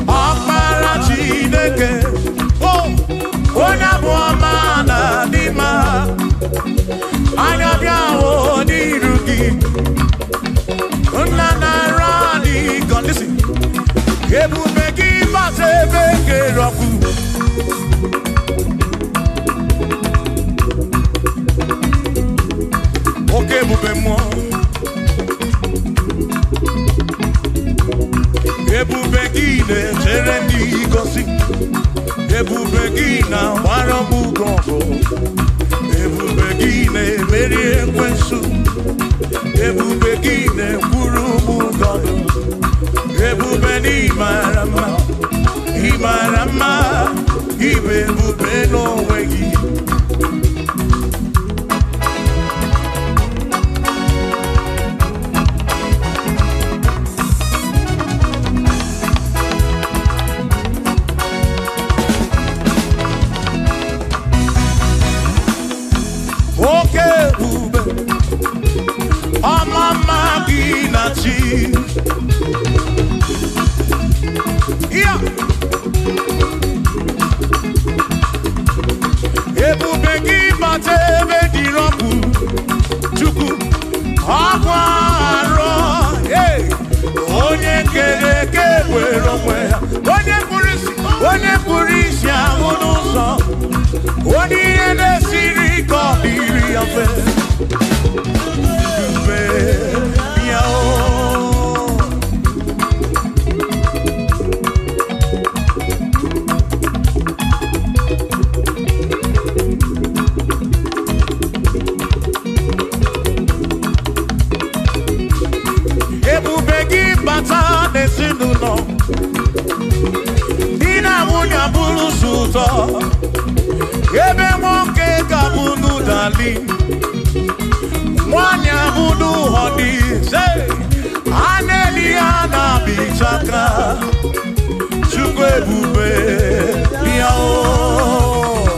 Akmara Chineke Ona buamana dima Anabiamo di ruki Una narani Listen Ebu meki base beke roku Ok, boubez-moi. Et boubez-guine, Jérémy Gossi. Et boubez-guine, Warambu Gongo. Et boubez-guine, Mérie Kwensu. Et boubez-guine, Kurumu Gondo. Et boubez-ni Marama. Imarama. Ibe boubez-no wegi. Yeah. Ebubegi batebe diroku chuku akwaro hey onye keleke wero onye purisi ahunuso onye nesiri kodiri afe Dina munya bulu suto Ebe monke kabunu da Charlene Mwanya Budu Hodi Say Aneliana Bichaka Chukwe Bube Yao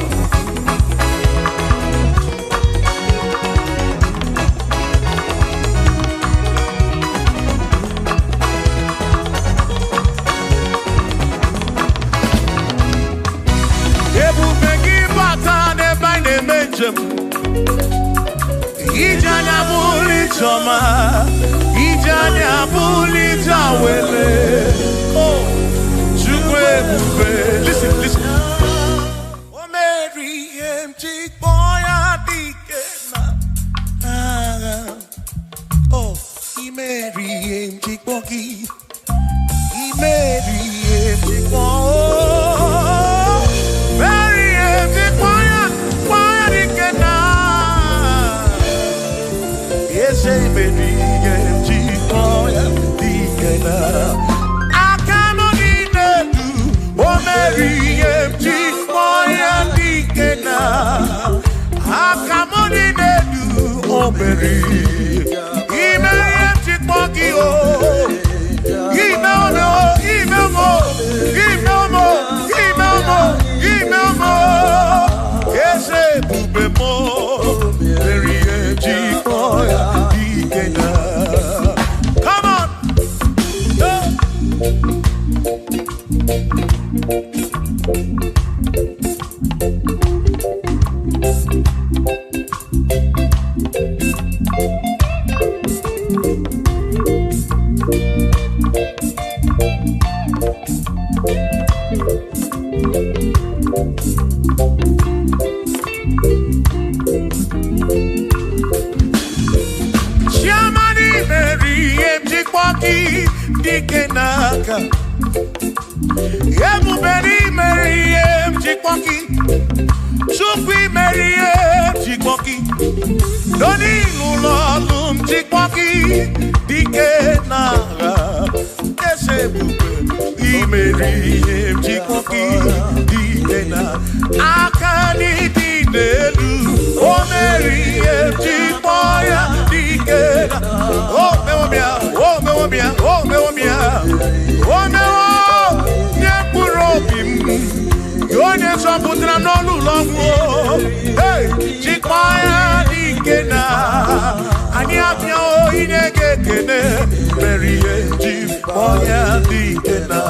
Ijanya buli choma, ijanya buli jawele. Oh, chukwe bube. Listen, listen. Oh, Mary, empty boy, adikena. Oh, Mary, empty boy, Mary, empty boy, Mary, empty boy, adikena. Say baby, empty boy, adikena. Akamoni nedu, oh Mary, empty boy, adikena. Akamoni nedu, oh Mary, Mary, empty boy, oh. Email mo. Yes, bube mo, Mary, empty boy. Come on. Dikenaka Ebuberi Meriem Chikwoki Chukwi Meriem Chikwoki Doni Lulolum Chikwoki Dikenaka Esebuberi Meriem Chikwoki Dikenaka Akani Dinelu O Meriem Chikwoya Dikenaka Oh Mewomia Yonye Saputra no Lulango, hey, Chikwaya Dikena, Anyapio Inegekene, Mary Chikwaya Dikena.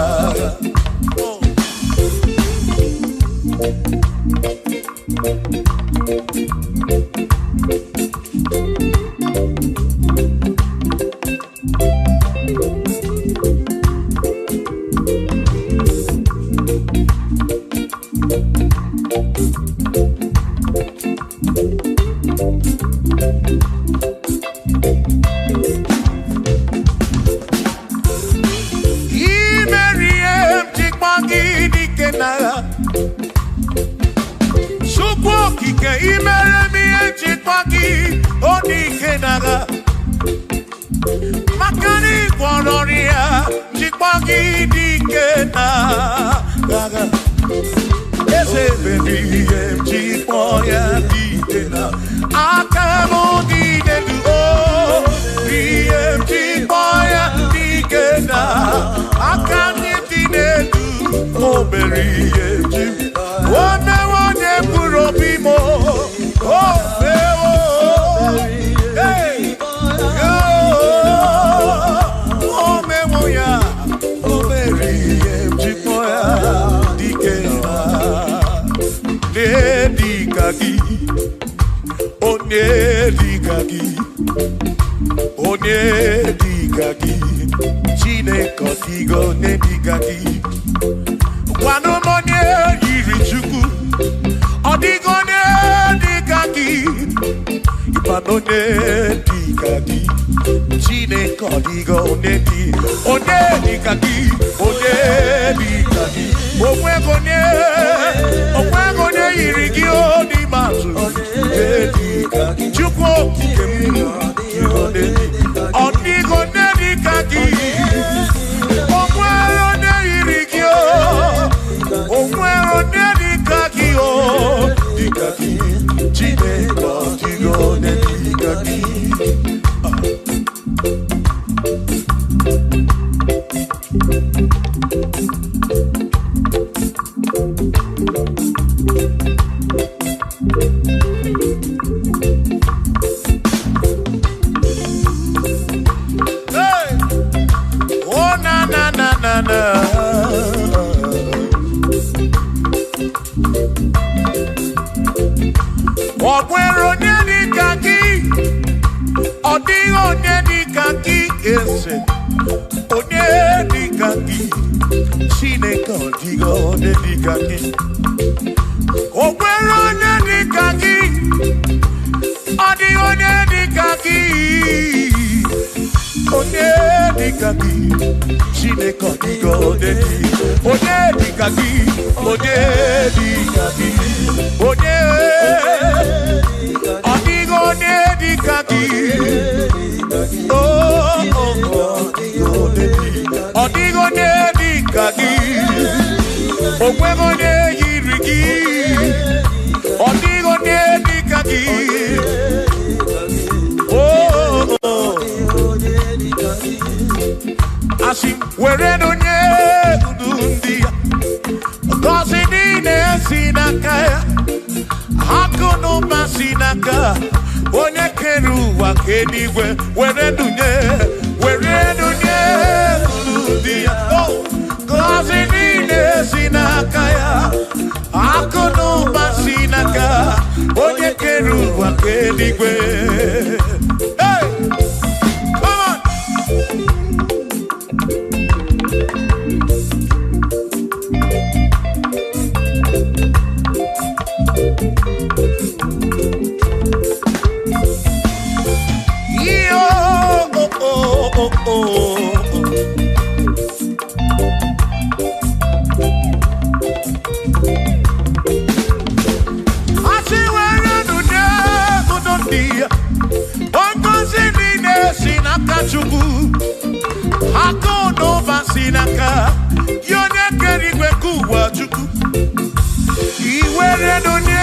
Makani Kwanoria, Chikwagi Dikena, Ese baby, Chikwoya Dikena, Akamo Dikena, Chikwoya Dikena, Akami Dikena, Oh, Mary, One Purobimo, Oh, hey, oh, Memoya, oh, Mary, Chipoya, Dikena, Nedikaki, oh, Nedikaki, oh, Nedikaki, Chine Kotigo, Nedikaki, Wanomonie, Yirichuku, Odigo, Nedikaki, Ipanone, Dikaki, Chine Kotigo, Nedi, Onedikaki, Onedikaki, Okwegone, Irigio, Nimatu, Nedikaki, Chukwo, Odigo, Nedikaki, Okwegone, Irigio, Okwegone, Dikaki, Dikaki, Chine Kotigo. Oh na na na na na. Okwero nyedi kaki, odigo nyedi kaki ese, onyedi kaki, Chineke odigo nyedi kaki. Okwero nyedi kaki, odigo nyedi kaki, onyedi kaki, Chineke odigo onyedi kaki, onyedi kaki, odigo nyedi kaki, odigo nyedi kaki, okwego nyeyirigi, odigo nyedi kaki, asim weredo nyedundia, kosi dine sinakaya, hakono masinaka, onye keru wakenigwe, weredo nyedundia, kosi dine sinakaya, hakono masinaka, onye keru wakenigwe. Hey! Come on! Sinaka, yone kerigwe kuwa chuku. Iwere donye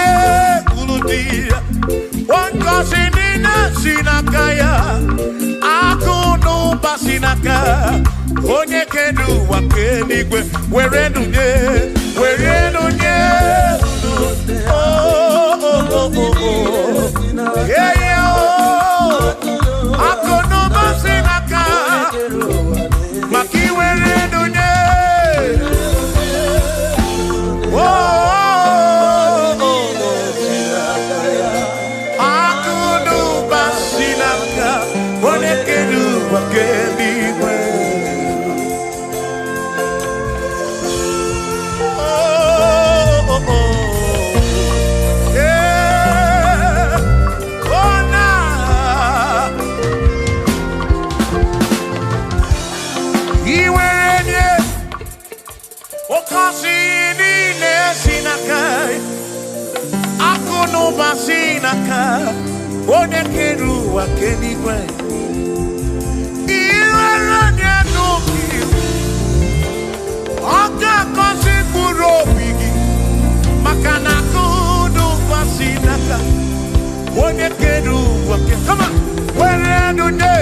kuludia, wanko sinina sinakaya. Ako no basinaka, onye kedu wakenigwe. Were donye. Yeah, yeah. Ako no basinaka. Maki were donye. Akudu basinaka, onekedu wakenigwe. Sinaka, one keru wakenigwe. Iweranya nuki, oka kosi kurobigi. Makana kudu wasinaka, one keru wakenigwe. Come on, where dunye,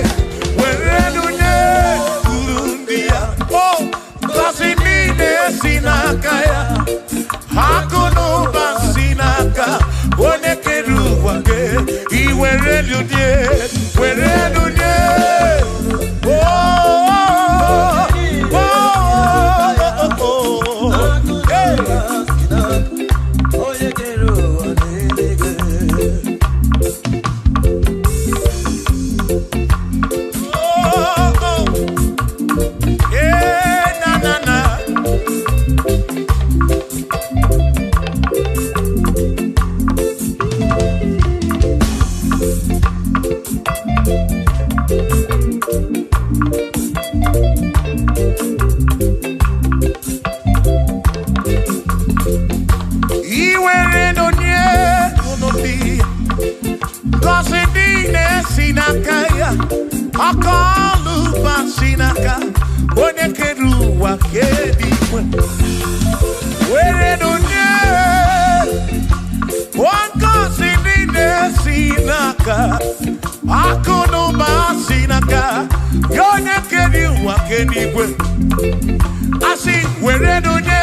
kurundia. Oh, kosi nine sinakaya, hakuno basinaka. One keru wake, iwere lunye. Sinakaya, akalu basinaka, one keru wakenigwe. Were dunye, wanko sinine sinaka, akono basinaka, yone keru wakenigwe. Asi were dunye,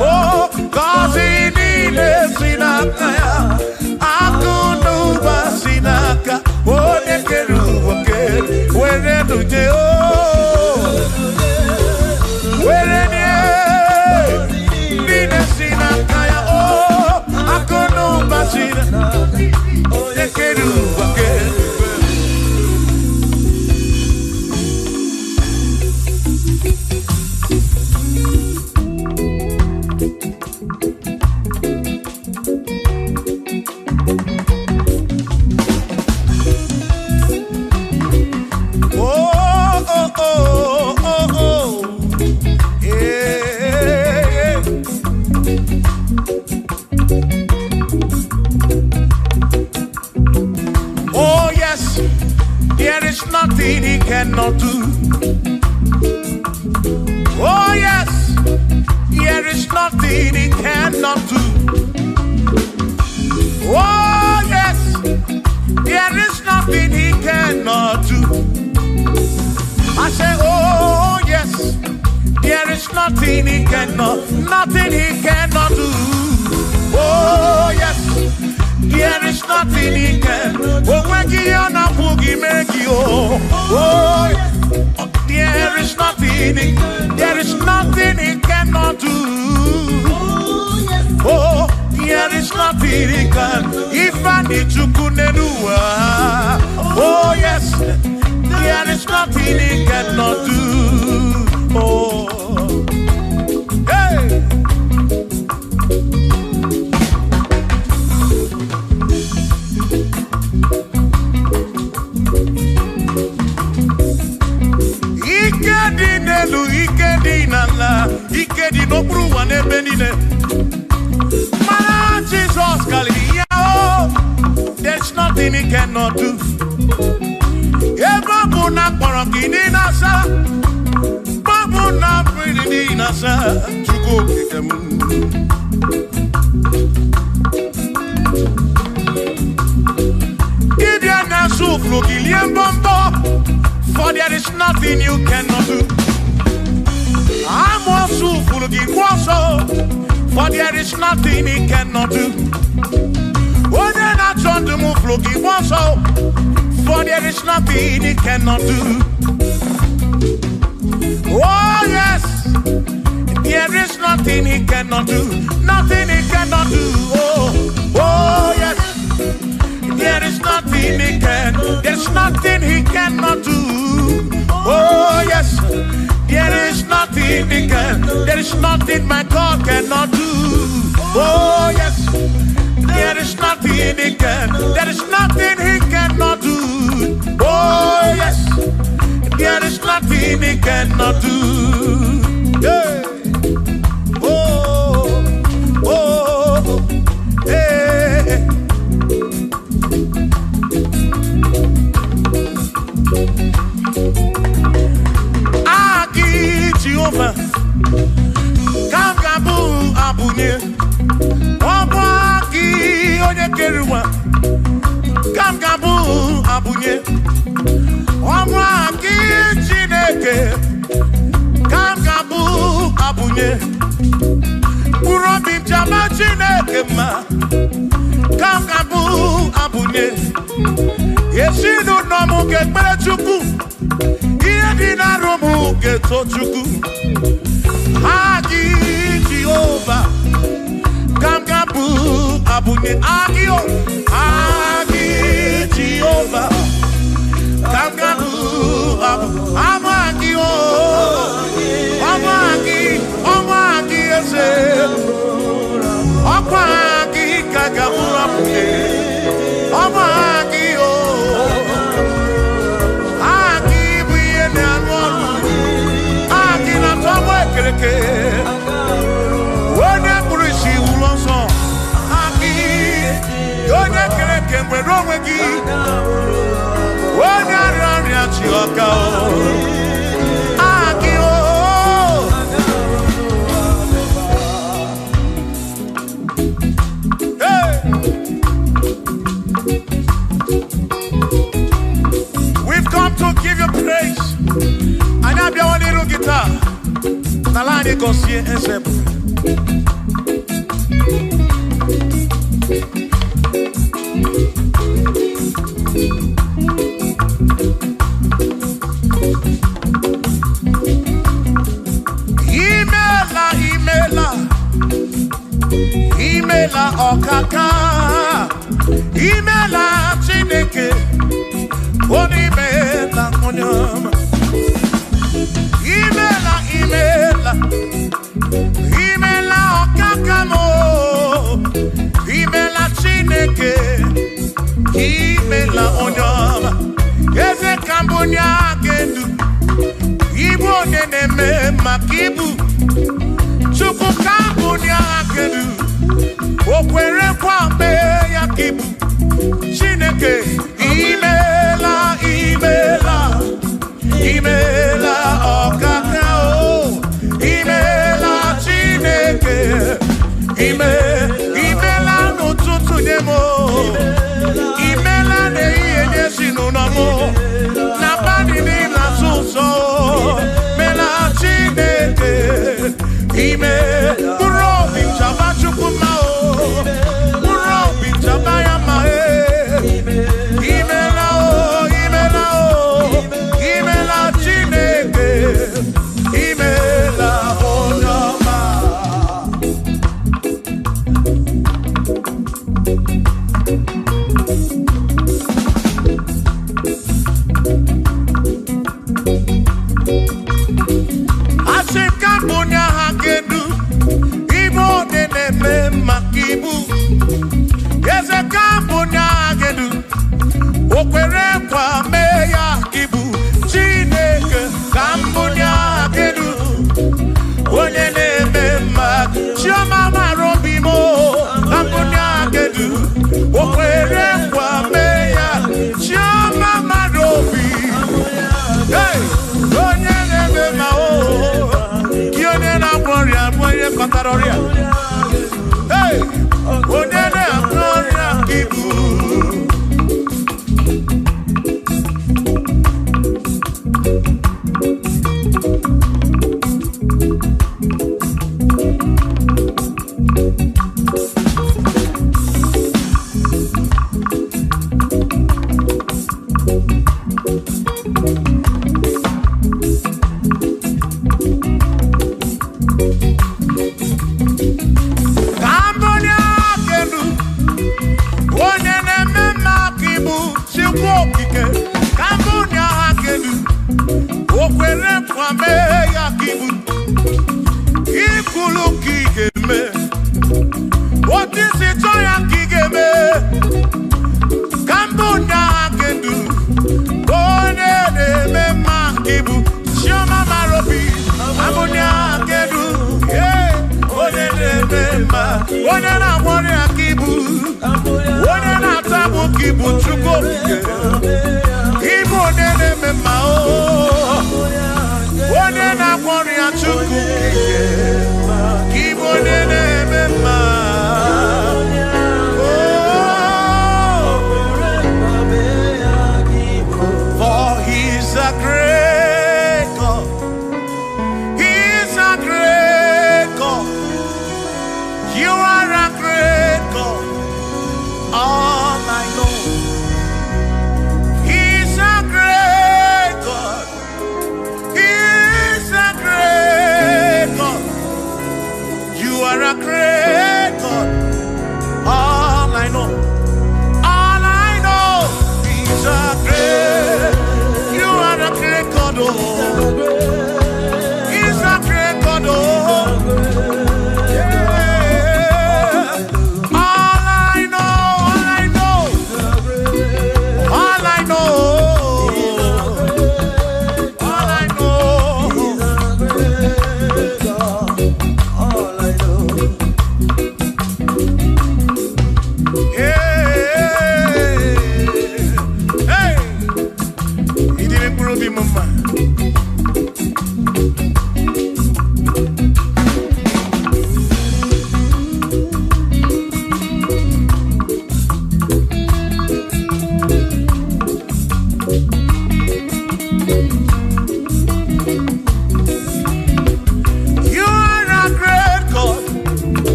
oh, kasi nine sinaka. Nothing he cannot do. Oh yes, there is nothing he cannot do. Oh yes, there is nothing he cannot do. I say, oh yes, there is nothing he cannot do. Oh yes, there is nothing he can. Oh, when you are not boogie, make you. Oh, there is nothing he cannot do. Oh, there is nothing he can. If I need to kunenua. Oh yes, there is nothing he cannot do. Oh, hey. Ikedi no pruwa ne benine. Mana Jesus Galilee, there's nothing he cannot do. Babu na kwarokini nasa, babu na pretty nasa, chuko kikemu. Ibya na suflo kilien bombo, for there is nothing you cannot do. I'm also full of also, for there is nothing he cannot do. Oh, then I turn to move looking also, for there is nothing he cannot do. Oh, yes, there is nothing he cannot do. Nothing he cannot do. Oh, yes, there is nothing he can. There's nothing he cannot do. Oh, yes. There is nothing he can. There is nothing my God cannot do. Oh yes. There is nothing he can. There is nothing he cannot do. Oh yes. There is nothing he cannot do. Yeah. Oh, oh, hey. Jehovah, Kamgabu Abunye, Obaki Onyekeruwa, Kamgabu Abunye, Obaki Chineke, Kamgabu Abunye, Urobim Jama Chineke ma, Kamgabu Abunye, Yesinu Nomu Gekbere Chukwu. Romu geto chuku Agi Jehovah Kamgabu Abunye Agio Agi Jehovah Kamgabu Amagio Amagi ese Amagi Kagabura Amagio when I see Ulonso, Aki, you're not getting wrong with you. When I run at your cow, Aki, we've come to give you praise. I have your little guitar. Nalani konsie ensebu. Imela okaka. Imela Chineke, Onimela Onyama. Imela Okakamo, Imela Chineke, Imela Onyama. Eze Kambonya Gendu, Ibo Neneme Makibu, Chuku Kambonya Gendu. Okwere kwambe ya kibu Chineke imela okakao imela Chineke imela n'ụtụtụ nyemo imela n'ihe sinunamo na bani na suso mela Chineke Kurobi Chabachukuma Okwere kwa meya kibu Chineke Kambonya Gedu Onye neme ma Chioma marobi mo Kambonya Gedu Okwere kwa meya Chioma marobi Hey Onye neme ma o Kione na gloria Mwenye kontaroria Hey Onye na gloria kibu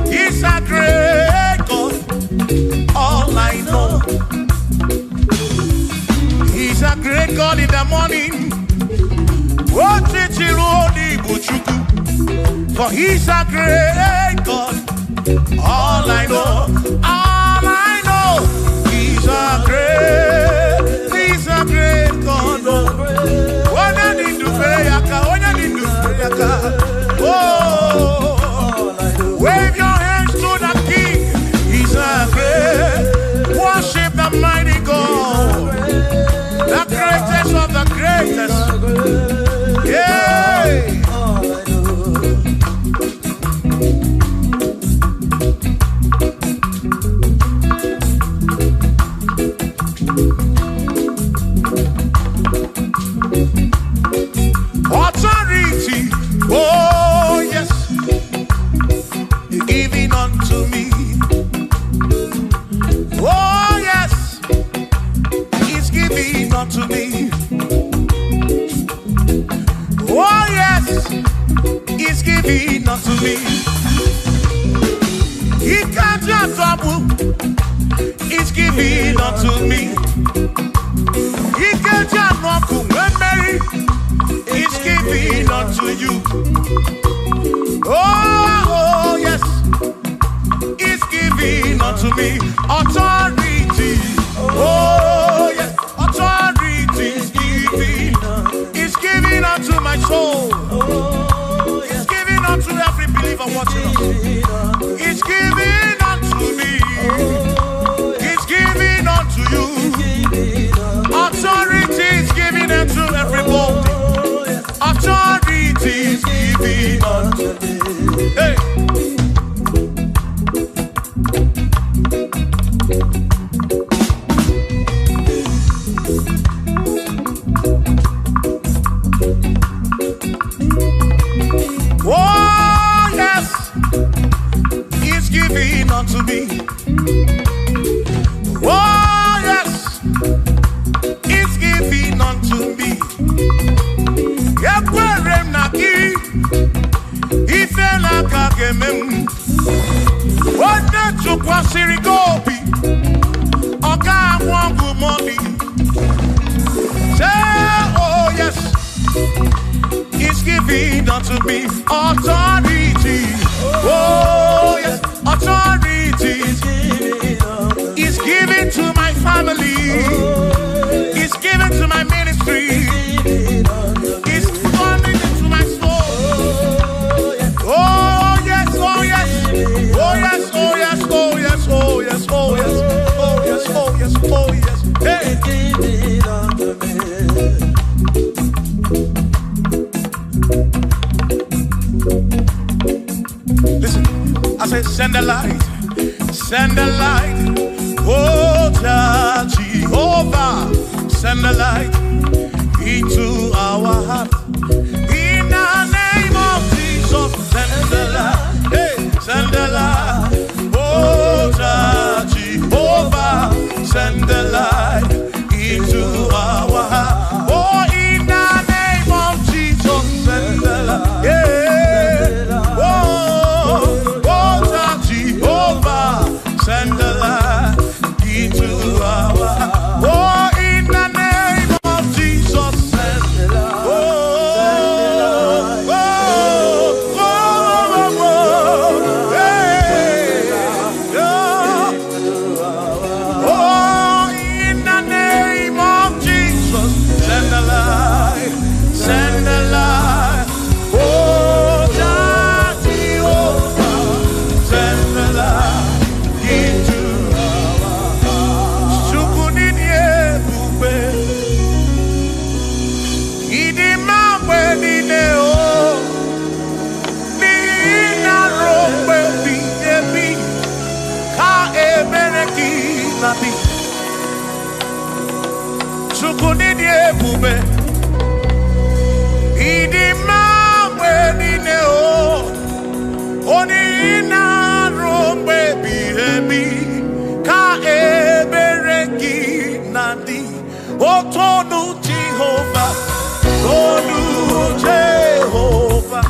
He's a great God. All I know, He's a great God in the morning. For He's a great God. All I know, He's a great God. When I need to pray, oh, wave your hands to the King. He's a great. Worship the mighty God, the greatest of the greatest. Yeah. Authority, oh yes, giving unto me. Oh yes, He's giving unto me. Oh yes, He's giving unto me. He can't just double. He's giving unto me. He can't just walk when Mary. He's giving unto you. Oh yes, He's giving unto me. Authority. Oh yes, authority is giving. He's giving unto my soul. He's giving unto every believer watching us. He's giving unto me. He's giving unto you. Authority is giving unto everybody. Authority is giving unto me. Hey. Oh yes, He's giving unto me. Oh yes, He's giving unto me. Yakwere naki, ifela kagemem. Wanda chukwa sirigobi, oka wangu money. Say oh yes, He's giving unto me authority. Oh yes, authority. He's giving to my family. He's giving to my ministry. He's coming into my soul. Oh yes, oh yes, oh yes, oh yes, oh yes, oh yes, oh yes, oh yes, oh yes, oh yes. Hey. Listen, I said send the light, oh Jehovah, send the light into our heart. In the name of Jesus, send the light, hey, send the light, oh Jehovah, send the light into our heart. Oh, in the name of Jesus, send the light, yeah. Send the light into our heart. Oh, in the name of Jesus, send the light. Oh, oh, oh, hey, oh, in the name of Jesus, send the light, send the light. Oh, Jehovah, send the light. Chukunini ebube idima wenine o oni ina rombe bihebi ka ebereki nadi otonu Jehovah, tonu Jehovah.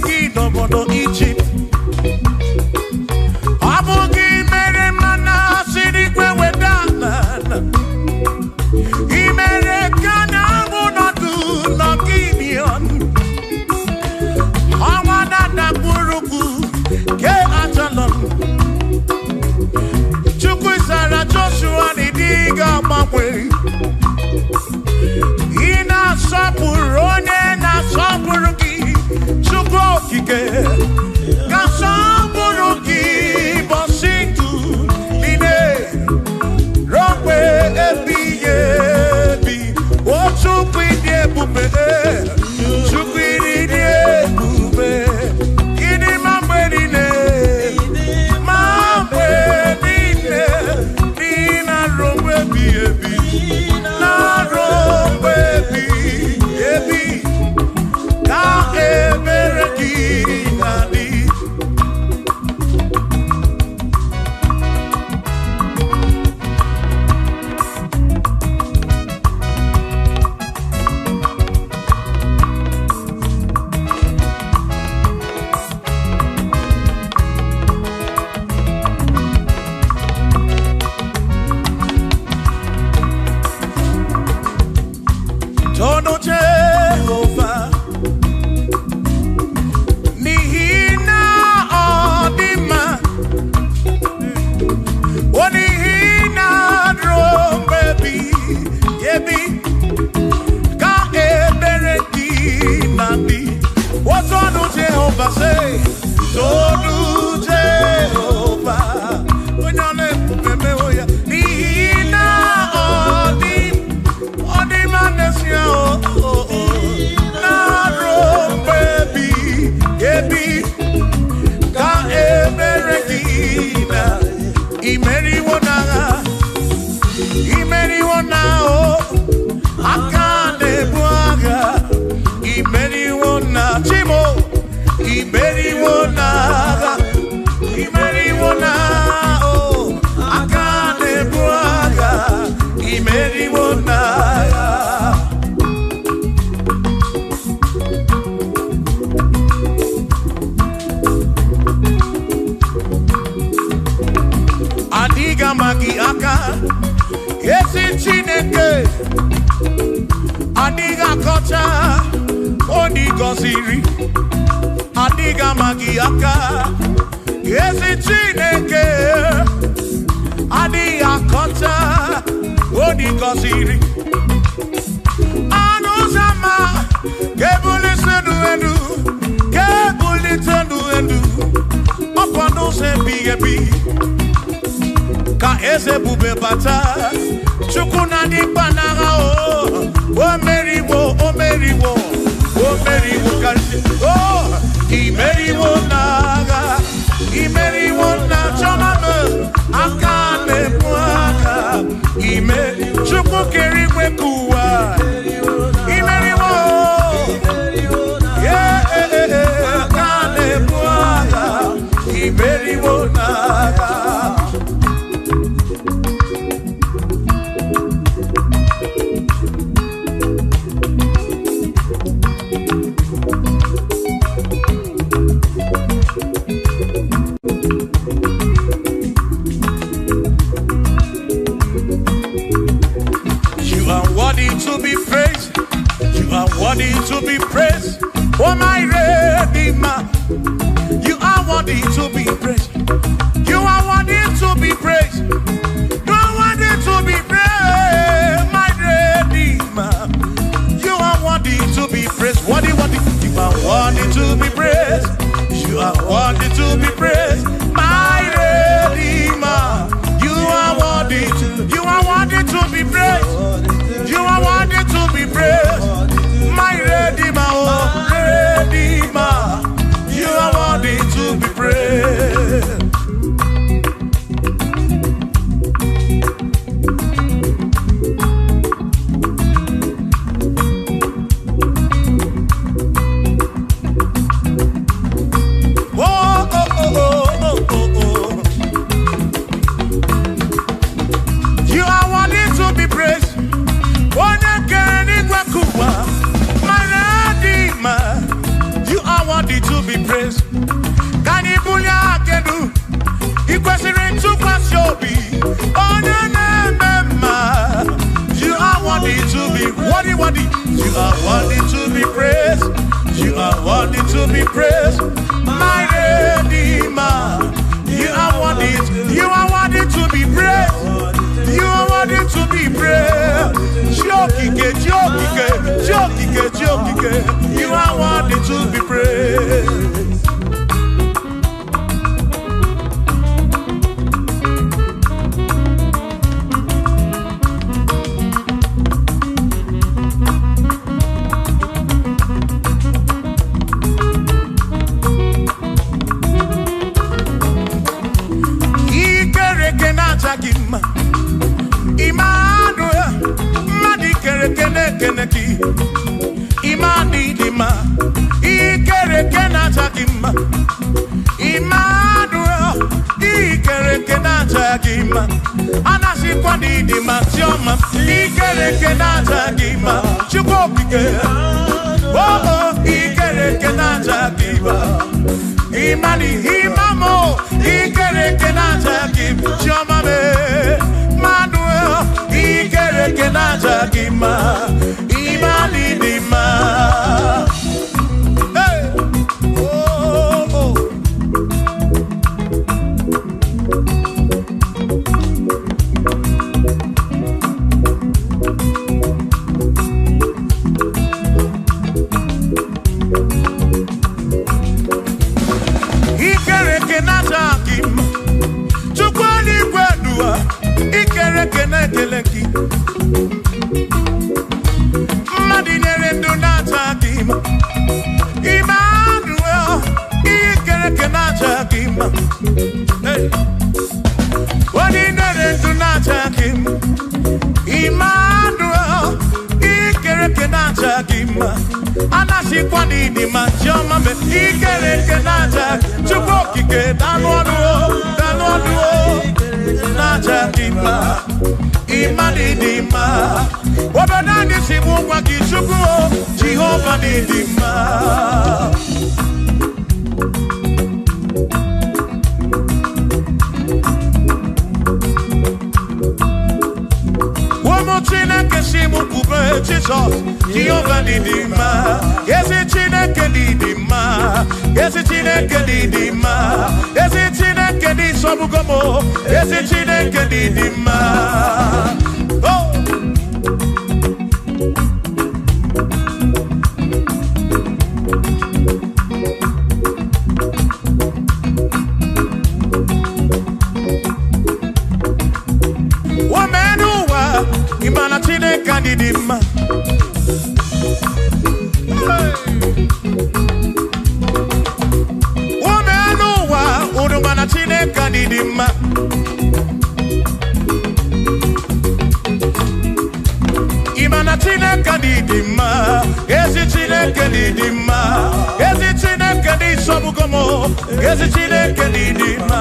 gị n'obodo Egypt. Ọ bụ gị mere mana siri kwe weda n'ala. I mere ka na-abụ nọdụ n'Gideon. Ọnwa na-adakpụrụkwu ke Ajalon. Chukwu zara Joshua n'ịdị ga-agbanwe. Ị na-asọpụrụ onye na-asọpụrụ gị. Chukwu okike ga-asọpụrụ gị ụbọchị ndụ niile ruo mgbe ebighị ebi. O Chukwu ịdị ebube, Chukwu ịdị ebube, ịdị mma mgbe niile, ma mgbe niile, dị na ruo mgbe ebighị ebi, na ruo mgbe ebighị ebi. Ka ebere gị na-adị. Tono Jehovah, n'ihi na ọ dị mma, o n'ihi na ruo mgbe ebighị ebi, ka ebere gị na-adị. O tono Jehovah, say, tono Jehovah, onye ọ na-ebube mewo ya, n'ihi na ọ dị mma n'ezie, na ruo mgbe ebighị ebi, ka ebere gị na imeriwo n'agha, imeriwo n'ahụ, aka na-ebu agha, imeriwo na chimo, imeriwo n'agha, imeriwo n'ahụ, aka na-ebu agha, imeriwo n'agha. Adiga magi aka, esi Chineke, adiga kocha, oni goziri. Adiga magi aka, esi Chineke, adiga kocha, oni goziri. Anuzama, kebuli senu enu, kebuli tenu enu, opano se biyebi. Ka eze bube bata, Chukwu na di panara o meriwo, o meriwo, o meriwo kasi, o imeriwo naga, imeriwo na chomame, aka nebuaka, Chukwu keri kwekuwa, imeriwo, aka nebuaka, imeriwo naga. To be praised, you are worthy to be praised. Oh my Redeemer, you are worthy to be praised. You are worthy to be praised. You are worthy to be praised, my Redeemer. You are worthy to be praised. Worthy. You are worthy to be praised. You are worthy to be praised, my Redeemer. You are worthy to be praised. You are worthy to be praised, my Redeemer, oh Redeemer. You are worthy to be praised. Oh, oh, oh, oh. Can you pull your canoe? Equestrian to pass your be. Oh, no, you are worthy to be worthy. You are worthy to be praised. You are worthy to be praised. My Redeemer. You are worthy to be praised. You are worthy to be praised. Jokike. You are worthy to be praised. Imani dima, ikere kenata gima. Immanuel, ikere kenata gima. Anasi kwani dima tioma, ikere kenata gima. Chukopike, oh, ikere kenata gima. Imani imamo, ikere kenata gima. Tioma me, Manuel, ikere kenata gima. Imani dima. Hey, oh, oh. Ikere kenata gima. Chukwani kwedua, ikere kenekeleki. Madinere ndunata gima. Emmanuel, ikere kenata gima. Hey, Madinere ndunata gima. Emmanuel, ikere kenata gima. Anasi kwani di machoma me ikere kenata. Chukokike danwanuo. Nata gima. Imani dima. Wabanani simu kwa kishukuo. Jehovah ni dima. Wamochina kesimu kube Jesus. Jehovah ni dima. Yesi chine kedi dima. Yesi chine kedi dima. Yesi chine kedi sobugomo. Yesi chine kedi dima. Oh. Wamenuwa imana chine kedi dima. Wamenuwa udumana chine kedi dima. Imana chine kadidima, ezi chine kadidima, ezi chine kadi sobugomo, ezi chine kadidima,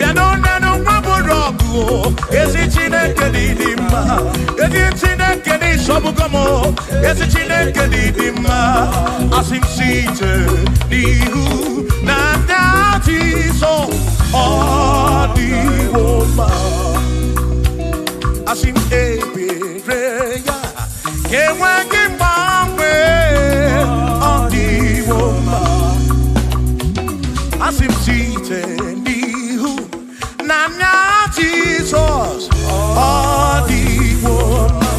yano nano maburogu, ezi chine kadidima, ezi chine kadi sobugomo, ezi chine kadidima, asim site nihu na dati so odiwoma, asim ebereya. Ewa kimbangwe odi woma asim site nihu nanya Jesus odi woma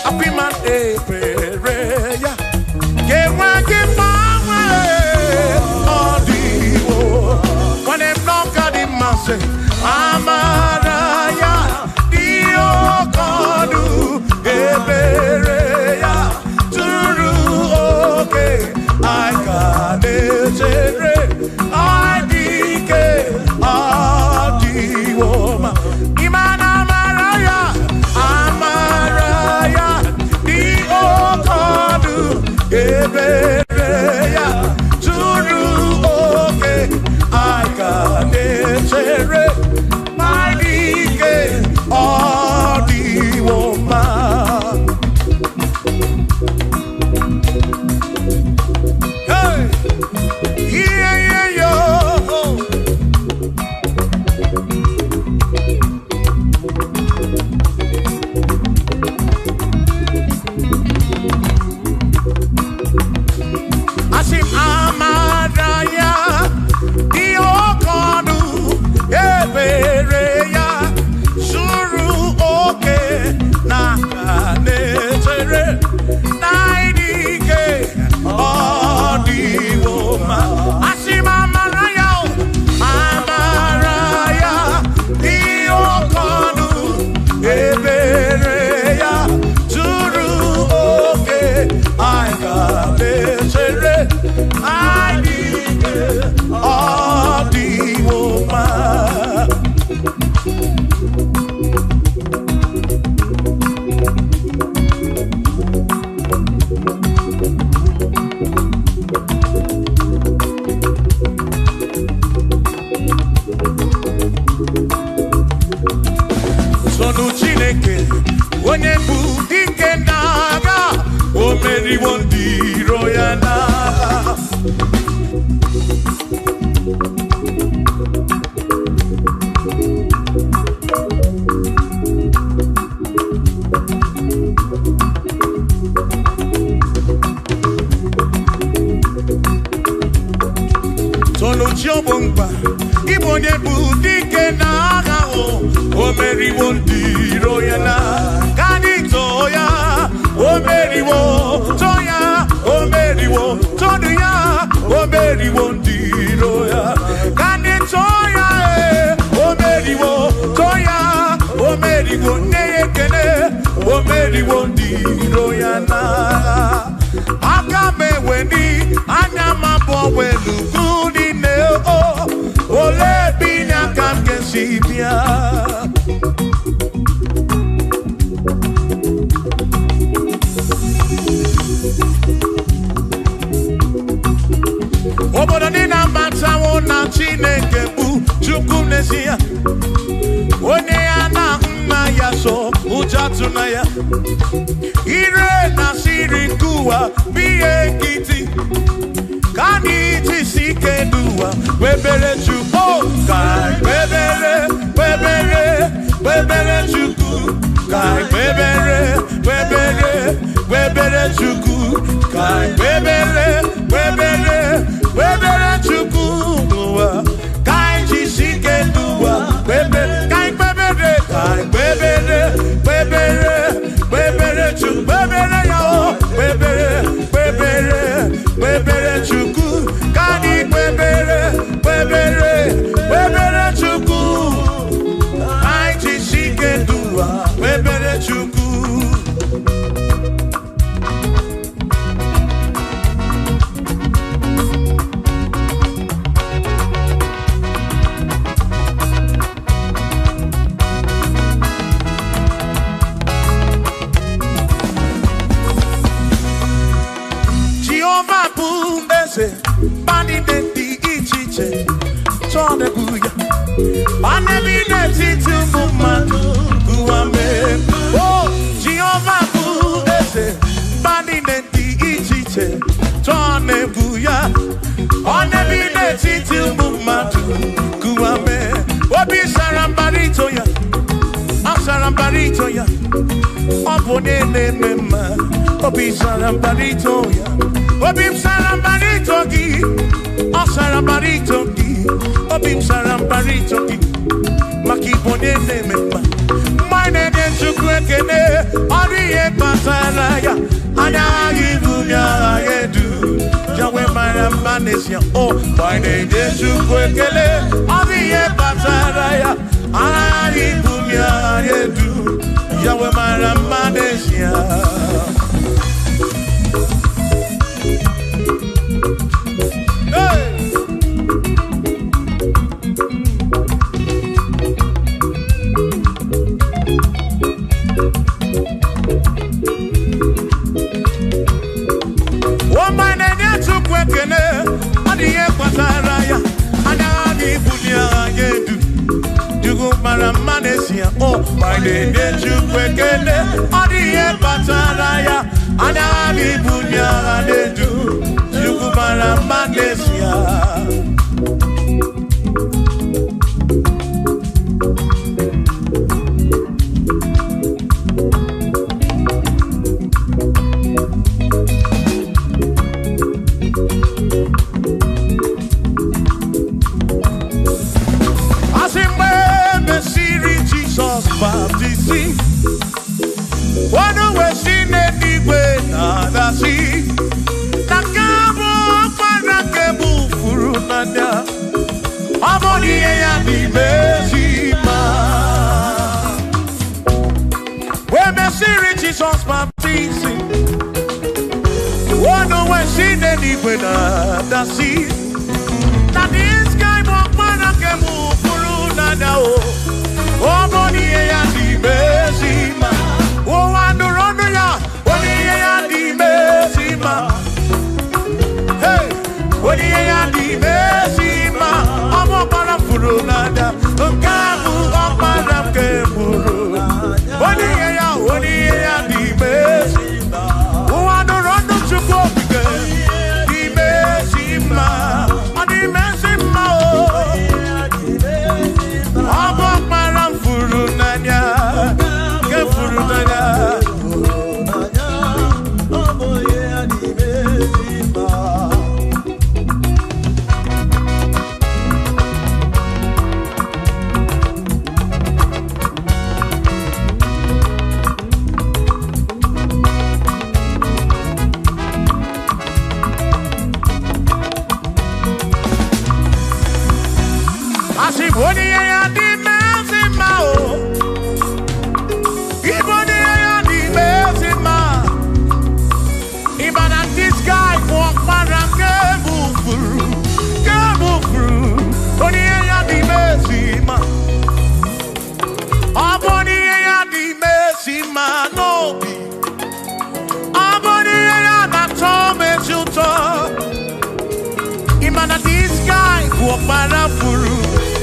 apiman epereya ewa kimbangwe odi woma when em knock di mase amaraya dio kodu Ebereya turu oke aikanetere adike adiwoma imana amaraya di okodu Ebereya turu oke aikanetere adike adiwoma. meriwondi royana. Solo Jobumba, Ibonye Budike Nagao, O Mary Wondi Royana, Ganitoya, O Mary Wo, Toya, O Mary Wo, Toya, O Mary Wondi Roya, Ganitoya, O Mary Wo, Toya, O Mary Wo, Nekene, O Mary Wondi Royana. Agame Wendy, Anama Bowelu. Ole bina kamke sibia Obodo ni na mata wona Chineke bu Chukwu nesia Onye ya na nna ya so ujatu na ya Ire na siri kuwa biye kiti Kaniti sike duwa webere chuku kai webere chuku kai webere chuku kai webere chuku duwa kai ti sike duwa webere kai webere chuku webere yo webere chuku kani webere chuku ai ti sike duwa webere chuku Bani de di ichiche Tone guya Bane bine titu mumanu Guame Oh, Jehovah Budese Bani de di ichiche Tone guya Bane bine titu mumanu Guame Obi sarambarito ya Asarambarito ya Opone ne mema Obi sarambarito ya Obim sarambarito ki, sarambarito ki, obim sarambarito ki, makipone ne mema. Mine de chukwekene, oriye pasalaya, anagi dunya yedu, jawe maramanesia. Oh, mine de chukwekene, oriye pasalaya, anagi dunya yedu, jawe maramanesia. Oh, my name is Chukwekene, Odiye Pataraya, Anami Bunya Adedu, Chukumara Manesia. Jesus baptizing. Oh no, when she did it with the sea. Now this guy won't can move through now. Oh, Monie and the Mesima. Oh, and the Ronia. Monie and the Mesima. Hey, Monie and the Mesima. I'm a parafurunada. Kamu a parakemuru. Monie and the Mesima. Oh, and the Ronia.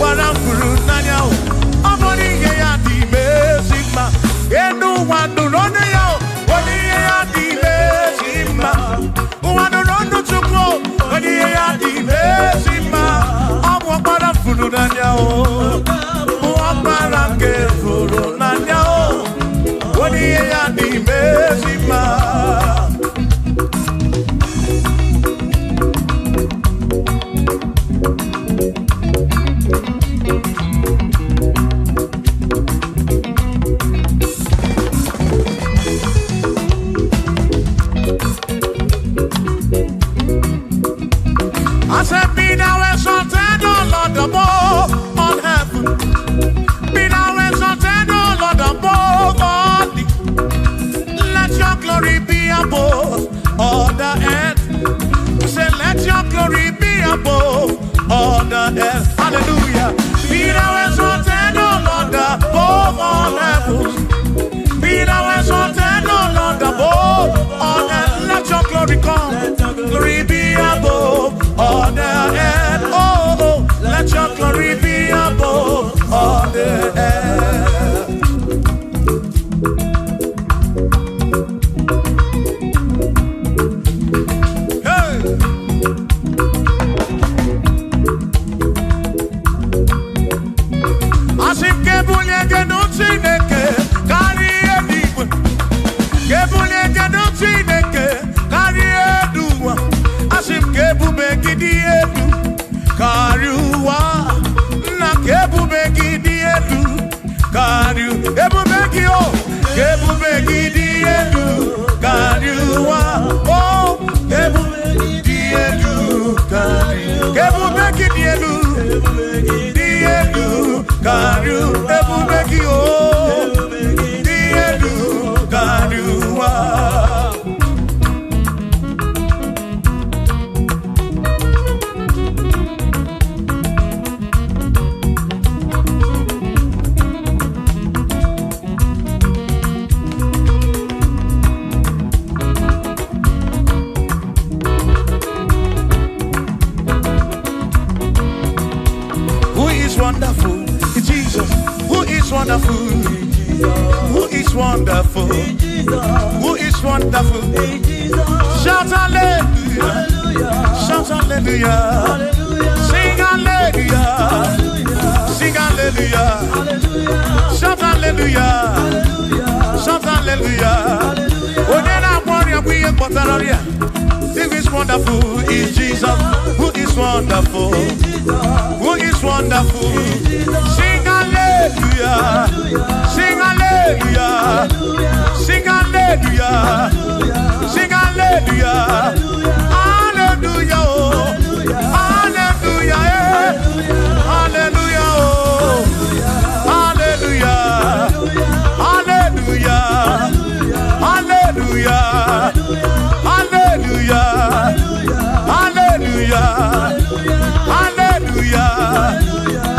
Parafuru nanya o. Amoni ye ya di mesima. Enu wanu rono ya o. Oni ye ya di mesima. Wanu rono chukwo. Oni ye ya di mesima. Amu parafuru nanya o. Waparange furu nanya o. Oni ye ya di mesima. I said, be thou exalted, O Lord, above all heaven. Be thou exalted, O Lord, above all the. Let your glory be above all the earth. We say, let your glory be above all the earth. Hallelujah. Be thou exalted, O Lord, above all heaven. Be thou exalted, O Lord, above all earth. Let your glory come. Glory be above all the earth. Oh, oh, let your glory be above all the earth. Hey. Asike bunye genu Chineke kari edigwe. Kebunye genu Chineke kari eduwa. Asike bube gidi edu kari uwa. Na kebube gidi edu kari ebube gidi o. Kebube gidi edu kari uwa. Oh, kebube gidi edu kari. Kebube gidi edu kari ebube gidi o. Gidi edu kari uwa. Wonderful, it's Jesus. Who is wonderful? Who is wonderful? Who is wonderful? Shout hallelujah! Shout hallelujah! Sing hallelujah! Sing hallelujah! Shout hallelujah! Shout hallelujah! Oh, then I worry, we ain't got that. Who is wonderful? Is Jesus. Who is wonderful? Who is wonderful? Sing hallelujah! Sing hallelujah! Sing hallelujah! Sing hallelujah! Hallelujah! Hallelujah! Hallelujah! Hallelujah! Hallelujah! Hallelujah! Hallelujah! Hallelujah! Hallelujah!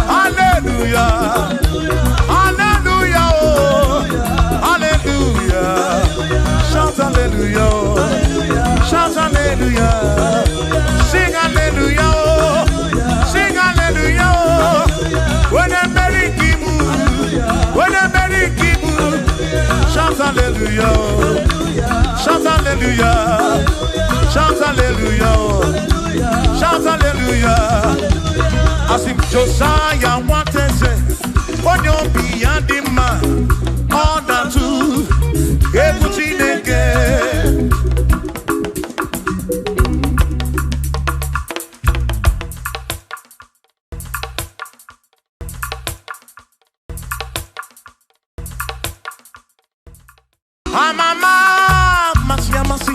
Hallelujah! Hallelujah! Oh, hallelujah! Shout hallelujah! Shout hallelujah! Sing hallelujah! Sing hallelujah! When I'm very kibu, when I'm very kibu, shout hallelujah! Shout hallelujah! Shout hallelujah! Shout hallelujah! As if Josiah wanted to say, on your beyond the man, all that to everything again. Mama, masi. Masi.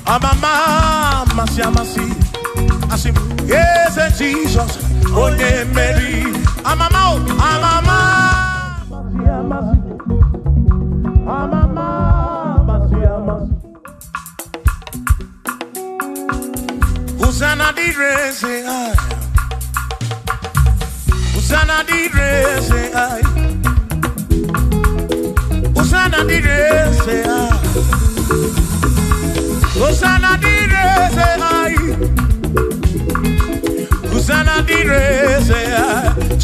Mama, masi. Asim, yes, Jesus, oh, yeah, Mary. Mama, Hosanna di re, say I. Hosanna di re, say I. Hosanna di re, say I. Hosanna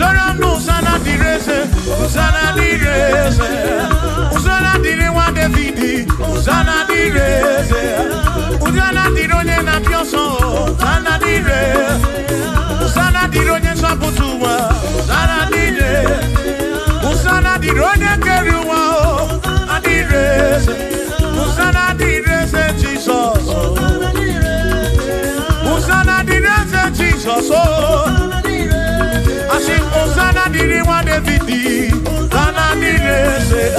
Chora no sana direse, sana direse. Usana dire wa Davidi, usana direse. Usana dironye na pioso, sana dire. Usana dironye saputuwa, sana dire. Usana dironye keruwa, adirese. Usana direse Jesus. Usana direse Jesus. Asi Usana dire wa Davidi, sana direse.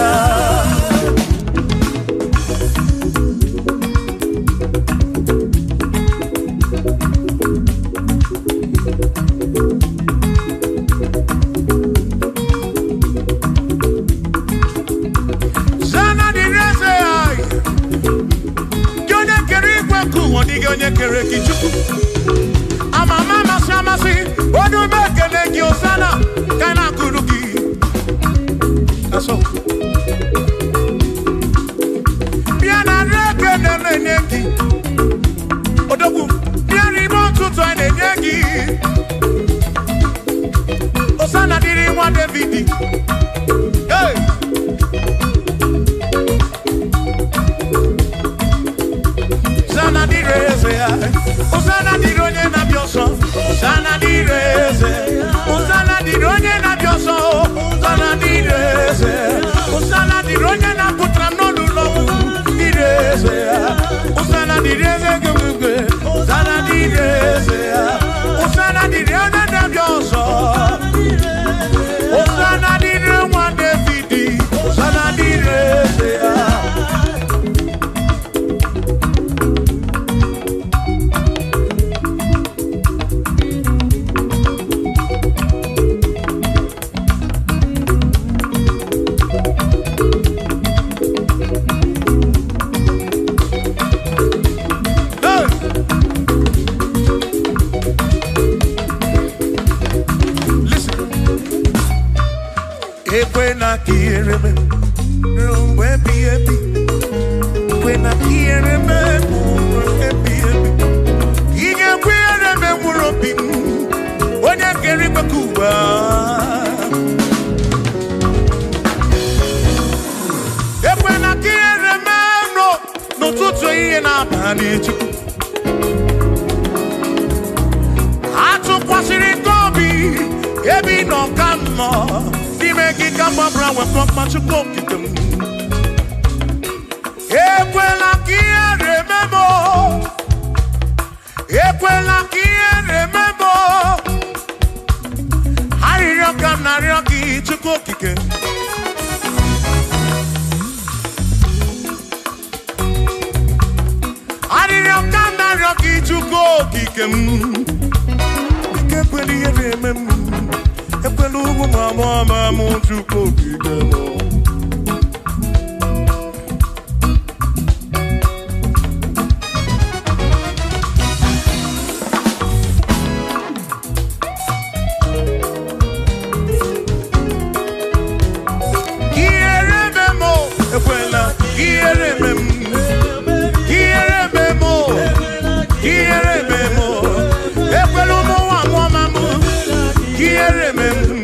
Onye kere kichuku amama masamasi odu mekele ki osana kana kuruki aso biana reke neneki odogu biani montu to neneki osana diri wa Davidi hey Usana direse, Usana dironye na bioso, Usana direse, Usana dironye na bioso, Usana direse, Usana dironye na putrano lulo, direse, Usana direse gumugwe, Usana direse, Usana dironye na bioso, Usana dironye wa Davidi, Usana direse. When quiere me, rumbo epi, when I quiere me, epi, y que quiere me muropi, when quiere me Cuba. E when quiere me, no tutto na panici. Atu quasi gobi, ebi no camo. Make it come up around with my much of them. Equela kia remember. Equela kia remember. I rock and I rock it to cook again. I rock and I rock it to cook again. Equela remember. Epelugu mama muntu kokigemo Kierememo ekwela kierememo Kierememo Kierememo Epelugu mama Kierememo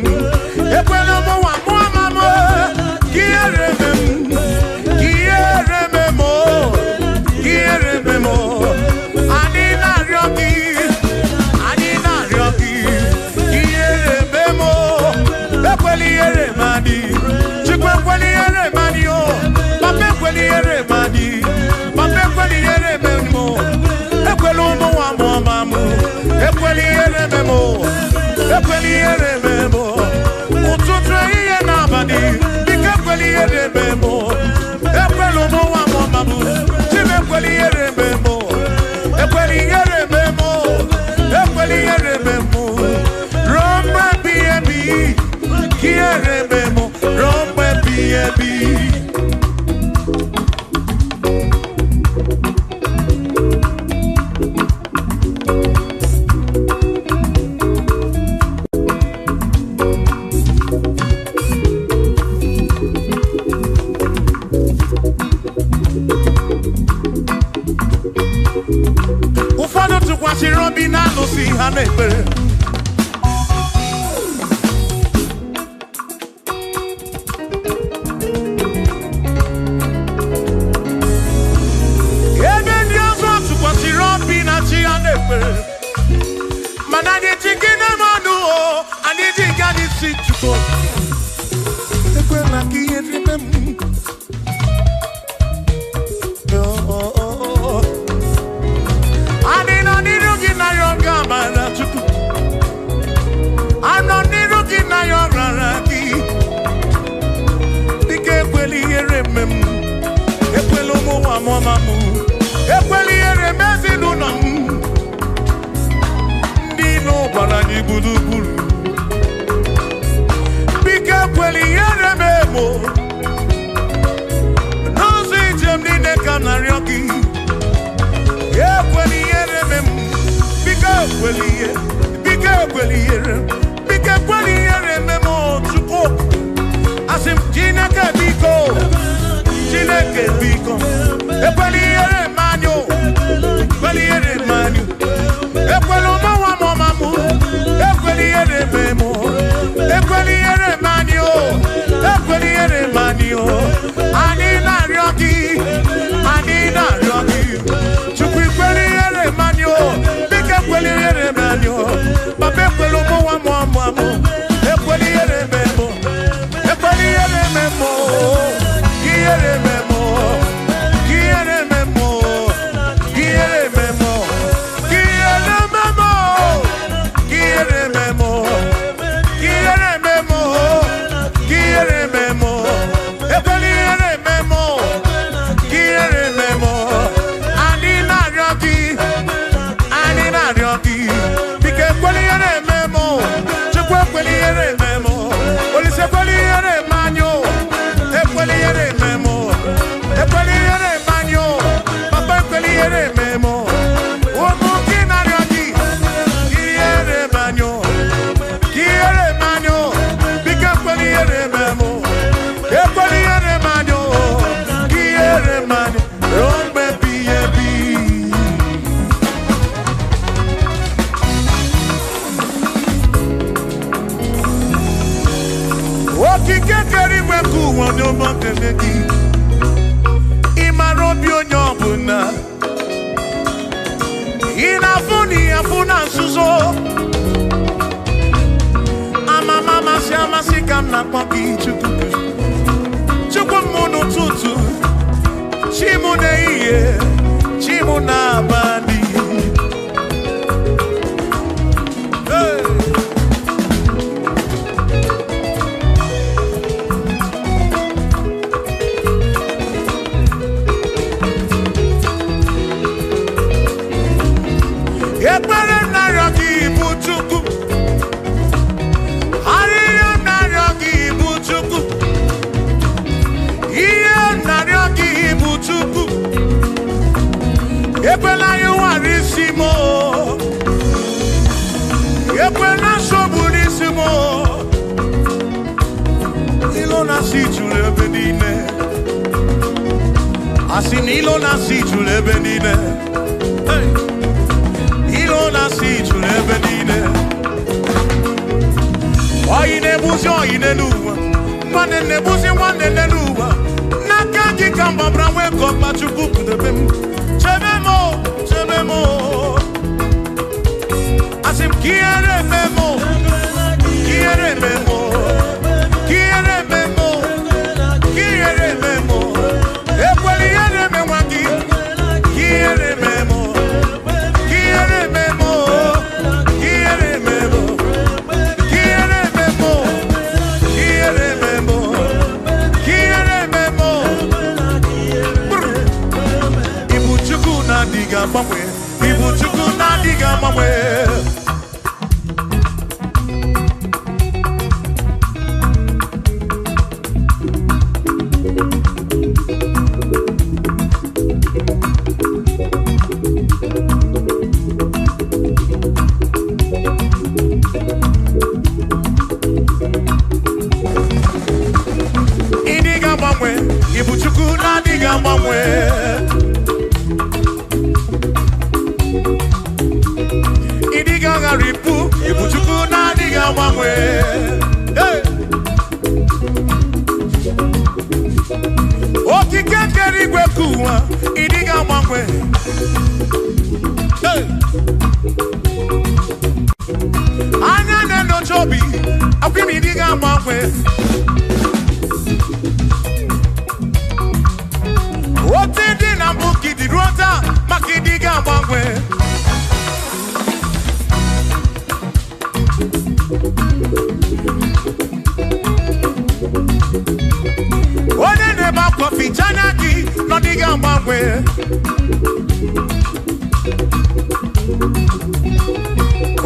si chuko ekwela ka ihe rime m adị nọ n'iru gị na ya ọ ga-amara chukwu anọ n'iru gị na ya ọ rara gị dịka ekwela ihere mme m ekwela ụmụ nwa mụọma m ekwela ihere m ezinụlọ m ndị ilo gbara anyị gburugburu biko ekwela ihere m emo n'ụzọ ije m niile ka m na-arịọ gị ekwela ihere m biko ekwela ihe biko ekwela ihere biko ekwela ihere m Chukwu asị m Chineke biko Chineke biko ekwela ihere m anyị ekwela ihere m anyị ekwela ụmụnwa m ọma m ekwela ihere m ekwela ihere m anyị ekwela ihere m anyị anyị na-arịọ gị Chukwu ekwela ihere m anyị biko ekwela ihere m anyị papa ekwela ụmụnwa m ọma m ekwela ihere m ekwela ihere m ihere m Bimi diga mangwe. Ote di na buki di rota maki diga mangwe. Ode ne ba kofi chanaki no diga mangwe.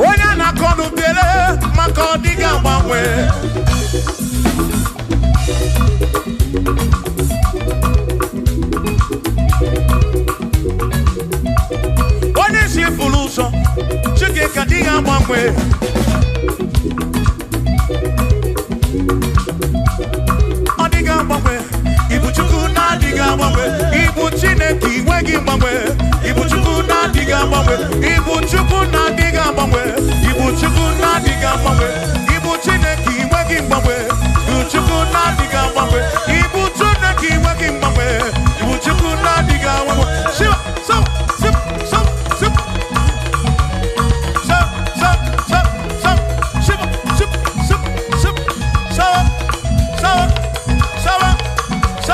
Onya na konu bele maka diga mangwe. Onya si fuluso chike ka diga mangwe. Odiga mangwe ibu chuku na diga mangwe. Ibu chineki wegi mangwe. Ibu chuku na diga mangwe. Ibu chuku na diga mangwe. Ibu chuku na diga mangwe. Ibu chineki wegi mangwe. Ibu chuku na diga mangwe. Ibu chineki wegi mangwe. Ibu chuku na diga mangwe. Shiva so sip so sip so so so so shiva sip sip sip so so so so so so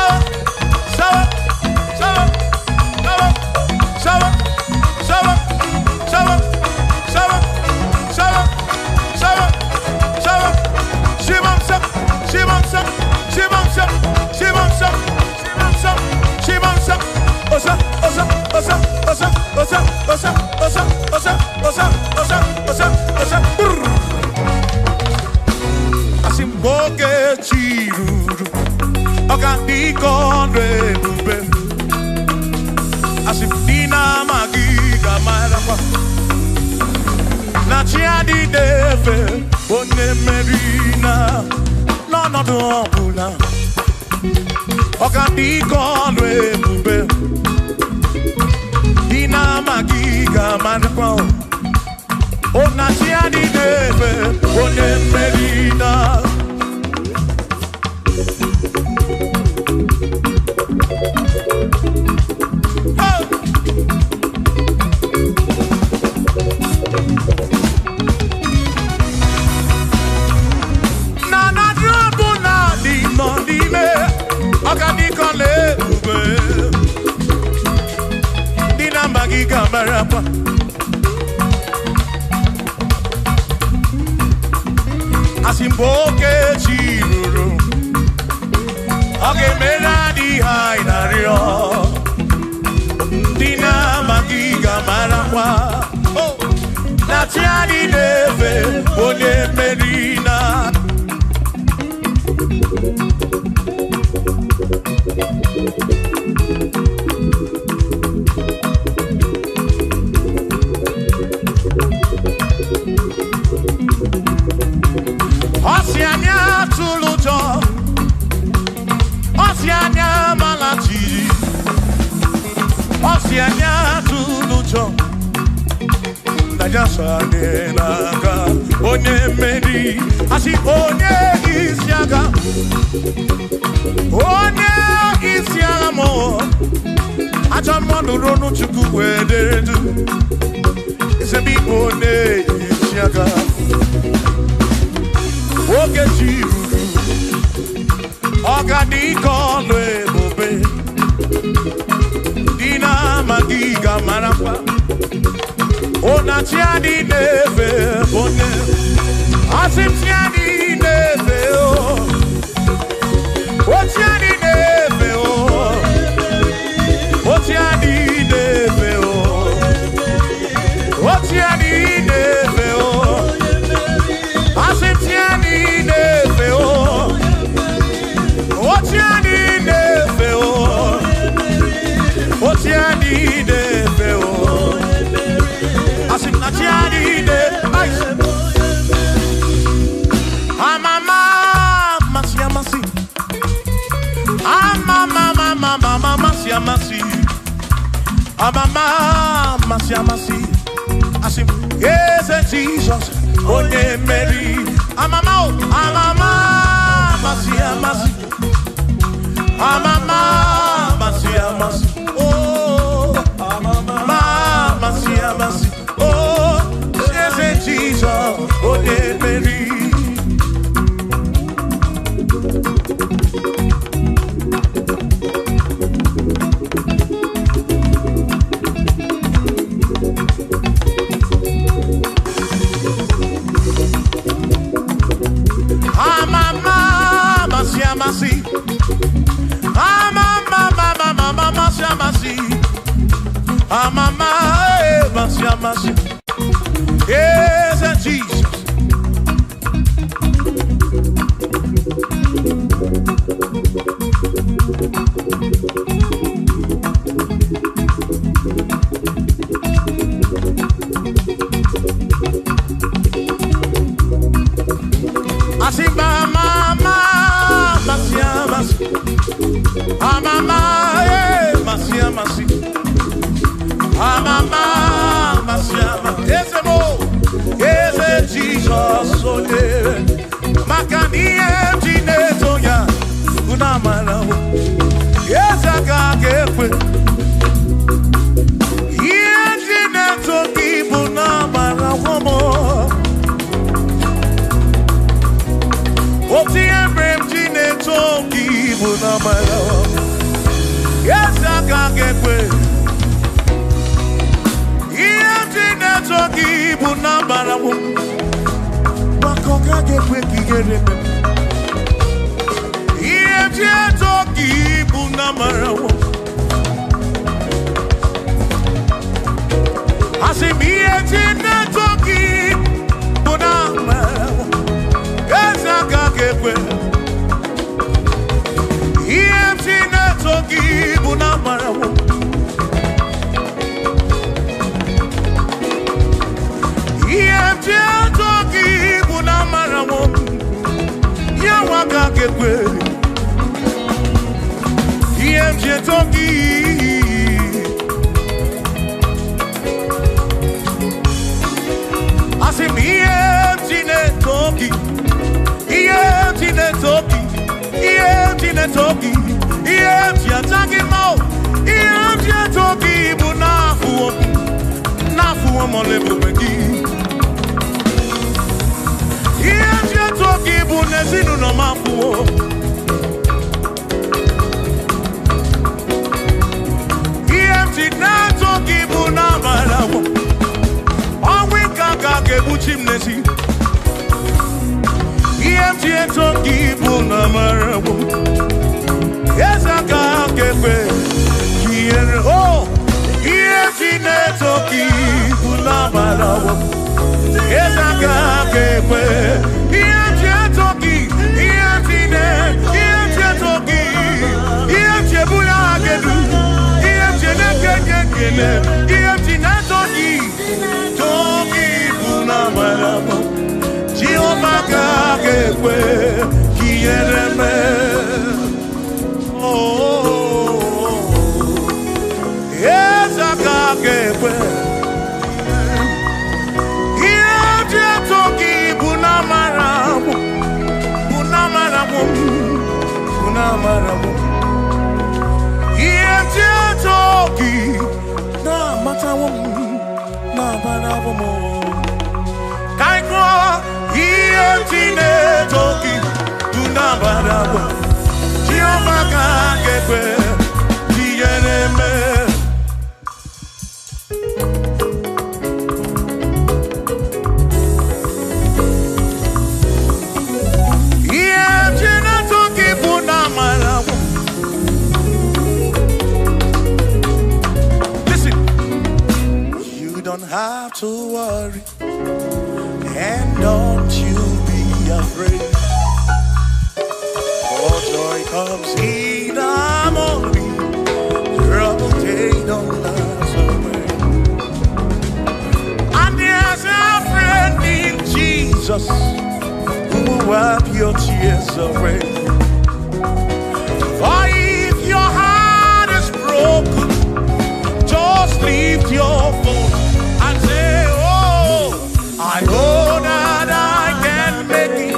Yes, Jesus, oh, Mary, I'm a mama, Mama, oh, Mama, oh, Jesus, oh, Mary. Mama, mercy. Yes, Jesus. I see mama, mercy. Mama, mercy. Mama, yes, Jesus, so dear. Makani Tinetoya, Unamala. Yes, I can't get with. Yes, Tinetoki, Unamala, woman. What's the emblem, Tinetoki, Unamala? Yes, I can't get with. Toki bunambara wo makonga gekwe kigere iye toki bunambara wo asimiye toki bunambara wo ezaka gekwe iye toki bunambara wo toki bunamara wo yawaka kekwe toki asimi toki toki ataki mo toki bunafu nafu molebu begi toki bunezinu no mafu na toki bunamala onwe kaka kebuchim nesi toki bunamala ezaka kekwe kiere oh toki bunamala ezaka kekwe toki Listen, you don't have to worry, and don't you be afraid. For joy comes in the morning, trouble they don't last away. And there's a friend in Jesus who will wipe your tears away. For if your heart is broken, just lift your voice and say, oh, I know that I can make it.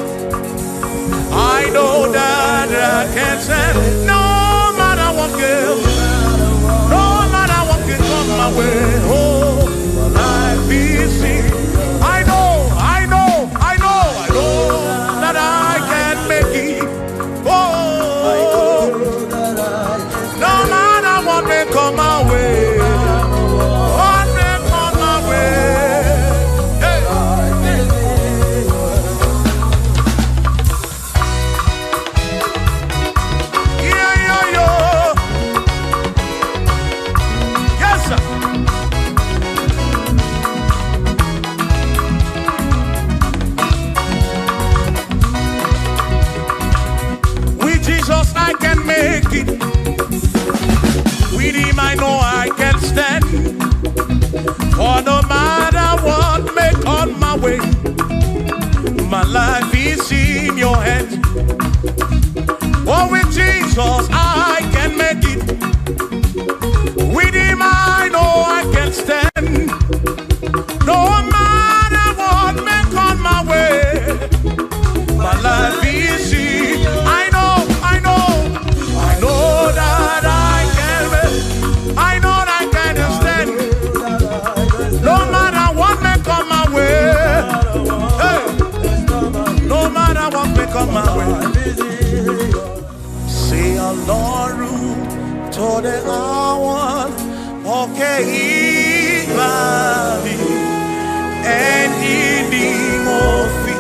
I know that I can stand. No matter what comes, no matter what can come my way. Oh, life is easy. I know that I can make it. to the hour of Keibali and in the Mofi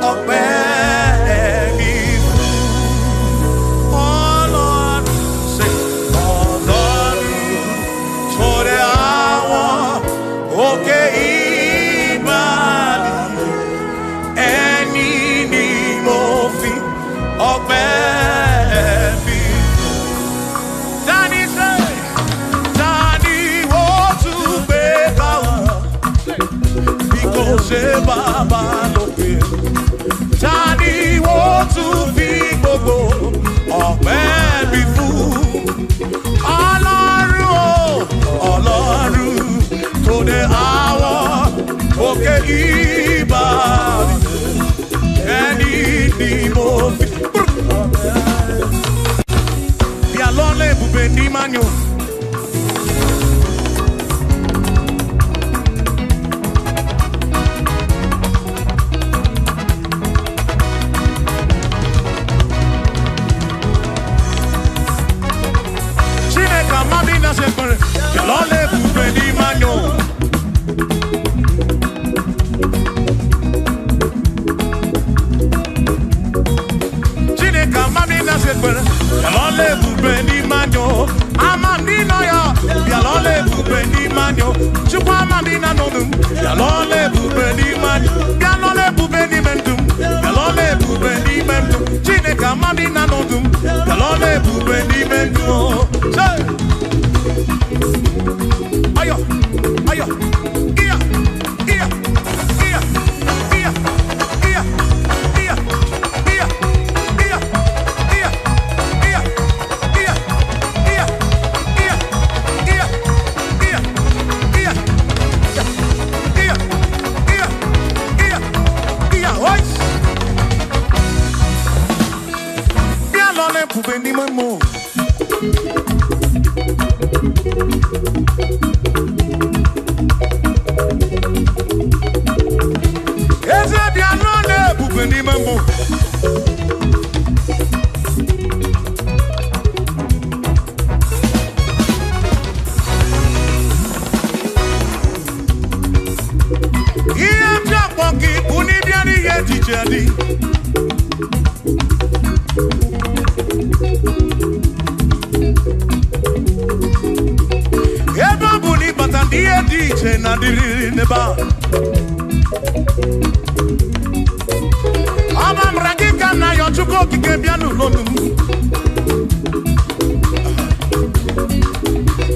of Benny. Oh Lord, say, oh Lord, to the hour of Keibali and in the Mofi of Benny. Baba loke Tani wo tu fi gbogbo ọpẹ́ bí fún Ọlọ́run tó dé àwọn òkè ìbàdí ẹni ni mo fi bí alọ́lẹ̀ ibùgbé ní manyo. Lole bube di manyo Chineka mami na sekpere Lole bube di manyo Amami no ya Lole bube di manyo Chukwa mami na nonu Lole bube di manyo Lole bube di mendum Lole bube di mendum Chineka mami na nonu Lole bube di mendum Say Ayo, ayo, iya, iya, iya, iya, iya, iya, iya, iya, iya, iya, iya, iya, iya, iya, iya, iya, iya, oi. Bien lole poube ni mamo. Ni mambo Iya japoki kuni biani ye tijadi Eba buni batandi ye dije na diri neba Abam ragika na yo chuko kike bianu lonu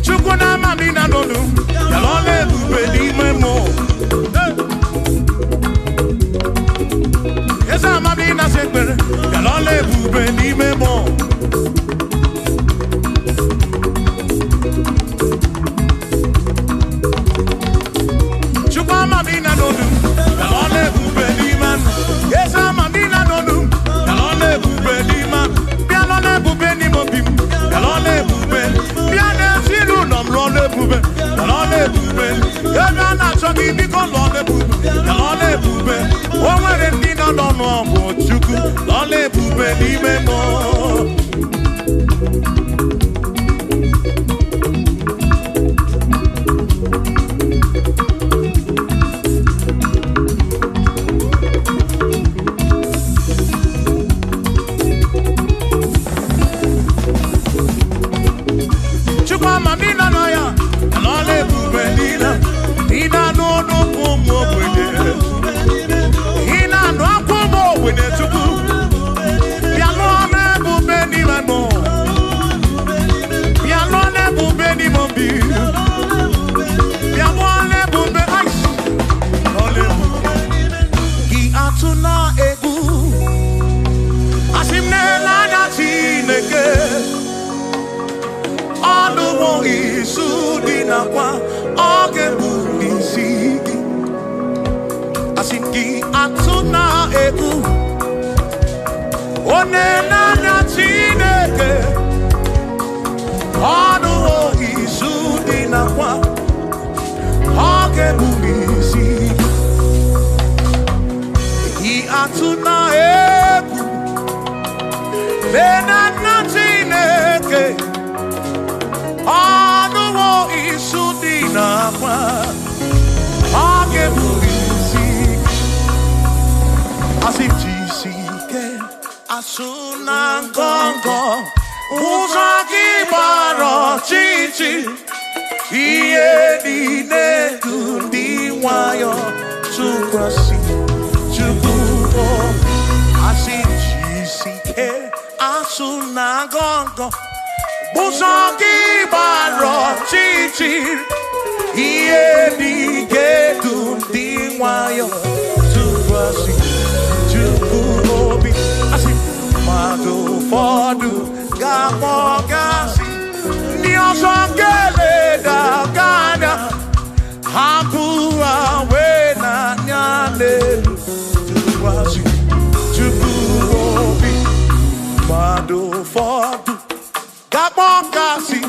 Chuko na mami na lonu Yalole bube di memo Esa mami na sekbere Yalole bube di memo Chuko mami na lonu Yalole bube di memo Esa mami na lonu Yalole bube di memo Yalole bube di mobim Yalole bube Yane silu nom lole bube Yalole bube Yana na chogi biko lole bube Yalole bube Owere ndina nono obo chuku Lole bube di memo asuna ngongo uzaki baro chichi iye dine kundi wayo tukwasi tukuo asijisike asuna ngongo uzaki baro chichi iye dine kundi wayo tukwasi tukuo Madu fodu gamogasi niosongele da gana hampua wena nyande tuwasi tukuobi Madu fodu gamogasi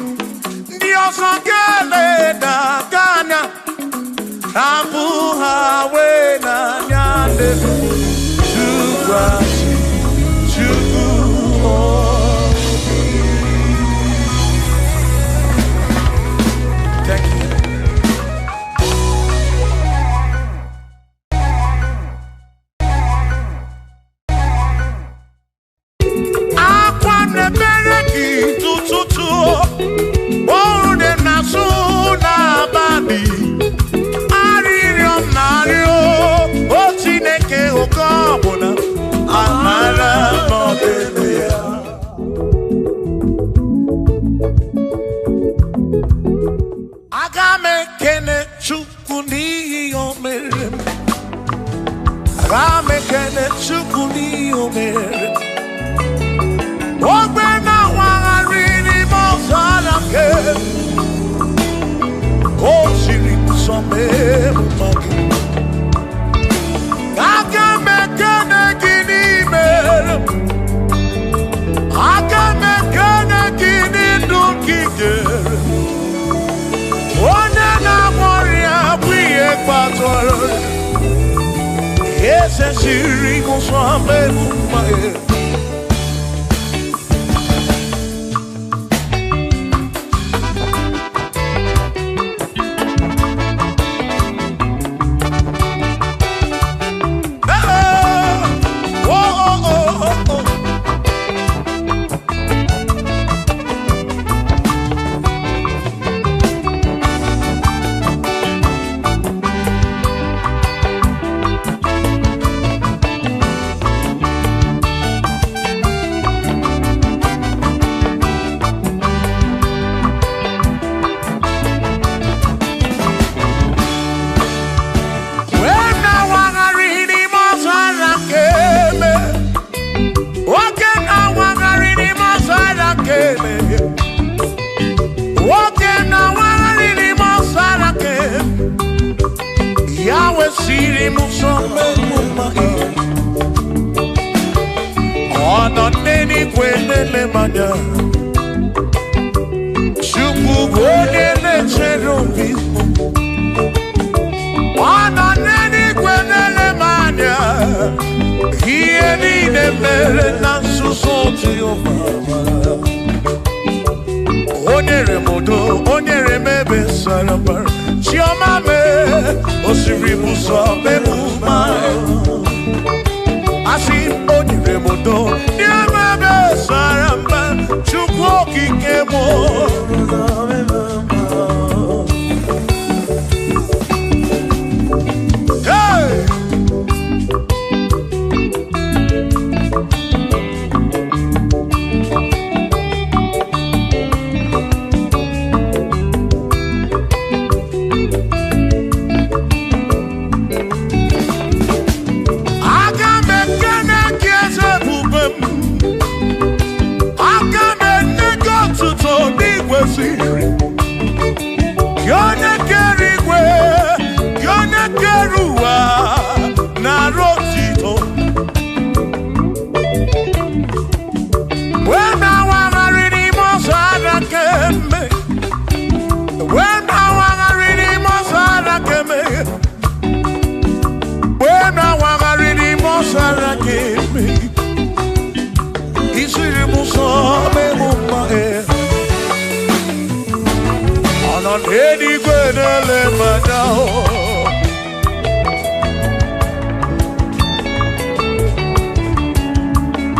niosongele da gana hampua wena nyande tuwasi Thank you. Akwane bereki tututu Ode nasu na babi Aririom nario Otineke okobona Amara modelea Agame kene chukuni omere Agame kene chukuni omere Ogbe na wangarini mozalake Osiri kusome mumagi Agame kene gini mere Agame kene gini dukigere One na moria bwiye patoro Ese siri musame mumae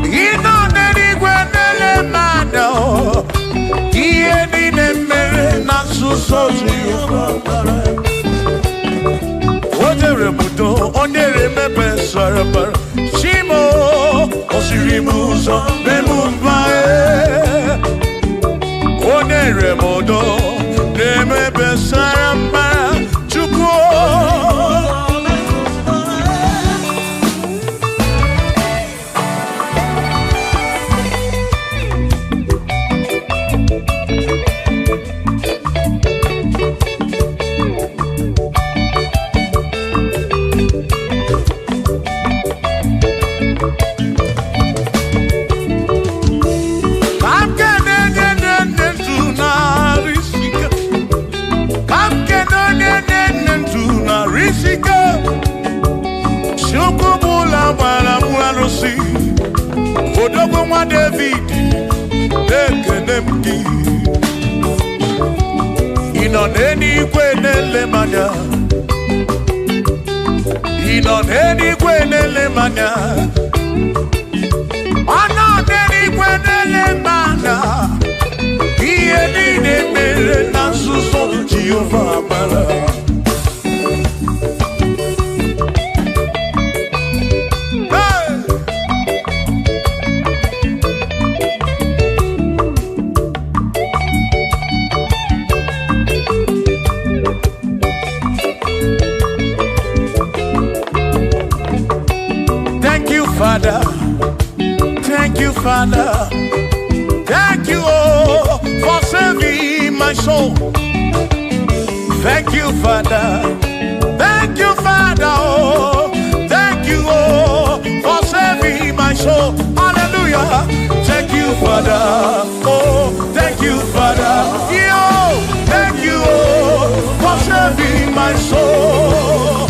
You know mada iye nine mere na suso Jehovah. Odere budo onere mebe sarabara Shimo osirimuzo memumbae Onere modo nemebe sarabara Chukwo. Odogo mwa David ekenemki inoneni kwenele manya inoneni kwenele manya anoneni kwenele manya iye nine mere na suso Jehovah mara. Father, thank you, Father, thank you, oh, for saving my soul. Thank you, Father, oh, thank you, oh, for saving my soul. Hallelujah. Thank you, Father, oh, thank you, Father, yo, thank you, oh, for saving my soul.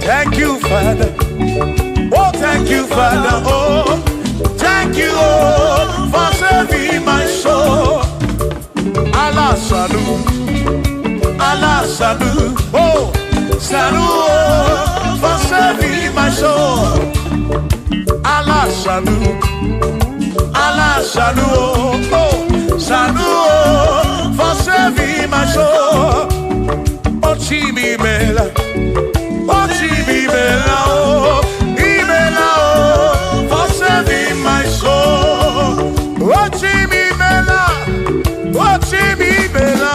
Thank you, Father. Oh, thank you, Father. Oh, thank you, oh, for saving my soul. Allah salut, oh, salut, oh, for saving my soul. Allah salut, oh, salut, oh, for saving my soul.